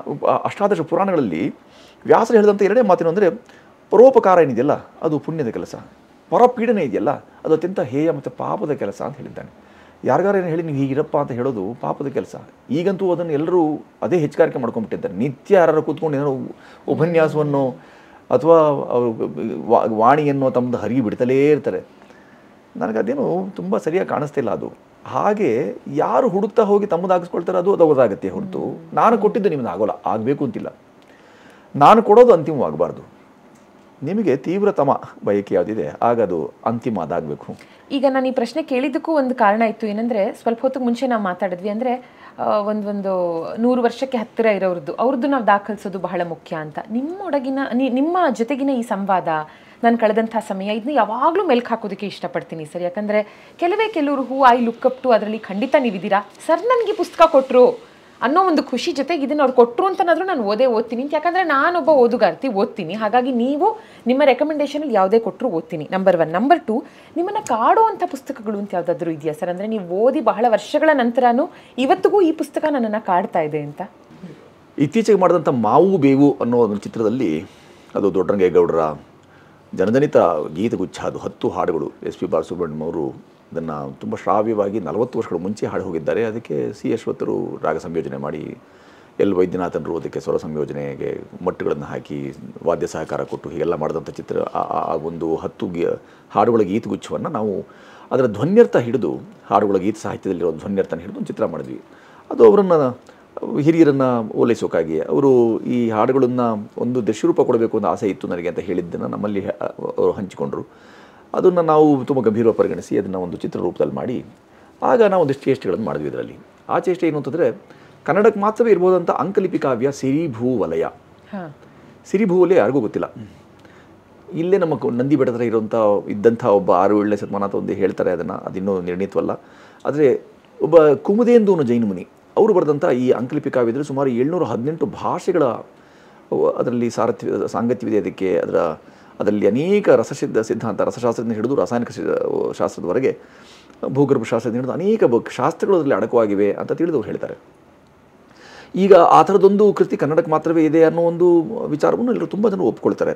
ಅಷ್ಟಾದಶ ಪುರಾಣಗಳಲ್ಲಿ ವ್ಯಾಸರು ಹೇಳಿದಂಥ ಎರಡೇ ಮಾತೇನು ಅಂದರೆ, ಪರೋಪಕಾರ ಏನಿದೆಯಲ್ಲ ಅದು ಪುಣ್ಯದ ಕೆಲಸ, ಪರಪೀಡನೆ ಇದೆಯಲ್ಲ ಅದು ಅತ್ಯಂತ ಹೇಯ ಮತ್ತು ಪಾಪದ ಕೆಲಸ ಅಂತ ಹೇಳಿದ್ದಾನೆ. ಯಾರಿಗಾರೇನು ಹೇಳಿ ನೀವು ಹೀಗಿರಪ್ಪ ಅಂತ ಹೇಳೋದು ಪಾಪದ ಕೆಲಸ. ಈಗಂತೂ ಅದನ್ನು ಎಲ್ಲರೂ ಅದೇ ಹೆಚ್ಚುಗಾರಿಕೆ ಮಾಡ್ಕೊಂಡ್ಬಿಟ್ಟಿದ್ದಾರೆ. ನಿತ್ಯ ಯಾರು ಕೂತ್ಕೊಂಡು ಏನೋ ಉಪನ್ಯಾಸವನ್ನು ಅಥವಾ ವಾಣಿಯನ್ನು ತಮ್ಮದು ಹರಿಗಿ ಬಿಡ್ತಲೇ ಇರ್ತಾರೆ. ನನಗದೇನು ತುಂಬ ಸರಿಯಾಗಿ ಕಾಣಿಸ್ತಿಲ್ಲ ಅದು. ಹಾಗೆ ಯಾರು ಹುಡುಕ್ತಾ ಹೋಗಿ ತಮ್ಮದಾಗಿಸ್ಕೊಳ್ತಾರೆ ಅದು ಗೊತ್ತಾಗುತ್ತೆ ಹೊರತು ನಾನು ಕೊಟ್ಟಿದ್ದು ನಿಮ್ಮದು ಆಗೋಲ್ಲ, ಆಗಬೇಕು ಅಂತಿಲ್ಲ. ನಾನು ಕೊಡೋದು ಅಂತಿಮವಾಗಬಾರ್ದು. ನಿಮಗೆ ತೀವ್ರತಮ ಬಯಕೆ ಯಾವುದಿದೆ ಆಗ ಅದು ಅಂತಿಮ ಅದಾಗಬೇಕು. ಈಗ ನಾನು ಈ ಪ್ರಶ್ನೆ ಕೇಳಿದ್ದಕ್ಕೂ ಒಂದು ಕಾರಣ ಇತ್ತು. ಏನಂದರೆ, ಸ್ವಲ್ಪ ಹೊತ್ತಿಗೆ ಮುಂಚೆ ನಾವು ಮಾತಾಡಿದ್ವಿ, ಅಂದರೆ ಒಂದು 100 ವರ್ಷಕ್ಕೆ ಹತ್ತಿರ ಅವ್ರದ್ದು ನಾವು ದಾಖಲಿಸೋದು ಬಹಳ ಮುಖ್ಯ ಅಂತ. ನಿಮ್ಮ ಜೊತೆಗಿನ ಈ ಸಂವಾದ, ನಾನು ಕಳೆದಂಥ ಸಮಯ, ಇದನ್ನ ಯಾವಾಗಲೂ ಮೆಲ್ಕು ಹಾಕೋದಕ್ಕೆ ಇಷ್ಟಪಡ್ತೀನಿ ಸರ್. ಯಾಕಂದರೆ ಕೆಲವರು who I look up to, ಅದರಲ್ಲಿ ಖಂಡಿತ ನೀವಿದ್ದೀರಾ ಸರ್. ನನಗೆ ಪುಸ್ತಕ ಕೊಟ್ಟರು ಅನ್ನೋ ಒಂದು ಖುಷಿ ಜೊತೆಗೆ ಇದನ್ನು ಅವ್ರು ಕೊಟ್ಟರು ಅಂತನಾದರೂ ನಾನು ಓದ್ತೀನಿ. ಯಾಕಂದರೆ ನಾನೊಬ್ಬ ಓದುಗಾರ್ತಿ, ಓದ್ತೀನಿ. ಹಾಗಾಗಿ ನೀವು ನಿಮ್ಮ ರೆಕಮೆಂಡೇಷನಲ್ಲಿ ಯಾವುದೇ ಕೊಟ್ಟರು ಓದ್ತೀನಿ, ನಂಬರ್ 1. ನಂಬರ್ 2, ನಿಮ್ಮನ್ನು ಕಾಡುವಂಥ ಪುಸ್ತಕಗಳು ಅಂತ ಯಾವುದಾದ್ರೂ ಇದೆಯಾ ಸರ್? ಅಂದರೆ ನೀವು ಓದಿ ಬಹಳ ವರ್ಷಗಳ ನಂತರನೂ ಇವತ್ತಿಗೂ ಈ ಪುಸ್ತಕ ನನ್ನನ್ನು ಕಾಡ್ತಾ ಇದೆ ಅಂತ. ಇತ್ತೀಚೆಗೆ ಮಾಡಿದಂಥ ಮಾವು ಬೇವು ಅನ್ನೋ ಒಂದು ಚಿತ್ರದಲ್ಲಿ, ಅದು ದೊಡ್ಡರಂಗೇಗೌಡರ ಜನಜನಿತ ಗೀತಗುಚ್ಛ, ಅದು 10 ಹಾಡುಗಳು. SP ಬಾಲಸುಬ್ರಹ್ಮಣ್ಯಂ ಅವರು ಅದನ್ನು ತುಂಬ ಶ್ರಾವ್ಯವಾಗಿ 40 ವರ್ಷಗಳ ಮುಂಚೆ ಹಾಡು ಹೋಗಿದ್ದಾರೆ. ಅದಕ್ಕೆ C ಅಶ್ವಥರು ರಾಗ ಸಂಯೋಜನೆ ಮಾಡಿ, L ವೈದ್ಯನಾಥನರು ಅದಕ್ಕೆ ಸ್ವರ ಸಂಯೋಜನೆಗೆ ಮಟ್ಟುಗಳನ್ನು ಹಾಕಿ ವಾದ್ಯ ಸಹಕಾರ ಕೊಟ್ಟು ಹೀಗೆಲ್ಲ ಮಾಡಿದಂಥ ಚಿತ್ರ. ಆ ಒಂದು 10 ಹಾಡುಗಳ ಗೀತಗುಚ್ಛವನ್ನು ನಾವು ಅದರ ಧ್ವನ್ಯರ್ಥ ಹಿಡಿದು ಹಾಡುಗಳ ಗೀತ ಸಾಹಿತ್ಯದಲ್ಲಿರೋ ಧ್ವನ್ಯರ್ಥನ ಹಿಡಿದು ಒಂದು ಚಿತ್ರ ಮಾಡಿದ್ವಿ. ಅದು ಅವರನ್ನು ಹಿರಿಯರನ್ನು ಓಲೈಸೋಕ್ಕಾಗಿ ಅವರು ಈ ಹಾಡುಗಳನ್ನು ಒಂದು ದೃಶ್ಯರೂಪ ಕೊಡಬೇಕು ಅನ್ನೋ ಆಸೆ ಇತ್ತು ನನಗೆ ಅಂತ ಹೇಳಿದ್ದನ್ನು ನಮ್ಮಲ್ಲಿ ಅವರು ಹಂಚಿಕೊಂಡ್ರು. ಅದನ್ನು ನಾವು ತುಂಬ ಗಂಭೀರವಾಗಿ ಪರಿಗಣಿಸಿ ಅದನ್ನು ಒಂದು ಚಿತ್ರ ರೂಪದಲ್ಲಿ ಮಾಡಿ ಆಗ ನಾವು ಒಂದಿಷ್ಟು ಚೇಷ್ಟೆಗಳನ್ನು ಮಾಡಿದ್ವಿ. ಇದರಲ್ಲಿ ಆ ಚೇಷ್ಟೆ ಏನು ಅಂತಂದರೆ, ಕನ್ನಡಕ್ಕೆ ಮಾತ್ರವೇ ಇರ್ಬೋದಂಥ ಅಂಕಲಿಪಿ ಕಾವ್ಯ ಸಿರಿಭೂವಲಯ. ಸಿರಿಭೂವಲಯ ಯಾರಿಗೂ ಗೊತ್ತಿಲ್ಲ. ಇಲ್ಲೇ ನಮ್ಮ ನಂದಿ ಬೆಟ್ಟದ ಹತ್ರ ಇದ್ದಂಥ ಒಬ್ಬ 6-7ನೇ ಶತಮಾನ ಅಂತ ಒಂದು ಹೇಳ್ತಾರೆ, ಅದಿನ್ನೂ ನಿರ್ಣೀತವಲ್ಲ. ಆದರೆ ಒಬ್ಬ ಕುಮುದೇಂದು ಅನ್ನೋ ಜೈನ ಮುನಿ ಅವರು ಬರೆದಂಥ ಈ ಅಂಕಲಿಪಿ ಕಾವ್ಯದಲ್ಲಿ ಸುಮಾರು 718 ಭಾಷೆಗಳ ಅದರಲ್ಲಿ ಸಾಂಗತ್ಯವಿದೆ. ಅದಕ್ಕೆ ಅದರಲ್ಲಿ ಅನೇಕ ಸಿದ್ಧಾಂತ, ರಸಶಾಸ್ತ್ರದಿಂದ ಹಿಡಿದು ರಾಸಾಯನಿಕ ಶಾಸ್ತ್ರದವರೆಗೆ, ಭೂಗರ್ಭ ಶಾಸ್ತ್ರದಿಂದ ಹಿಡಿದು ಅನೇಕ ಶಾಸ್ತ್ರಗಳು ಅದರಲ್ಲಿ ಅಡಕವಾಗಿವೆ ಅಂತ ತಿಳಿದವರು ಹೇಳ್ತಾರೆ. ಈಗ ಆ ಥರದೊಂದು ಕೃತಿ ಕನ್ನಡಕ್ಕೆ ಮಾತ್ರವೇ ಇದೆ ಅನ್ನೋ ಒಂದು ವಿಚಾರವನ್ನು ಎಲ್ಲರೂ ತುಂಬ ಜನರು ಒಪ್ಪಿಕೊಳ್ತಾರೆ.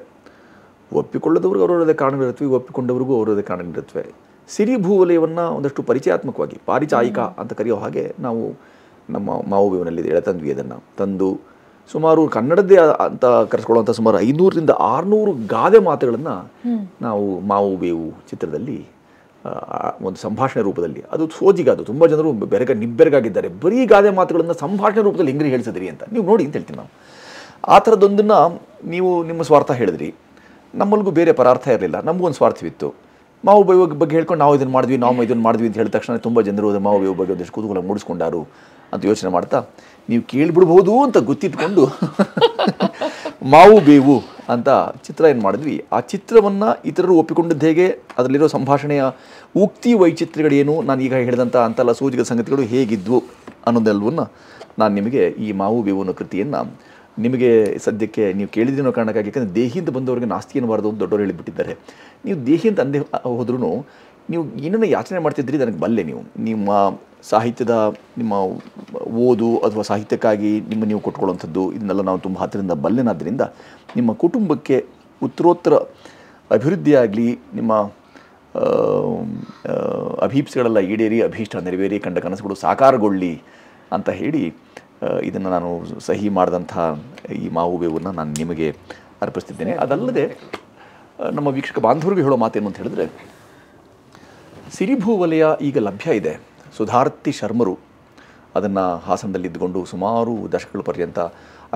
ಒಪ್ಪಿಕೊಳ್ಳದವ್ರಿಗೆ ಅವರದೇ ಕಾರಣಗಳಿರುತ್ತವೆ, ಒಪ್ಪಿಕೊಂಡವ್ರಿಗೂ ಅವರದೇ ಕಾರಣಗಳಿರುತ್ತವೆ. ಸಿರಿಭೂವಲಯವನ್ನು ಒಂದಷ್ಟು ಪರಿಚಯಾತ್ಮಕವಾಗಿ ಪಾರಿಚಾಯಿಕ ಅಂತ ಕರೆಯೋ ಹಾಗೆ ನಾವು ನಮ್ಮ ಮಾವುಬೇವಿನಲ್ಲಿ ಎಳೆತಂದ್ವಿ. ಅದನ್ನು ತಂದು ಸುಮಾರು ಕನ್ನಡದ್ದೇ ಅಂತ ಕರೆಸ್ಕೊಳ್ಳುವಂಥ ಸುಮಾರು 500ರಿಂದ 600 ಗಾದೆ ಮಾತುಗಳನ್ನು ನಾವು ಮಾವುಬೇವು ಚಿತ್ರದಲ್ಲಿ ಒಂದು ಸಂಭಾಷಣೆ ರೂಪದಲ್ಲಿ, ಅದು ಸೋಜಿಗಾದು. ತುಂಬ ಜನರು ನಿಬ್ಬೆರಗಾಗಿದ್ದಾರೆ, ಬರೀ ಗಾದೆ ಮಾತುಗಳನ್ನು ಸಂಭಾಷಣೆ ರೂಪದಲ್ಲಿ ಹೆಂಗ್ರಿ ಹೇಳಿಸಿದ್ರಿ ಅಂತ. ನೀವು ನೋಡಿ ಅಂತ ಹೇಳ್ತೀನಿ ನಾವು. ಆ ಥರದ್ದೊಂದನ್ನು ನೀವು ನಿಮ್ಮ ಸ್ವಾರ್ಥ ಹೇಳಿದ್ರಿ, ನಮ್ಮಲ್ಲಿಗೂ ಬೇರೆ ಪರಾರ್ಥ ಇರಲಿಲ್ಲ, ನಮಗೊಂದು ಸ್ವಾರ್ಥವಿತ್ತು. ಮಾವುಬೇವು ಬಗ್ಗೆ ಹೇಳ್ಕೊಂಡು ನಾವು ಇದನ್ನು ಮಾಡಿದ್ವಿ ಅಂತ ಹೇಳಿದ ತಕ್ಷಣ ತುಂಬ ಜನರು ಮಾವುಬೇವು ಬಗ್ಗೆ ಒಂದಷ್ಟು ಕುತೂಹಲ ಮೂಡಿಸ್ಕೊಂಡಾರು ಅಂತ ಯೋಚನೆ ಮಾಡ್ತಾ, ನೀವು ಕೇಳಿಬಿಡ್ಬೋದು ಅಂತ ಗೊತ್ತಿಟ್ಕೊಂಡು ಮಾವುಬೇವು ಅಂತ ಚಿತ್ರ ಏನು ಮಾಡಿದ್ವಿ. ಆ ಚಿತ್ರವನ್ನು ಇತರರು ಒಪ್ಪಿಕೊಂಡದ್ದು ಹೇಗೆ, ಅದರಲ್ಲಿರೋ ಸಂಭಾಷಣೆಯ ಉಕ್ತಿ ವೈಚಿತ್ರ್ಯಗಳೇನು, ನಾನು ಈಗ ಹೇಳಿದಂಥ ಅಂತೆಲ್ಲ ಸೋಜಿಗ ಸಂಗತಿಗಳು ಹೇಗಿದ್ವು ಅನ್ನೋದೆಲ್ಲವನ್ನು ನಾನು ನಿಮಗೆ ಈ ಮಾವುಬೇವು ಅನ್ನೋ ಕೃತಿಯನ್ನು ನಿಮಗೆ ಸದ್ಯಕ್ಕೆ ನೀವು ಕೇಳಿದಿರೋ ಕಾರಣಕ್ಕಾಗಿ, ಯಾಕಂದರೆ ದೇಹಿಯಿಂದ ಬಂದವರಿಗೆ ನಾಸ್ತಿ ಅನ್ನಬಾರ್ದು ಅಂತ ದೊಡ್ಡವರು ಹೇಳಿಬಿಟ್ಟಿದ್ದಾರೆ. ನೀವು ದೇಹಿಯಿಂದ ಅಂದೇ ಹೋದ್ರೂ ನೀವು ಏನನ್ನ ಯಾಚನೆ ಮಾಡ್ತಿದ್ರಿ ನನಗೆ ಬಲ್ಲೆ. ನಿಮ್ಮ ಸಾಹಿತ್ಯದ ನಿಮ್ಮ ಓದು ಅಥವಾ ಸಾಹಿತ್ಯಕ್ಕಾಗಿ ನೀವು ಕೊಟ್ಕೊಳ್ಳುವಂಥದ್ದು ಇದನ್ನೆಲ್ಲ ನಾವು ತುಂಬ ಹತ್ತಿರದಿಂದ ಬಲ್ಲೆನಾದ್ದರಿಂದ ನಿಮ್ಮ ಕುಟುಂಬಕ್ಕೆ ಉತ್ತರೋತ್ತರ ಅಭಿವೃದ್ಧಿಯಾಗಲಿ, ನಿಮ್ಮ ಅಭೀಪ್ಸೆಗಳೆಲ್ಲ ಈಡೇರಿ, ಅಭೀಷ್ಟ ನೆರವೇರಿ, ಕಂಡ ಕನಸುಗಳು ಸಾಕಾರಗೊಳ್ಳಿ ಅಂತ ಹೇಳಿ ಇದನ್ನು ನಾನು ಸಹಿ ಮಾಡಿದಂಥ ಈ ಮಾವುಬೇವನ್ನು ನಾನು ನಿಮಗೆ ಅರ್ಪಿಸ್ತಿದ್ದೇನೆ. ಅದಲ್ಲದೆ ನಮ್ಮ ವೀಕ್ಷಕ ಬಾಂಧವರಿಗೆ ಹೇಳೋ ಮಾತೇನು ಅಂತ ಹೇಳಿದ್ರೆ, ಸಿರಿಭೂವಲಯ ಈಗ ಲಭ್ಯ ಇದೆ. ಸುಧಾರ್ತಿ ಶರ್ಮರು ಅದನ್ನು ಹಾಸನದಲ್ಲಿ ಇದ್ದುಕೊಂಡು ಸುಮಾರು ದಶಕಗಳ ಪರ್ಯಂತ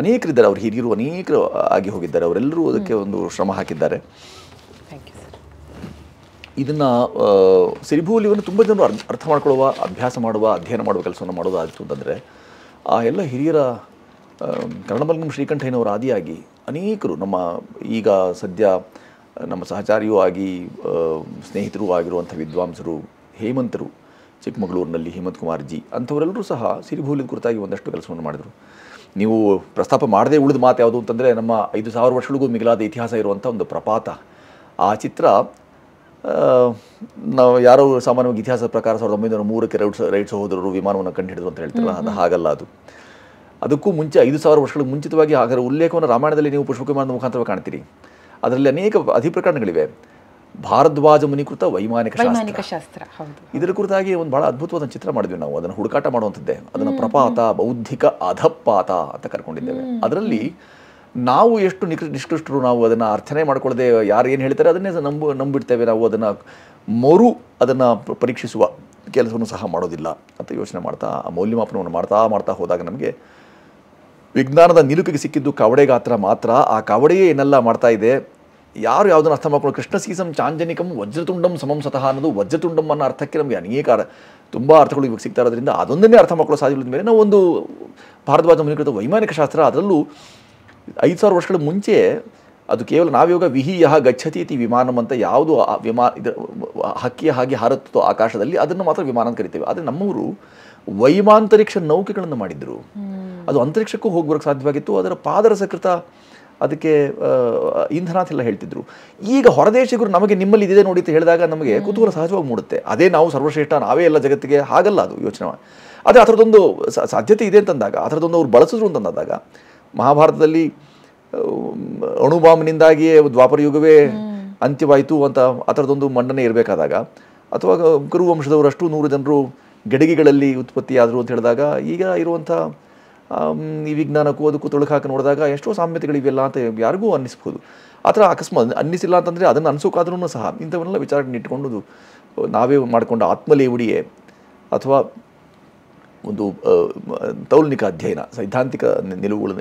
ಅನೇಕರಿದ್ದಾರೆ, ಅವ್ರ ಹಿರಿಯರು ಅನೇಕರು ಆಗಿ ಹೋಗಿದ್ದಾರೆ, ಅವರೆಲ್ಲರೂ ಅದಕ್ಕೆ ಒಂದು ಶ್ರಮ ಹಾಕಿದ್ದಾರೆ. ಇದನ್ನು ಸಿರಿಭೂವಲಯವನ್ನು ತುಂಬ ಜನರು ಅರ್ಥ ಮಾಡ್ಕೊಳ್ಳುವ, ಅಭ್ಯಾಸ ಮಾಡುವ, ಅಧ್ಯಯನ ಮಾಡುವ ಕೆಲಸವನ್ನು ಮಾಡೋದಾಯಿತು ಅಂತಂದರೆ, ಆ ಎಲ್ಲ ಹಿರಿಯರ ಕನ್ನಡಮಲ್ಗಂ ಶ್ರೀಕಂಠಯ್ಯನವರ ಆದಿಯಾಗಿ ಅನೇಕರು ನಮ್ಮ ಈಗ ಸದ್ಯ ನಮ್ಮ ಸಹಚಾರಿಯೂ ಆಗಿ ಸ್ನೇಹಿತರೂ ಆಗಿರುವಂಥ ವಿದ್ವಾಂಸರು, ಹೇಮಂತರು, ಚಿಕ್ಕಮಗಳೂರಿನಲ್ಲಿ ಹೇಮಂತ್ ಕುಮಾರ್ ಜಿ ಅಂಥವರೆಲ್ಲರೂ ಸಹ ಸಿರಿಭೂವಲಯದ ಕುರಿತಾಗಿ ಒಂದಷ್ಟು ಕೆಲಸವನ್ನು ಮಾಡಿದರು. ನೀವು ಪ್ರಸ್ತಾಪ ಮಾಡದೇ ಉಳಿದ ಮಾತು ಯಾವುದು ಅಂತಂದರೆ, ನಮ್ಮ 5000 ವರ್ಷಗಳಿಗೂ ಮಿಗಿಲಾದ ಇತಿಹಾಸ ಇರುವಂಥ ಒಂದು ಪ್ರಪಾತ. ಆ ಚಿತ್ರ ನಾವು ಯಾರೋ ಸಾಮಾನ್ಯವಾಗಿ ಇತಿಹಾಸದ ಪ್ರಕಾರ 1903ಕ್ಕೆ ರೈಟ್ ಸಹೋದರರು ವಿಮಾನವನ್ನು ಕಂಡುಹಿಡಿದ್ರು ಅಂತ ಹೇಳ್ತಾರಲ್ಲ, ಅದು ಹಾಗಲ್ಲ. ಅದಕ್ಕೂ ಮುಂಚೆ 5000 ವರ್ಷಗಳ ಮುಂಚಿತವಾಗಿ ಅದರ ಉಲ್ಲೇಖವನ್ನು ರಾಮಾಯಣದಲ್ಲಿ ನೀವು ಪುಷ್ಪಕವಿಮಾನದ ಮುಖಾಂತರ ಕಾಣ್ತೀರಿ. ಅದರಲ್ಲಿ ಅನೇಕ ಅಧಿಪ್ರಕರಣಗಳಿವೆ. ಭಾರದ್ವಾಜ ಮುನಿಕೃತ ವೈಮಾನಿಕ ಶಾಸ್ತ್ರ, ಇದರ ಕುರಿತಾಗಿ ಒಂದು ಬಹಳ ಅದ್ಭುತವಾದ ಚಿತ್ರ ಮಾಡಿದ್ವಿ ನಾವು. ಅದನ್ನು ಹುಡುಕಾಟ ಮಾಡುವಂಥದ್ದೇ, ಅದನ್ನು ಪ್ರಪಾತ, ಬೌದ್ಧಿಕ ಅಧಪಾತ ಅಂತ ಕರ್ಕೊಂಡಿದ್ದೇವೆ. ಅದರಲ್ಲಿ ನಾವು ಎಷ್ಟು ನಿಷ್ಕೃಷ್ಟರು, ನಾವು ಅದನ್ನು ಅರ್ಥನೆ ಮಾಡ್ಕೊಳ್ಳದೆ ಯಾರು ಏನು ಹೇಳ್ತಾರೆ ಅದನ್ನೇ ನಂಬಿಡ್ತೇವೆ. ನಾವು ಅದನ್ನು ಅದನ್ನು ಪರೀಕ್ಷಿಸುವ ಕೆಲಸವನ್ನು ಸಹ ಮಾಡೋದಿಲ್ಲ ಅಂತ ಯೋಚನೆ ಮಾಡ್ತಾ, ಆ ಮೌಲ್ಯಮಾಪನವನ್ನು ಮಾಡ್ತಾ ಹೋದಾಗ ನಮಗೆ ವಿಜ್ಞಾನದ ನಿಲುಕಿಗೆ ಸಿಕ್ಕಿದ್ದು ಕವಡೆ ಗಾತ್ರ ಮಾತ್ರ. ಆ ಕವಡೆಯೇ ಏನೆಲ್ಲ ಮಾಡ್ತಾ ಇದೆ, ಯಾರು ಯಾವುದನ್ನು ಅರ್ಥ ಮಾಡ್ಕೊಳ್ಳೋ, ಕೃಷ್ಣ ಸೀಸಂ ಚಾಂಜನಿಕಂ ವಜ್ರತುಂಡಂ ಸಮಂ ಸತಃ ಅನ್ನೋದು ವಜ್ರತುಂಡಂ ಅನ್ನೋ ಅರ್ಥಕ್ಕೆ ನಮಗೆ ಅನೇಕ ತುಂಬ ಅರ್ಥಗಳು ಇವಾಗ ಸಿಗ್ತಾ ಇರೋದ್ರಿಂದ ಅದೊಂದನ್ನೇ ಅರ್ಥ ಮಾಡ್ಕೊಳ್ಳೋ ಸಾಧ್ಯವಿಲ್ಲದ ಮೇಲೆ ನಾವು ಒಂದು ಭಾರದ್ವಾಜ ಮುನಿಕೃತ ವೈಮಾನಿಕ ಶಾಸ್ತ್ರ, ಅದರಲ್ಲೂ 5000 ವರ್ಷಗಳ ಮುಂಚೆ ಅದು ಕೇವಲ ನಾವಿವಾಗ ವಿಹಿಯ ಗಚ್ಚತಿ ಇತಿ ವಿಮಾನಂ ಅಂತ ಯಾವುದು ಹಕ್ಕಿಯ ಹಾಗೆ ಹಾರುತ್ತೋ ಆಕಾಶದಲ್ಲಿ ಅದನ್ನು ಮಾತ್ರ ವಿಮಾನ ಅಂತ ಕರಿತೇವೆ. ಆದರೆ ನಮ್ಮವರು ವೈಮಾಂತರಿಕ್ಷ ನೌಕೆಗಳನ್ನು ಮಾಡಿದ್ರು. ಅದು ಅಂತರಿಕ್ಷಕ್ಕೂ ಹೋಗ್ಬರೋಕ್ಕೆ ಸಾಧ್ಯವಾಗಿತ್ತು. ಅದರ ಪಾದರಸಕೃತ ಅದಕ್ಕೆ ಇಂಧನ ಅಂತೆಲ್ಲ ಹೇಳ್ತಿದ್ರು. ಈಗ ಹೊರದೇಶಿಗರು ನಮಗೆ ನಿಮ್ಮಲ್ಲಿ ಇದಿದೆ ನೋಡಿ ಅಂತ ಹೇಳಿದಾಗ ನಮಗೆ ಕುತೂಹಲ ಸಹಜವಾಗಿ ಮೂಡುತ್ತೆ. ಅದೇ ನಾವು ಸರ್ವಶ್ರೇಷ್ಠ, ನಾವೇ ಎಲ್ಲ ಜಗತ್ತಿಗೆ, ಹಾಗಲ್ಲ ಅದು ಯೋಚನೆ. ಅದೇ ಆ ಥರದೊಂದು ಸಾಧ್ಯತೆ ಇದೆ ಅಂತಂದಾಗ, ಆ ಥರದೊಂದು ಅವ್ರು ಬಳಸಿದ್ರು ಅಂತಂದಾಗ, ಮಹಾಭಾರತದಲ್ಲಿ ಅಣುಬಾಂಬ್ನಿಂದಾಗಿಯೇ ದ್ವಾಪರ ಯುಗವೇ ಅಂತ್ಯವಾಯಿತು ಅಂತ ಆ ಥರದೊಂದು ಮಂಡನೆ ಇರಬೇಕಾದಾಗ, ಅಥವಾ ಕುರುವಂಶದವರಷ್ಟು 100 ಜನರು ಗಡಿಗೆಗಳಲ್ಲಿ ಉತ್ಪತ್ತಿಯಾದರು ಅಂತ ಹೇಳಿದಾಗ, ಈಗ ಇರುವಂಥ ಈ ವಿಜ್ಞಾನಕ್ಕೂ ಅದಕ್ಕೂ ತೊಳಕು ಹಾಕಿ ನೋಡಿದಾಗ ಎಷ್ಟೋ ಸಾಮ್ಯತೆಗಳಿವೆಲ್ಲ ಅಂತ ಯಾರಿಗೂ ಅನ್ನಿಸ್ಬೋದು. ಆ ಥರ ಅಕಸ್ಮಾತ್ ಅನ್ನಿಸಿಲ್ಲ ಅಂತಂದರೆ ಅದನ್ನು ಅನಿಸೋಕ್ಕಾದ್ರೂ ಸಹ ಇಂಥವನ್ನೆಲ್ಲ ವಿಚಾರಗಳನ್ನ ಇಟ್ಕೊಂಡು ನಾವೇ ಮಾಡಿಕೊಂಡ ಆತ್ಮಲೇವುಡಿಯೇ ಅಥವಾ ಒಂದು ತೌಲನಿಕ ಅಧ್ಯಯನ, ಸೈದ್ಧಾಂತಿಕ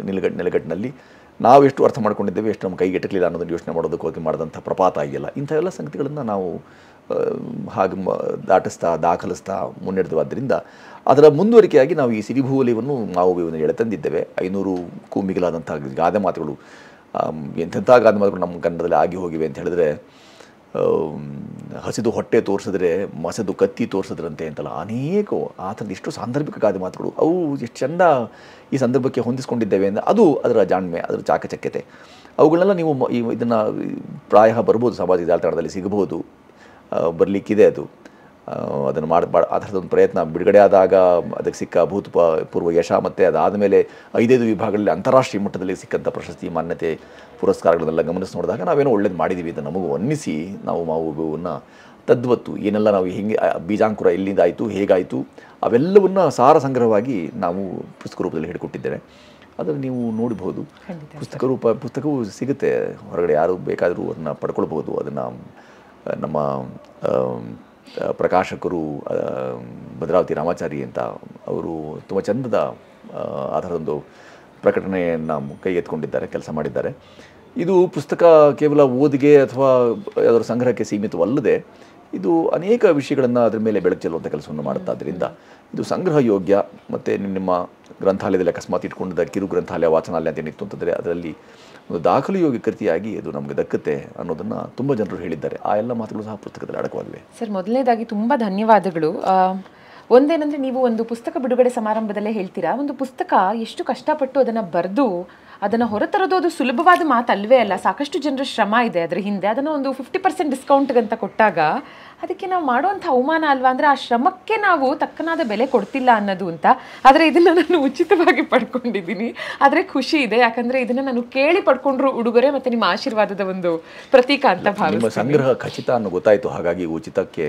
ನೆಲೆಗಟ್ಟಿನಲ್ಲಿ ನಾವು ಎಷ್ಟು ಅರ್ಥ ಮಾಡ್ಕೊಂಡಿದ್ದೇವೆ, ಎಷ್ಟು ನಮ್ಮ ಕೈಗೆಟಕಲಿಲ್ಲ ಅನ್ನೋದನ್ನು ಯೋಚನೆ ಮಾಡೋದಕ್ಕೆ ಹೋಗಿ ಮಾಡಿದಂಥ ಪ್ರಪಾತ ಇದೆಯಲ್ಲ, ಇಂಥ ಎಲ್ಲ ಸಂಗತಿಗಳನ್ನು ನಾವು ಹಾಗೆ ದಾಖಲಿಸ್ತಾ ಮುನ್ನಡೆದವಾದ್ದರಿಂದ ಅದರ ಮುಂದುವರಿಕೆಯಾಗಿ ನಾವು ಈ ಸಿರಿಭೂವಲಯವನ್ನು ಮಾವು ಎಳೆತಂದಿದ್ದೇವೆ. 500ಕ್ಕೂ ಮಿಗಿಲಾದಂಥ ಗಾದೆ ಮಾತುಗಳು, ಎಂತೆಂಥ ಗಾದೆ ಮಾತುಗಳು ನಮ್ಮ ಕನ್ನಡದಲ್ಲಿ ಆಗಿ ಹೋಗಿವೆ ಅಂತ ಹೇಳಿದ್ರೆ, ಹಸಿದು ಹೊಟ್ಟೆ ತೋರಿಸಿದ್ರೆ ಮಸೆದು ಕತ್ತಿ ತೋರಿಸಿದ್ರಂತೆ ಅಂತಲ್ಲ, ಅನೇಕ ಆ ಥರದ ಎಷ್ಟು ಸಾಂದರ್ಭಿಕ ಗಾದೆ ಮಾತುಗಳು, ಅವು ಎಷ್ಟು ಚೆಂದ ಈ ಸಂದರ್ಭಕ್ಕೆ ಹೊಂದಿಸ್ಕೊಂಡಿದ್ದೇವೆ ಅಂದರೆ ಅದು ಅದರ ಜಾಣ್ಮೆ, ಅದರ ಚಾಕಚಕ್ಯತೆ. ಅವುಗಳನ್ನೆಲ್ಲ ನೀವು ಇದನ್ನು ಪ್ರಾಯ ಬರ್ಬೋದು, ಸಾಮಾಜಿಕ ಜಾಲತಾಣದಲ್ಲಿ ಸಿಗಬಹುದು, ಬರಲಿಕ್ಕಿದೆ. ಅದು ಅದನ್ನು ಆ ಥರದೊಂದು ಪ್ರಯತ್ನ ಬಿಡುಗಡೆ ಆದಾಗ ಅದಕ್ಕೆ ಸಿಕ್ಕ ಅಭೂತಪೂರ್ವ ಯಶ, ಮತ್ತು ಅದಾದ ಮೇಲೆ 5 ವಿಭಾಗಗಳಲ್ಲಿ ಅಂತಾರಾಷ್ಟ್ರೀಯ ಮಟ್ಟದಲ್ಲಿ ಸಿಕ್ಕಂಥ ಪ್ರಶಸ್ತಿ, ಮಾನ್ಯತೆ, ಪುರಸ್ಕಾರಗಳನ್ನೆಲ್ಲ ಗಮನಿಸಿ ನೋಡಿದಾಗ ನಾವೇನೋ ಒಳ್ಳೇದು ಮಾಡಿದ್ದೀವಿ ಅಂತ ನಮಗೂ ಅನ್ನಿಸಿ, ನಾವು ಮಾವುವನ್ನು ತದ್ವತ್ತು ಏನೆಲ್ಲ ನಾವು ಹೆಂಗೆ ಬೀಜಾಂಕುರ ಎಲ್ಲಿಂದ ಆಯಿತು, ಹೇಗಾಯಿತು, ಅವೆಲ್ಲವನ್ನು ಸಾರ ಸಂಗ್ರಹವಾಗಿ ನಾವು ಪುಸ್ತಕ ರೂಪದಲ್ಲಿ ಹಿಡ್ಕೊಟ್ಟಿದ್ದೇವೆ. ಅದನ್ನು ನೀವು ನೋಡಬಹುದು. ಪುಸ್ತಕವೂ ಸಿಗುತ್ತೆ ಹೊರಗಡೆ, ಯಾರು ಬೇಕಾದರೂ ಅದನ್ನು ಪಡ್ಕೊಳ್ಬೋದು. ಅದನ್ನು ನಮ್ಮ ಪ್ರಕಾಶಕರು ಭದ್ರಾವತಿ ರಾಮಾಚಾರಿ ಅಂತ, ಅವರು ತುಂಬ ಚಂದದ ಆ ಥರದೊಂದು ಪ್ರಕಟಣೆಯನ್ನು ಕೈಗೆತ್ತಿಕೊಂಡಿದ್ದಾರೆ, ಕೆಲಸ ಮಾಡಿದ್ದಾರೆ. ಇದು ಪುಸ್ತಕ ಕೇವಲ ಓದಿಗೆ ಅಥವಾ ಅದರ ಸಂಗ್ರಹಕ್ಕೆ ಸೀಮಿತವಲ್ಲದೆ ಇದು ಅನೇಕ ವಿಷಯಗಳನ್ನು ಅದರ ಮೇಲೆ ಬೆಳಕು ಚೆಲ್ಲುವಂಥ ಕೆಲಸವನ್ನು ಮಾಡುತ್ತಾದ್ದರಿಂದ ಇದು ಸಂಗ್ರಹ ಯೋಗ್ಯ. ಮತ್ತು ನಿಮ್ಮ ಗ್ರಂಥಾಲಯದಲ್ಲಿ ಅಕಸ್ಮಾತ್ ಇಟ್ಕೊಂಡಿದ್ದ ಕಿರು ಗ್ರಂಥಾಲಯ, ವಾಚನಾಲಯ ಅಂತ ಏನಿತ್ತು ಅಂತಂದರೆ ಅದರಲ್ಲಿ ಒಂದು ದಾಖಲು ಯೋಗ್ಯ ಕೃತಿಯಾಗಿ ಅದು ನಮಗೆ ದಕ್ಕುತ್ತೆ ಅನ್ನೋದನ್ನು ತುಂಬ ಜನರು ಹೇಳಿದ್ದಾರೆ. ಆ ಎಲ್ಲ ಮಾತುಗಳು ಸಹ ಪುಸ್ತಕದಲ್ಲಿ ಅಡಕವಾಗಿವೆ. ಸರ್, ಮೊದಲನೇದಾಗಿ ತುಂಬ ಧನ್ಯವಾದಗಳು. ಒಂದೇನಂದರೆ, ನೀವು ಒಂದು ಪುಸ್ತಕ ಬಿಡುಗಡೆ ಸಮಾರಂಭದಲ್ಲೇ ಹೇಳ್ತೀರಾ, ಒಂದು ಪುಸ್ತಕ ಎಷ್ಟು ಕಷ್ಟಪಟ್ಟು ಅದನ್ನು ಬರೆದು ಅದನ್ನು ಹೊರತರೋದು ಅದು ಸುಲಭವಾದ ಮಾತಲ್ವೇ ಅಲ್ಲ, ಸಾಕಷ್ಟು ಜನರ ಶ್ರಮ ಇದೆ ಅದರ ಹಿಂದೆ. ಅದನ್ನು ಒಂದು 50% ಡಿಸ್ಕೌಂಟ್ಗಂತ ಕೊಟ್ಟಾಗ ಅದಕ್ಕೆ ನಾವು ಮಾಡುವಂಥ ಅವಮಾನ ಅಲ್ವಾ, ಅಂದರೆ ಆ ಶ್ರಮಕ್ಕೆ ನಾವು ತಕ್ಕನಾದ ಬೆಲೆ ಕೊಡ್ತಿಲ್ಲ ಅನ್ನೋದು ಅಂತ. ಆದರೆ ಇದನ್ನು ನಾನು ಉಚಿತವಾಗಿ ಪಡ್ಕೊಂಡಿದ್ದೀನಿ, ಆದರೆ ಖುಷಿ ಇದೆ, ಯಾಕಂದರೆ ಇದನ್ನು ನಾನು ಕೇಳಿ ಪಡ್ಕೊಂಡ್ರು ಉಡುಗೊರೆ ಮತ್ತು ನಿಮ್ಮ ಆಶೀರ್ವಾದದ ಒಂದು ಪ್ರತೀಕ ಅಂತ ಭಾವಿಸ್ತೀನಿ. ಸಂಗ್ರಹ ಖಚಿತ ಅನ್ನೋ ಗೊತ್ತಾಯಿತು, ಹಾಗಾಗಿ ಉಚಿತಕ್ಕೆ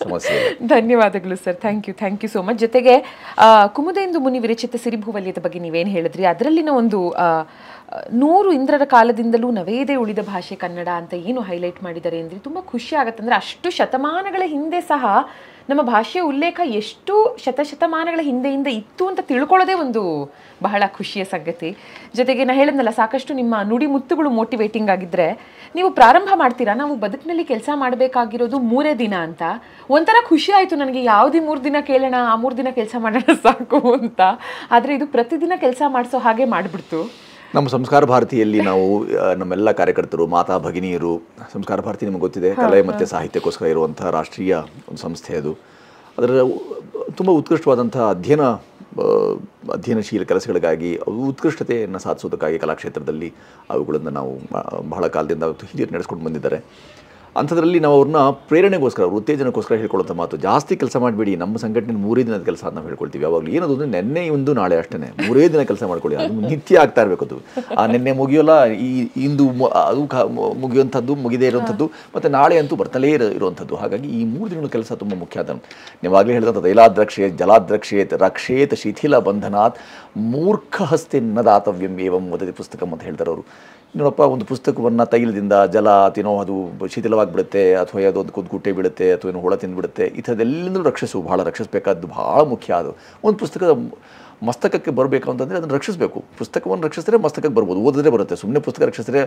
ಸಮಸ್ಯೆ. ಧನ್ಯವಾದಗಳು sir, thank you so much. ಜೊತೆಗೆ ಕುಮುದೇಂದು ಮುನಿ ವಿರಚಿತ ಸಿರಿಭೂವಲಯದ ಬಗ್ಗೆ ನೀವೇನು ಹೇಳಿದ್ರಿ, ಅದರಲ್ಲಿನ ಒಂದು 100 ಇಂದ್ರರ ಕಾಲದಿಂದಲೂ ನವೇದೇ ಉಳಿದ ಭಾಷೆ ಕನ್ನಡ ಅಂತ ಏನು ಹೈಲೈಟ್ ಮಾಡಿದ್ದಾರೆ ಅಂದರೆ ತುಂಬ ಖುಷಿ ಆಗುತ್ತೆ. ಅಂದರೆ ಅಷ್ಟು ಶತಮಾನಗಳ ಹಿಂದೆ ಸಹ ನಮ್ಮ ಭಾಷೆಯ ಉಲ್ಲೇಖ ಎಷ್ಟು ಶತಮಾನಗಳ ಹಿಂದೆಯಿಂದ ಇತ್ತು ಅಂತ ತಿಳ್ಕೊಳ್ಳೋದೇ ಒಂದು ಬಹಳ ಖುಷಿಯ ಸಂಗತಿ. ಜೊತೆಗೆ ನಾನು ಹೇಳಿದ್ನಲ್ಲ, ಸಾಕಷ್ಟು ನಿಮ್ಮ ನುಡಿ ಮುತ್ತುಗಳು ಮೋಟಿವೇಟಿಂಗ್ ಆಗಿದ್ದರೆ ನೀವು ಪ್ರಾರಂಭ ಮಾಡ್ತೀರಾ, ನಾವು ಬದುಕಿನಲ್ಲಿ ಕೆಲಸ ಮಾಡಬೇಕಾಗಿರೋದು 3 ದಿನ ಅಂತ. ಒಂಥರ ಖುಷಿ ಆಯಿತು ನನಗೆ, ಯಾವುದೇ 3 ದಿನ ಕೇಳೋಣ, ಆ 3 ದಿನ ಕೆಲಸ ಮಾಡೋಣ ಸಾಕು ಅಂತ. ಆದರೆ ಇದು ಪ್ರತಿದಿನ ಕೆಲಸ ಮಾಡಿಸೋ ಹಾಗೆ ಮಾಡಿಬಿಡ್ತು. ನಮ್ಮ ಸಂಸ್ಕಾರ ಭಾರತಿಯಲ್ಲಿ ನಾವು ನಮ್ಮೆಲ್ಲ ಕಾರ್ಯಕರ್ತರು, ಮಾತಾ ಭಗಿನಿಯರು, ಸಂಸ್ಕಾರ ಭಾರತಿ ನಿಮಗೆ ಗೊತ್ತಿದೆ, ಕಲೆ ಮತ್ತು ಸಾಹಿತ್ಯಕ್ಕೋಸ್ಕರ ಇರುವಂಥ ರಾಷ್ಟ್ರೀಯ ಒಂದು ಸಂಸ್ಥೆ. ಅದು ಅದರ ತುಂಬ ಉತ್ಕೃಷ್ಟವಾದಂಥ ಅಧ್ಯಯನಶೀಲ ಕೆಲಸಗಳಿಗಾಗಿ, ಉತ್ಕೃಷ್ಟತೆಯನ್ನು ಸಾಧಿಸೋದಕ್ಕಾಗಿ ಕಲಾಕ್ಷೇತ್ರದಲ್ಲಿ ಅವುಗಳನ್ನು ನಾವು ಬಹಳ ಕಾಲದಿಂದ ಹಿರಿಯರು ನಡೆಸ್ಕೊಂಡು ಬಂದಿದ್ದಾರೆ. ಅಂಥದ್ರಲ್ಲಿ ನಾವು ಅವ್ರನ್ನ ಪ್ರೇರಣೆಗೋಸ್ಕರ, ಉತ್ತೇಜನಕ್ಕೋಸ್ಕರ ಹೇಳ್ಕೊಳ್ಳೋಂಥ ಮಾತು, ಜಾಸ್ತಿ ಕೆಲಸ ಮಾಡಬೇಡಿ, ನಮ್ಮ ಸಂಘಟನೆ 3 ದಿನದ ಕೆಲಸ ನಾವು ಹೇಳ್ಕೊಳ್ತೀವಿ. ಅವಾಗಲೂ ಏನದು ಅಂದರೆ ನೆನ್ನೆ ಒಂದು ನಾಳೆ ಅಷ್ಟೇ, 3 ದಿನ ಕೆಲಸ ಮಾಡ್ಕೊಳ್ಳಿ, ಅದು ನಿತ್ಯ ಆಗ್ತಾ ಇರಬೇಕು. ಅದು ಆ ನೆನ್ನೆ ಮುಗಿಯೋಲ್ಲ, ಇಂದು ಅದು ಮುಗಿಯುವಂಥದ್ದು, ಮುಗಿದೇ ಇರುವಂಥದ್ದು, ಮತ್ತು ನಾಳೆ ಅಂತೂ ಬರ್ತಲೇ ಇರುವಂಥದ್ದು. ಹಾಗಾಗಿ ಈ 3 ದಿನಗಳ ಕೆಲಸ ತುಂಬ ಮುಖ್ಯ. ಅದನ್ನು ನೀವಾಗಲೇ ಹೇಳಿದಂಥ ತೈಲಾದ್ರಕ್ಷೇತ್ ಜಲಾದ್ರಕ್ಷೇತ್ ರಕ್ಷೇತ್ ಶಿಥಿಲ ಬಂಧನಾತ್ ಮೂರ್ಖ ಹಸ್ತೆ ನದಾತವ್ಯಂ ಏವಂ ವದತಿ ಪುಸ್ತಕಂ ಅಂತ ಹೇಳ್ತಾರೆ ಅವರು. ನೋಡಪ್ಪ, ಒಂದು ಪುಸ್ತಕವನ್ನು ತೈಲದಿಂದ ಜಲ ತಿನ್ನೋ ಅದು ಶಿಥಿಲವಾಗಿಬಿಡುತ್ತೆ, ಅಥವಾ ಯಾವುದೊಂದು ಕುದ್ಗುಟ್ಟೆ ಬೀಳುತ್ತೆ, ಅಥವಾ ಏನೋ ಹುಳ ತಿಂದುಬಿಡುತ್ತೆ, ಈ ಥರದ್ದೆಲ್ಲರೂ ಭಾಳ ರಕ್ಷಿಸಬೇಕಾದ್ದು ಭಾಳ ಮುಖ್ಯ. ಅದು ಒಂದು ಪುಸ್ತಕದ ಮಸ್ತಕಕ್ಕೆ ಬರಬೇಕು ಅಂತಂದರೆ ಅದನ್ನು ರಕ್ಷಿಸಬೇಕು. ಪುಸ್ತಕವನ್ನು ರಕ್ಷಿಸಿದ್ರೆ ಮಸ್ತಕಕ್ಕೆ ಬರ್ಬೋದು, ಓದಿದ್ರೆ ಬರುತ್ತೆ. ಸುಮ್ಮನೆ ಪುಸ್ತಕ ರಕ್ಷಿಸಿದ್ರೆ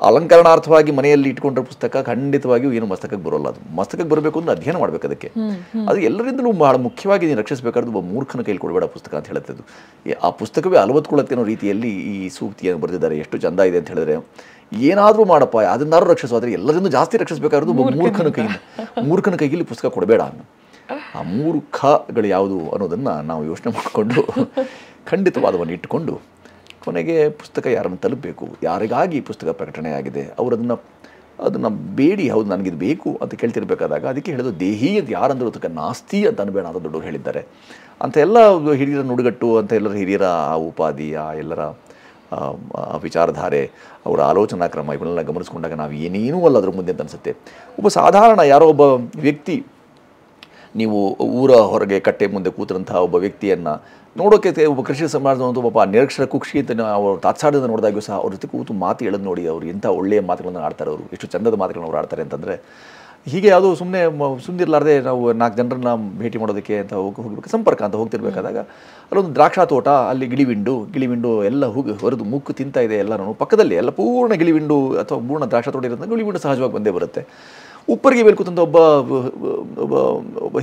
ಅಲಂಕರಣಾರ್ಥವಾಗಿ ಮನೆಯಲ್ಲಿ ಇಟ್ಕೊಂಡ್ರೆ ಪುಸ್ತಕ ಖಂಡಿತವಾಗಿಯೂ ಏನು ಮಸ್ತಕಕ್ಕೆ ಬರೋಲ್ಲ. ಅದು ಮಸ್ತಕಕ್ಕೆ ಬರಬೇಕು ಅಂದರೆ ಅಧ್ಯಯನ ಮಾಡಬೇಕು. ಅದಕ್ಕೆ ಅದು ಎಲ್ಲರಿಂದಲೂ ಬಹಳ ಮುಖ್ಯವಾಗಿ ನೀನು ರಕ್ಷಿಸಬೇಕಾದ್ರೆ ಒಬ್ಬ ಮೂರ್ಖನ ಕೈಲಿ ಕೊಡಬೇಡ ಪುಸ್ತಕ ಅಂತ ಹೇಳುತ್ತೆ. ಅದು ಆ ಪುಸ್ತಕವೇ ಅಲವತ್ಕೊಳ್ಳುತ್ತೆ ಅನ್ನೋ ರೀತಿಯಲ್ಲಿ ಈ ಸೂಕ್ತಿಯನ್ನು ಬರೆದಿದ್ದಾರೆ. ಎಷ್ಟು ಚಂದ ಇದೆ ಅಂತ ಹೇಳಿದ್ರೆ, ಏನಾದರೂ ಮಾಡಪ್ಪ, ಅದನ್ನಾದ್ರೂ ರಕ್ಷಿಸೋದ್ರೆ ಎಲ್ಲರಿಂದ ಜಾಸ್ತಿ ರಕ್ಷಿಸಬೇಕಾದ್ರೂ ಒಬ್ಬ ಮೂರ್ಖನ ಕೈಯಲ್ಲಿ ಪುಸ್ತಕ ಕೊಡಬೇಡ ಅನ್ನೋ. ಆ 3 ಖಗಳು ಯಾವುದು ಅನ್ನೋದನ್ನು ನಾವು ಯೋಚನೆ ಮಾಡಿಕೊಂಡು ಖಂಡಿತವಾದವನ್ನು ಇಟ್ಟುಕೊಂಡು ಕೊನೆಗೆ ಪುಸ್ತಕ ಯಾರನ್ನು ತಲುಪಬೇಕು, ಯಾರಿಗಾಗಿ ಪುಸ್ತಕ ಪ್ರಕಟಣೆ ಆಗಿದೆ, ಅವರು ಅದನ್ನು ಬೇಡಿ, ಹೌದು ನನಗಿದು ಬೇಕು ಅಂತ ಕೇಳ್ತಿರ್ಬೇಕಾದಾಗ ಅದಕ್ಕೆ ಹೇಳೋದು ದೇಹಿ ಅಂತ ಯಾರಂದ್ರೂ ಅದಕ್ಕೆ ನಾಸ್ತಿ ಅಂತ ಅನ್ಬೇಡ ಅಂತ ದೊಡ್ಡವರು ಹೇಳಿದ್ದಾರೆ. ಅಂತ ಎಲ್ಲ ಹಿರಿಯರ ನುಡಿಗಟ್ಟು, ಅಂತ ಎಲ್ಲರ ಹಿರಿಯರ ಆ ಉಪಾಧಿ, ಆ ಎಲ್ಲರ ವಿಚಾರಧಾರೆ, ಅವರ ಆಲೋಚನಾ ಕ್ರಮ, ಇವನ್ನೆಲ್ಲ ಗಮನಿಸ್ಕೊಂಡಾಗ ನಾವು ಏನೇನೂ ಅಲ್ಲ ಅದ್ರ ಮುಂದೆ ಅಂತ ಅನಿಸುತ್ತೆ. ಒಬ್ಬ ಸಾಧಾರಣ ಯಾರೋ ಒಬ್ಬ ವ್ಯಕ್ತಿ, ನೀವು ಊರ ಹೊರಗೆ ಕಟ್ಟೆ ಮುಂದೆ ಕೂತಿರಂಥ ಒಬ್ಬ ವ್ಯಕ್ತಿಯನ್ನು ನೋಡೋಕ್ಕೆ, ಒಬ್ಬ ಕೃಷಿ ಸಮಾಜದ ಒಬ್ಬ ನಿರಕ್ಷರ ಕುಕ್ಷಿ ಅಂತ ಅವರು ತಾತ್ಸಾರದಿಂದ ನೋಡಿದಾಗೂ ಸಹ ಅವ್ರ ಜೊತೆ ಕೂತು ಮಾತು ಹೇಳೋದು ನೋಡಿ, ಅವರು ಎಂಥ ಒಳ್ಳೆಯ ಮಾತುಗಳನ್ನು ಆಡ್ತಾರೆ, ಅವರು ಎಷ್ಟು ಚಂದದ ಮಾತುಗಳನ್ನು ಅವ್ರು ಆಡ್ತಾರೆ ಅಂತಂದರೆ ಹೀಗೆ ಯಾವುದೋ ಸುಮ್ಮನಿರ್ಲಾರ್ದೆ ನಾವು 4 ಜನರನ್ನ ಭೇಟಿ ಮಾಡೋದಕ್ಕೆ ಅಂತ ಹೋಗ್ಬೇಕು, ಸಂಪರ್ಕ ಅಂತ ಹೋಗ್ತಿರ್ಬೇಕಾದಾಗ ಅಲ್ಲೊಂದು ದ್ರಾಕ್ಷಾ ತೋಟ, ಅಲ್ಲಿ ಗಿಳಿವಿಂಡು ಎಲ್ಲ ಹೊರದು ಮುಕ್ಕು ತಿಂತಾ ಇದೆ ಎಲ್ಲರೂ ಪಕ್ಕದಲ್ಲಿ, ಎಲ್ಲ ಪೂರ್ಣ ಗಿಳಿವಿಂಡು ಅಥವಾ ಪೂರ್ಣ ದ್ರಾಕ್ಷಾ ತೋಟ ಇರೋದ್ರಿಂದ ಗಿಳಿವಿಂಡು ಸಹಜವಾಗಿ ಬಂದೇ ಬರುತ್ತೆ. ಉಪ್ಪರಿಗೆ ಮೇಲೆ ಕೂತಂತ ಒಬ್ಬ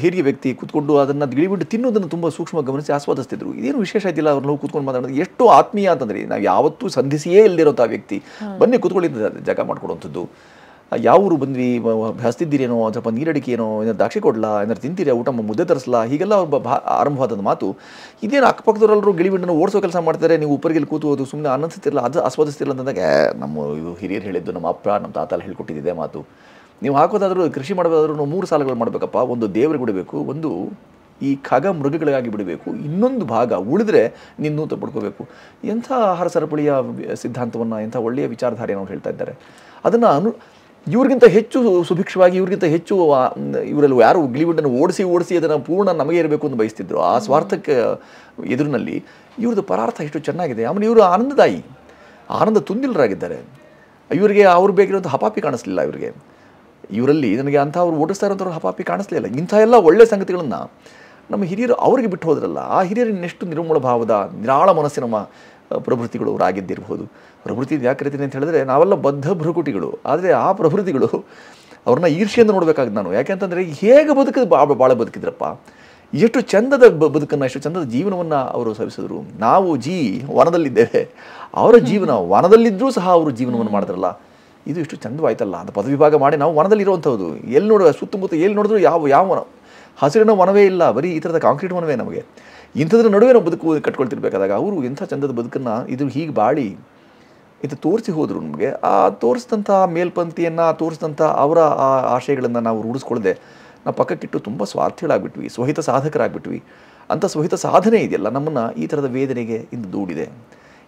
ಹಿರಿಯ ವ್ಯಕ್ತಿ ಕೂತ್ಕೊಂಡು ಅದನ್ನು ಗಿಳಿಬಿಟ್ಟು ತಿನ್ನೋದನ್ನು ತುಂಬ ಸೂಕ್ಷ್ಮವಾಗಿ ಗಮನಿಸಿ ಆಸ್ವಾದಿಸ್ತಿದ್ರು. ಇದೇನು ವಿಶೇಷ ಇದ್ದಿಲ್ಲ, ಅವ್ರನ್ನ ಹೋಗಿ ಕೂತ್ಕೊಂಡು ಮಾತಾಡೋದು ಎಷ್ಟು ಆತ್ಮೀಯ ಅಂತಂದ್ರೆ, ನಾವು ಯಾವತ್ತೂ ಸಂಧಿಸಿಯೇ ಇಲ್ಲದಿರೋಂಥ ವ್ಯಕ್ತಿ ಬನ್ನಿ ಕೂತ್ಕೊಳ್ಳಿದ್ದ ಜಾಗ ಮಾಡ್ಕೊಡುವಂಥದ್ದು. ಯಾವ ಊರು ಬಂದ್ವಿ, ಹಸ್ತಿದ್ದೀರೇನೋ, ಸ್ವಲ್ಪ ನೀರಡಿಕೆ ಏನೋ, ಏನಾದ್ರು ದಾಕ್ಷಿ ಕೊಡ್ಲಾ, ಏನಾದ್ರು ತಿಂತೀರಾ, ಊಟ ಮುದ್ದೆ ತರಿಸ್ಲಾ, ಹೀಗೆಲ್ಲ ಆರಂಭವಾದ ಮಾತು. ಇದೇನು ಅಕ್ಕಪಕ್ಕದವರೆಲ್ಲರೂ ಗಿಳಿಬಿಂಡನ್ನು ಓಡಿಸೋ ಕೆಲಸ ಮಾಡ್ತಾರೆ, ನೀವು ಉಪ್ಪರಿಗೆ ಕೂತು ಸುಮ್ಮನೆ ಆನಂದಿಸ್ತಿರಲ್ಲ, ಅದು ಆಸ್ವಾದಿಸ್ತಿರಲ್ಲ ಅಂತಂದಾಗ ನಮ್ಮ ಹಿರಿಯರು ಹೇಳಿದ್ದು, ನಮ್ಮ ಅಪ್ಪ ನಮ್ಮ ತಾತ ಎಲ್ಲ ಹೇಳ್ಕೊಟ್ಟಿದ್ದೆ ಮಾತು. ನೀವು ಹಾಕೋದಾದ್ರೂ ಕೃಷಿ ಮಾಡಬೇಕಾದ್ರೂ 3 ಸಾಲುಗಳು ಮಾಡಬೇಕಪ್ಪ. ಒಂದು ದೇವರಿಗೆ ಬಿಡಬೇಕು, ಒಂದು ಈ ಖಗ ಮೃಗಗಳಿಗಾಗಿ ಬಿಡಬೇಕು, ಇನ್ನೊಂದು ಭಾಗ ಉಳಿದ್ರೆ ನಿನ್ನೂ ಪಡ್ಕೋಬೇಕು. ಎಂಥ ಆಹಾರ ಸರಪಳಿಯ ಸಿದ್ಧಾಂತವನ್ನು, ಎಂಥ ಒಳ್ಳೆಯ ವಿಚಾರಧಾರೆಯನ್ನು ಅವ್ರು ಹೇಳ್ತಾ ಇದ್ದಾರೆ. ಅದನ್ನು ಇವ್ರಿಗಿಂತ ಹೆಚ್ಚು ಸುಭಿಕ್ಷವಾಗಿ, ಇವ್ರಿಗಿಂತ ಹೆಚ್ಚು ಇವರೆಲ್ಲ ಯಾರು ಗಿಳಿಬಿಂಡನ್ನು ಓಡಿಸಿ ಅದನ್ನು ಪೂರ್ಣ ನಮಗೆ ಇರಬೇಕು ಅಂತ ಬಯಸ್ತಿದ್ರು. ಆ ಸ್ವಾರ್ಥಕ್ಕೆ ಎದುರಿನಲ್ಲಿ ಇವ್ರದ್ದು ಪರಾರ್ಥ ಎಷ್ಟು ಚೆನ್ನಾಗಿದೆ. ಆಮೇಲೆ ಇವರು ಆನಂದ ತುಂದಿಲರಾಗಿದ್ದಾರೆ. ಇವರಿಗೆ ಅವ್ರು ಬೇಕಿರೋಂಥ ಹಪಾಪಿ ಕಾಣಿಸ್ಲಿಲ್ಲ. ಇವರಲ್ಲಿ ನನಗೆ ಅಂಥ ಅವ್ರು ಓಡಿಸ್ತಾ ಇರೋಂಥವ್ರು ಹಪಾಪಿ ಕಾಣಿಸ್ಲಿಲ್ಲ. ಇಂಥ ಎಲ್ಲ ಒಳ್ಳೆಯ ಸಂಗತಿಗಳನ್ನು ನಮ್ಮ ಹಿರಿಯರು ಅವ್ರಿಗೆ ಬಿಟ್ಟು ಹೋದ್ರಲ್ಲ. ಆ ಹಿರಿಯರು ಇನ್ನೆಷ್ಟು ನಿರ್ಮೂಲ ಭಾವದ ನಿರಾಳ ಮನಸ್ಸಿನ ಪ್ರಭೃತಿಗಳು ಅವರಾಗಿದ್ದಿರ್ಬೋದು. ಪ್ರಭೃತಿ ಯಾಕೆ ಕರಿತೀನಿ ಅಂತ ಹೇಳಿದ್ರೆ, ನಾವೆಲ್ಲ ಬದ್ಧ ಭೃಕುಟಿಗಳು. ಆದರೆ ಆ ಪ್ರಭೃತಿಗಳು ಅವ್ರನ್ನ ಈರ್ಷೆಯಿಂದ ನೋಡಬೇಕಾಗಿದೆ ನಾನು. ಯಾಕೆಂತಂದರೆ ಹೇಗೆ ಭಾಳ ಬದುಕಿದ್ರಪ್ಪ, ಎಷ್ಟು ಚಂದದ ಬದುಕನ್ನು, ಎಷ್ಟು ಚಂದದ ಜೀವನವನ್ನು ಅವರು ಸವಿಸಿದ್ರು. ನಾವು ವನದಲ್ಲಿದ್ದೇವೆ, ಅವರ ಜೀವನ ವನದಲ್ಲಿದ್ದರೂ ಸಹ ಅವರು ಜೀವನವನ್ನು ಮಾಡಿದ್ರಲ್ಲ, ಇದು ಎಷ್ಟು ಚಂದವಾಯ್ತಲ್ಲ ಅಂತ ಪದವಿಭಾಗ ಮಾಡಿ ನಾವು ವನದಲ್ಲಿರುವಂಥದ್ದು. ಎಲ್ಲಿ ನೋಡುವ ಸುತ್ತಮುತ್ತ ಎಲ್ಲಿ ನೋಡಿದ್ರು ಯಾವ ಹಸಿರಿನ ವನವೇ ಇಲ್ಲ, ಬರೀ ಈ ಥರದ ಕಾಂಕ್ರೀಟ್ ವನವೇ ನಮಗೆ. ಇಂಥದ್ರ ನಡುವೆ ನಾವು ಕಟ್ಕೊಳ್ತಿರ್ಬೇಕಾದಾಗ ಅವರು ಎಂಥ ಚಂದದ ಬದುಕನ್ನು ಇದು ಹೀಗೆ ಬಾಳಿ ಇದು ತೋರಿಸಿ ಹೋದರು ನಮಗೆ. ಆ ತೋರಿಸಿದಂಥ ಮೇಲ್ಪಂಕ್ತಿಯನ್ನು ತೋರಿಸಿದಂಥ ಅವರ ಆ ಆಶಯಗಳನ್ನು ನಾವು ರೂಢಿಸ್ಕೊಳ್ಳದೆ ನಾವು ಪಕ್ಕಕ್ಕಿಟ್ಟು ತುಂಬ ಸ್ವಾರ್ಥಿಗಳಾಗ್ಬಿಟ್ವಿ, ಸ್ವಹಿತ ಸಾಧಕರಾಗ್ಬಿಟ್ವಿ. ಅಂಥ ಸ್ವಹಿತ ಸಾಧನೆ ಇದೆಯಲ್ಲ ನಮ್ಮನ್ನು ಈ ಥರದ ವೇದನೆಗೆ ಇಂದು ದೂಡಿದೆ.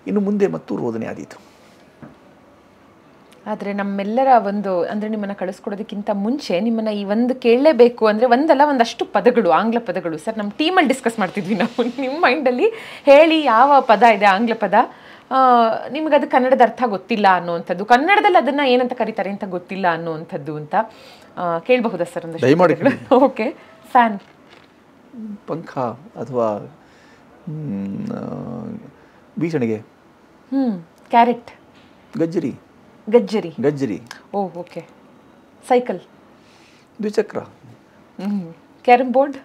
ಇನ್ನು ಮುಂದೆ ಮತ್ತು ರೋದನೆ ಆದೀತು. ಆದರೆ ನಮ್ಮೆಲ್ಲರ ಅಂದರೆ ನಿಮ್ಮನ್ನು ಕಳಿಸ್ಕೊಡೋದಕ್ಕಿಂತ ಮುಂಚೆ ನಿಮ್ಮನ್ನು ಈ ಕೇಳಲೇಬೇಕು ಅಂದರೆ ಒಂದಷ್ಟು ಪದಗಳು, ಆಂಗ್ಲ ಪದಗಳು. ಸರ್, ನಮ್ಮ ಟೀಮಲ್ಲಿ ಡಿಸ್ಕಸ್ ಮಾಡ್ತಿದ್ವಿ ನಾವು, ನಿಮ್ಮ ಮೈಂಡಲ್ಲಿ ಹೇಳಿ ಯಾವ ಪದ ಇದೆ ಆಂಗ್ಲ ಪದ, ನಿಮಗದು ಕನ್ನಡದ ಅರ್ಥ ಗೊತ್ತಿಲ್ಲ ಅನ್ನೋವಂಥದ್ದು, ಕನ್ನಡದಲ್ಲಿ ಅದನ್ನು ಏನಂತ ಕರೀತಾರೆ ಅಂತ ಗೊತ್ತಿಲ್ಲ ಅನ್ನೋವಂಥದ್ದು ಅಂತ ಕೇಳಬಹುದಾ ಸರ್? ದಯಮಾಡಿ. ಓಕೆ. ಫ್ಯಾನ್, ಪಂಖ ಅಥವಾ ಬೀಸಣಿಗೆ, ಕ್ಯಾರೆಟ್, ಗಜ್ಜರಿ. ಓಕೆ. ಸೈಕಲ್, ದ್ವಿಚಕ್ರ, ಕ್ಯಾರಮ್ ಬೋರ್ಡ್.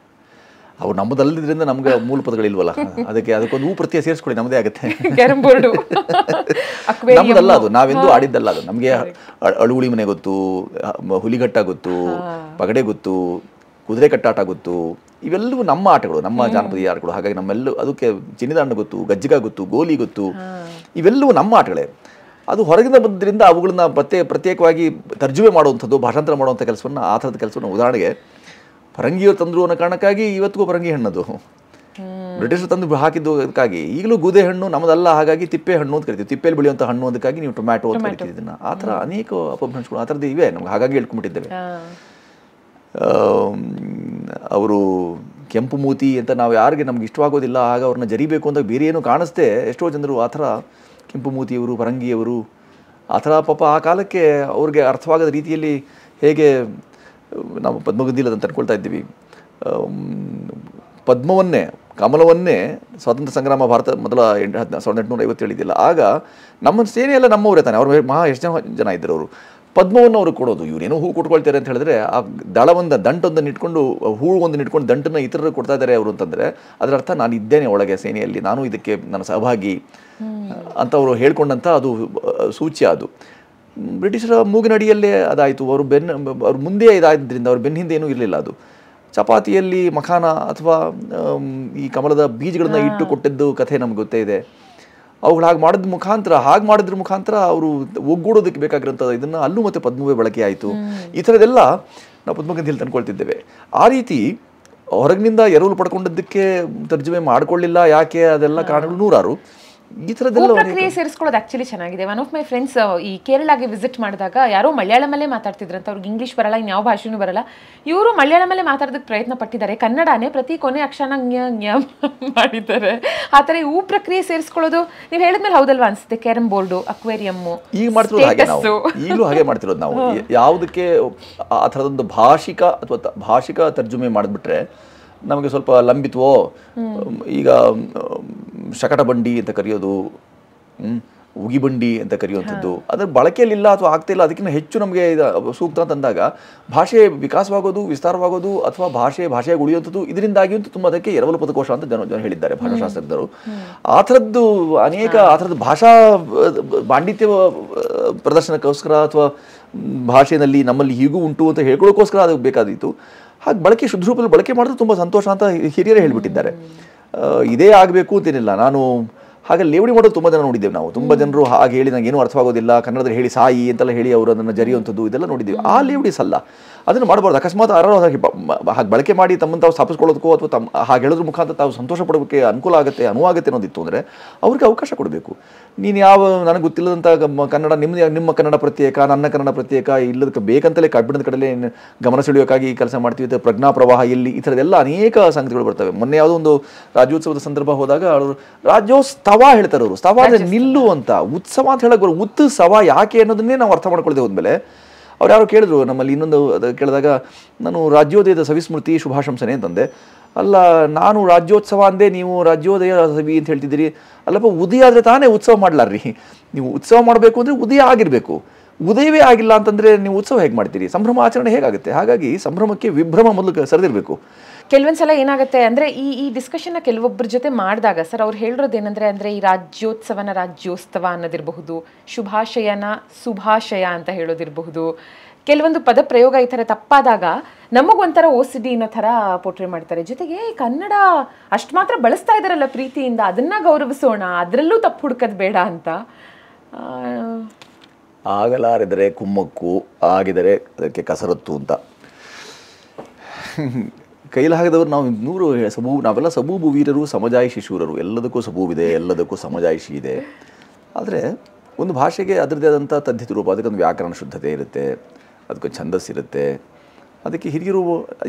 ಅವು ನಮ್ಮದಲ್ಲದ್ರಿಂದ ನಮ್ಗೆ ಮೂಲ ಪದಗಳಿಲ್ವಲ್ಲ, ಅದಕ್ಕೊಂದು ಪ್ರತ್ಯಯ ಸೇರಿಸ್ಕೊಳ್ಳಿ, ನಮ್ಮದೇ ಆಗುತ್ತೆ. ಕ್ಯಾರಮ್ ಬೋರ್ಡು ನಮ್ಮದಲ್ಲ, ಅದು ನಾವೆಂದೂ ಆಡಿದ್ದಲ್ಲ. ಅದು ನಮಗೆ ಅಳುಗುಳಿ ಮನೆ ಗೊತ್ತು, ಹುಲಿಗಟ್ಟ ಗೊತ್ತು, ಪಗಡೆ ಗೊತ್ತು, ಕುದುರೆ ಕಟ್ಟಾಟ ಗೊತ್ತು. ಇವೆಲ್ಲವೂ ನಮ್ಮ ಆಟಗಳು, ನಮ್ಮ ಜಾನಪದೀಯ ಆಟಗಳು. ಹಾಗಾಗಿ ನಮ್ಮೆಲ್ಲೂ ಅದಕ್ಕೆ ಚಿನ್ನಿದಾಂಡು ಗೊತ್ತು, ಗಜ್ಜಿಗ ಗೊತ್ತು, ಗೋಲಿ ಗೊತ್ತು. ಇವೆಲ್ಲವೂ ನಮ್ಮ ಆಟಗಳೇ. ಅದು ಹೊರಗಿಂದ ಬಂದ್ರಿಂದ ಅವುಗಳನ್ನ ಪ್ರತ್ಯೇಕವಾಗಿ ತರ್ಜುಮೆ ಮಾಡುವಂಥದ್ದು, ಭಾಷಾಂತರ ಮಾಡುವಂಥ ಕೆಲಸವನ್ನು, ಆ ಥರದ ಕೆಲಸವನ್ನು, ಉದಾಹರಣೆಗೆ ಪರಂಗಿಯವರು ತಂದರು ಅನ್ನೋ ಕಾರಣಕ್ಕಾಗಿ ಇವತ್ತಿಗೂ ಪರಂಗಿ ಹಣ್ಣದು ಬ್ರಿಟಿಷರು ತಂದು ಹಾಕಿದ್ದು. ಅದಕ್ಕಾಗಿ ಈಗಲೂ ಗೂದೆ ಹಣ್ಣು ನಮ್ಮದಲ್ಲ, ಹಾಗಾಗಿ ತಿಪ್ಪೆ ಹಣ್ಣು ಅಂತ ಕರಿತೀವಿ. ತಿಪ್ಪೆಯಲ್ಲಿ ಬೆಳೆಯುವಂಥ ಹಣ್ಣು, ಅದಕ್ಕಾಗಿ ನೀವು ಟೊಮ್ಯಾಟೊ ಅಂತ ಕರಿತೀವಿ. ಇದನ್ನು ಆ ಥರ ಅನೇಕ ಅಪಭ್ರಂಶಗಳು ಆ ಥರದ್ದು ಇವೆ ನಮ್ಗೆ, ಹಾಗಾಗಿ ಹೇಳ್ಕೊಂಡ್ಬಿಟ್ಟಿದ್ದೇವೆ. ಅವರು ಕೆಂಪು ಮೂತಿ ಅಂತ ನಾವು ಯಾರಿಗೆ ನಮ್ಗೆ ಇಷ್ಟವಾಗೋದಿಲ್ಲ, ಆಗ ಅವ್ರನ್ನ ಜರಿಬೇಕು ಅಂತ ಬೇರೆ ಏನೂ ಕಾಣಿಸ್ದೆ ಎಷ್ಟೋ ಜನರು ಆ ಥರ ಕೆಂಪು ಮೂತಿಯವರು, ಪರಂಗಿಯವರು ಆ ಥರ ಪಾಪ ಆ ಕಾಲಕ್ಕೆ ಅವ್ರಿಗೆ ಅರ್ಥವಾಗದ ರೀತಿಯಲ್ಲಿ ಹೇಗೆ ನಾವು ಪದ್ಮಗಂಧಿಲದಂತ ಅನ್ಕೊಳ್ತಾ ಇದ್ದೀವಿ. ಪದ್ಮವನ್ನೇ, ಕಮಲವನ್ನೇ ಸ್ವಾತಂತ್ರ್ಯ ಸಂಗ್ರಾಮ ಭಾರತ ಮೊದಲ 1857 ಇದೆಯಲ್ಲ, ಆಗ ನಮ್ಮ ಸೇನೆಯೆಲ್ಲ ನಮ್ಮವರೇ ತಾನೆ. ಅವ್ರ ಎಷ್ಟು ಜನ ಇದ್ದರು. ಅವರು ಪದ್ಮವನ್ನು ಅವ್ರಿಗೆ ಕೊಡೋದು, ಇವರೇನೋ ಹೂ ಕೊಟ್ಕೊಳ್ತಾರೆ ಅಂತ ಹೇಳಿದ್ರೆ ಆ ದಂಟೊಂದನ್ನು ಇಟ್ಕೊಂಡು, ಹೂವು ಒಂದನ್ನು ಇಟ್ಕೊಂಡು ದಂಟನ್ನು ಇತರರು ಕೊಡ್ತಾ ಇದ್ದಾರೆ ಅವರು ಅಂತಂದರೆ ಅದರ ಅರ್ಥ ನಾನು ಇದ್ದೇನೆ ಒಳಗೆ ಸೇನೆಯಲ್ಲಿ, ನಾನು ಇದಕ್ಕೆ ನನ್ನ ಸಹಭಾಗಿ ಅಂತ ಅವರು ಹೇಳ್ಕೊಂಡಂಥ ಅದು ಸೂಚ್ಯ. ಅದು ಬ್ರಿಟಿಷರ ಮೂಗಿನಡಿಯಲ್ಲೇ ಅದಾಯಿತು. ಅವ್ರ ಮುಂದೆ ಇದಾದ್ದರಿಂದ ಅವ್ರ ಬೆನ್ನ ಹಿಂದೆ ಏನೂ ಇರಲಿಲ್ಲ. ಅದು ಚಪಾತಿಯಲ್ಲಿ ಮಖಾನ ಅಥವಾ ಈ ಕಮಲದ ಬೀಜಗಳನ್ನ ಇಟ್ಟು ಕೊಟ್ಟಿದ್ದು ಕಥೆ ನಮ್ಗೆ ಗೊತ್ತೇ ಇದೆ. ಅವುಗಳು ಹಾಗೆ ಮಾಡಿದ್ರ ಮುಖಾಂತರ ಅವರು ಒಗ್ಗೂಡೋದಕ್ಕೆ ಬೇಕಾಗಿರೋಂಥ ಇದನ್ನು ಅಲ್ಲೂ ಮತ್ತೆ ಪದ್ಮವೇ ಬಳಕೆ ಆಯಿತು. ಈ ಥರದ್ದೆಲ್ಲ ನಾವು ಪದ್ಮಗಂಧಿಯಲ್ಲಿ ತಂದ್ಕೊಳ್ತಿದ್ದೇವೆ. ಆ ರೀತಿ ಹೊರಗಿನಿಂದ ಎರವಲು ಪಡ್ಕೊಂಡದ್ದಕ್ಕೆ ತರ್ಜುಮೆ ಮಾಡಿಕೊಳ್ಳಿಲ್ಲ. ಯಾಕೆ? ಅದೆಲ್ಲ ಕಾರಣಗಳು ನೂರಾರು. ಈ ಥರದ್ದೆಲ್ಲ ಪ್ರಕ್ರಿಯೆ ಸೇರಿಸ್ಕೊಳ್ಳೋದು ಆಕ್ಚುಲಿ ಚೆನ್ನಾಗಿದೆ. ಒನ್ ಆಫ್ ಮೈ ಫ್ರೆಂಡ್ಸ್ ಈ ಕೇರಳಗೆ ವಿಸಿಟ್ ಮಾಡಿದಾಗ ಯಾರೋ ಮಲಯಾಳಮಲ್ಲೇ ಮಾತಾಡ್ತಿದ್ರಂತ, ಅವ್ರಿಗೆ ಇಂಗ್ಲೀಷ್ ಬರಲ್ಲ, ಇನ್ಯಾವ ಭಾಷೆನೂ ಬರಲ್ಲ. ಇವರು ಮಲಯಾಳಮಲ್ಲೇ ಮಾತಾಡೋದಕ್ಕೆ ಪ್ರಯತ್ನ ಪಟ್ಟಿದ್ದಾರೆ, ಕನ್ನಡನೇ ಪ್ರತಿ ಕೊನೆ ಅಕ್ಷರನ ಜ್ಞ ಮಾಡಿದ್ದಾರೆ. ಆ ಥರ ಈ ಪ್ರಕ್ರಿಯೆ ಸೇರಿಸ್ಕೊಳ್ಳೋದು ನೀವು ಹೇಳಿದ್ಮೇಲೆ ಹೌದಲ್ವಾ ಅನ್ಸುತ್ತೆ. ಕ್ಯಾರಮ್ ಬೋರ್ಡು, ಅಕ್ವೇರಿಯಮ್ಮು ಈಗ ಮಾಡ್ತಿರೋದು ಹಾಗೆ, ನಾವು ಈಗಲೂ ಹಾಗೆ ಮಾಡ್ತಿರೋದು. ನಾವು ಯಾವುದಕ್ಕೆ ಆ ಥರದೊಂದು ಭಾಷಿಕ ತರ್ಜುಮೆ ಮಾಡಿಬಿಟ್ರೆ ನಮಗೆ ಸ್ವಲ್ಪ ಲಂಬಿತ್ವೋ, ಈಗ ಶಕಟ ಬಂಡಿ ಅಂತ ಕರೆಯೋದು, ಉಗಿಬಂಡಿ ಅಂತ ಕರೆಯುವಂಥದ್ದು ಅದರ ಬಳಕೆಯಲ್ಲಿಲ್ಲ ಅಥವಾ ಆಗ್ತಿಲ್ಲ, ಅದಕ್ಕಿಂತ ಹೆಚ್ಚು ನಮಗೆ ಸೂಕ್ತ ಅಂತಂದಾಗ ಭಾಷೆ ವಿಕಾಸವಾಗೋದು, ವಿಸ್ತಾರವಾಗೋದು ಅಥವಾ ಭಾಷೆಗೆ ಉಳಿಯುವಂಥದ್ದು ಇದರಿಂದಾಗಿ ಅಂತೂ ತುಂಬ ಅದಕ್ಕೆ ಎರವಲು ಪದಕೋಶ ಅಂತ ಜನ ಹೇಳಿದ್ದಾರೆ ಭಾಷಾಶಾಸ್ತ್ರಜ್ಞರು. ಆ ಥರದ್ದು ಅನೇಕ ಆ ಥರದ್ದು ಭಾಷಾ ಪಾಂಡಿತ್ಯ ಪ್ರದರ್ಶನಕ್ಕೋಸ್ಕರ ಅಥವಾ ಭಾಷೆಯಲ್ಲಿ ನಮ್ಮಲ್ಲಿ ಹೀಗೂ ಉಂಟು ಅಂತ ಹೇಳ್ಕೊಳ್ಳೋಕ್ಕೋಸ್ಕರ ಅದು ಬೇಕಾದಿತ್ತು. ಹಾಗೆ ಶುದ್ಧ ರೂಪದಲ್ಲಿ ಬಳಕೆ ಮಾಡಿದ್ರೆ ತುಂಬ ಸಂತೋಷ ಅಂತ ಹಿರಿಯರೇ ಹೇಳಿಬಿಟ್ಟಿದ್ದಾರೆ. ಇದೇ ಆಗಬೇಕು ಅಂತೇನಿಲ್ಲ. ನಾನು ಹಾಗೆ ಲೇವಡಿ ಮಾಡೋದು ತುಂಬ ಜನ ನೋಡಿದ್ದೇವೆ. ನಾವು ತುಂಬ ಜನರು ಹಾಗೆ ಹೇಳಿ ನಂಗೆ ಏನೂ ಅರ್ಥವಾಗೋದಿಲ್ಲ, ಕನ್ನಡದಲ್ಲಿ ಹೇಳಿ ಸಾಯಿ ಅಂತೆಲ್ಲ ಹೇಳಿ ಅವರು ಅದನ್ನು ಜರಿಯುವಂಥದ್ದು ಇದೆಲ್ಲ ನೋಡಿದ್ದೀವಿ. ಆ ಲೇವಡಿ ಸಲ್ಲ, ಅದನ್ನು ಮಾಡಬಾರ್ದು. ಅಕಸ್ಮಾತ್ ಯಾರೋ ಹಾಗೆ ಬಳಕೆ ಮಾಡಿ ತಮ್ಮನ್ನು ತಾವು ಸ್ಥಾಪಿಸ್ಕೊಳ್ಳೋದಕ್ಕೋ ಅಥವಾ ಹಾಗೆ ಹೇಳೋದ್ರ ಮುಖಾಂತರ ತಾವು ಸಂತೋಷ ಪಡೋಕ್ಕೆ ಅನುಕೂಲ ಆಗುತ್ತೆ, ಅನುವಾಗುತ್ತೆ ಅನ್ನೋದಿತ್ತು ಅಂದರೆ ಅವ್ರಿಗೆ ಅವಕಾಶ ಕೊಡಬೇಕು. ನೀನು ನನಗೆ ಗೊತ್ತಿಲ್ಲದಂಥ ಕನ್ನಡ ನಿಮ್ಮ ಕನ್ನಡ ಪ್ರತ್ಯೇಕ, ನನ್ನ ಕನ್ನಡ ಪ್ರತ್ಯೇಕ ಇಲ್ಲದಕ್ಕೆ ಬೇಕಂತಲೇ ಕಬ್ಬಿಣದ ಕಡೆಯೇ ಗಮನ ಸೆಳೆಯೋಕ್ಕಾಗಿ ಕೆಲಸ ಮಾಡ್ತೀವಿ, ಪ್ರಜ್ಞಾ ಪ್ರವಾಹ ಇಲ್ಲಿ ಈ ಥರದ್ದೆಲ್ಲ ಅನೇಕ ಸಂಗತಿಗಳು ಬರ್ತವೆ. ಮೊನ್ನೆ ಯಾವುದೋ ಒಂದು ರಾಜ್ಯೋತ್ಸವದ ಸಂದರ್ಭ ಹೋದಾಗ ಅವರು ರಾಜ್ಯೋತ್ಸವ ಹೇಳ್ತಾರೆ. ಅವರು ಸ್ತವ ಅಂದರೆ ನಿಲ್ಲು ಅಂತ, ಉತ್ಸವ ಅಂತ ಹೇಳಕ್ಕೆ ಬರೋ ಉತ್ಸವ ಯಾಕೆ ಅನ್ನೋದನ್ನೇ ನಾವು ಅರ್ಥ ಮಾಡ್ಕೊಳ್ತೇವೆ. ಹೋದ್ಮೇಲೆ ಅವ್ರು ಯಾರು ಕೇಳಿದ್ರು ನಮ್ಮಲ್ಲಿ ಇನ್ನೊಂದು ಕೇಳಿದಾಗ ನಾನು ರಾಜ್ಯೋದಯದ ಸವಿಸ್ಮೃತಿ ಶುಭಾಶಂಸನೆ ಅಂತಂದೆ. ಅಲ್ಲ, ನಾನು ರಾಜ್ಯೋತ್ಸವ ಅಂದೆ, ನೀವು ರಾಜ್ಯೋದಯ ಸವಿ ಅಂತ ಹೇಳ್ತಿದ್ದೀರಿ. ಅಲ್ಲಪ್ಪ, ಉದಯ ಆದರೆ ತಾನೇ ಉತ್ಸವ ಮಾಡಲಾರ್ರಿ. ನೀವು ಉತ್ಸವ ಮಾಡಬೇಕು ಅಂದರೆ ಉದಯ ಆಗಿರಬೇಕು. ಉದಯವೇ ಆಗಿಲ್ಲ ಅಂತಂದರೆ ನೀವು ಉತ್ಸವ ಹೇಗೆ ಮಾಡ್ತೀರಿ? ಸಂಭ್ರಮ ಆಚರಣೆ ಹೇಗಾಗುತ್ತೆ? ಹಾಗಾಗಿ ಸಂಭ್ರಮಕ್ಕೆ ವಿಭ್ರಮ ಮೊದಲು ಸರಿದಿರಬೇಕು. ಕೆಲವೊಂದ್ಸಲ ಏನಾಗುತ್ತೆ ಅಂದರೆ ಈ ಡಿಸ್ಕಷನ್ನ ಕೆಲವೊಬ್ಬರ ಜೊತೆ ಮಾಡಿದಾಗ ಸರ್ ಅವ್ರು ಹೇಳಿರೋದು ಏನಂದರೆ ಅಂದರೆ ಈ ರಾಜ್ಯೋತ್ಸವನ ರಾಜ್ಯೋತ್ಸವ ಅನ್ನೋದಿರಬಹುದು, ಶುಭಾಶಯನ ಸುಭಾಶಯ ಅಂತ ಹೇಳೋದಿರಬಹುದು. ಕೆಲವೊಂದು ಪದ ಪ್ರಯೋಗ ಈ ಥರ ತಪ್ಪಾದಾಗ ನಮಗೊಂಥರ OCD ಅನ್ನೋ ಥರ ಪೋಟ್ರೆ ಮಾಡ್ತಾರೆ. ಜೊತೆಗೆ ಕನ್ನಡ ಅಷ್ಟು ಮಾತ್ರ ಬಳಸ್ತಾ ಇದ್ದಾರಲ್ಲ ಪ್ರೀತಿಯಿಂದ, ಅದನ್ನು ಗೌರವಿಸೋಣ, ಅದರಲ್ಲೂ ತಪ್ಪು ಹುಡುಕೋದು ಬೇಡ ಅಂತ. ಆಗಲಾರಿದರೆ ಕುಮ್ಮಕ್ಕು, ಆಗಿದರೆ ಅದಕ್ಕೆ ಕಸರತ್ತು ಅಂತ ಕೈಲಾಗದವರು ನಾವು 100 ನಾವೆಲ್ಲ ಸಬೂಬು ವೀರರು, ಸಮಜಾಯಿಷಿ ಶೂರರು. ಎಲ್ಲದಕ್ಕೂ ಸಬೂಬಿದೆ, ಎಲ್ಲದಕ್ಕೂ ಸಮಜಾಯಿಷಿ ಇದೆ. ಆದರೆ ಒಂದು ಭಾಷೆಗೆ ಅದರದೇ ಆದಂಥ ತದ್ಧಿತ ರೂಪ, ಅದಕ್ಕೊಂದು ವ್ಯಾಕರಣ ಶುದ್ಧತೆ ಇರುತ್ತೆ, ಅದಕ್ಕೊಂದು ಛಂದಸ್ಸಿರುತ್ತೆ. ಅದಕ್ಕೆ ಹಿರಿಯರು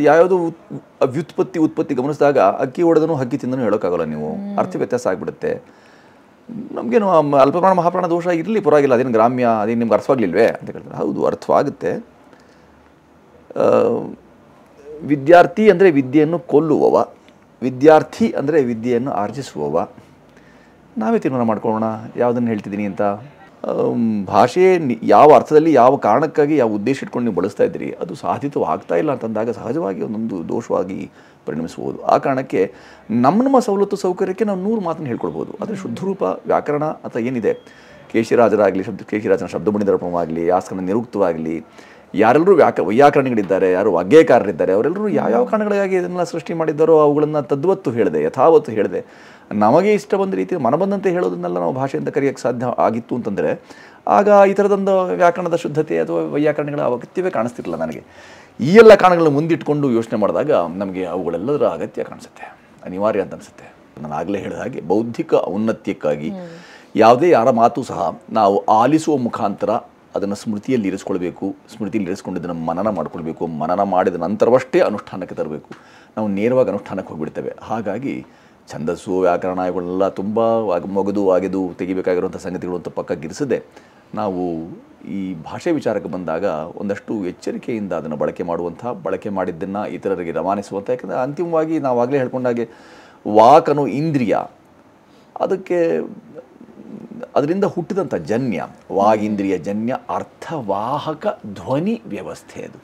ಯಾವುದೋ ಉತ್ಪತ್ತಿ ಗಮನಿಸಿದಾಗ ಅಕ್ಕಿ ಹೊಡೆದನು ಹಕ್ಕಿ ತಿಂದನು ಹೇಳೋಕ್ಕಾಗಲ್ಲ. ನೀವು ಅರ್ಥ ವ್ಯತ್ಯಾಸ ಆಗಿಬಿಡುತ್ತೆ. ನಮಗೇನು ಅಲ್ಪಪ್ರಾಣ ಮಹಾಪ್ರಾಣ ದೋಷ ಇರಲಿ ಪರವಾಗಿಲ್ಲ, ಅದೇನು ಗ್ರಾಮ್ಯ, ಅದೇನು ನಿಮ್ಗೆ ಅರ್ಥವಾಗಲಿಲ್ವೇ ಅಂತ ಕೇಳ್ತಾರೆ. ಹೌದು, ಅರ್ಥವಾಗುತ್ತೆ. ವಿದ್ಯಾರ್ಥಿ ಅಂದರೆ ವಿದ್ಯೆಯನ್ನು ಕೊಲ್ಲುವವ, ವಿದ್ಯಾರ್ಥಿ ಅಂದರೆ ವಿದ್ಯೆಯನ್ನು ಆರ್ಜಿಸುವವ. ನಾವೇ ತೀರ್ಮಾನ ಮಾಡ್ಕೊಳ್ಳೋಣ ಯಾವುದನ್ನು ಹೇಳ್ತಿದ್ದೀನಿ ಅಂತ. ಭಾಷೆ ಯಾವ ಅರ್ಥದಲ್ಲಿ, ಯಾವ ಕಾರಣಕ್ಕಾಗಿ, ಯಾವ ಉದ್ದೇಶ ಇಟ್ಕೊಂಡು ನೀವು ಬಳಸ್ತಾ ಇದ್ದೀರಿ ಅದು ಸಾಧಿತವಾಗ್ತಾ ಇಲ್ಲ ಅಂತಂದಾಗ ಸಹಜವಾಗಿ ಒಂದೊಂದು ದೋಷವಾಗಿ ಪರಿಣಮಿಸ್ಬೋದು. ಆ ಕಾರಣಕ್ಕೆ ನಮ್ಮ ಸವಲತ್ತು ಸೌಕರ್ಯಕ್ಕೆ ನಾವು 100 ಮಾತನ್ನು ಹೇಳ್ಕೊಳ್ಬೋದು. ಆದರೆ ಶುದ್ಧರೂಪ ವ್ಯಾಕರಣ ಅಥವಾ ಏನಿದೆ, ಕೇಶಿರಾಜರಾಗಲಿ, ಕೇಶಿರಾಜನ ಶಬ್ದಮಣಿದರ್ಪಣವಾಗಲಿ, ಯಾಸ್ಕನ ನಿರುಕ್ತವಾಗಲಿ, ಯಾರೆಲ್ಲರೂ ವೈಯಾಕರಣಿಗಳಿದ್ದಾರೆ, ಯಾರು ವಾಗ್ಗೇಯಕಾರರಿದ್ದಾರೆ, ಅವರೆಲ್ಲರೂ ಯಾವ್ಯಾವ ಕಾರಣಗಳಿಗಾಗಿ ಇದನ್ನೆಲ್ಲ ಸೃಷ್ಟಿ ಮಾಡಿದ್ದಾರೋ ಅವುಗಳನ್ನು ತದ್ವತ್ತು ಹೇಳಿದೆ, ಯಥಾವತ್ತು ಹೇಳಿದೆ. ನಮಗೆ ಇಷ್ಟ ಬಂದ ರೀತಿ ಮನಬಂದಂತೆ ಹೇಳೋದನ್ನೆಲ್ಲ ನಾವು ಭಾಷೆ ಅಂತ ಕರೆಯೋಕ್ಕೆ ಸಾಧ್ಯ ಆಗಿತ್ತು ಅಂತಂದರೆ ಆಗ ಈ ಥರದೊಂದು ವ್ಯಾಕರಣದ ಶುದ್ಧತೆ ಅಥವಾ ವೈಯಾಕರಣಗಳ ಅಗತ್ಯವೇ ಕಾಣಿಸ್ತಿರಲಿಲ್ಲ ನನಗೆ. ಈ ಎಲ್ಲ ಕಾರಣಗಳನ್ನು ಮುಂದಿಟ್ಕೊಂಡು ಯೋಚನೆ ಮಾಡಿದಾಗ ನಮಗೆ ಅವುಗಳೆಲ್ಲದರ ಅಗತ್ಯ ಕಾಣಿಸುತ್ತೆ, ಅನಿವಾರ್ಯ ಅಂತ ಅನಿಸುತ್ತೆ. ನಾನು ಆಗಲೇ ಹೇಳಿದ ಹಾಗೆ ಬೌದ್ಧಿಕ ಔನ್ನತ್ಯಕ್ಕಾಗಿ ಯಾವುದೇ ಯಾರ ಮಾತು ಸಹ ನಾವು ಆಲಿಸುವ ಮುಖಾಂತರ ಅದನ್ನು ಸ್ಮೃತಿಯಲ್ಲಿ ಇರಿಸ್ಕೊಳ್ಬೇಕು, ಸ್ಮೃತಿಯಲ್ಲಿ ಇರಿಸ್ಕೊಂಡಿದ್ದನ್ನು ಮನನ ಮಾಡ್ಕೊಳ್ಬೇಕು, ಮನನ ಮಾಡಿದ ನಂತರವಷ್ಟೇ ಅನುಷ್ಠಾನಕ್ಕೆ ತರಬೇಕು. ನಾವು ನೇರವಾಗಿ ಅನುಷ್ಠಾನಕ್ಕೆ ಹೋಗಿಬಿಡ್ತೇವೆ. ಹಾಗಾಗಿ ಛಂದಸ್ಸು ವ್ಯಾಕರಣ ಇವುಗಳೆಲ್ಲ ತುಂಬ ಒಗೆದು ತೆಗಿಬೇಕಾಗಿರುವಂಥ ಸಂಗತಿಗಳು ಅಂತ ಪಕ್ಕಕ್ಕಿರಿಸದೆ ನಾವು ಈ ಭಾಷೆ ವಿಚಾರಕ್ಕೆ ಬಂದಾಗ ಒಂದಷ್ಟು ಎಚ್ಚರಿಕೆಯಿಂದ ಅದನ್ನು ಬಳಕೆ ಮಾಡಿದ್ದನ್ನು ಇತರರಿಗೆ ರವಾನಿಸುವಂಥ. ಯಾಕಂದರೆ ಅಂತಿಮವಾಗಿ ನಾವಾಗಲೇ ಹೇಳ್ಕೊಂಡಾಗೆ ವಾಕನು ಇಂದ್ರಿಯ, ಅದರಿಂದ ಹುಟ್ಟಿದಂಥ ಜನ್ಯ, ವಾಗೀಂದ್ರಿಯ ಜನ್ಯ ಅರ್ಥವಾಹಕ ಧ್ವನಿ ವ್ಯವಸ್ಥೆ. ಅದು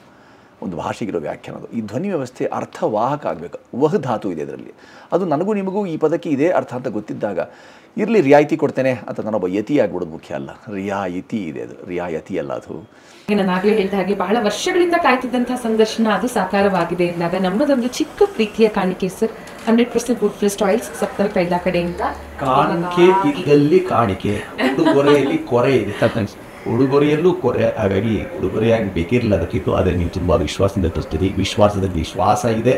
ಒಂದು ಭಾಷೆಗಿರೋ ವ್ಯಾಖ್ಯಾನ. ಅದು ಈ ಧ್ವನಿ ವ್ಯವಸ್ಥೆ ಅರ್ಥವಾಹಕ ಆಗಬೇಕು. ವಹ ಧಾತು ಇದೆ ಅದರಲ್ಲಿ. ಅದು ನನಗೂ ನಿಮಗೂ ಈ ಪದಕ್ಕೆ ಇದೇ ಅರ್ಥ ಅಂತ ಗೊತ್ತಿದ್ದಾಗ ಇರಲಿ ರಿಯಾಯಿತಿ ಕೊಡ್ತೇನೆ ಅಂತ ನಾನೊಬ್ಬ ಯತಿ ಆಗ್ಬಿಡೋದು ಮುಖ್ಯ ಅಲ್ಲ. ರಿಯಾಯಿತಿ ಇದೆ, ಅದು ರಿಯಾಯತಿ ಅಲ್ಲ. ಅದು ನಾನು ಆಗಲೇ ಹೇಳಿದ ಹಾಗೆ ಬಹಳ ವರ್ಷಗಳಿಂದ ಕಾಯ್ತಿದ್ದಂತಹ ಸಂದರ್ಶನ ಅದು ಸಾಕಾರವಾಗಿದೆ ಎಂದಾಗ ನಮ್ಮದೊಂದು ಚಿಕ್ಕ ಪ್ರೀತಿಯ ಕಾಣಿಕೆ ಸರ್. 100% ವುಡ್ ಫ್ರೆಸ್ಟ್ ಆಯಿಲ್ಸ್ ಸಪ್ತಲ್ ಕೈಲ ಕಡೆಯಿಂದ ಕಾಣಿಕೆ ಇದ್ದಲ್ಲಿ ಕಾಣಿಕೆ, ಉಡುಗೊರೆಯಲ್ಲಿ ಕೊರೆ ಇದೆ. ಉಡುಗೊರೆಯಲ್ಲೂ ಕೊರೆ, ಹಾಗಾಗಿ ಉಡುಗೊರೆಯಾಗಿ ಬೇಕಿರಲಿಲ್ಲ ಅದಕ್ಕಿತ್ತು. ಆದರೆ ನೀವು ತುಂಬ ವಿಶ್ವಾಸದಿಂದ ತೋರಿಸ್ತೀರಿ. ವಿಶ್ವಾಸದಲ್ಲಿ ವಿಶ್ವಾಸ ಇದೆ,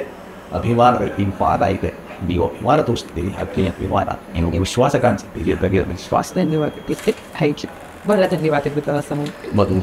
ಅಭಿಮಾನದಲ್ಲಿ ಹಿಂಪಾದ ಇದೆ. ನೀವು ಅಭಿಮಾನ ತೋರಿಸ್ತೀರಿ ಅದಕ್ಕೆ ಅಭಿಮಾನ ನಿಮಗೆ ವಿಶ್ವಾಸ ಕಾಣಿಸ್ತೀರಿ ಬಗ್ಗೆ ವಿಶ್ವಾಸ धन्यवाद. Thank you. बड़ा धन्यवाद आहे मित्रांनो. मधून